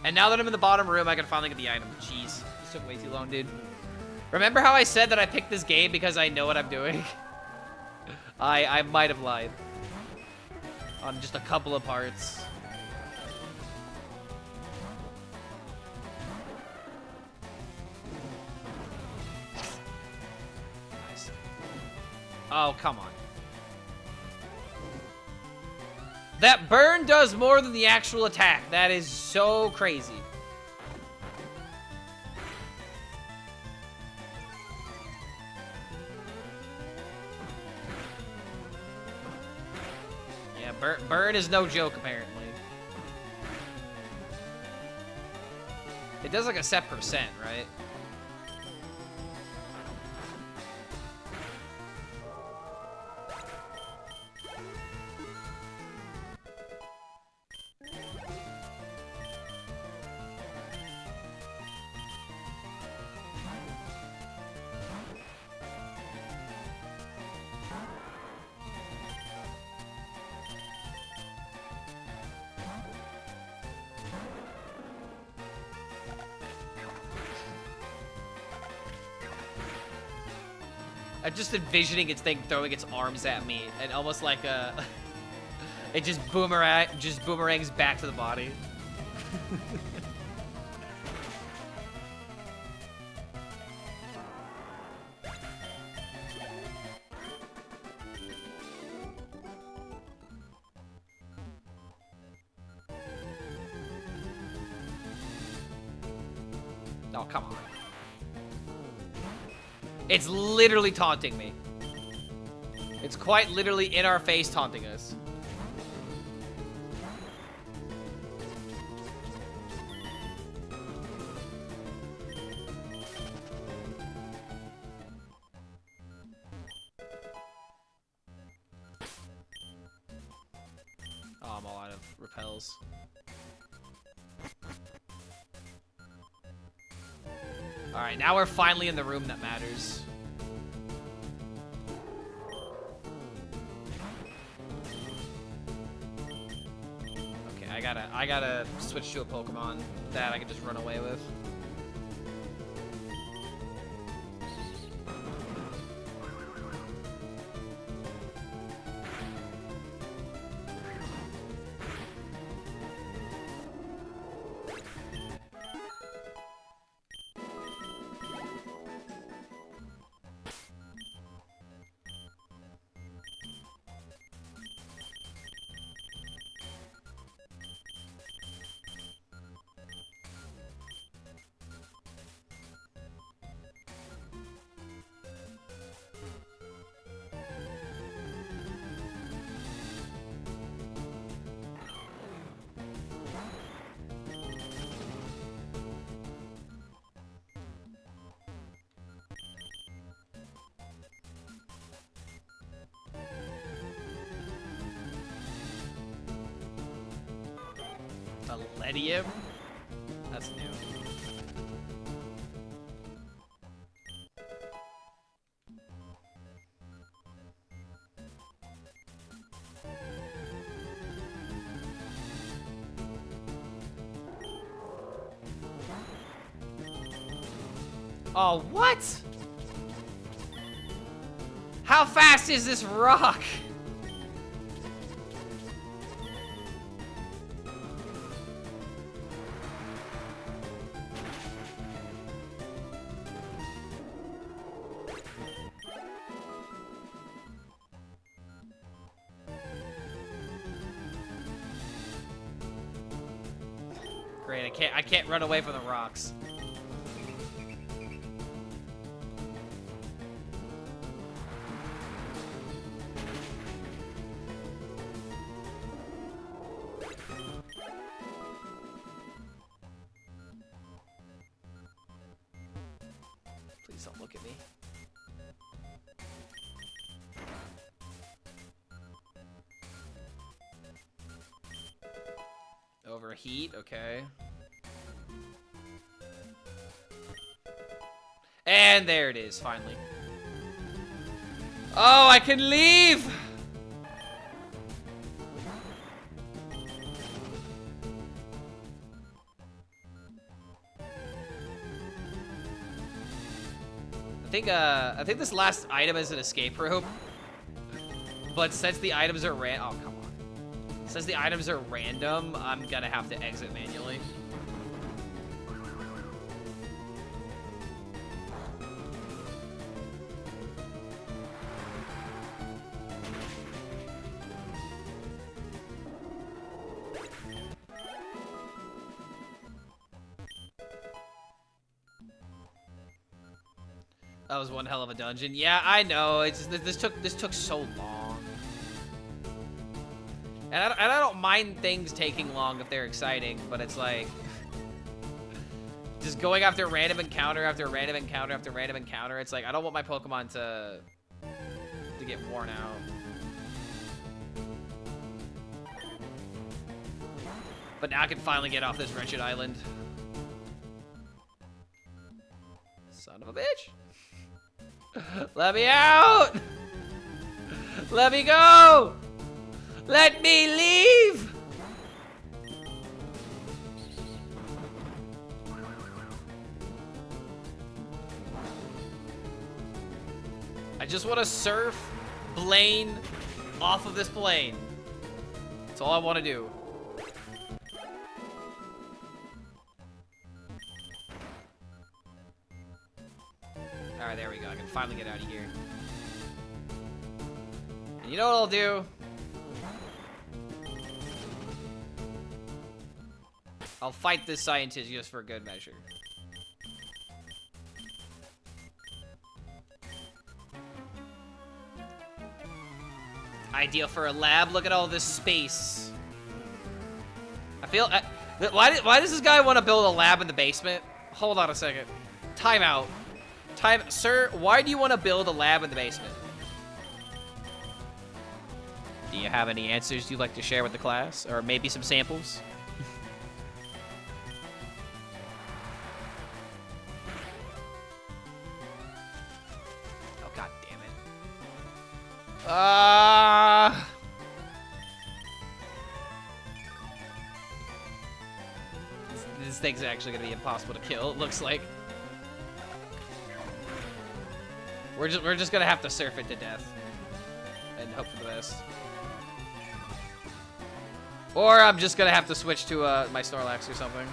And now that I'm in the bottom room, I can finally get the item. Jeez, this took way too long, dude. Remember how I said that I picked this game because I know what I'm doing? I might have lied. On just a couple of parts. Nice. Oh, come on. That burn does more than the actual attack. That is so crazy. Yeah, burn is no joke, apparently. It does like a set percent, right? I'm just envisioning its thing throwing its arms at me, and almost like a, it just boomerangs back to the body. Oh, come on. It's literally taunting me. It's quite literally in our face taunting us. repels. Alright, now we're finally in the room that matters. Okay, I gotta switch to a Pokemon that I can just run away with. Palladium? That's new. Oh, what? How fast is this rock? Great, I can't run away from the rocks. Please don't look at me. Overheat, okay. And there it is, finally. Oh, I can leave! I think this last item is an escape rope. But since the items are oh, come on. Since the items are random, I'm gonna have to exit manually. That was one hell of a dungeon. Yeah, I know. It's just, this took so long. And I don't mind things taking long if they're exciting, but it's like just going after random encounter after random encounter after random encounter. It's like I don't want my Pokemon to get worn out. But now I can finally get off this wretched island. Son of a bitch. Let me out! Let me go! Let me leave! I just want to surf Blaine off of this plane. That's all I want to do. Alright, there we go. I can finally get out of here. And you know what I'll do? I'll fight this scientist just for good measure. Ideal for a lab. Look at all this space. I feel... why does this guy want to build a lab in the basement? Hold on a second. Time out. Sir, why do you want to build a lab in the basement? Do you have any answers you'd like to share with the class? Or maybe some samples? Oh, god damn it. This thing's actually gonna be impossible to kill, it looks like. We're just gonna have to surf it to death. And hope for the best. Or I'm just gonna have to switch to my Snorlax or something.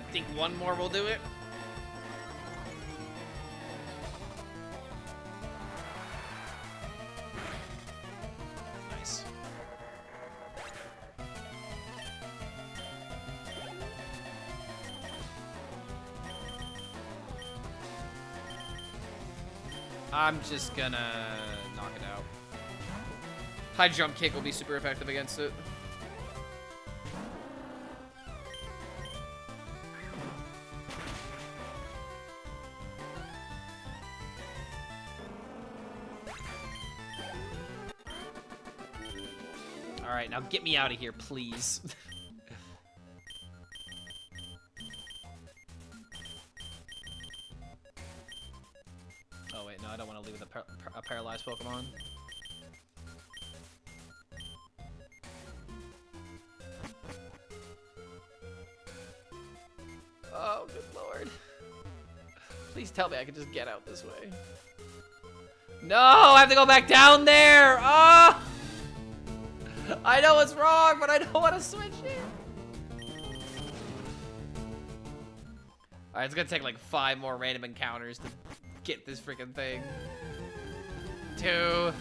I think one more will do it. Nice. I'm just gonna knock it out. High jump kick will be super effective against it. Alright, now get me out of here, please. Oh wait, no, I don't want to leave with a paralyzed Pokemon. Oh, good lord. Please tell me I can just get out this way. No, I have to go back down there! Oh! I know it's wrong, but I don't want to switch here. Alright, it's gonna take like 5 more random encounters to get this freaking thing. 2.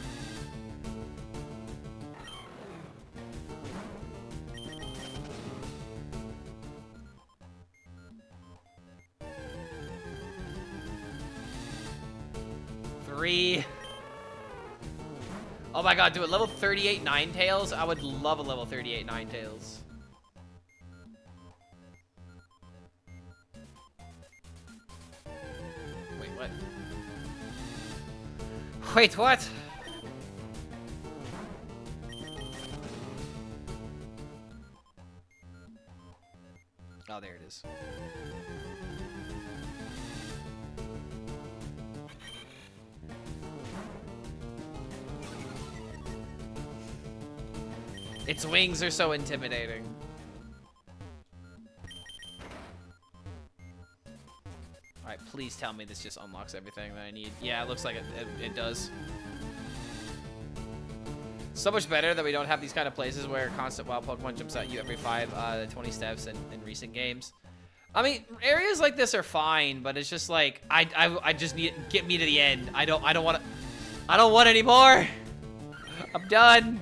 Three. Oh my god, do a level 38 Ninetales? I would love a level 38 Ninetales. Wait, what? Wait, what? Oh, there it is. Its wings are so intimidating. Alright, please tell me this just unlocks everything that I need. Yeah, it looks like it does. So much better that we don't have these kind of places where constant wild Pokemon jumps at you every 5 to 20 steps in recent games. I mean, areas like this are fine, but it's just like I just need get me to the end. I don't want any more. I'm done.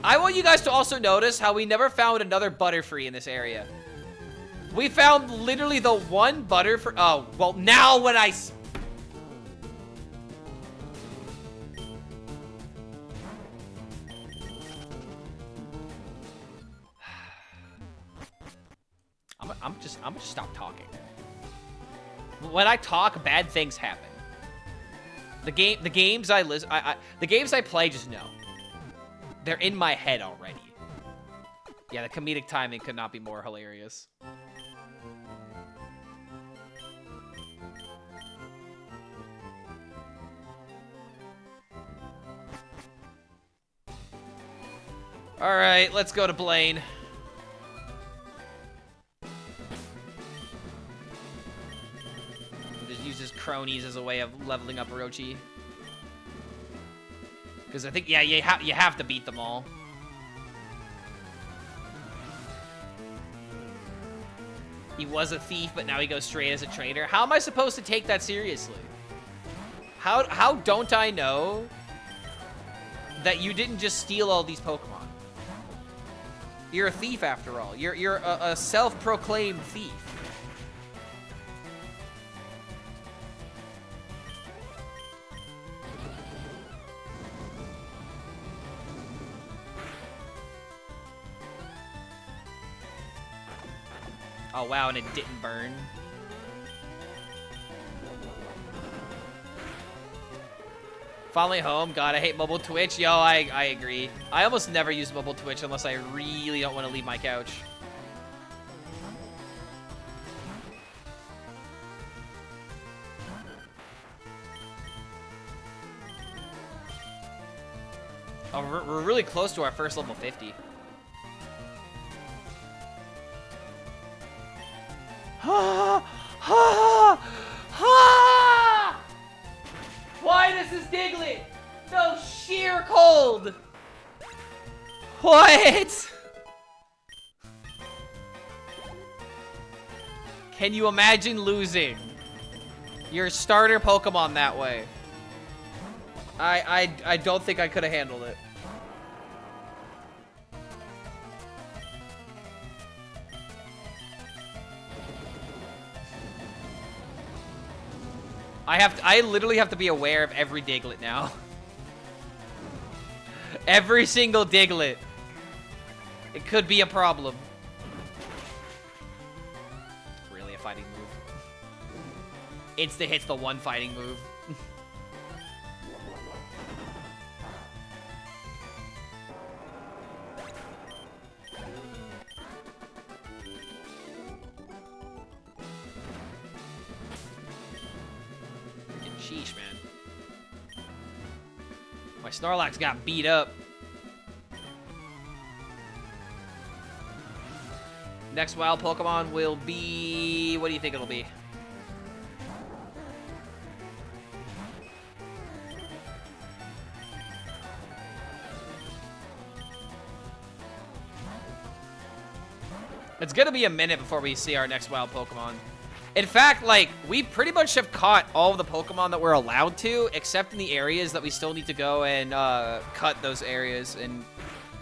I want you guys to also notice how we never found another Butterfree in this area. We found literally the one Butterfree. Oh, well, now when I'm gonna stop talking. When I talk, bad things happen. The games I play just know. They're in my head already. Yeah, the comedic timing could not be more hilarious. Alright, let's go to Blaine. Just use his cronies as a way of leveling up Orochi. Because I think, yeah, you have to beat them all. He was a thief, but now he goes straight as a trader. How am I supposed to take that seriously? How don't I know that you didn't just steal all these Pokemon. You're a thief after all. You're a self-proclaimed thief. Oh wow, and it didn't burn. Finally home. God, I hate mobile Twitch. Yo, I agree. I almost never use mobile Twitch unless I really don't want to leave my couch. Oh, we're really close to our first level 50. Ha ha ha! Why this is Diglett? No sheer cold. What? Can you imagine losing your starter Pokemon that way? I don't think I could have handled it. I literally have to be aware of every Diglett now. Every single Diglett. It could be a problem. Really a fighting move. Insta hits the one fighting move. Sheesh, man. My Snorlax got beat up. Next wild Pokemon will be... What do you think it'll be? It's gonna be a minute before we see our next wild Pokemon. In fact, like, we pretty much have caught all of the Pokemon that we're allowed to, except in the areas that we still need to go and cut those areas and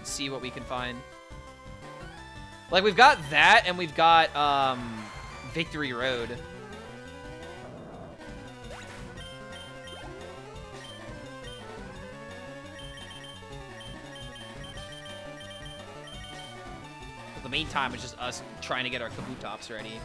see what we can find. Like, we've got that, and we've got Victory Road. But the meantime, it's just us trying to get our Kabutops ready.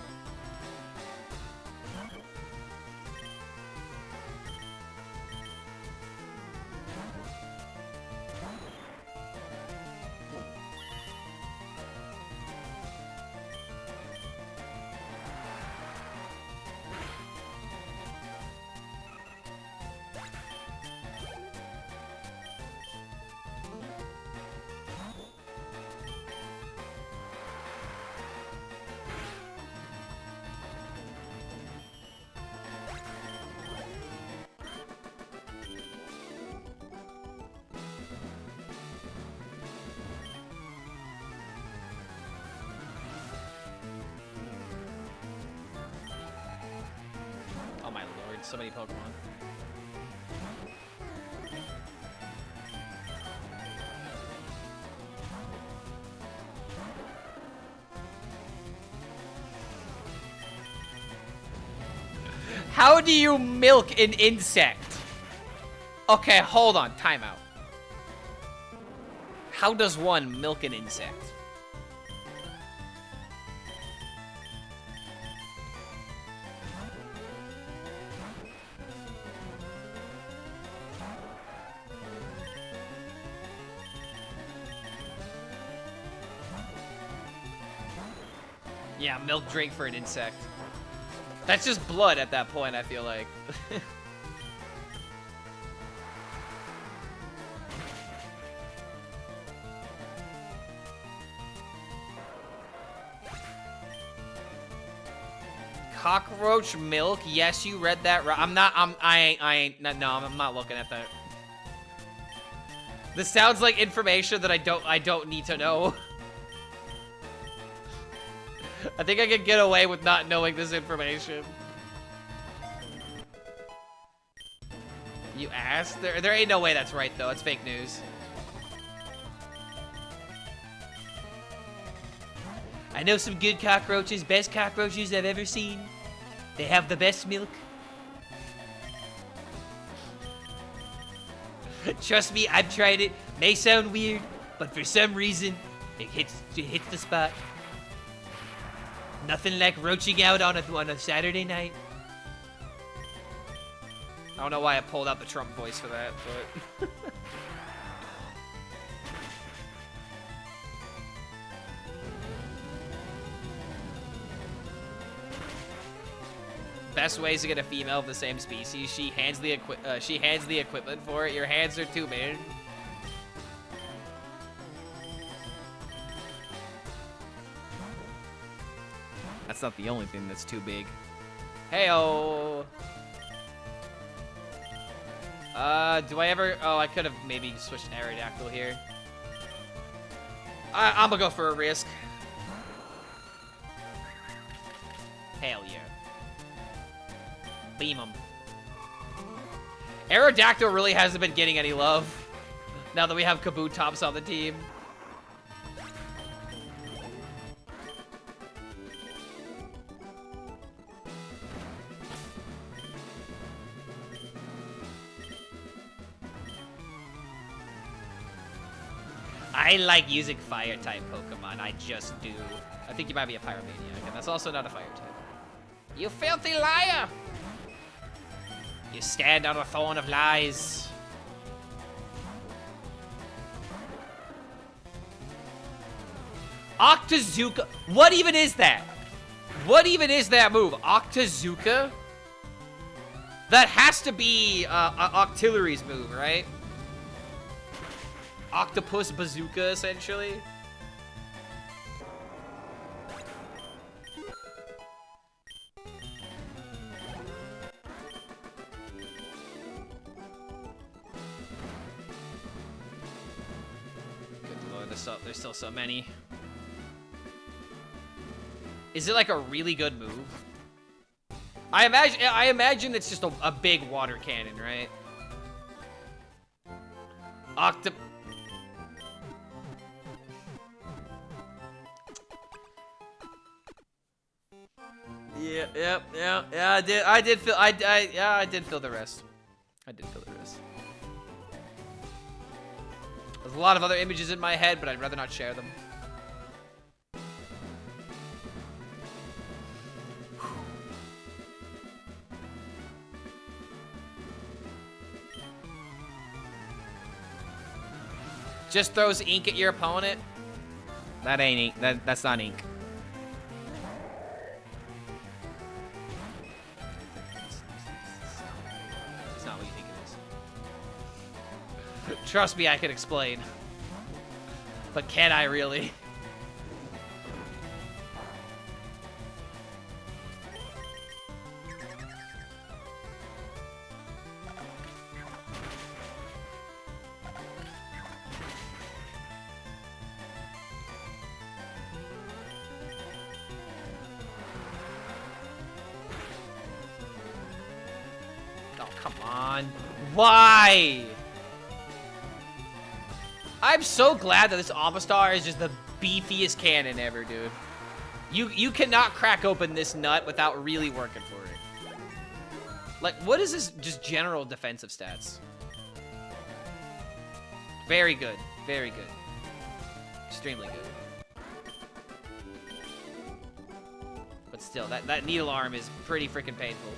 So many Pokemon. How do you milk an insect? Okay, hold on. Time out. How does one milk an insect? Yeah, milk drink for an insect. That's just blood at that point, I feel like. Cockroach milk? Yes, you read that right. I'm not looking at that. This sounds like information that I don't need to know. I think I can get away with not knowing this information. You asked? There ain't no way that's right, though. It's fake news. I know some good cockroaches, best cockroaches I've ever seen. They have the best milk. Trust me, I've tried it. May sound weird, but for some reason, it hits the spot. Nothing like roaching out on a Saturday night. I don't know why I pulled out the Trump voice for that, but... Best ways to get a female of the same species. She hands the equipment for it. Your hands are too big. That's not the only thing that's too big. Heyo. Do I ever? Oh, I could have maybe switched to Aerodactyl here. I'm gonna go for a risk. Hell yeah. Beam him. Aerodactyl really hasn't been getting any love now that we have Kabutops on the team. I like using fire-type Pokemon. I just do. I think you might be a Pyromaniac, and that's also not a fire-type. You filthy liar! You stand on a thorn of lies. Octazooka. What even is that? What even is that move? Octazooka? That has to be Octillery's move, right? Octopus Bazooka, essentially. Good lord, there's still so many. Is it like a really good move? I imagine it's just a big water cannon, right? Yeah, I did feel the rest. I did feel the rest. There's a lot of other images in my head, but I'd rather not share them. Just throws ink at your opponent? That ain't ink. That's not ink. It's not what you think it is. Trust me, I can explain. But can I really? Why? I'm so glad that this Amistar is just the beefiest cannon ever, dude. You cannot crack open this nut without really working for it. Like, what is this just general defensive stats? Very good. Very good. Extremely good. But still, that needle arm is pretty freaking painful.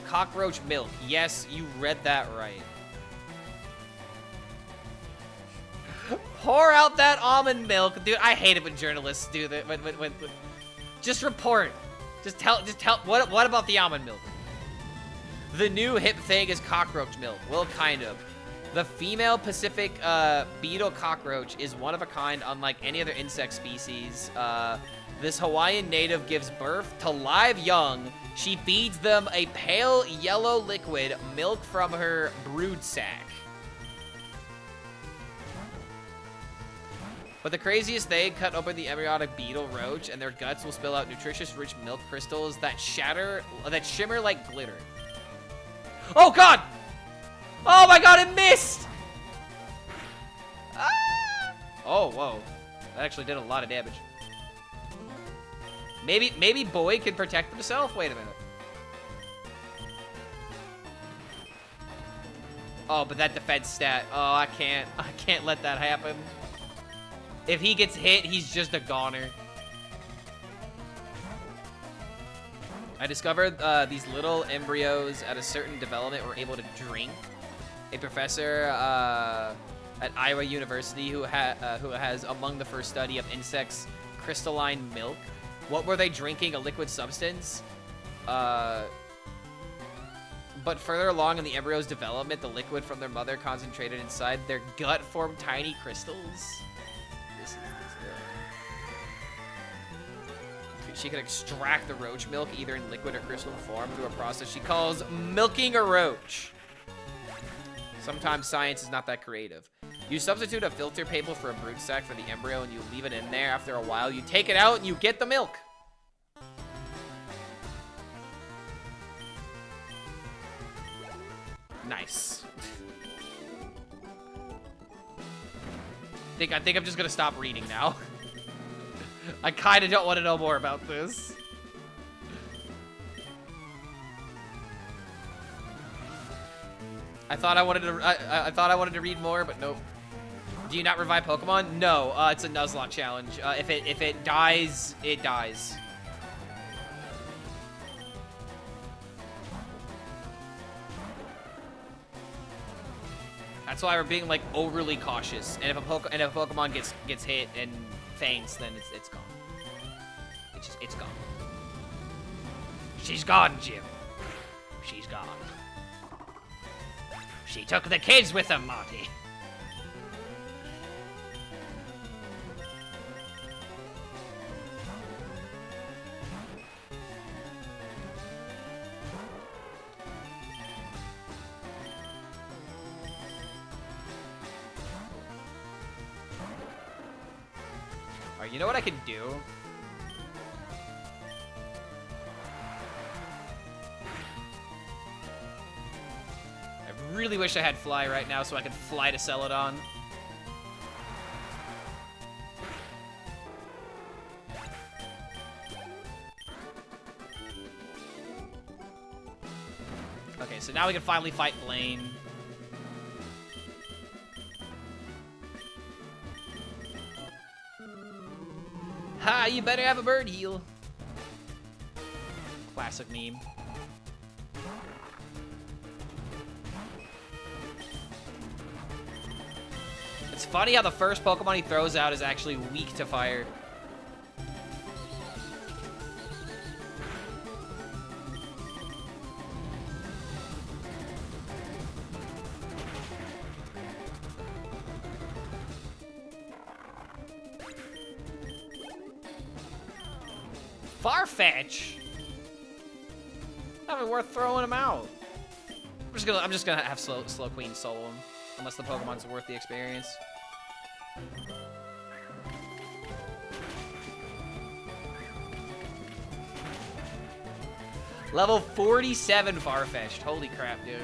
Cockroach milk. Yes, you read that right. Pour out that almond milk. Dude, I hate it when journalists do that. When just report. Just tell, what about the almond milk? The new hip thing is cockroach milk. Well, kind of. The female Pacific beetle cockroach is one of a kind, unlike any other insect species. This Hawaiian native gives birth to live young. She feeds them a pale yellow liquid, milk from her brood sac. But the craziest thing, cut open the embryonic beetle roach, and their guts will spill out nutritious, rich milk crystals that shimmer like glitter. Oh God! Oh my God! It missed! Ah! Oh whoa! That actually did a lot of damage. Maybe boy can protect himself. Wait a minute. Oh, but that defense stat. Oh, I can't let that happen. If he gets hit, he's just a goner. I discovered these little embryos at a certain development were able to drink. A professor at Iowa University who has among the first study of insects crystalline milk. What were they drinking? A liquid substance? But further along in the embryo's development, the liquid from their mother concentrated inside their gut formed tiny crystals. She can extract the roach milk either in liquid or crystal form through a process she calls milking a roach. Sometimes science is not that creative. You substitute a filter paper for a brood sac for the embryo and you leave it in there. After a while, you take it out and you get the milk. Nice. I think I'm just gonna stop reading now. I kind of don't want to know more about this. I thought I wanted to read more, but nope. Do you not revive Pokemon? No, it's a Nuzlocke challenge. If it dies, it dies. That's why we're being like overly cautious. And if a Pokemon gets hit and faints, then it's gone. It's gone. She's gone, Jim. She's gone. She took the kids with her, Marty. Alright, you know what I can do? I really wish I had fly right now so I could fly to Celadon. Okay, so now we can finally fight Blaine. Ha, you better have a bird heal. Classic meme. It's funny how the first Pokemon he throws out is actually weak to fire. Farfetch? Not even worth throwing him out. I'm just gonna have Slow Queen solo him, unless the Pokemon's worth the experience. Level 47 Farfetch'd. Holy crap, dude.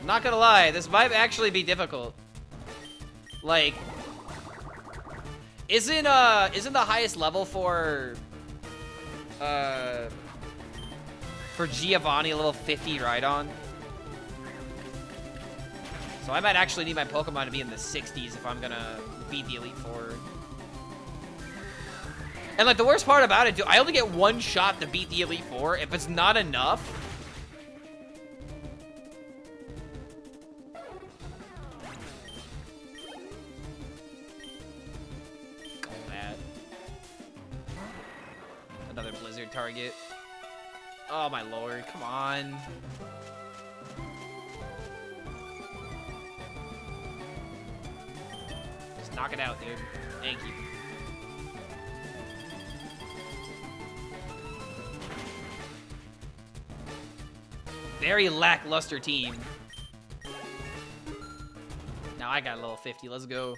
I'm not gonna lie, this might actually be difficult. Like, isn't the highest level for Giovanni level 50 Rhydon? So I might actually need my Pokemon to be in the 60s if I'm gonna beat the Elite Four. And like the worst part about it, dude, I only get one shot to beat the Elite Four. If it's not enough, another Blizzard target. Oh my lord, come on. Just knock it out, dude. Thank you. Very lackluster team. Now I got a level 50, let's go.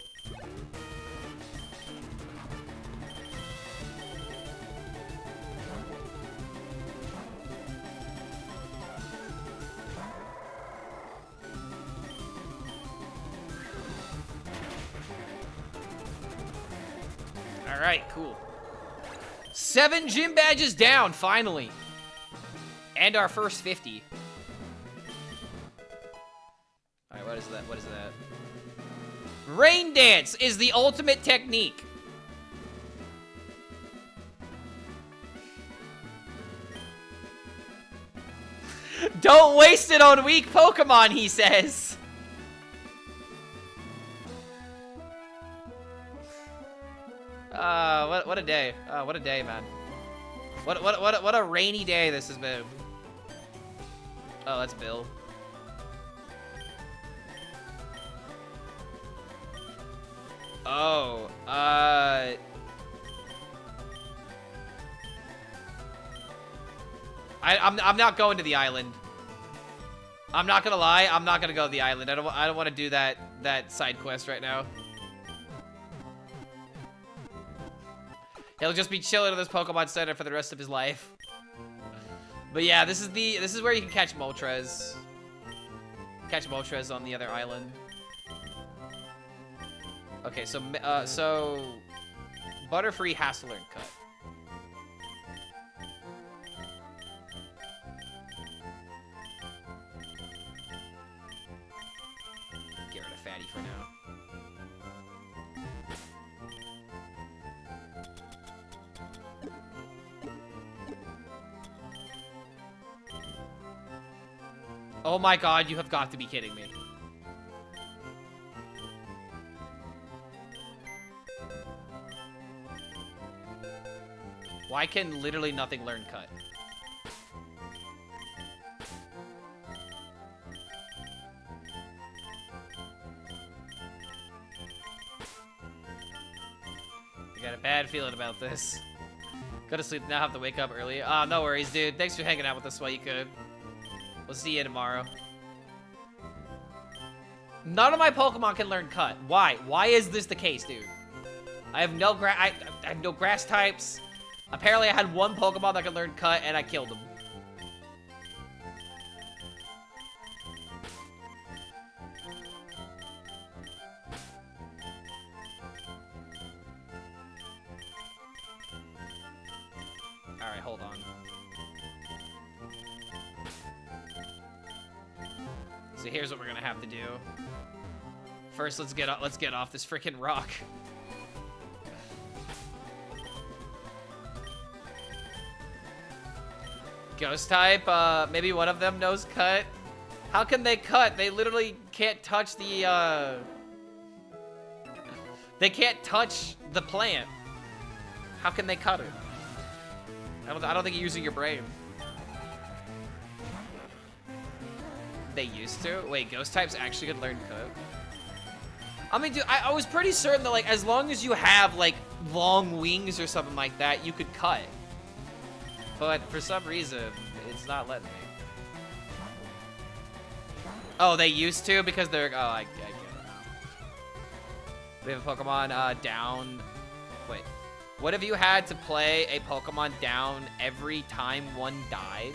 All right, cool. 7 gym badges down, finally. And our first 50. All right, what is that? What is that? Rain dance is the ultimate technique. Don't waste it on weak Pokemon, he says. What a day. What a day, man. What a rainy day this has been. Oh, that's Bill. Oh, I'm not going to the island. I'm not gonna lie, I'm not gonna go to the island. I don't want to do that side quest right now. He'll just be chilling in this Pokemon Center for the rest of his life. But yeah, this is where you can catch Moltres. Catch Moltres on the other island. Okay, so Butterfree has to learn Cut. Get rid of Fatty for now. Oh my god, you have got to be kidding me. Why can literally nothing learn Cut? I got a bad feeling about this. Go to sleep now, have to wake up early. Oh, no worries, dude. Thanks for hanging out with us while you could. We'll see you tomorrow. None of my Pokemon can learn Cut. Why? Why is this the case, dude? I have no I have no grass types. Apparently, I had one Pokemon that could learn Cut, and I killed him. All right, hold on. So here's what we're gonna have to do. First, let's get off this freaking rock. Ghost type, maybe one of them knows Cut. How can they cut? They literally can't touch the, they can't touch the plant. How can they cut it? I don't think you're using your brain. They used to? Wait, ghost types actually could learn Cut? I mean, dude, I was pretty certain that, like, as long as you have, like, long wings or something like that, you could cut. But for some reason, it's not letting me. Oh, they used to because they're... Oh, I get it now. We have a Pokemon down... Wait. What if you had to play a Pokemon down every time one died?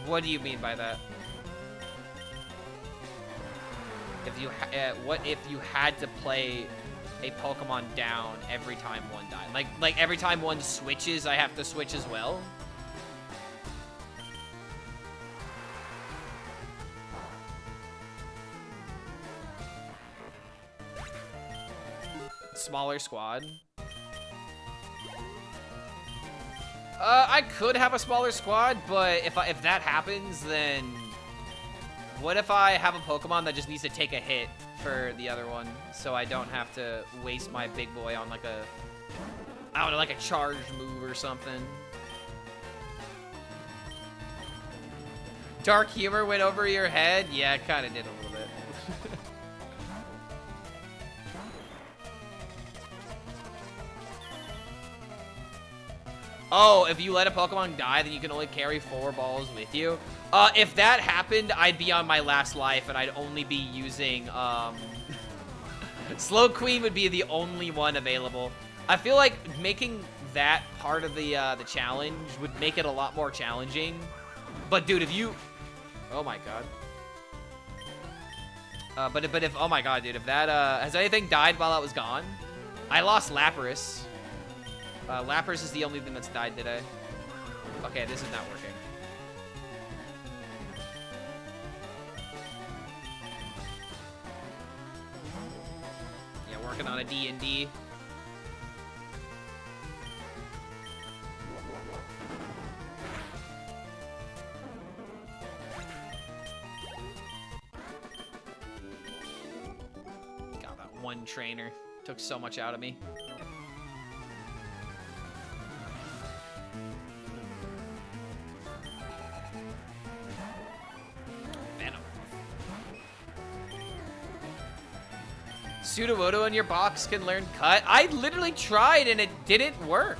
What do you mean by that? If you what if you had to play a Pokemon down every time one died? Like every time one switches, I have to switch as well? Smaller squad. I could have a smaller squad, but if that happens, then what if I have a Pokemon that just needs to take a hit for the other one, so I don't have to waste my big boy on like a, I don't know, like a charge move or something. Dark humor went over your head? Yeah, it kind of did a little bit. Oh, if you let a Pokemon die, then you can only carry 4 balls with you. If that happened, I'd be on my last life, and I'd only be using, Slow Queen would be the only one available. I feel like making that part of the challenge would make it a lot more challenging. But, dude, if you... Oh, my God. But if... Oh, my God, dude. If that, has anything died while I was gone? I lost Lapras. Lapras is the only thing that's died today. Okay, this is not working. Yeah, working on a D&D. God, that one trainer took so much out of me. Sudowoodo in your box can learn cut. I literally tried and it didn't work.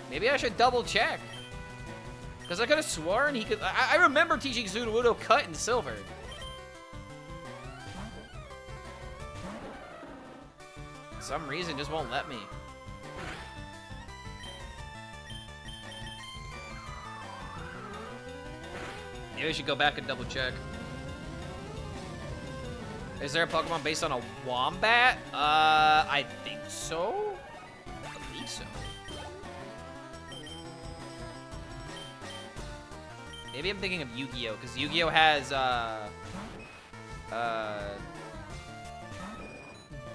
Maybe I should double check. Because I could have sworn he could. I remember teaching Sudowoodo cut in silver. For some reason, just won't let me. Maybe I should go back and double check. Is there a Pokemon based on a wombat? I think so. I believe so. Maybe I'm thinking of Yu-Gi-Oh! Because Yu-Gi-Oh! Has,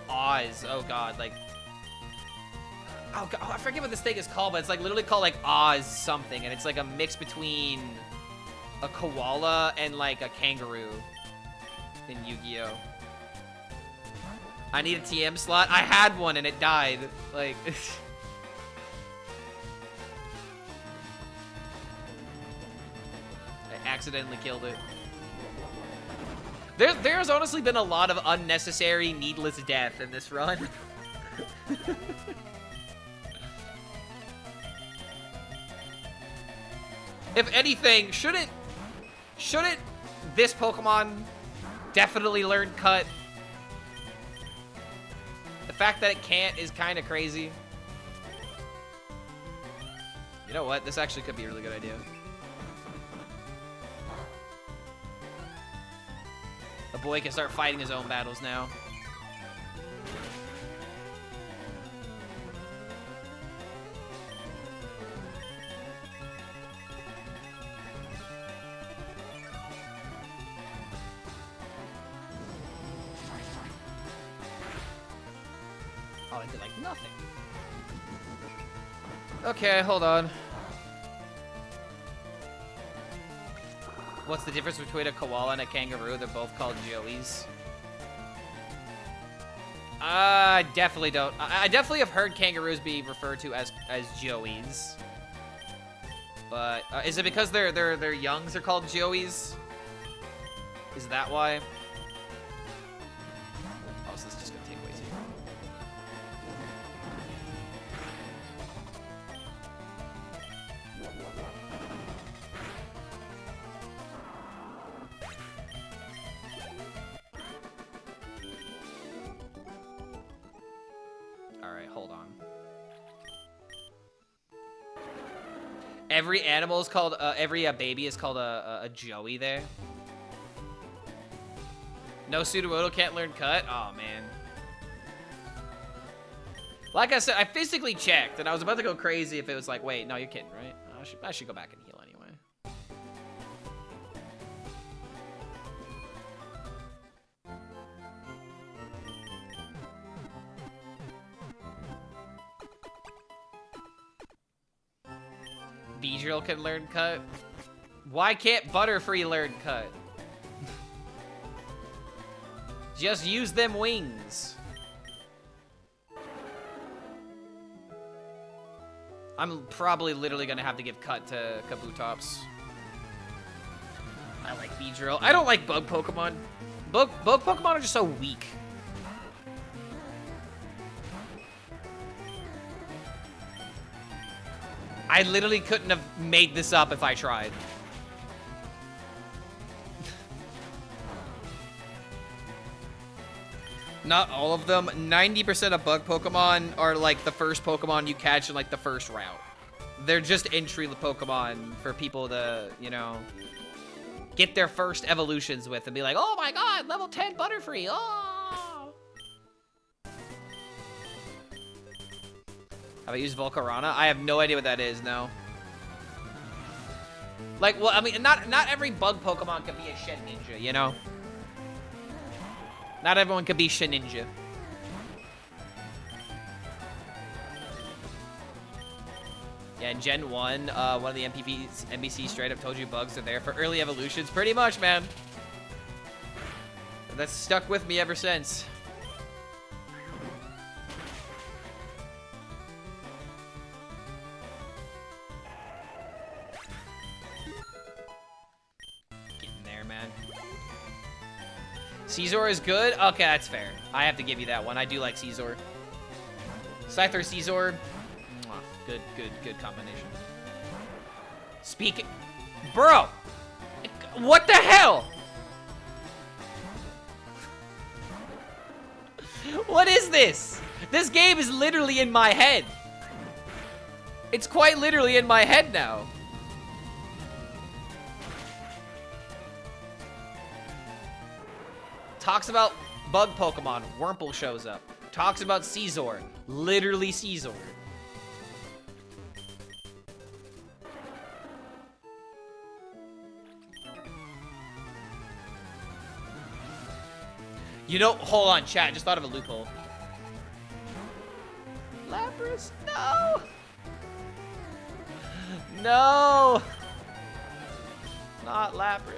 Oz. Oh, God. Like... Oh, God. Oh, I forget what this thing is called, but it's, like, literally called, like, Oz something. And it's, like, a mix between a koala and, like, a kangaroo in Yu-Gi-Oh! I need a TM slot. I had one and it died. Like... I accidentally killed it. There's honestly been a lot of unnecessary, needless death in this run. If anything, shouldn't this Pokemon definitely learn cut? The fact that it can't is kind of crazy. You know what? This actually could be a really good idea. The boy can start fighting his own battles now. Oh, I did like nothing. Okay, hold on. What's the difference between a koala and a kangaroo? They're both called joeys. I definitely don't. I definitely have heard kangaroos be referred to as joeys. But is it because their youngs are called joeys? Is that why? Oh, so this is just gonna take way too long. Alright, hold on. Every animal is called, every baby is called a joey there. No Sudowoodo can't learn cut? Oh, man. Like I said, I physically checked, and I was about to go crazy if it was like, wait, no, you're kidding, right? I should go back and heal anyway. Beedrill can learn cut. Why can't Butterfree learn cut? Just use them wings. I'm probably literally gonna have to give cut to Kabutops. I like Beedrill. I don't like bug Pokemon. Bug Pokemon are just so weak. I literally couldn't have made this up if I tried. Not all of them. 90% of bug Pokemon are like the first Pokemon you catch in like the first route. They're just entry Pokemon for people to, you know, get their first evolutions with and be like, oh my god, level 10 Butterfree. Oh! Have I used Volcarona? I have no idea what that is, no. Like, well, I mean, not every bug Pokemon can be a Shedinja, you know? Not everyone can be Shedinja. Yeah, in Gen 1, one of the NPCs straight up told you bugs are there for early evolutions. Pretty much, man. That's stuck with me ever since. Caesar is good? Okay, that's fair. I have to give you that one. I do like Caesar. Scyther, Caesar. Mwah. Good combination. Speaking... Bro! What the hell? What is this? This game is literally in my head. It's quite literally in my head now. Talks about bug Pokemon, Wurmple shows up. Talks about Caesar, literally Caesar. You know, hold on, chat, just thought of a loophole. Lapras, no! No! Not Lapras.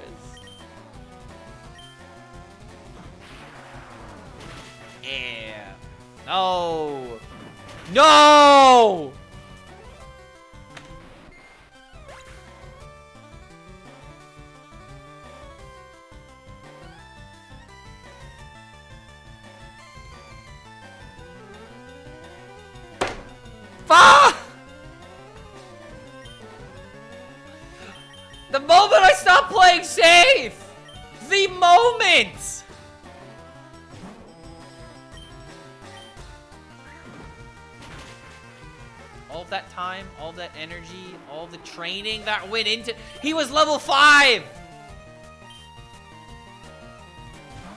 Yeah. No. No! Fuck! The moment I stopped playing safe! The moment! All of that time, all that energy, all the training that went into... He was level 5!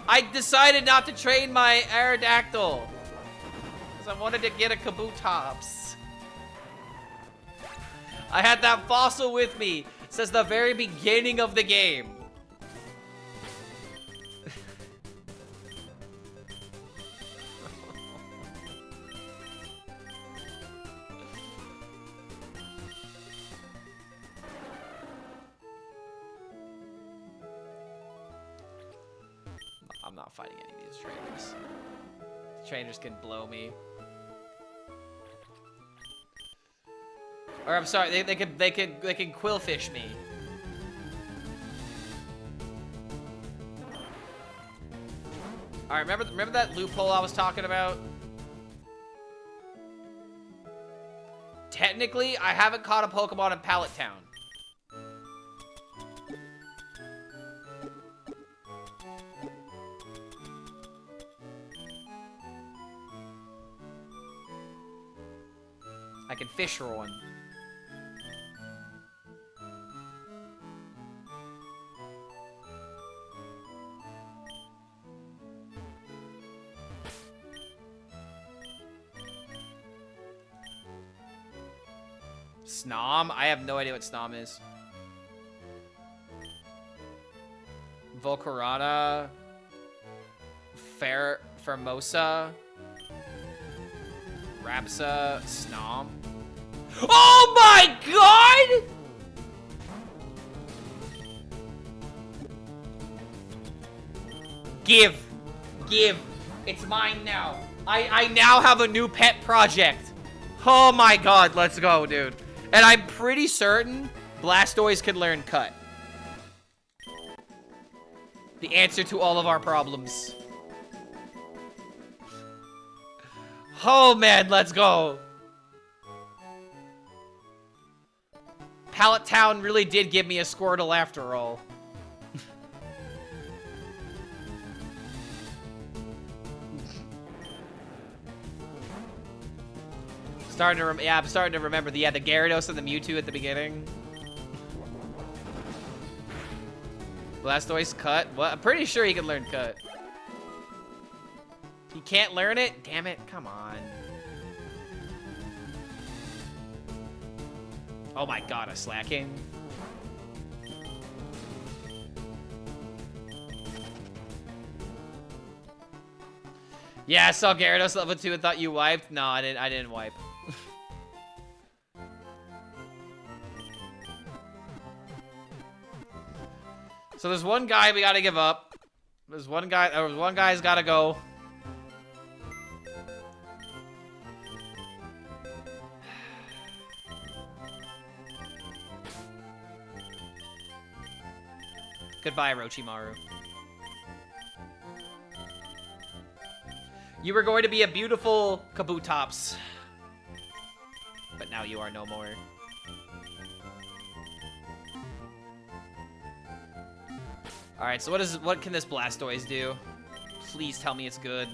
I decided not to train my Aerodactyl. Because I wanted to get a Kabutops. I had that fossil with me since the very beginning of the game. I'm not fighting any of these trainers. Trainers can blow me. Or I'm sorry, they can Quillfish me. All right, remember that loophole I was talking about? Technically, I haven't caught a Pokemon in Pallet Town. I can fish for one. Snom? I have no idea what Snom is. Volcarona. Formosa. Rabsa. Snom. Oh my god! Give. It's mine now. I now have a new pet project. Oh my god, let's go, dude. And I'm pretty certain Blastoise can learn Cut. The answer to all of our problems. Oh man, let's go. Pallet Town really did give me a Squirtle after all. I'm starting to remember the Gyarados and the Mewtwo at the beginning. Blastoise Cut? What? I'm pretty sure he can learn Cut. He can't learn it? Damn it, come on. Oh my god, a slacking. Yeah, I saw Gyarados level 2 and thought you wiped. No, I didn't wipe. So there's one guy we gotta give up. There's one guy's gotta go. Goodbye, Orochimaru. You were going to be a beautiful Kabutops, but now you are no more. All right, so what can this Blastoise do? Please tell me it's good.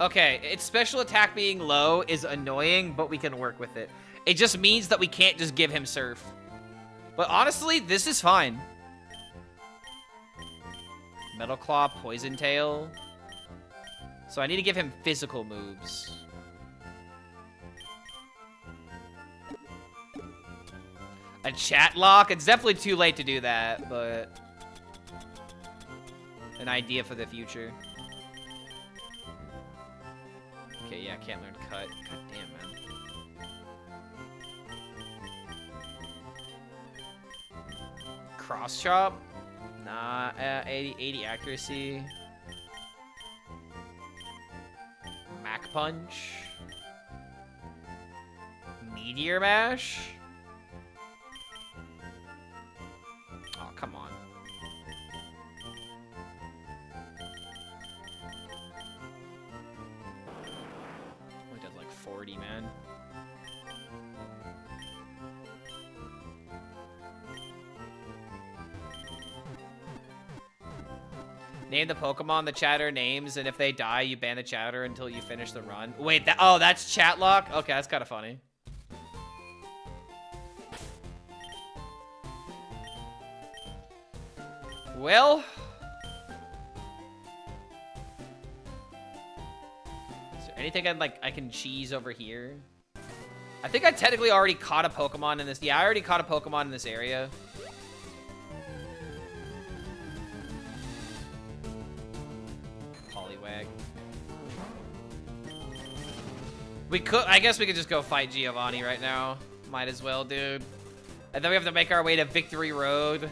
Okay, its special attack being low is annoying, but we can work with it. It just means that we can't just give him Surf. But honestly, this is fine. Metal Claw, Poison Tail. So I need to give him physical moves. A chat lock? It's definitely too late to do that, but an idea for the future. Okay, yeah, can't learn cut. God damn, man. Cross chop? Nah, 80 accuracy. Mac punch. Meteor mash. Oh, come on. Only does like 40, man. Name the Pokemon the chatter names, and if they die, you ban the chatter until you finish the run. Wait, that's chat lock? Okay, that's kind of funny. Well, is there anything I can cheese over here? I think I technically already caught a Pokemon in this. Yeah, I already caught a Pokemon in this area. I guess we could just go fight Giovanni right now. Might as well, dude. And then we have to make our way to Victory Road.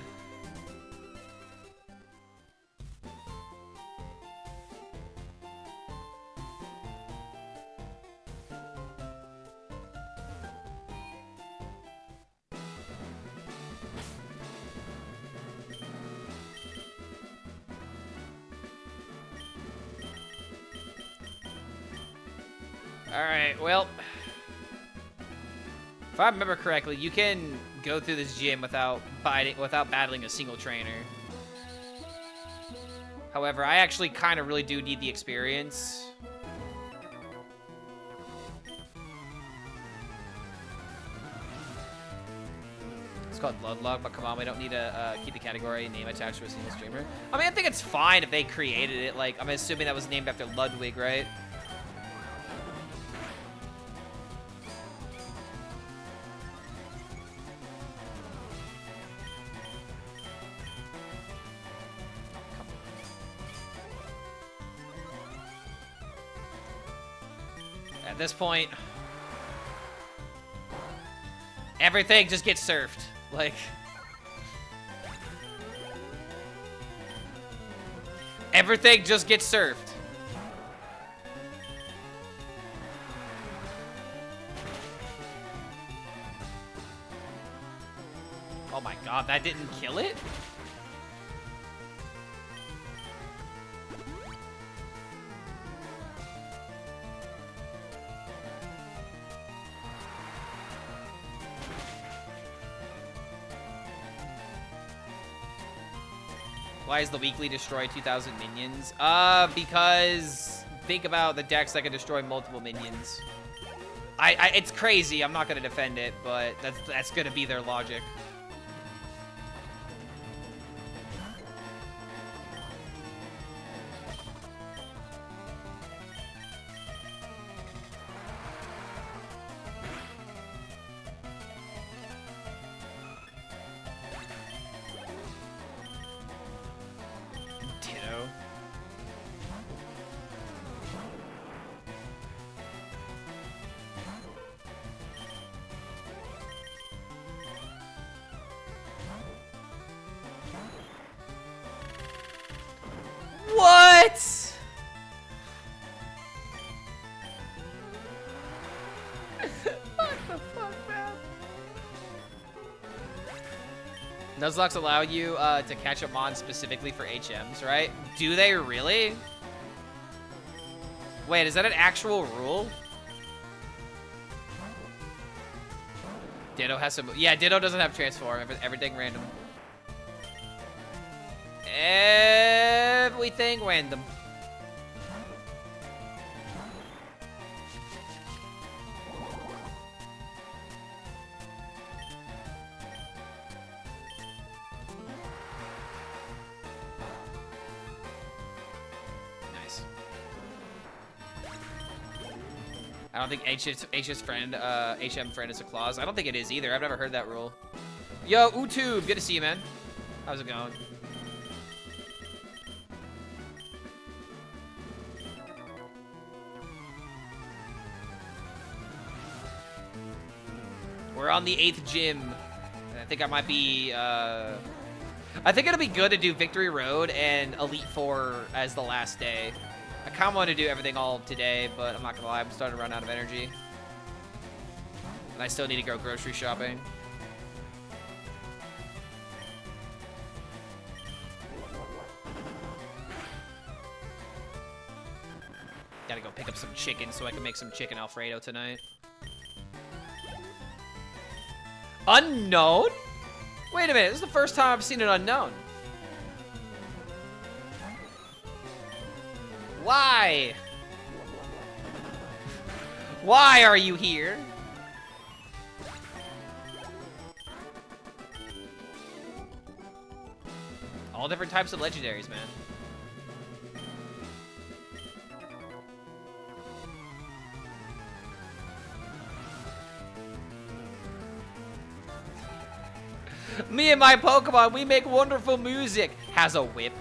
Alright, well, if I remember correctly, you can go through this gym without battling a single trainer. However, I actually kind of really do need the experience. It's called Nuzlocke, but come on, we don't need to keep the category name attached to a single streamer. I mean, I think it's fine if they created it. Like, I'm assuming that was named after Ludwig, right? At this point, everything just gets surfed. Like, everything just gets surfed. Oh my god, that didn't kill it? Why is the weekly destroy 2,000 minions? Because think about the decks that can destroy multiple minions. It's crazy. I'm not gonna defend it, but that's gonna be their logic. Nuzlocks allow you to catch up mons specifically for HMs, right? Do they really? Wait, is that an actual rule? Ditto has some... Yeah, Ditto doesn't have transform. Everything random. Everything random. Nice. I don't think HM friend is a clause. I don't think it is either. I've never heard that rule. Yo, Utube, good to see you, man. How's it going? We're on the 8th gym. And I think I might be, I think it'll be good to do Victory Road and Elite Four as the last day. I kind of want to do everything all today, but I'm not gonna lie, I'm starting to run out of energy. And I still need to go grocery shopping. Gotta go pick up some chicken so I can make some chicken Alfredo tonight. Unknown? Wait a minute, this is the first time I've seen an unknown. Why? Why are you here? All different types of legendaries, man. Me and my Pokemon, we make wonderful music. Has a whip.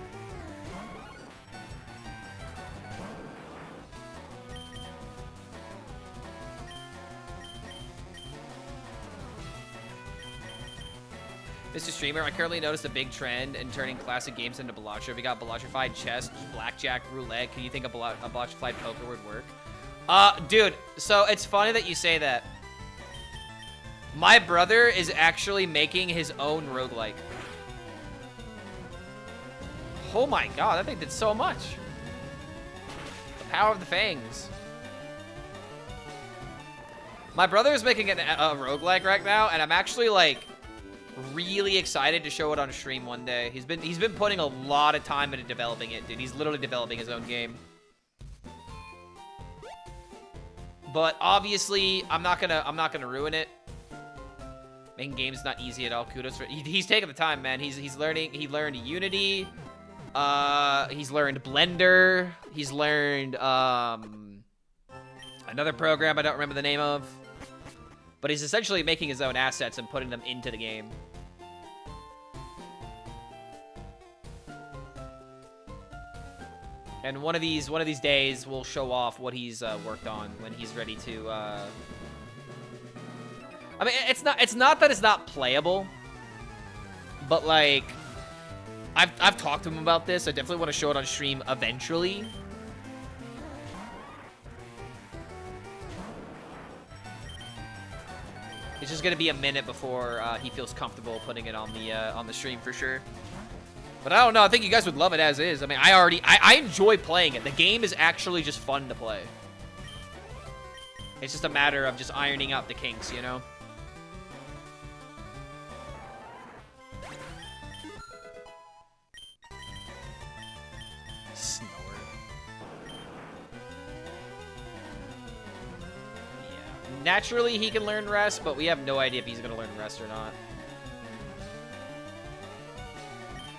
Mr. Streamer, I currently noticed a big trend in turning classic games into Bellagio. We got Bellagified chess, blackjack, roulette. Can you think a Bellagified poker would work? Dude, so it's funny that you say that. My brother is actually making his own roguelike. Oh my god, that thing did so much. The power of the fangs. My brother is making a roguelike right now, and I'm actually like really excited to show it on stream one day. He's been putting a lot of time into developing it, dude. He's literally developing his own game. But obviously, I'm not gonna ruin it. Making games is not easy at all. Kudos for he's taking the time, man. He's learning. He learned Unity. He's learned Blender. He's learned another program I don't remember the name of. But he's essentially making his own assets and putting them into the game. And one of these days we'll show off what he's worked on when he's ready to. I mean, it's not that it's not playable, but like, I've talked to him about this. I definitely want to show it on stream eventually. It's just gonna be a minute before he feels comfortable putting it on the stream for sure. But I don't know. I think you guys would love it as is. I mean, I enjoy playing it. The game is actually just fun to play. It's just a matter of just ironing out the kinks, you know. Snore. Yeah. Naturally, he can learn rest, but we have no idea if he's gonna learn rest or not.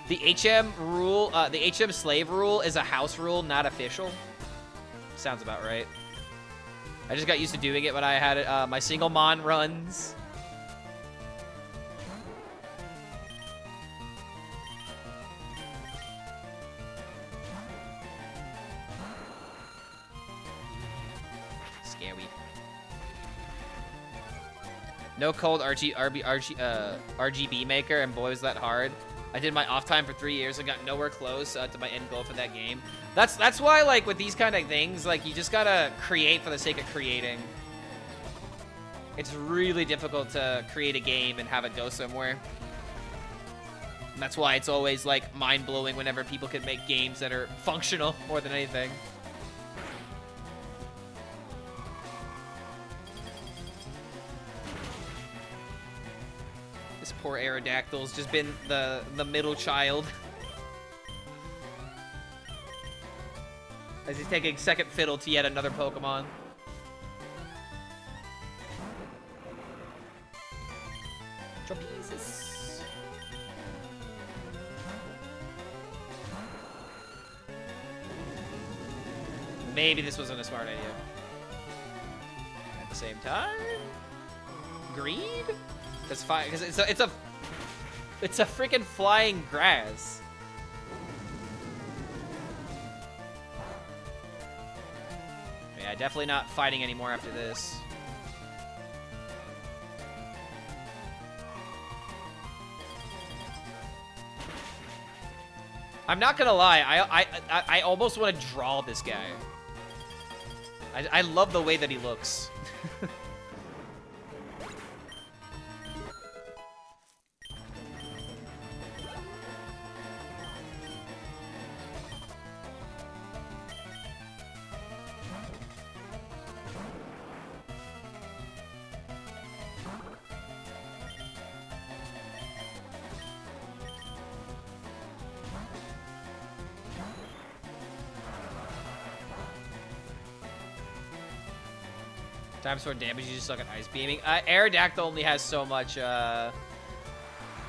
The HM rule, the HM slave rule is a house rule, not official. Sounds about right. I just got used to doing it when I had my single mon runs. Scary. No cold RGB maker, and boy was that hard. I did my off time for 3 years and got nowhere close to my end goal for that game. That's why, like, with these kind of things, like, you just gotta create for the sake of creating. It's really difficult to create a game and have it go somewhere. That's why it's always like mind-blowing whenever people can make games that are functional more than anything. This poor Aerodactyl's just been the middle child. As he's taking second fiddle to yet another Pokemon. Tropezus. Maybe this wasn't a smart idea. At the same time, greed? That's fine because it's a freaking flying grass. Yeah, definitely not fighting anymore after this. I'm not gonna lie, I almost want to draw this guy. I love the way that he looks. Times for damage, you just suck at ice beaming. Aerodactyl only has so much,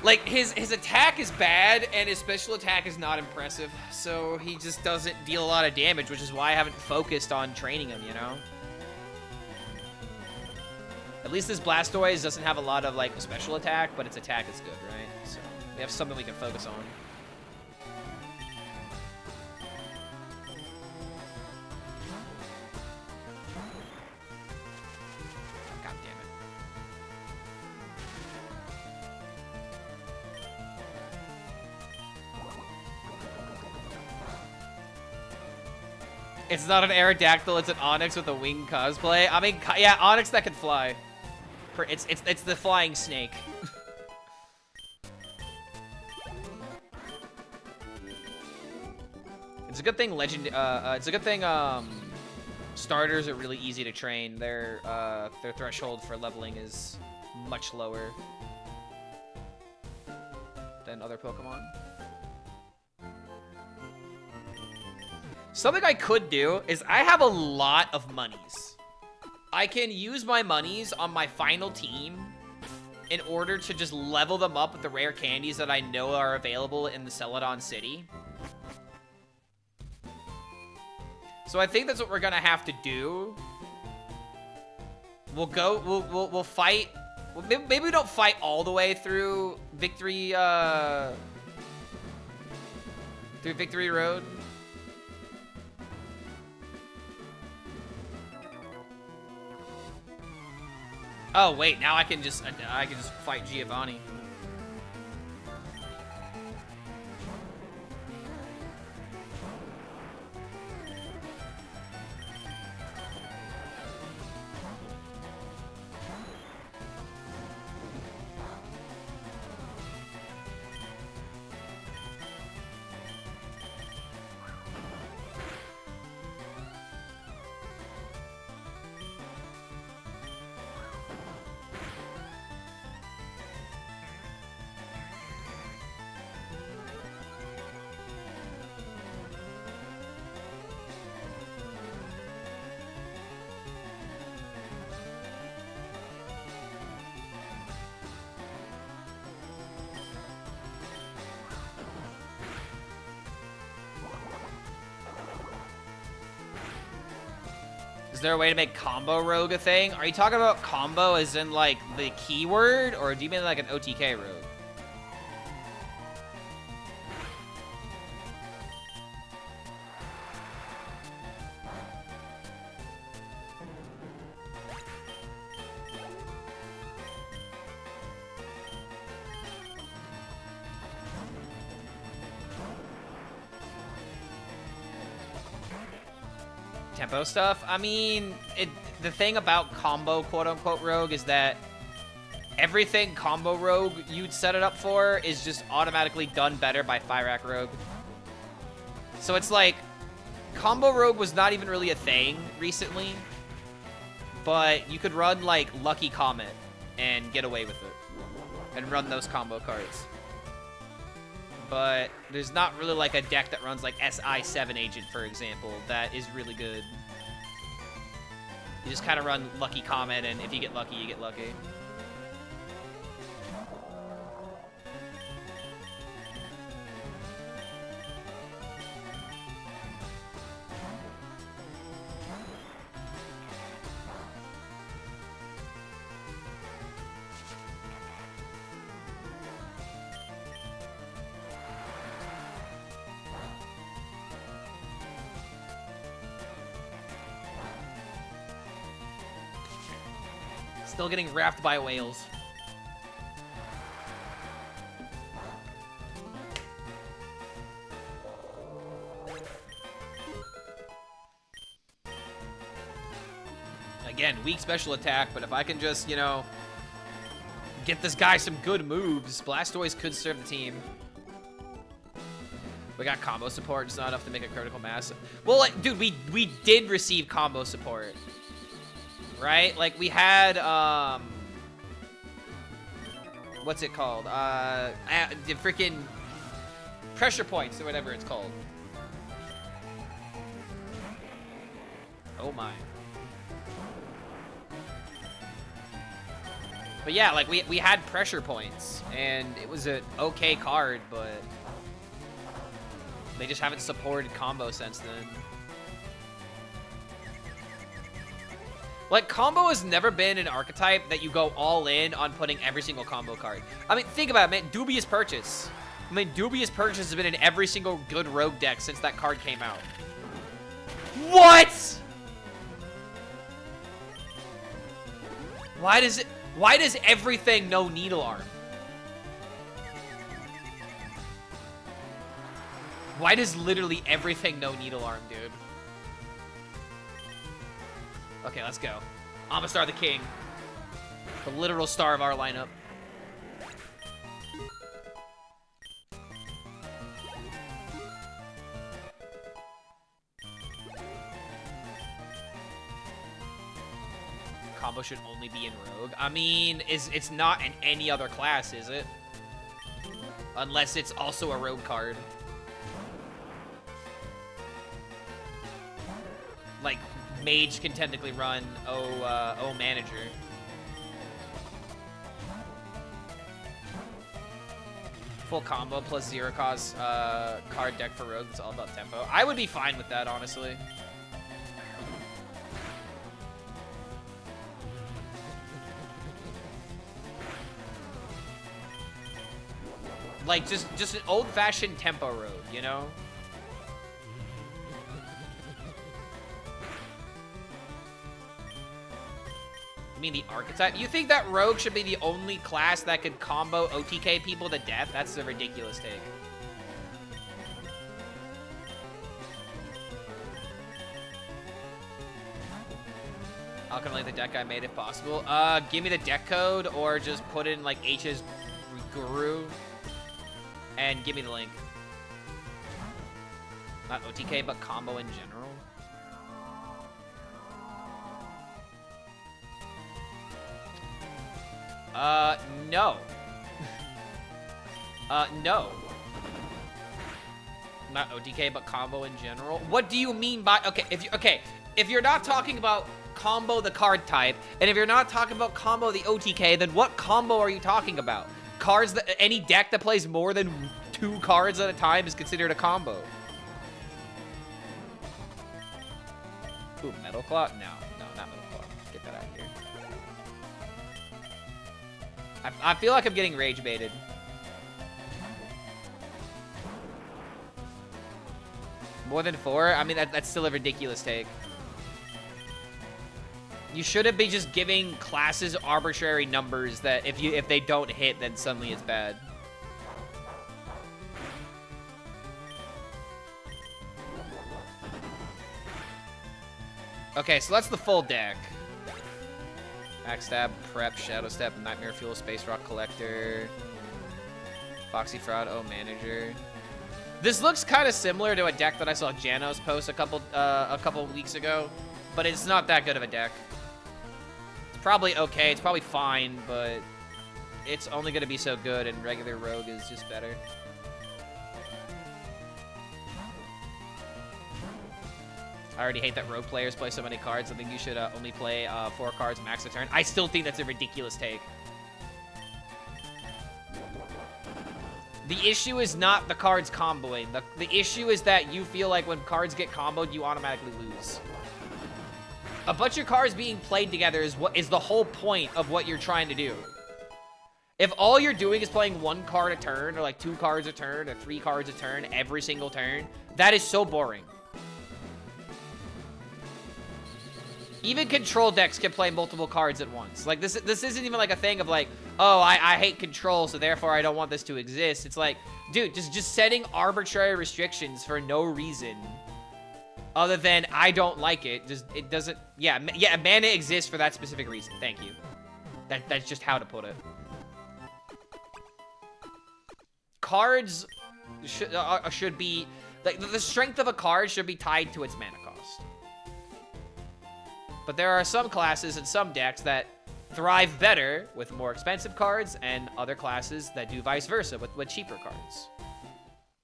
like, his attack is bad, and his special attack is not impressive, so he just doesn't deal a lot of damage, which is why I haven't focused on training him, you know? At least this Blastoise doesn't have a lot of, like, special attack, but its attack is good, right? So, we have something we can focus on. It's not an Aerodactyl, it's an Onix with a wing cosplay. I mean, yeah, Onix that can fly. It's the flying snake. It's a good thing starters are really easy to train. Their threshold for leveling is much lower than other Pokemon. Something I could do is I have a lot of monies. I can use my monies on my final team in order to just level them up with the rare candies that I know are available in the Celadon City. So I think that's what we're gonna have to do. We'll fight. Maybe we don't fight all the way through Victory Road. Oh wait, now I can just fight Giovanni. Is there a way to make combo rogue a thing? Are you talking about combo as in like the keyword, or do you mean like an OTK rogue? Tempo stuff? I mean, the thing about combo quote-unquote rogue is that everything combo rogue you'd set it up for is just automatically done better by Fyrak rogue. So it's like, combo rogue was not even really a thing recently, but you could run like Lucky Comet and get away with it and run those combo cards. But there's not really like a deck that runs like SI7 Agent, for example, that is really good. You just kind of run Lucky Comet, and if you get lucky, you get lucky. Still getting wrapped by whales. Again, weak special attack, but if I can just, you know, get this guy some good moves, Blastoise could serve the team. We got combo support, just not enough to make a critical mass. Well, like, dude, we did receive combo support. Right? Like, we had, what's it called? The freaking pressure points or whatever it's called. Oh my. But yeah, like, we had pressure points, and it was an okay card, but they just haven't supported combo since then. Like, combo has never been an archetype that you go all in on putting every single combo card. I mean, think about it, man. Dubious Purchase. I mean, Dubious Purchase has been in every single good rogue deck since that card came out. What? Why does everything know Needle Arm? Why does literally everything know Needle Arm, dude? Okay, let's go. Amistar the King. The literal star of our lineup. Combo should only be in Rogue. I mean, it's not in any other class, is it? Unless it's also a Rogue card. Like, Mage can technically run O Manager. Full combo plus zero cost card deck for Rogue. It's all about tempo. I would be fine with that, honestly. Like, just an old-fashioned tempo Rogue, you know? I mean, the archetype? You think that Rogue should be the only class that could combo OTK people to death? That's a ridiculous take. I'll complete the deck I made if possible. Give me the deck code or just put in, like, H's Guru and give me the link. Not OTK, but combo in general. No. No. Not OTK, but combo in general. What do you mean by... Okay, if you're not talking about combo the card type, and if you're not talking about combo the OTK, then what combo are you talking about? Cards that... Any deck that plays more than 2 cards at a time is considered a combo. Ooh, Metal Claw? No, not Metal Claw. Get that out of here. I feel like I'm getting rage baited. More than 4? I mean, that's still a ridiculous take. You shouldn't be just giving classes arbitrary numbers that if they don't hit, then suddenly it's bad. Okay, so that's the full deck. Axe Stab, Prep, Shadow Step, Nightmare Fuel, Space Rock Collector, Foxy Fraud, Oh Manager. This looks kind of similar to a deck that I saw Janos post a couple weeks ago, but it's not that good of a deck. It's probably okay, it's probably fine, but it's only going to be so good, and regular Rogue is just better. I already hate that Rogue players play so many cards. I think you should only play 4 cards max a turn. I still think that's a ridiculous take. The issue is not the cards comboing. The issue is that you feel like when cards get comboed, you automatically lose. A bunch of cards being played together is the whole point of what you're trying to do. If all you're doing is playing 1 card a turn, or like 2 cards a turn, or 3 cards a turn every single turn, that is so boring. Even control decks can play multiple cards at once. Like, this isn't even like a thing of like, oh, I hate control, so therefore I don't want this to exist. It's like, dude, just setting arbitrary restrictions for no reason other than I don't like it. It doesn't, yeah, mana exists for that specific reason. Thank you. That's just how to put it. Cards should be, like, the strength of a card should be tied to its mana cost. But there are some classes and some decks that thrive better with more expensive cards, and other classes that do vice versa with cheaper cards.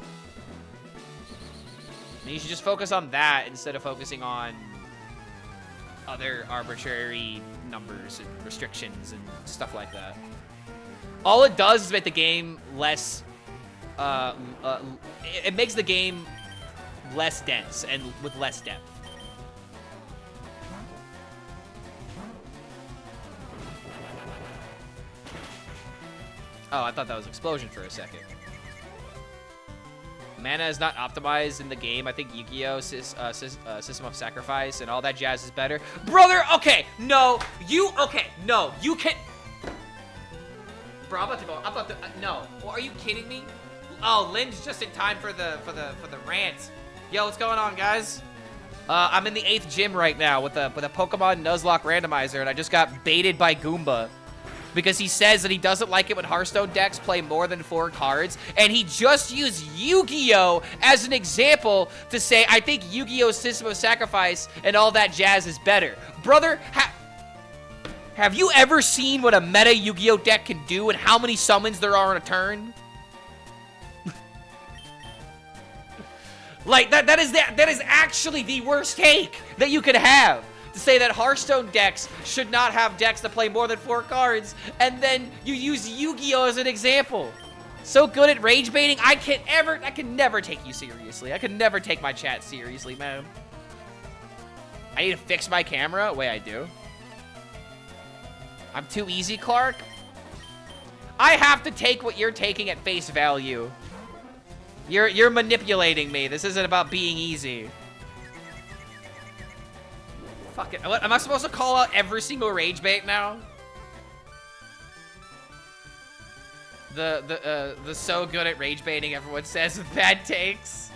And you should just focus on that instead of focusing on other arbitrary numbers and restrictions and stuff like that. All it does is make the game less... it makes the game less dense and with less depth. Oh, I thought that was Explosion for a second. Mana is not optimized in the game. I think Yu-Gi-Oh! System of Sacrifice and all that jazz is better. Brother, okay, no, you can... Bro, I'm about to, no. Well, are you kidding me? Oh, Lynn's just in time for the rant. Yo, what's going on, guys? I'm in the 8th gym right now with a Pokemon Nuzlocke randomizer, and I just got baited by Goomba. Because he says that he doesn't like it when Hearthstone decks play more than 4 cards, and he just used Yu-Gi-Oh! As an example to say, I think Yu-Gi-Oh! System of Sacrifice and all that jazz is better. Brother, have you ever seen what a meta Yu-Gi-Oh! Deck can do and how many summons there are in a turn? Like, that is actually the worst take that you could have. To say that Hearthstone decks should not have decks that play more than 4 cards, and then you use Yu-Gi-Oh! As an example. So good at rage baiting, I can never take you seriously. I can never take my chat seriously, man. I need to fix my camera? Wait, I do. I'm too easy, Clark? I have to take what you're taking at face value. You're manipulating me. This isn't about being easy. Fuck it. What, am I supposed to call out every single rage bait now? The so good at rage baiting everyone says with bad takes.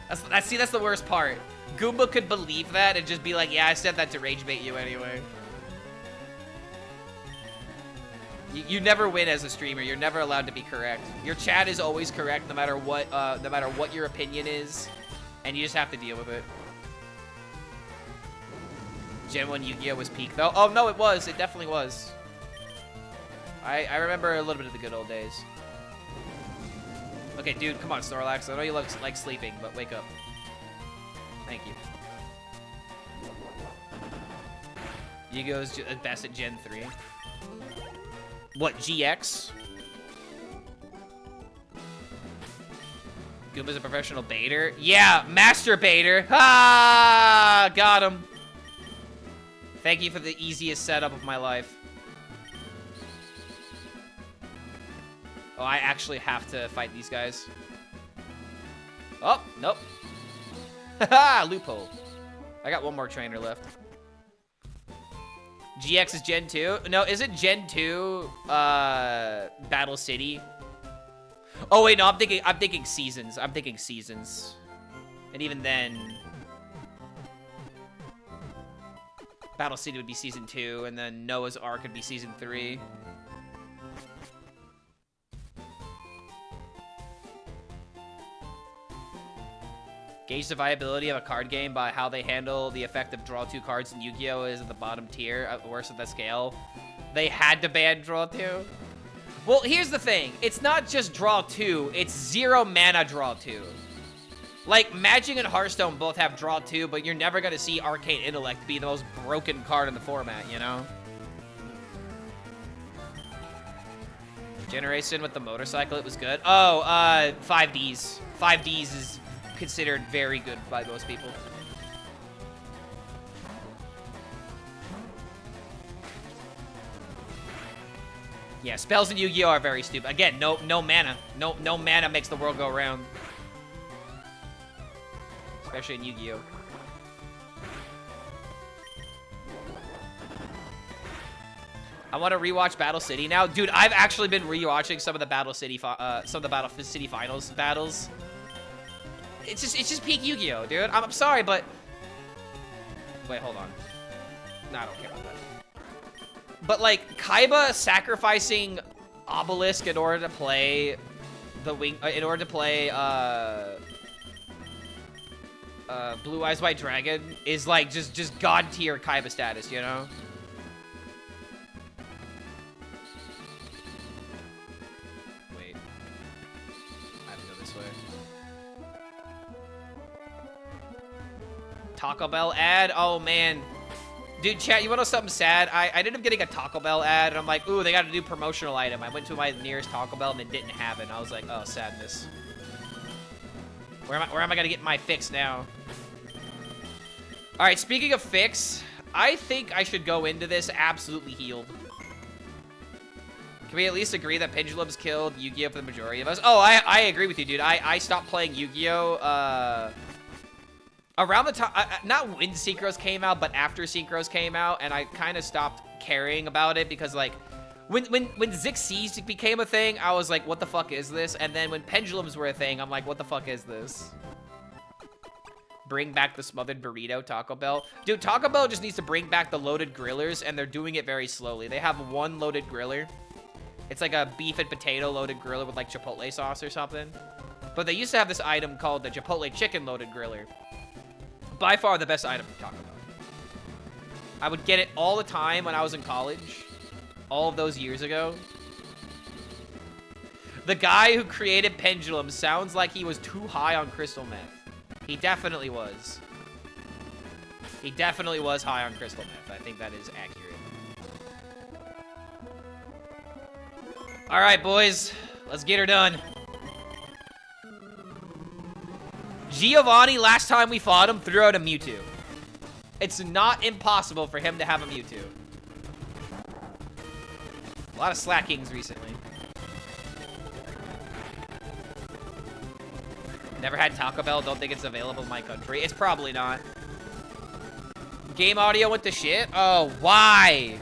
That's the worst part. Goomba could believe that and just be like, yeah, I said that to rage bait you anyway. You never win as a streamer. You're never allowed to be correct. Your chat is always correct no matter what your opinion is, and you just have to deal with it. Gen 1 Yu-Gi-Oh! Was peak, though. Oh, no, it was. It definitely was. I remember a little bit of the good old days. Okay, dude, come on, Snorlax. I know you look like sleeping, but wake up. Thank you. Yu-Gi-Oh's best at Gen 3. What, GX? Goomba's a professional baiter? Yeah, master baiter. Ah, got him. Thank you for the easiest setup of my life. Oh, I actually have to fight these guys. Oh, nope. Haha, loophole. I got one more trainer left. GX is Gen 2? No, is it Gen 2 Battle City? Oh wait, no, I'm thinking seasons. I'm thinking seasons. And even then, Battle City would be Season 2, and then Noah's Ark would be Season 3. Gauge the viability of a card game by how they handle the effect of draw 2 cards in Yu-Gi-Oh! Is at the bottom tier, worse at the scale. They had to ban draw 2. Well, here's the thing. It's not just draw 2, it's 0 mana draw 2. Like, Magic and Hearthstone both have draw 2, but you're never gonna see Arcane Intellect be the most broken card in the format, you know? Generation with the motorcycle, it was good. Oh, 5Ds. 5Ds is considered very good by most people. Yeah, spells in Yu-Gi-Oh! Are very stupid. Again, no mana. No mana makes the world go round. Especially in Yu-Gi-Oh! I want to rewatch Battle City now. Dude, I've actually been rewatching some of the Battle City Finals battles. It's just peak Yu-Gi-Oh, dude. I'm sorry, but wait, hold on. No, I don't care about that. But like Kaiba sacrificing Obelisk in order to play the Blue Eyes White Dragon is like just god tier Kaiba status, you know? Wait. I have to go this way. Taco Bell ad? Oh man. Dude, chat, you want to know something sad? I ended up getting a Taco Bell ad, and I'm like, ooh, they got a new promotional item. I went to my nearest Taco Bell, and they didn't have it. And I was like, oh, sadness. Where am I going to get my fix now? All right, speaking of fix, I think I should go into this absolutely healed. Can we at least agree that Pendulum's killed Yu-Gi-Oh! For the majority of us? Oh, I agree with you, dude. I stopped playing Yu-Gi-Oh! Around the time, not when Synchros came out, but after Synchros came out, and I kind of stopped caring about it because, like, when Zixis became a thing, I was like, what the fuck is this? And then when Pendulums were a thing, I'm like, what the fuck is this? Bring back the smothered burrito, Taco Bell. Dude, Taco Bell just needs to bring back the loaded grillers, and they're doing it very slowly. They have one loaded griller. It's like a beef and potato loaded griller with, like, Chipotle sauce or something. But they used to have this item called the Chipotle chicken loaded griller. By far the best item from Taco Bell. I would get it all the time when I was in college. All of those years ago. The guy who created Pendulum sounds like he was too high on crystal meth. He definitely was. He definitely was high on crystal meth. I think that is accurate. All right, boys. Let's get her done. Giovanni, last time we fought him, threw out a Mewtwo. It's not impossible for him to have a Mewtwo. A lot of slackings recently. Never had Taco Bell, don't think it's available in my country. It's probably not. Game audio went to shit? Oh, why?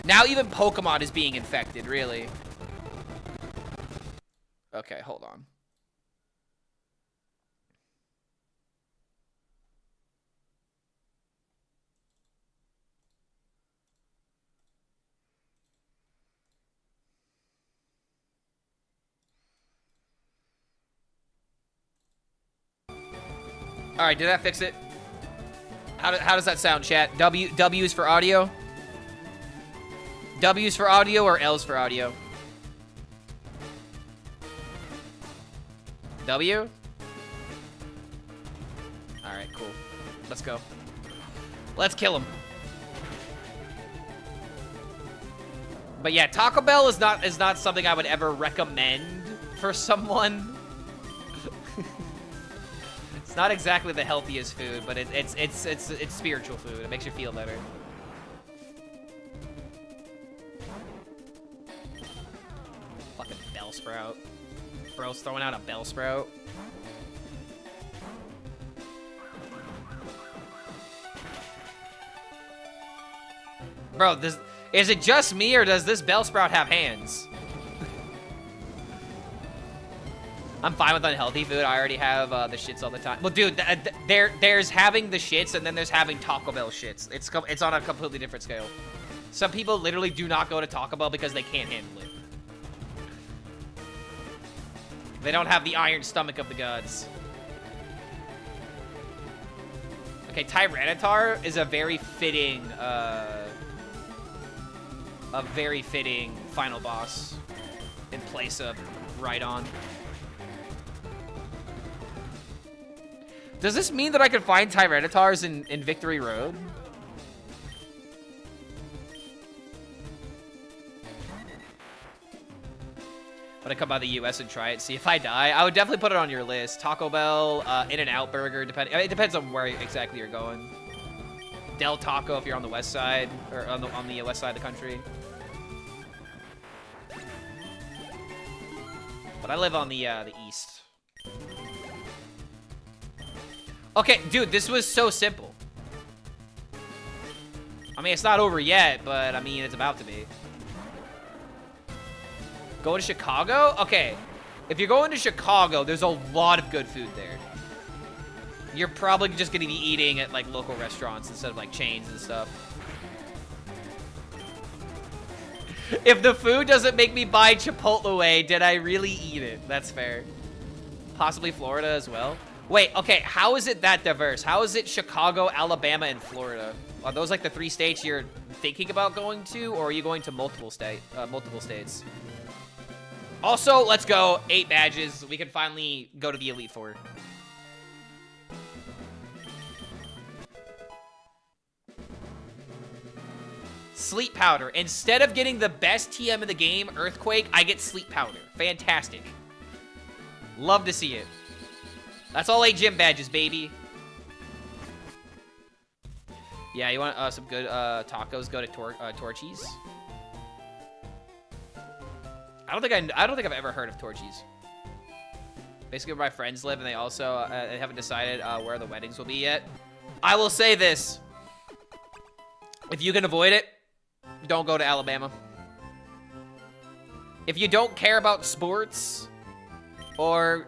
Now even Pokemon is being infected, really. Okay, hold on. All right, did that fix it? How does that sound, chat? W's for audio? W's for audio or L's for audio? W? All right, cool. Let's go. Let's kill him. But yeah, Taco Bell is not something I would ever recommend for someone. It's not exactly the healthiest food, but it's spiritual food. It makes you feel better. Fucking Bellsprout. Bro's throwing out a Bellsprout. Bro, is it just me or does this Bellsprout have hands? I'm fine with unhealthy food. I already have the shits all the time. Well, dude, there's having the shits and then there's having Taco Bell shits. It's on a completely different scale. Some people literally do not go to Taco Bell because they can't handle it. They don't have the iron stomach of the gods. Okay, Tyranitar is a very fitting final boss in place of Rhydon. Does this mean that I can find Tyranitars in Victory Road? But I come by the US and try it, see if I die. I would definitely put it on your list. Taco Bell, In-N-Out Burger, it depends on where exactly you're going. Del Taco if you're on the west side, or on the west side of the country. But I live on the east. Okay, dude, this was so simple. I mean, it's not over yet, but I mean, it's about to be. Go to Chicago? Okay. If you're going to Chicago, there's a lot of good food there. You're probably just going to be eating at, like, local restaurants instead of, like, chains and stuff. If the food doesn't make me buy Chipotle, did I really eat it? That's fair. Possibly Florida as well. Wait, okay, how is it that diverse? How is it Chicago, Alabama, and Florida? Are those, like, the 3 states you're thinking about going to, or are you going to multiple states? Also, let's go. 8 badges. We can finally go to the Elite Four. Sleep Powder. Instead of getting the best TM in the game, Earthquake, I get Sleep Powder. Fantastic. Love to see it. That's all 8 gym badges, baby. Yeah, you want some good tacos? Go to Torchy's. I don't think I've ever heard of Torchy's. Basically, where my friends live, and they also haven't decided where the weddings will be yet. I will say this: if you can avoid it, don't go to Alabama. If you don't care about sports or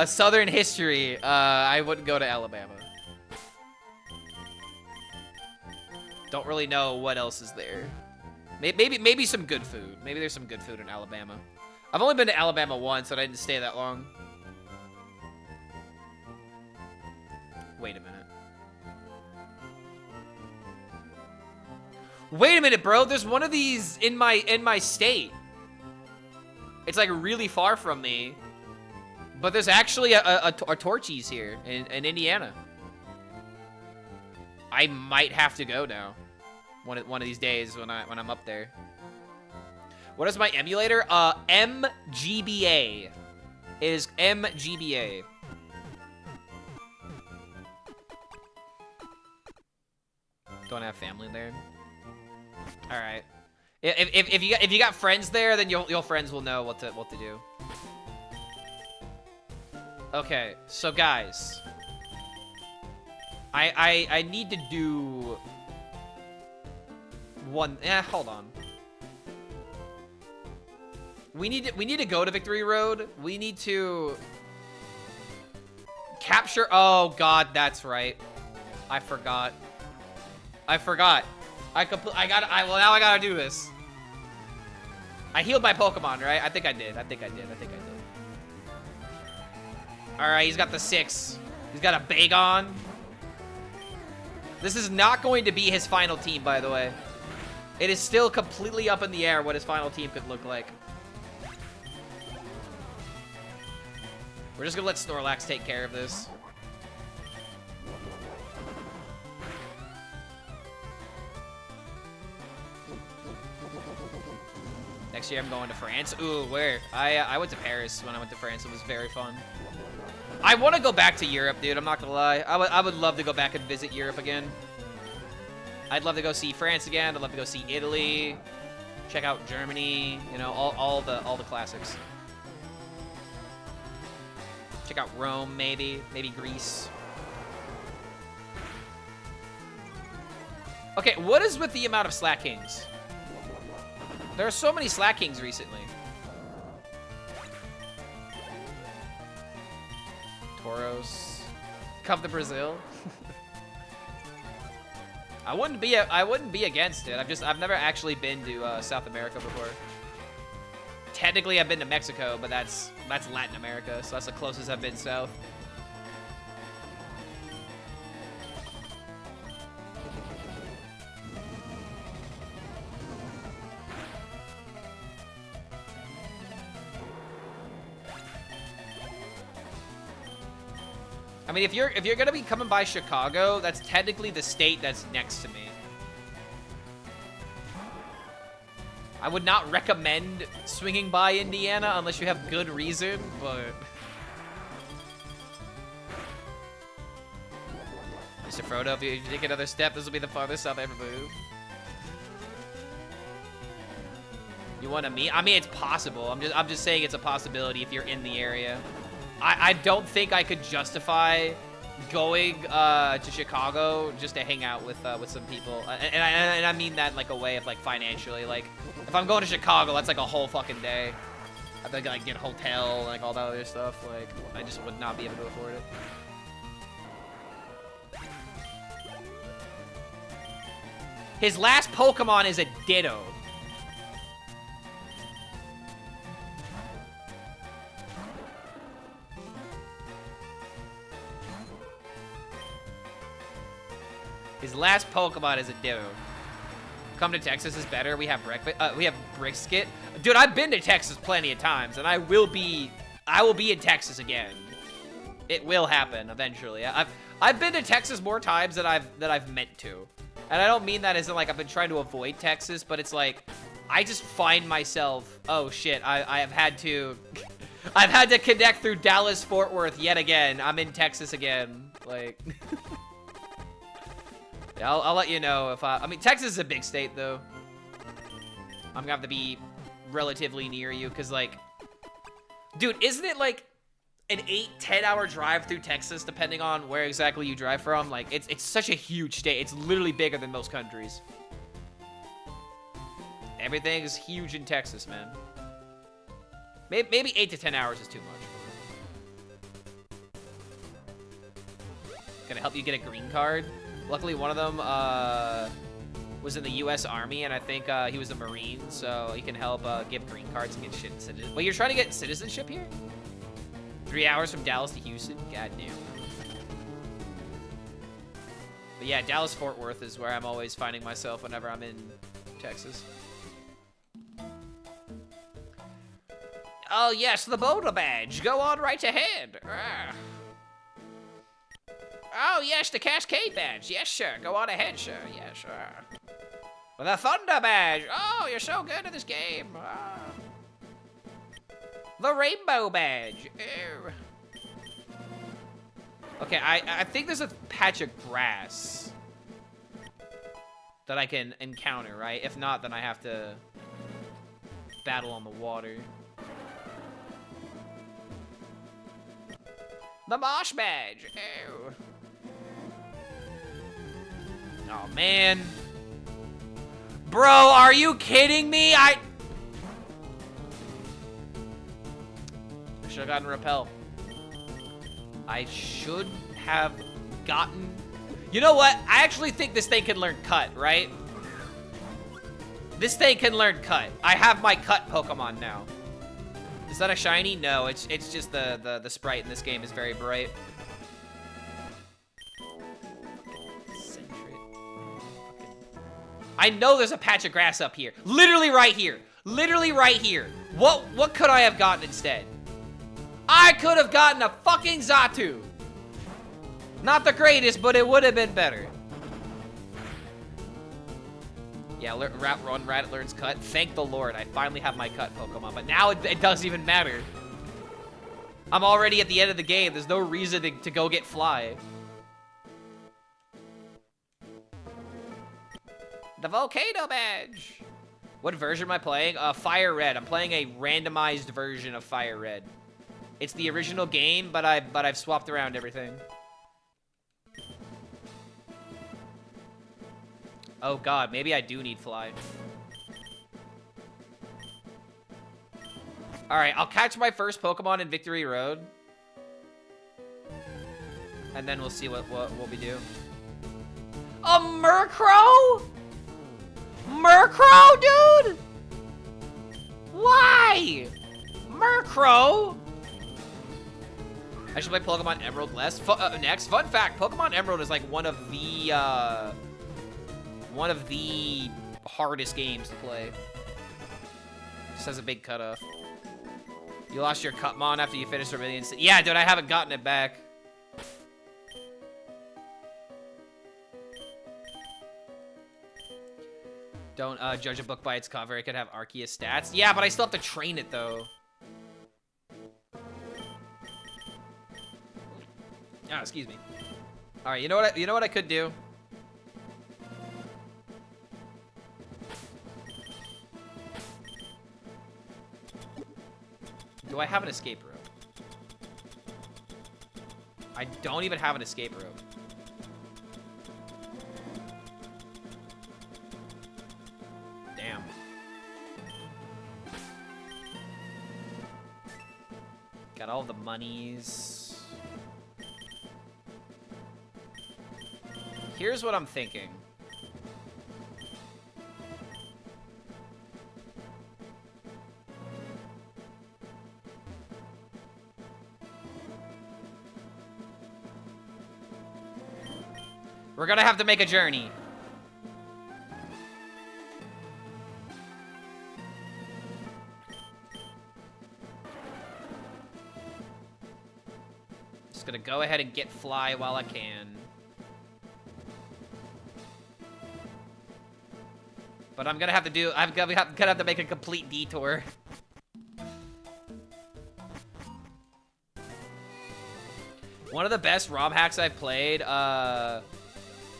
Southern history, I wouldn't go to Alabama. Don't really know what else is there. Maybe some good food. Maybe there's some good food in Alabama. I've only been to Alabama once, and I didn't stay that long. Wait a minute. Wait a minute, bro. There's one of these in my state. It's like really far from me. But there's actually a Torchy's here in Indiana. I might have to go now. One of these days when I'm up there. What is my emulator? MGBA. It is MGBA. Don't have family there. All right. If you got friends there, then your friends will know what to do. Okay, so guys, I need to do one. Hold on. We need to go to Victory Road. We need to capture. Oh God, that's right. I forgot. Well, now I gotta do this. I healed my Pokemon, right? I think I did. All right, he's got the 6. He's got a Bagon. This is not going to be his final team, by the way. It is still completely up in the air what his final team could look like. We're just gonna let Snorlax take care of this. Next year I'm going to France. Ooh, where? I went to Paris when I went to France. It was very fun. I want to go back to Europe, dude. I'm not gonna lie. I would love to go back and visit Europe again. I'd love to go see France again. I'd love to go see Italy. Check out Germany. You know, all the classics. Check out Rome, maybe Greece. Okay, what is with the amount of Slack Kings? There are so many Slack Kings recently. Poros. Come to Brazil. I wouldn't be against it. I've never actually been to South America before. Technically, I've been to Mexico, but that's Latin America, so that's the closest I've been south. I mean, if you're gonna be coming by Chicago, that's technically the state that's next to me. I would not recommend swinging by Indiana unless you have good reason, but... Mr. Frodo, if you take another step, this will be the farthest south I ever moved. You want to meet? I mean, it's possible. I'm just saying it's a possibility if you're in the area. I don't think I could justify going to Chicago just to hang out with some people, and I mean that in like a way of like financially. Like, if I'm going to Chicago, that's like a whole fucking day. I have to like get a hotel and like all that other stuff. Like, I just would not be able to afford it. His last Pokemon is a Ditto. His last Pokemon is a Ditto. Come to Texas is better. We have brisket. Dude, I've been to Texas plenty of times, and I will be in Texas again. It will happen eventually. I've been to Texas more times than I've meant to. And I don't mean that as in like I've been trying to avoid Texas, but it's like I just find myself, oh shit, I've had to connect through Dallas Fort Worth yet again. I'm in Texas again. Like yeah, I'll let you know if I mean, Texas is a big state, though. I'm gonna have to be relatively near you, because, like... Dude, isn't it, like, an 8-10 hour drive through Texas, depending on where exactly you drive from? Like, it's such a huge state. It's literally bigger than most countries. Everything is huge in Texas, man. Maybe 8 to 10 hours is too much. Gonna help you get a green card? Luckily, one of them was in the U.S. Army, and I think he was a Marine, so he can help give green cards and get shit citizenship. Wait, you're trying to get citizenship here? 3 hours from Dallas to Houston? God damn. But yeah, Dallas-Fort Worth is where I'm always finding myself whenever I'm in Texas. Oh, yes, the Boulder Badge. Go on right ahead. Oh, yes, the Cascade Badge. Yes, sir. Go on ahead, sir. Yes, sir. The Thunder Badge. Oh, you're so good at this game. The Rainbow Badge. Ew. Okay, I think there's a patch of grass that I can encounter, right? If not, then I have to battle on the water. The Marsh Badge. Ew. Oh, man. Bro, are you kidding me? I should have gotten Repel. I should have gotten... You know what? I actually think this thing can learn Cut, right? This thing can learn Cut. I have my Cut Pokemon now. Is that a shiny? No, it's just the sprite in this game is very bright. I know there's a patch of grass up here. Literally right here. Literally right here. What could I have gotten instead? I could have gotten a fucking Xatu. Not the greatest, but it would have been better. Yeah, Run Rat learns Cut. Thank the Lord, I finally have my Cut Pokemon, but now it doesn't even matter. I'm already at the end of the game. There's no reason to go get Fly. The Volcano Badge. What version am I playing? Fire Red. I'm playing a randomized version of Fire Red. It's the original game, but I've swapped around everything. Oh god, maybe I do need Fly. Alright, I'll catch my first Pokemon in Victory Road. And then we'll see what we do. A Murkrow? Murkrow, dude? Why? Murkrow? I should play Pokemon Emerald less. Next, fun fact: Pokemon Emerald is like one of the hardest games to play. Just has a big cutoff. You lost your Cutmon after you finished Vermilion. Yeah, dude, I haven't gotten it back. Don't judge a book by its cover. It could have Arceus stats. Yeah, but I still have to train it though. Ah, excuse me. All right, you know what I could do? Do I have an escape rope? I don't even have an escape rope. Damn. Got all the monies. Here's what I'm thinking. We're gonna have to make a journey. Just gonna go ahead and get fly while I can. But I'm gonna have to make a complete detour. One of the best ROM hacks I've played,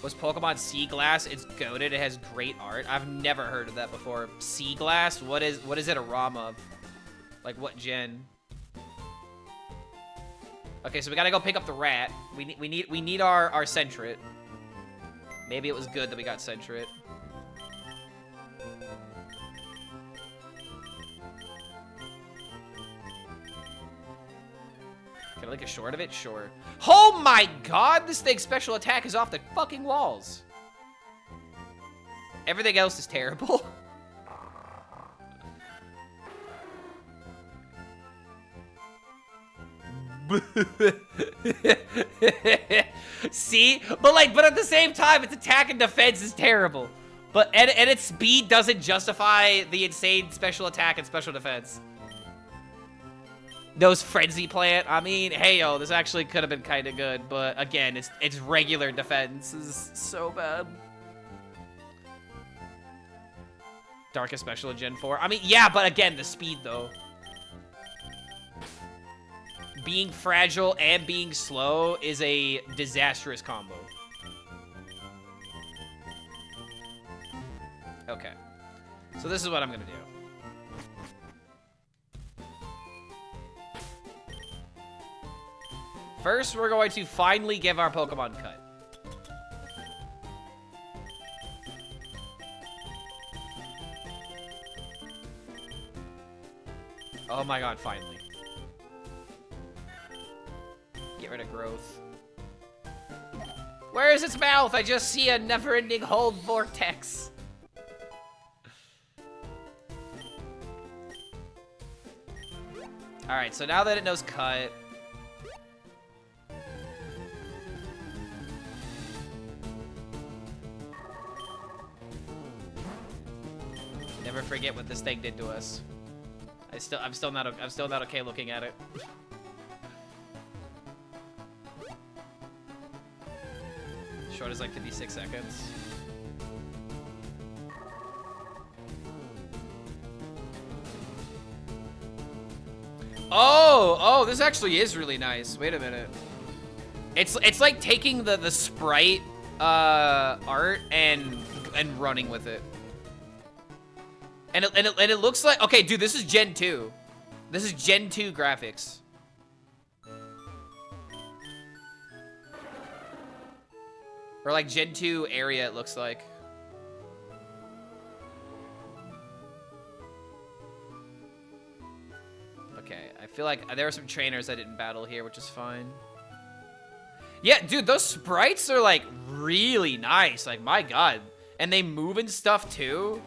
was Pokemon Sea Glass. It's goated. It has great art. I've never heard of that before. Sea Glass? What is it a ROM of? Like what gen? Okay, so we gotta go pick up the rat. We need our Sentret. Maybe it was good that we got Sentret. Can I lick a short of it? Sure. Oh my god, this thing's special attack is off the fucking walls. Everything else is terrible. See? But at the same time, its attack and defense is terrible. And its speed doesn't justify the insane special attack and special defense. Those Frenzy Plant, I mean, hey yo, this actually could have been kind of good, but again, its regular defense is so bad. Darkest Special in Gen 4. I mean, yeah, but again, the speed though. Being fragile and being slow is a disastrous combo. Okay. So this is what I'm gonna do. First, we're going to finally give our Pokemon cut. Oh my god, finally. Get rid of growth. Where is its mouth? I just see a never-ending hold vortex. Alright, so now that it knows cut... Never forget what this thing did to us. I'm still not okay looking at it. Short is like 56 seconds. Oh, this actually is really nice. Wait a minute. It's like taking the sprite art and running with it. And it looks like, okay, dude, this is Gen 2. This is Gen 2 graphics. Or like Gen 2 area, it looks like. Okay, I feel like there were some trainers I didn't battle here, which is fine. Yeah, dude, those sprites are like really nice. Like, my god. And they move and stuff too.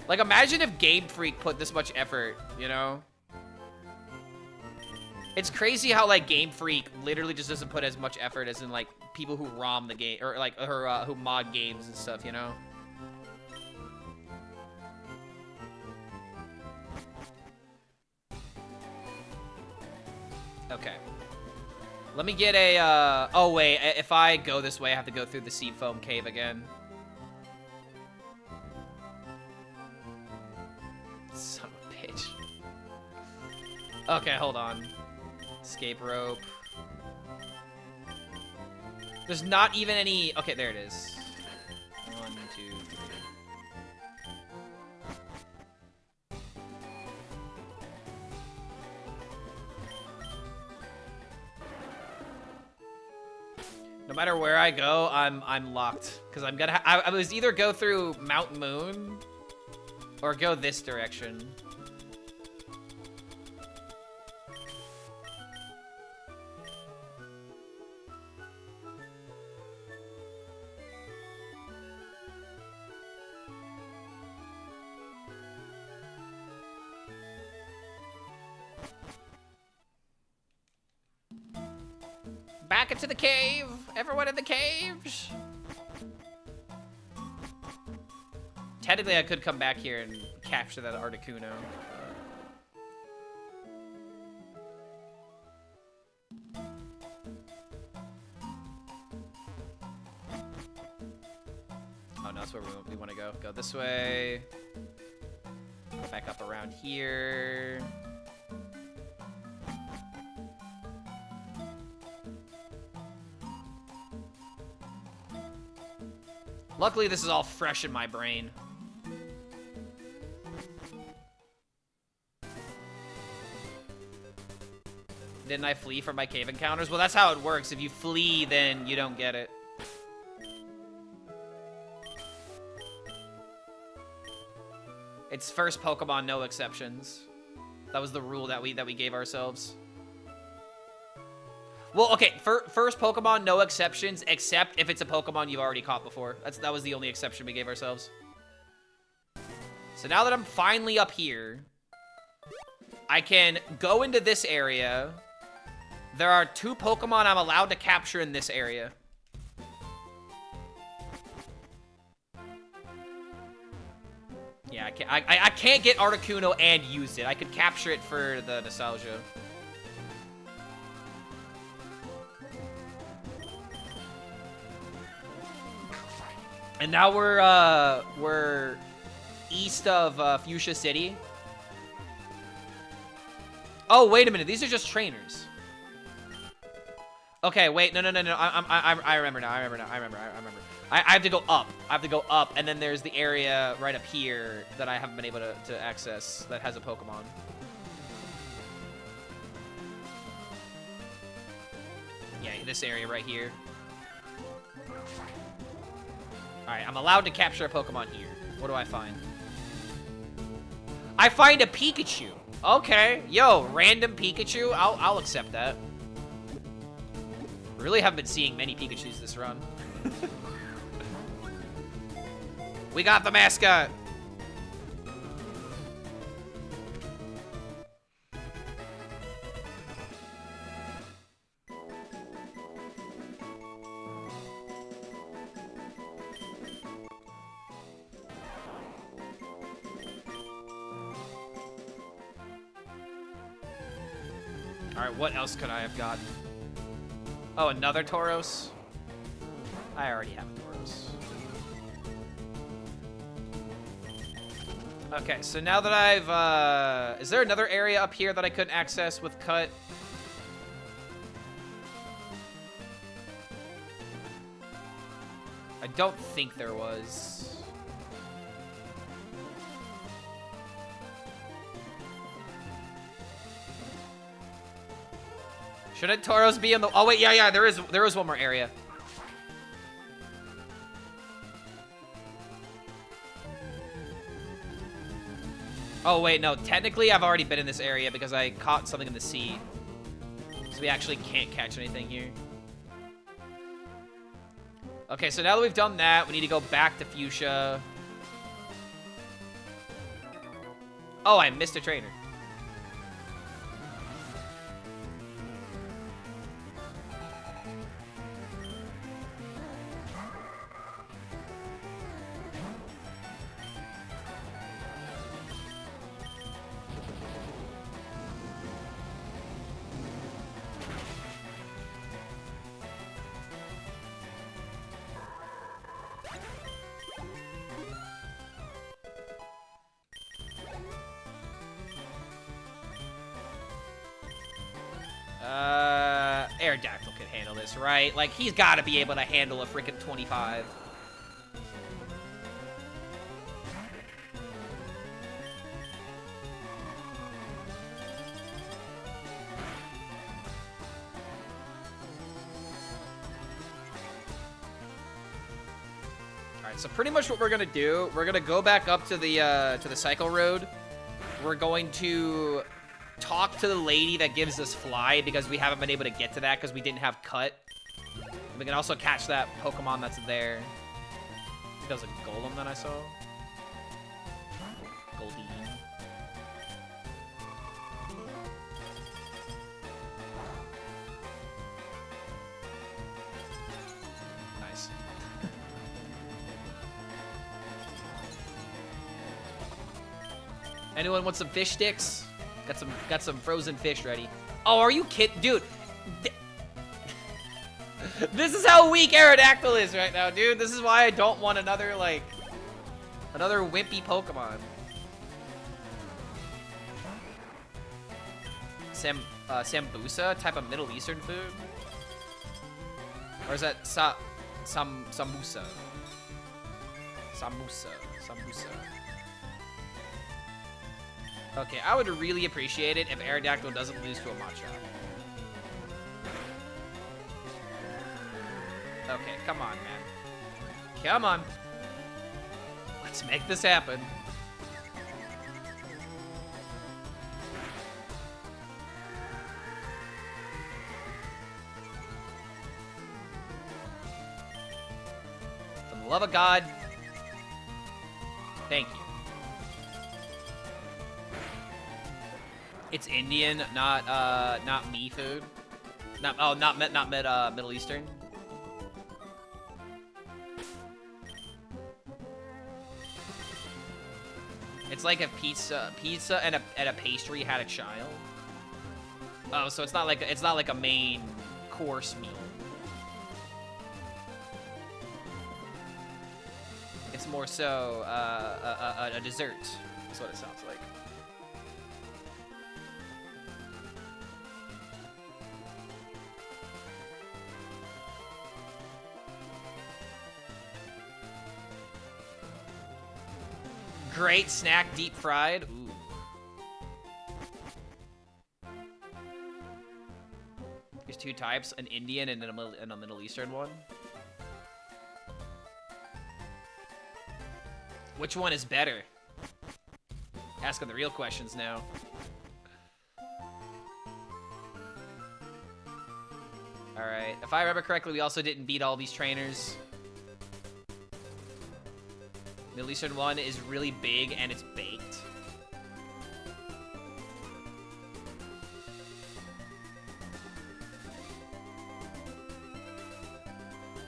Like, imagine if Game Freak put this much effort, you know? It's crazy how, like, Game Freak literally just doesn't put as much effort as in, like, people who ROM the game, or, like, who mod games and stuff, you know? Okay. Let me get a, oh, wait, if I go this way, I have to go through the Sea Foam Cave again. Son of a bitch. Okay, hold on. Escape rope. There's not even any... Okay, there it is. 1, 2, 3. No matter where I go, I'm locked. Because I'm gonna... I was either go through Mount Moon... or go this direction. Back into the cave! Everyone in the caves! Technically, I could come back here and capture that Articuno. Oh, no, that's where we want to go. Go this way. Go back up around here. Luckily, this is all fresh in my brain. Didn't I flee from my cave encounters? Well, that's how it works. If you flee, then you don't get it. It's first Pokemon, no exceptions. That was the rule that we gave ourselves. Well, okay, first Pokemon, no exceptions, except if it's a Pokemon you've already caught before. That was the only exception we gave ourselves. So now that I'm finally up here, I can go into this area. There are 2 Pokemon I'm allowed to capture in this area. Yeah, I can't get Articuno and use it. I could capture it for the nostalgia. And now we're east of Fuchsia City. Oh, wait a minute. These are just trainers. Okay, wait. No. I remember now. I remember. I have to go up. And then there's the area right up here that I haven't been able to access that has a Pokemon. Yeah, this area right here. Alright, I'm allowed to capture a Pokemon here. What do I find? I find a Pikachu. Okay. Yo, random Pikachu. I'll accept that. Really haven't been seeing many Pikachus this run. We got the mascot. Alright, what else could I have gotten? Oh, another Tauros? I already have a Tauros. Okay, so now that I've, is there another area up here that I couldn't access with Cut? I don't think there was. Shouldn't Tauros be in the... Oh, wait, yeah, there is one more area. Oh, wait, no. Technically, I've already been in this area because I caught something in the sea. So we actually can't catch anything here. Okay, so now that we've done that, we need to go back to Fuchsia. Oh, I missed a trainer. Aerodactyl can handle this, right? Like, he's got to be able to handle a freaking 25. Alright, so pretty much what we're gonna do, we're gonna go back up to the cycle road. We're going to talk to the lady that gives us fly because we haven't been able to get to that because we didn't have cut. We can also catch that Pokemon that's there. I think that was a Golem that I saw. Goldeen. Nice. Anyone want some fish sticks? Got some frozen fish ready. Oh, are you kidding? Dude. This is how weak Aerodactyl is right now, dude. This is why I don't want another, like, another wimpy Pokemon. Sambusa, type of Middle Eastern food? Or is that sambusa? Sambusa. Okay, I would really appreciate it if Aerodactyl doesn't lose to a Machop. Okay, come on, man. Come on. Let's make this happen. For the love of God. Thank you. It's Indian, not me food. Not Middle Eastern. It's like if pizza and a pastry had a child. Oh, so it's not like a main course meal. It's more so a dessert. That's what it sounds like. Great snack, deep fried. Ooh. There's two types, an Indian and a Middle Eastern one. Which one is better? Asking the real questions now. Alright, if I remember correctly, we also didn't beat all these trainers. Middle Eastern one is really big and it's baked.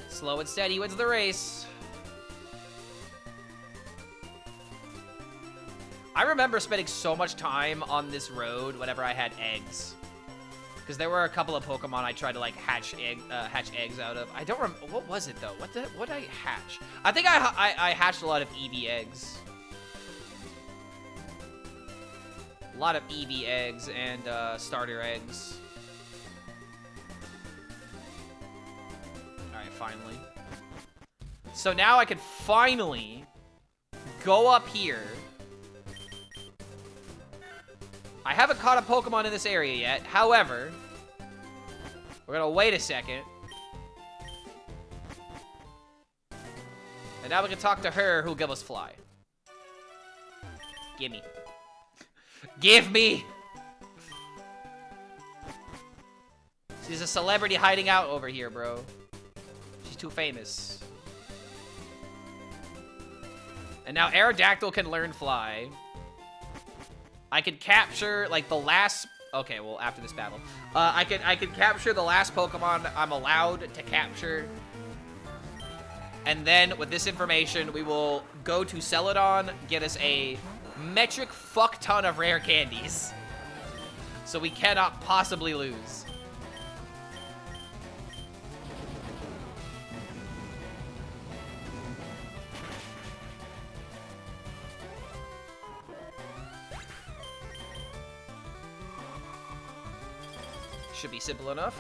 Slow and steady wins the race. I remember spending so much time on this road whenever I had eggs. Because there were a couple of Pokemon I tried to like hatch eggs out of. I don't remember. What was it though? What did I hatch? I think I hatched a lot of Eevee eggs. A lot of Eevee eggs and starter eggs. All right, finally. So now I can finally go up here. I haven't caught a Pokemon in this area yet. However, we're gonna wait a second. And now we can talk to her who'll give us fly. Gimme. Give me! She's a celebrity hiding out over here, bro. She's too famous. And now Aerodactyl can learn fly. I could capture, like, the last... Okay, well, after this battle. I could capture the last Pokemon I'm allowed to capture. And then, with this information, we will go to Celadon, get us a metric fuck ton of rare candies. So we cannot possibly lose. Should be simple enough.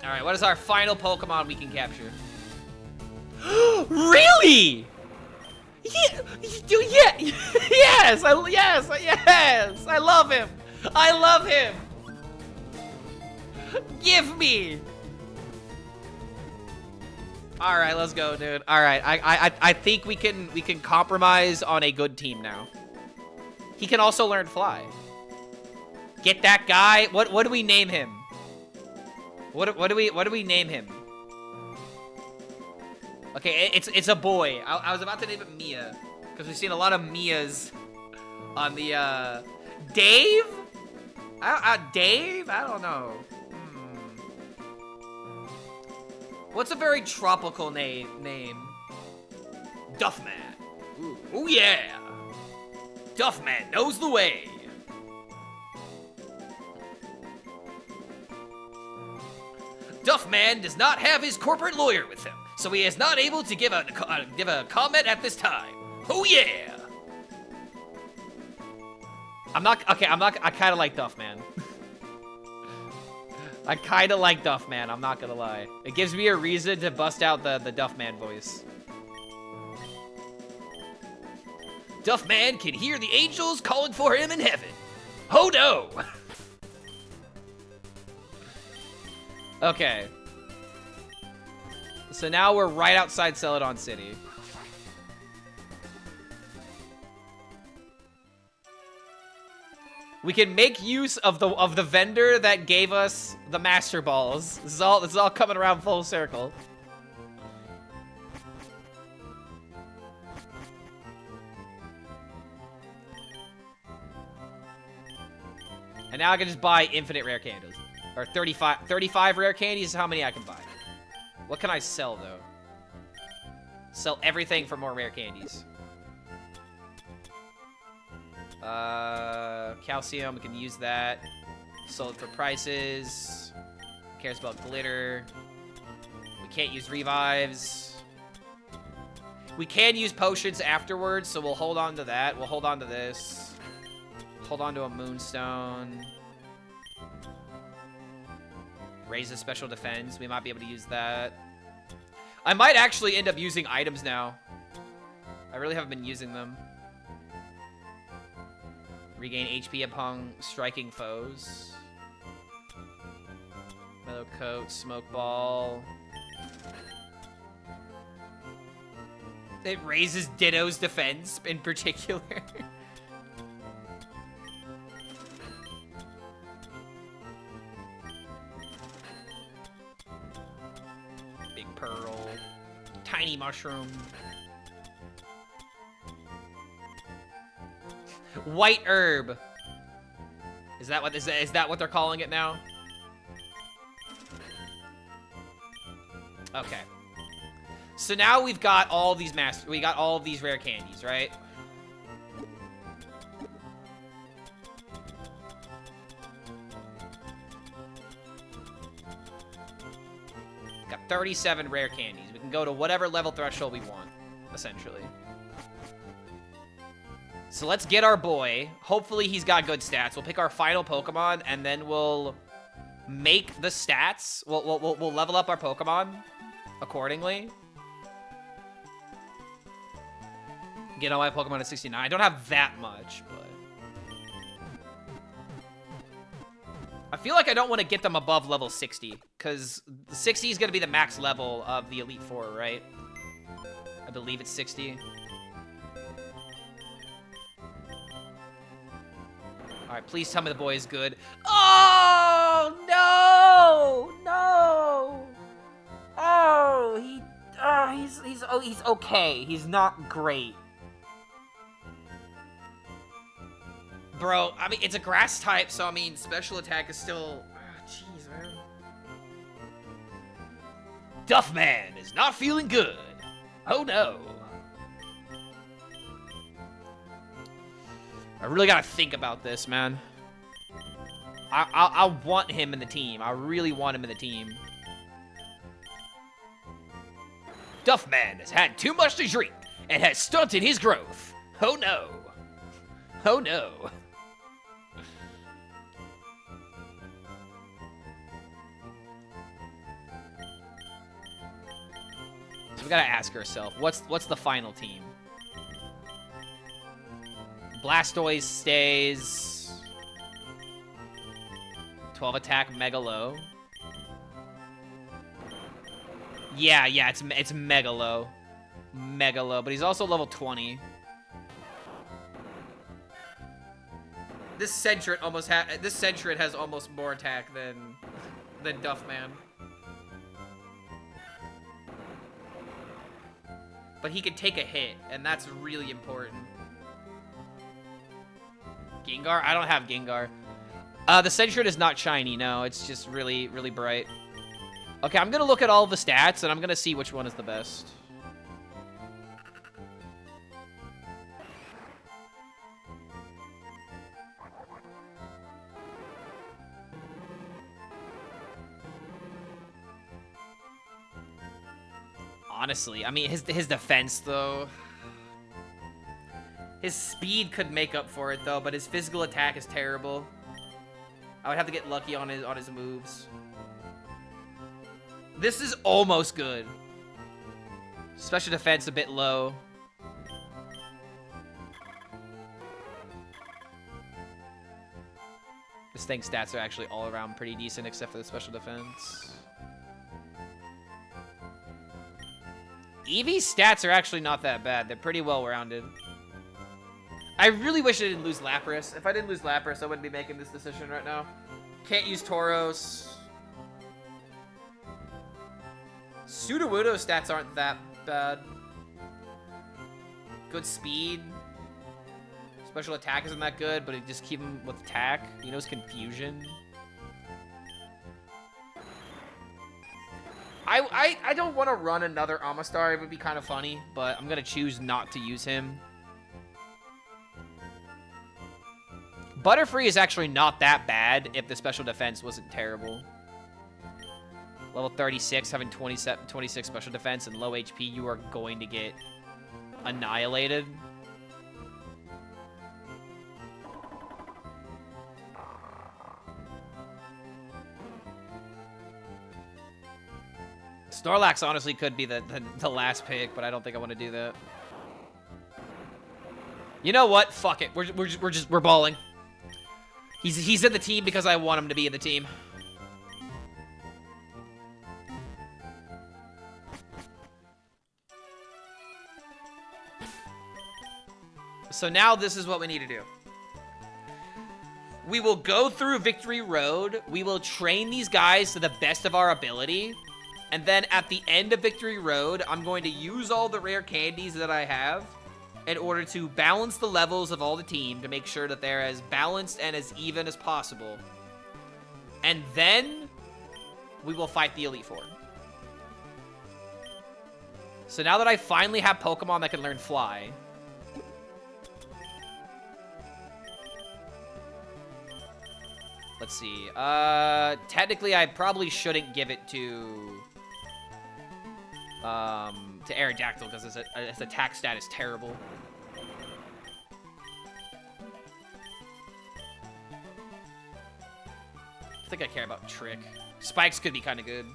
All right, what is our final Pokemon we can capture? Really? Yeah, yeah, yes, yes, I love him. I love him. Give me. All right, let's go, dude. All right, I think we can compromise on a good team now. He can also learn fly. Get that guy. What do we name him? What do we name him? Okay, it's a boy. I was about to name it Mia because we've seen a lot of Mias on the Dave. Dave? I don't know. What's a very tropical name? Duffman. Ooh, yeah. Duffman knows the way. Duffman does not have his corporate lawyer with him, so he is not able to give a comment at this time. Oh yeah. I kind of like Duffman. I kind of like Duffman, I'm not gonna lie. It gives me a reason to bust out the Duffman voice. Duffman can hear the angels calling for him in heaven. Oh no! Okay. So now we're right outside Celadon City. We can make use of the vendor that gave us the Master Balls. This is all coming around full circle. And now I can just buy infinite rare candies. Or 35 rare candies is how many I can buy. What can I sell, though? Sell everything for more rare candies. Calcium, we can use that. Sold for prices. Who cares about glitter? We can't use revives. We can use potions afterwards, so we'll hold on to that. We'll hold on to this. Hold on to a moonstone. Raise a special defense. We might be able to use that. I might actually end up using items now. I really haven't been using them. Regain HP upon striking foes. Meadow Coat, Smoke Ball. It raises Ditto's defense in particular. Big Pearl. Tiny Mushroom. White Herb. Is that what they're calling it now? Okay. So now we've got all these rare candies, right? Got 37 rare candies. We can go to whatever level threshold we want, essentially. So let's get our boy. Hopefully he's got good stats. We'll pick our final Pokemon, and then we'll make the stats. We'll level up our Pokemon accordingly. Get all my Pokemon at 69. I don't have that much, but I feel like I don't want to get them above level 60, because 60 is going to be the max level of the Elite Four, right? I believe it's 60. All right, please tell me the boy is good. Oh, no! No! Oh, he's okay. He's not great. Bro, I mean, it's a grass type, so I mean, special attack is still... Jeez, man. Duffman is not feeling good. Oh, no. I really gotta think about this, man. I want him in the team. I really want him in the team. Duffman has had too much to drink and has stunted his growth. Oh, no. Oh, no. So we gotta ask ourselves, what's the final team? Blastoise stays 12 attack, mega low. Yeah, it's mega low. Mega low, but he's also level 20. This Sentret has almost more attack than Duffman. But he can take a hit, and that's really important. Gengar? I don't have Gengar. The Sentret is not shiny, no. It's just really, really bright. Okay, I'm gonna look at all the stats, and I'm gonna see which one is the best. Honestly, I mean, his defense, though. His speed could make up for it, though, but his physical attack is terrible. I would have to get lucky on his moves. This is almost good. Special defense a bit low. This thing's stats are actually all around pretty decent, except for the special defense. Eevee's stats are actually not that bad. They're pretty well-rounded. I really wish I didn't lose Lapras. If I didn't lose Lapras, I wouldn't be making this decision right now. Can't use Tauros. Sudowoodo's stats aren't that bad. Good speed. Special attack isn't that good, but it just keep him with attack. He knows confusion. I don't want to run another Amistar. It would be kind of funny, but I'm going to choose not to use him. Butterfree is actually not that bad if the special defense wasn't terrible. Level 36, having 26 special defense and low HP, you are going to get annihilated. Snorlax honestly could be the last pick, but I don't think I want to do that. You know what? Fuck it. We're balling. He's in the team because I want him to be in the team. So now this is what we need to do. We will go through Victory Road. We will train these guys to the best of our ability. And then at the end of Victory Road, I'm going to use all the rare candies that I have in order to balance the levels of all the team to make sure that they're as balanced and as even as possible. And then we will fight the Elite Four. So now that I finally have Pokemon that can learn Fly, let's see. Technically, I probably shouldn't give it to Aerodactyl because its attack stat is terrible. I think I care about Trick. Spikes could be kind of good.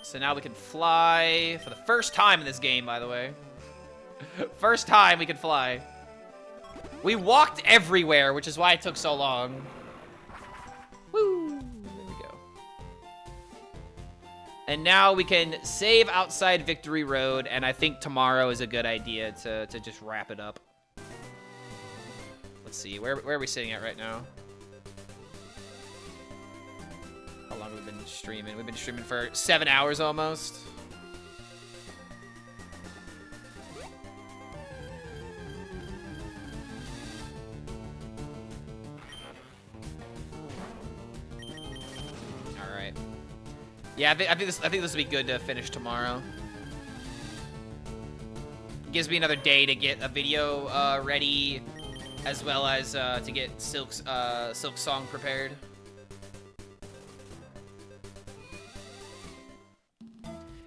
So now we can fly for the first time in this game, by the way. First time we can fly. We walked everywhere, which is why it took so long. Woo! There we go. And now we can save outside Victory Road, and I think tomorrow is a good idea to just wrap it up. Let's see, where are we sitting at right now? How long have we been streaming? We've been streaming for 7 hours almost. All right. Yeah, I think this will be good to finish tomorrow. Gives me another day to get a video ready, as well as to get Silk's song prepared.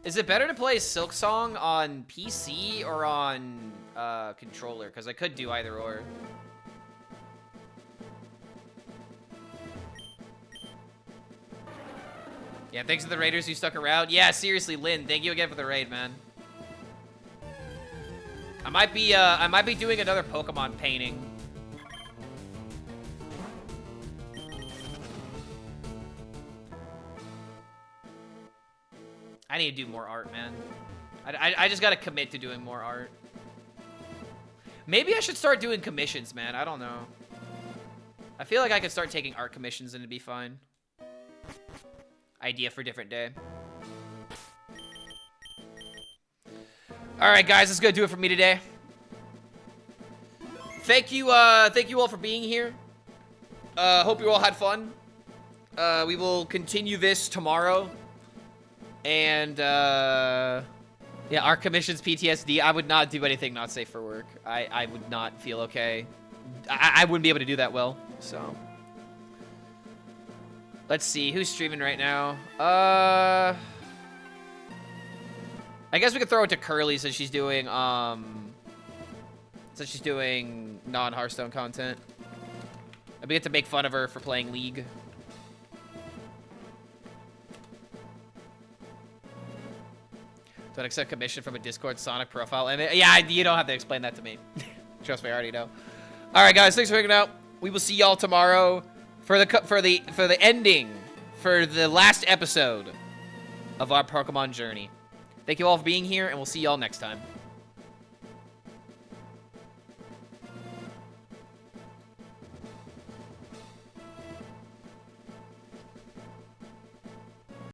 Is it better to play Silk Song on PC or on controller? Because I could do either or. Yeah, thanks to the raiders who stuck around. Yeah, seriously, Lynn, thank you again for the raid, man. I might be doing another Pokemon painting. I need to do more art, man. I just gotta commit to doing more art. Maybe I should start doing commissions, man. I don't know. I feel like I could start taking art commissions and it'd be fine. Idea for different day. All right, guys, that's gonna do it for me today. Thank you all for being here. Hope you all had fun. We will continue this tomorrow. And, yeah, art commissions, PTSD. I would not do anything not safe for work. I would not feel okay. I wouldn't be able to do that well, so. Let's see, who's streaming right now? I guess we could throw it to Curly since she's doing, non-Hearthstone content. And we get to make fun of her for playing League. Don't accept commission from a Discord Sonic profile. And yeah, you don't have to explain that to me. Trust me, I already know. All right, guys, thanks for hanging out. We will see y'all tomorrow for the ending, for the last episode of our Pokemon journey. Thank you all for being here, and we'll see y'all next time.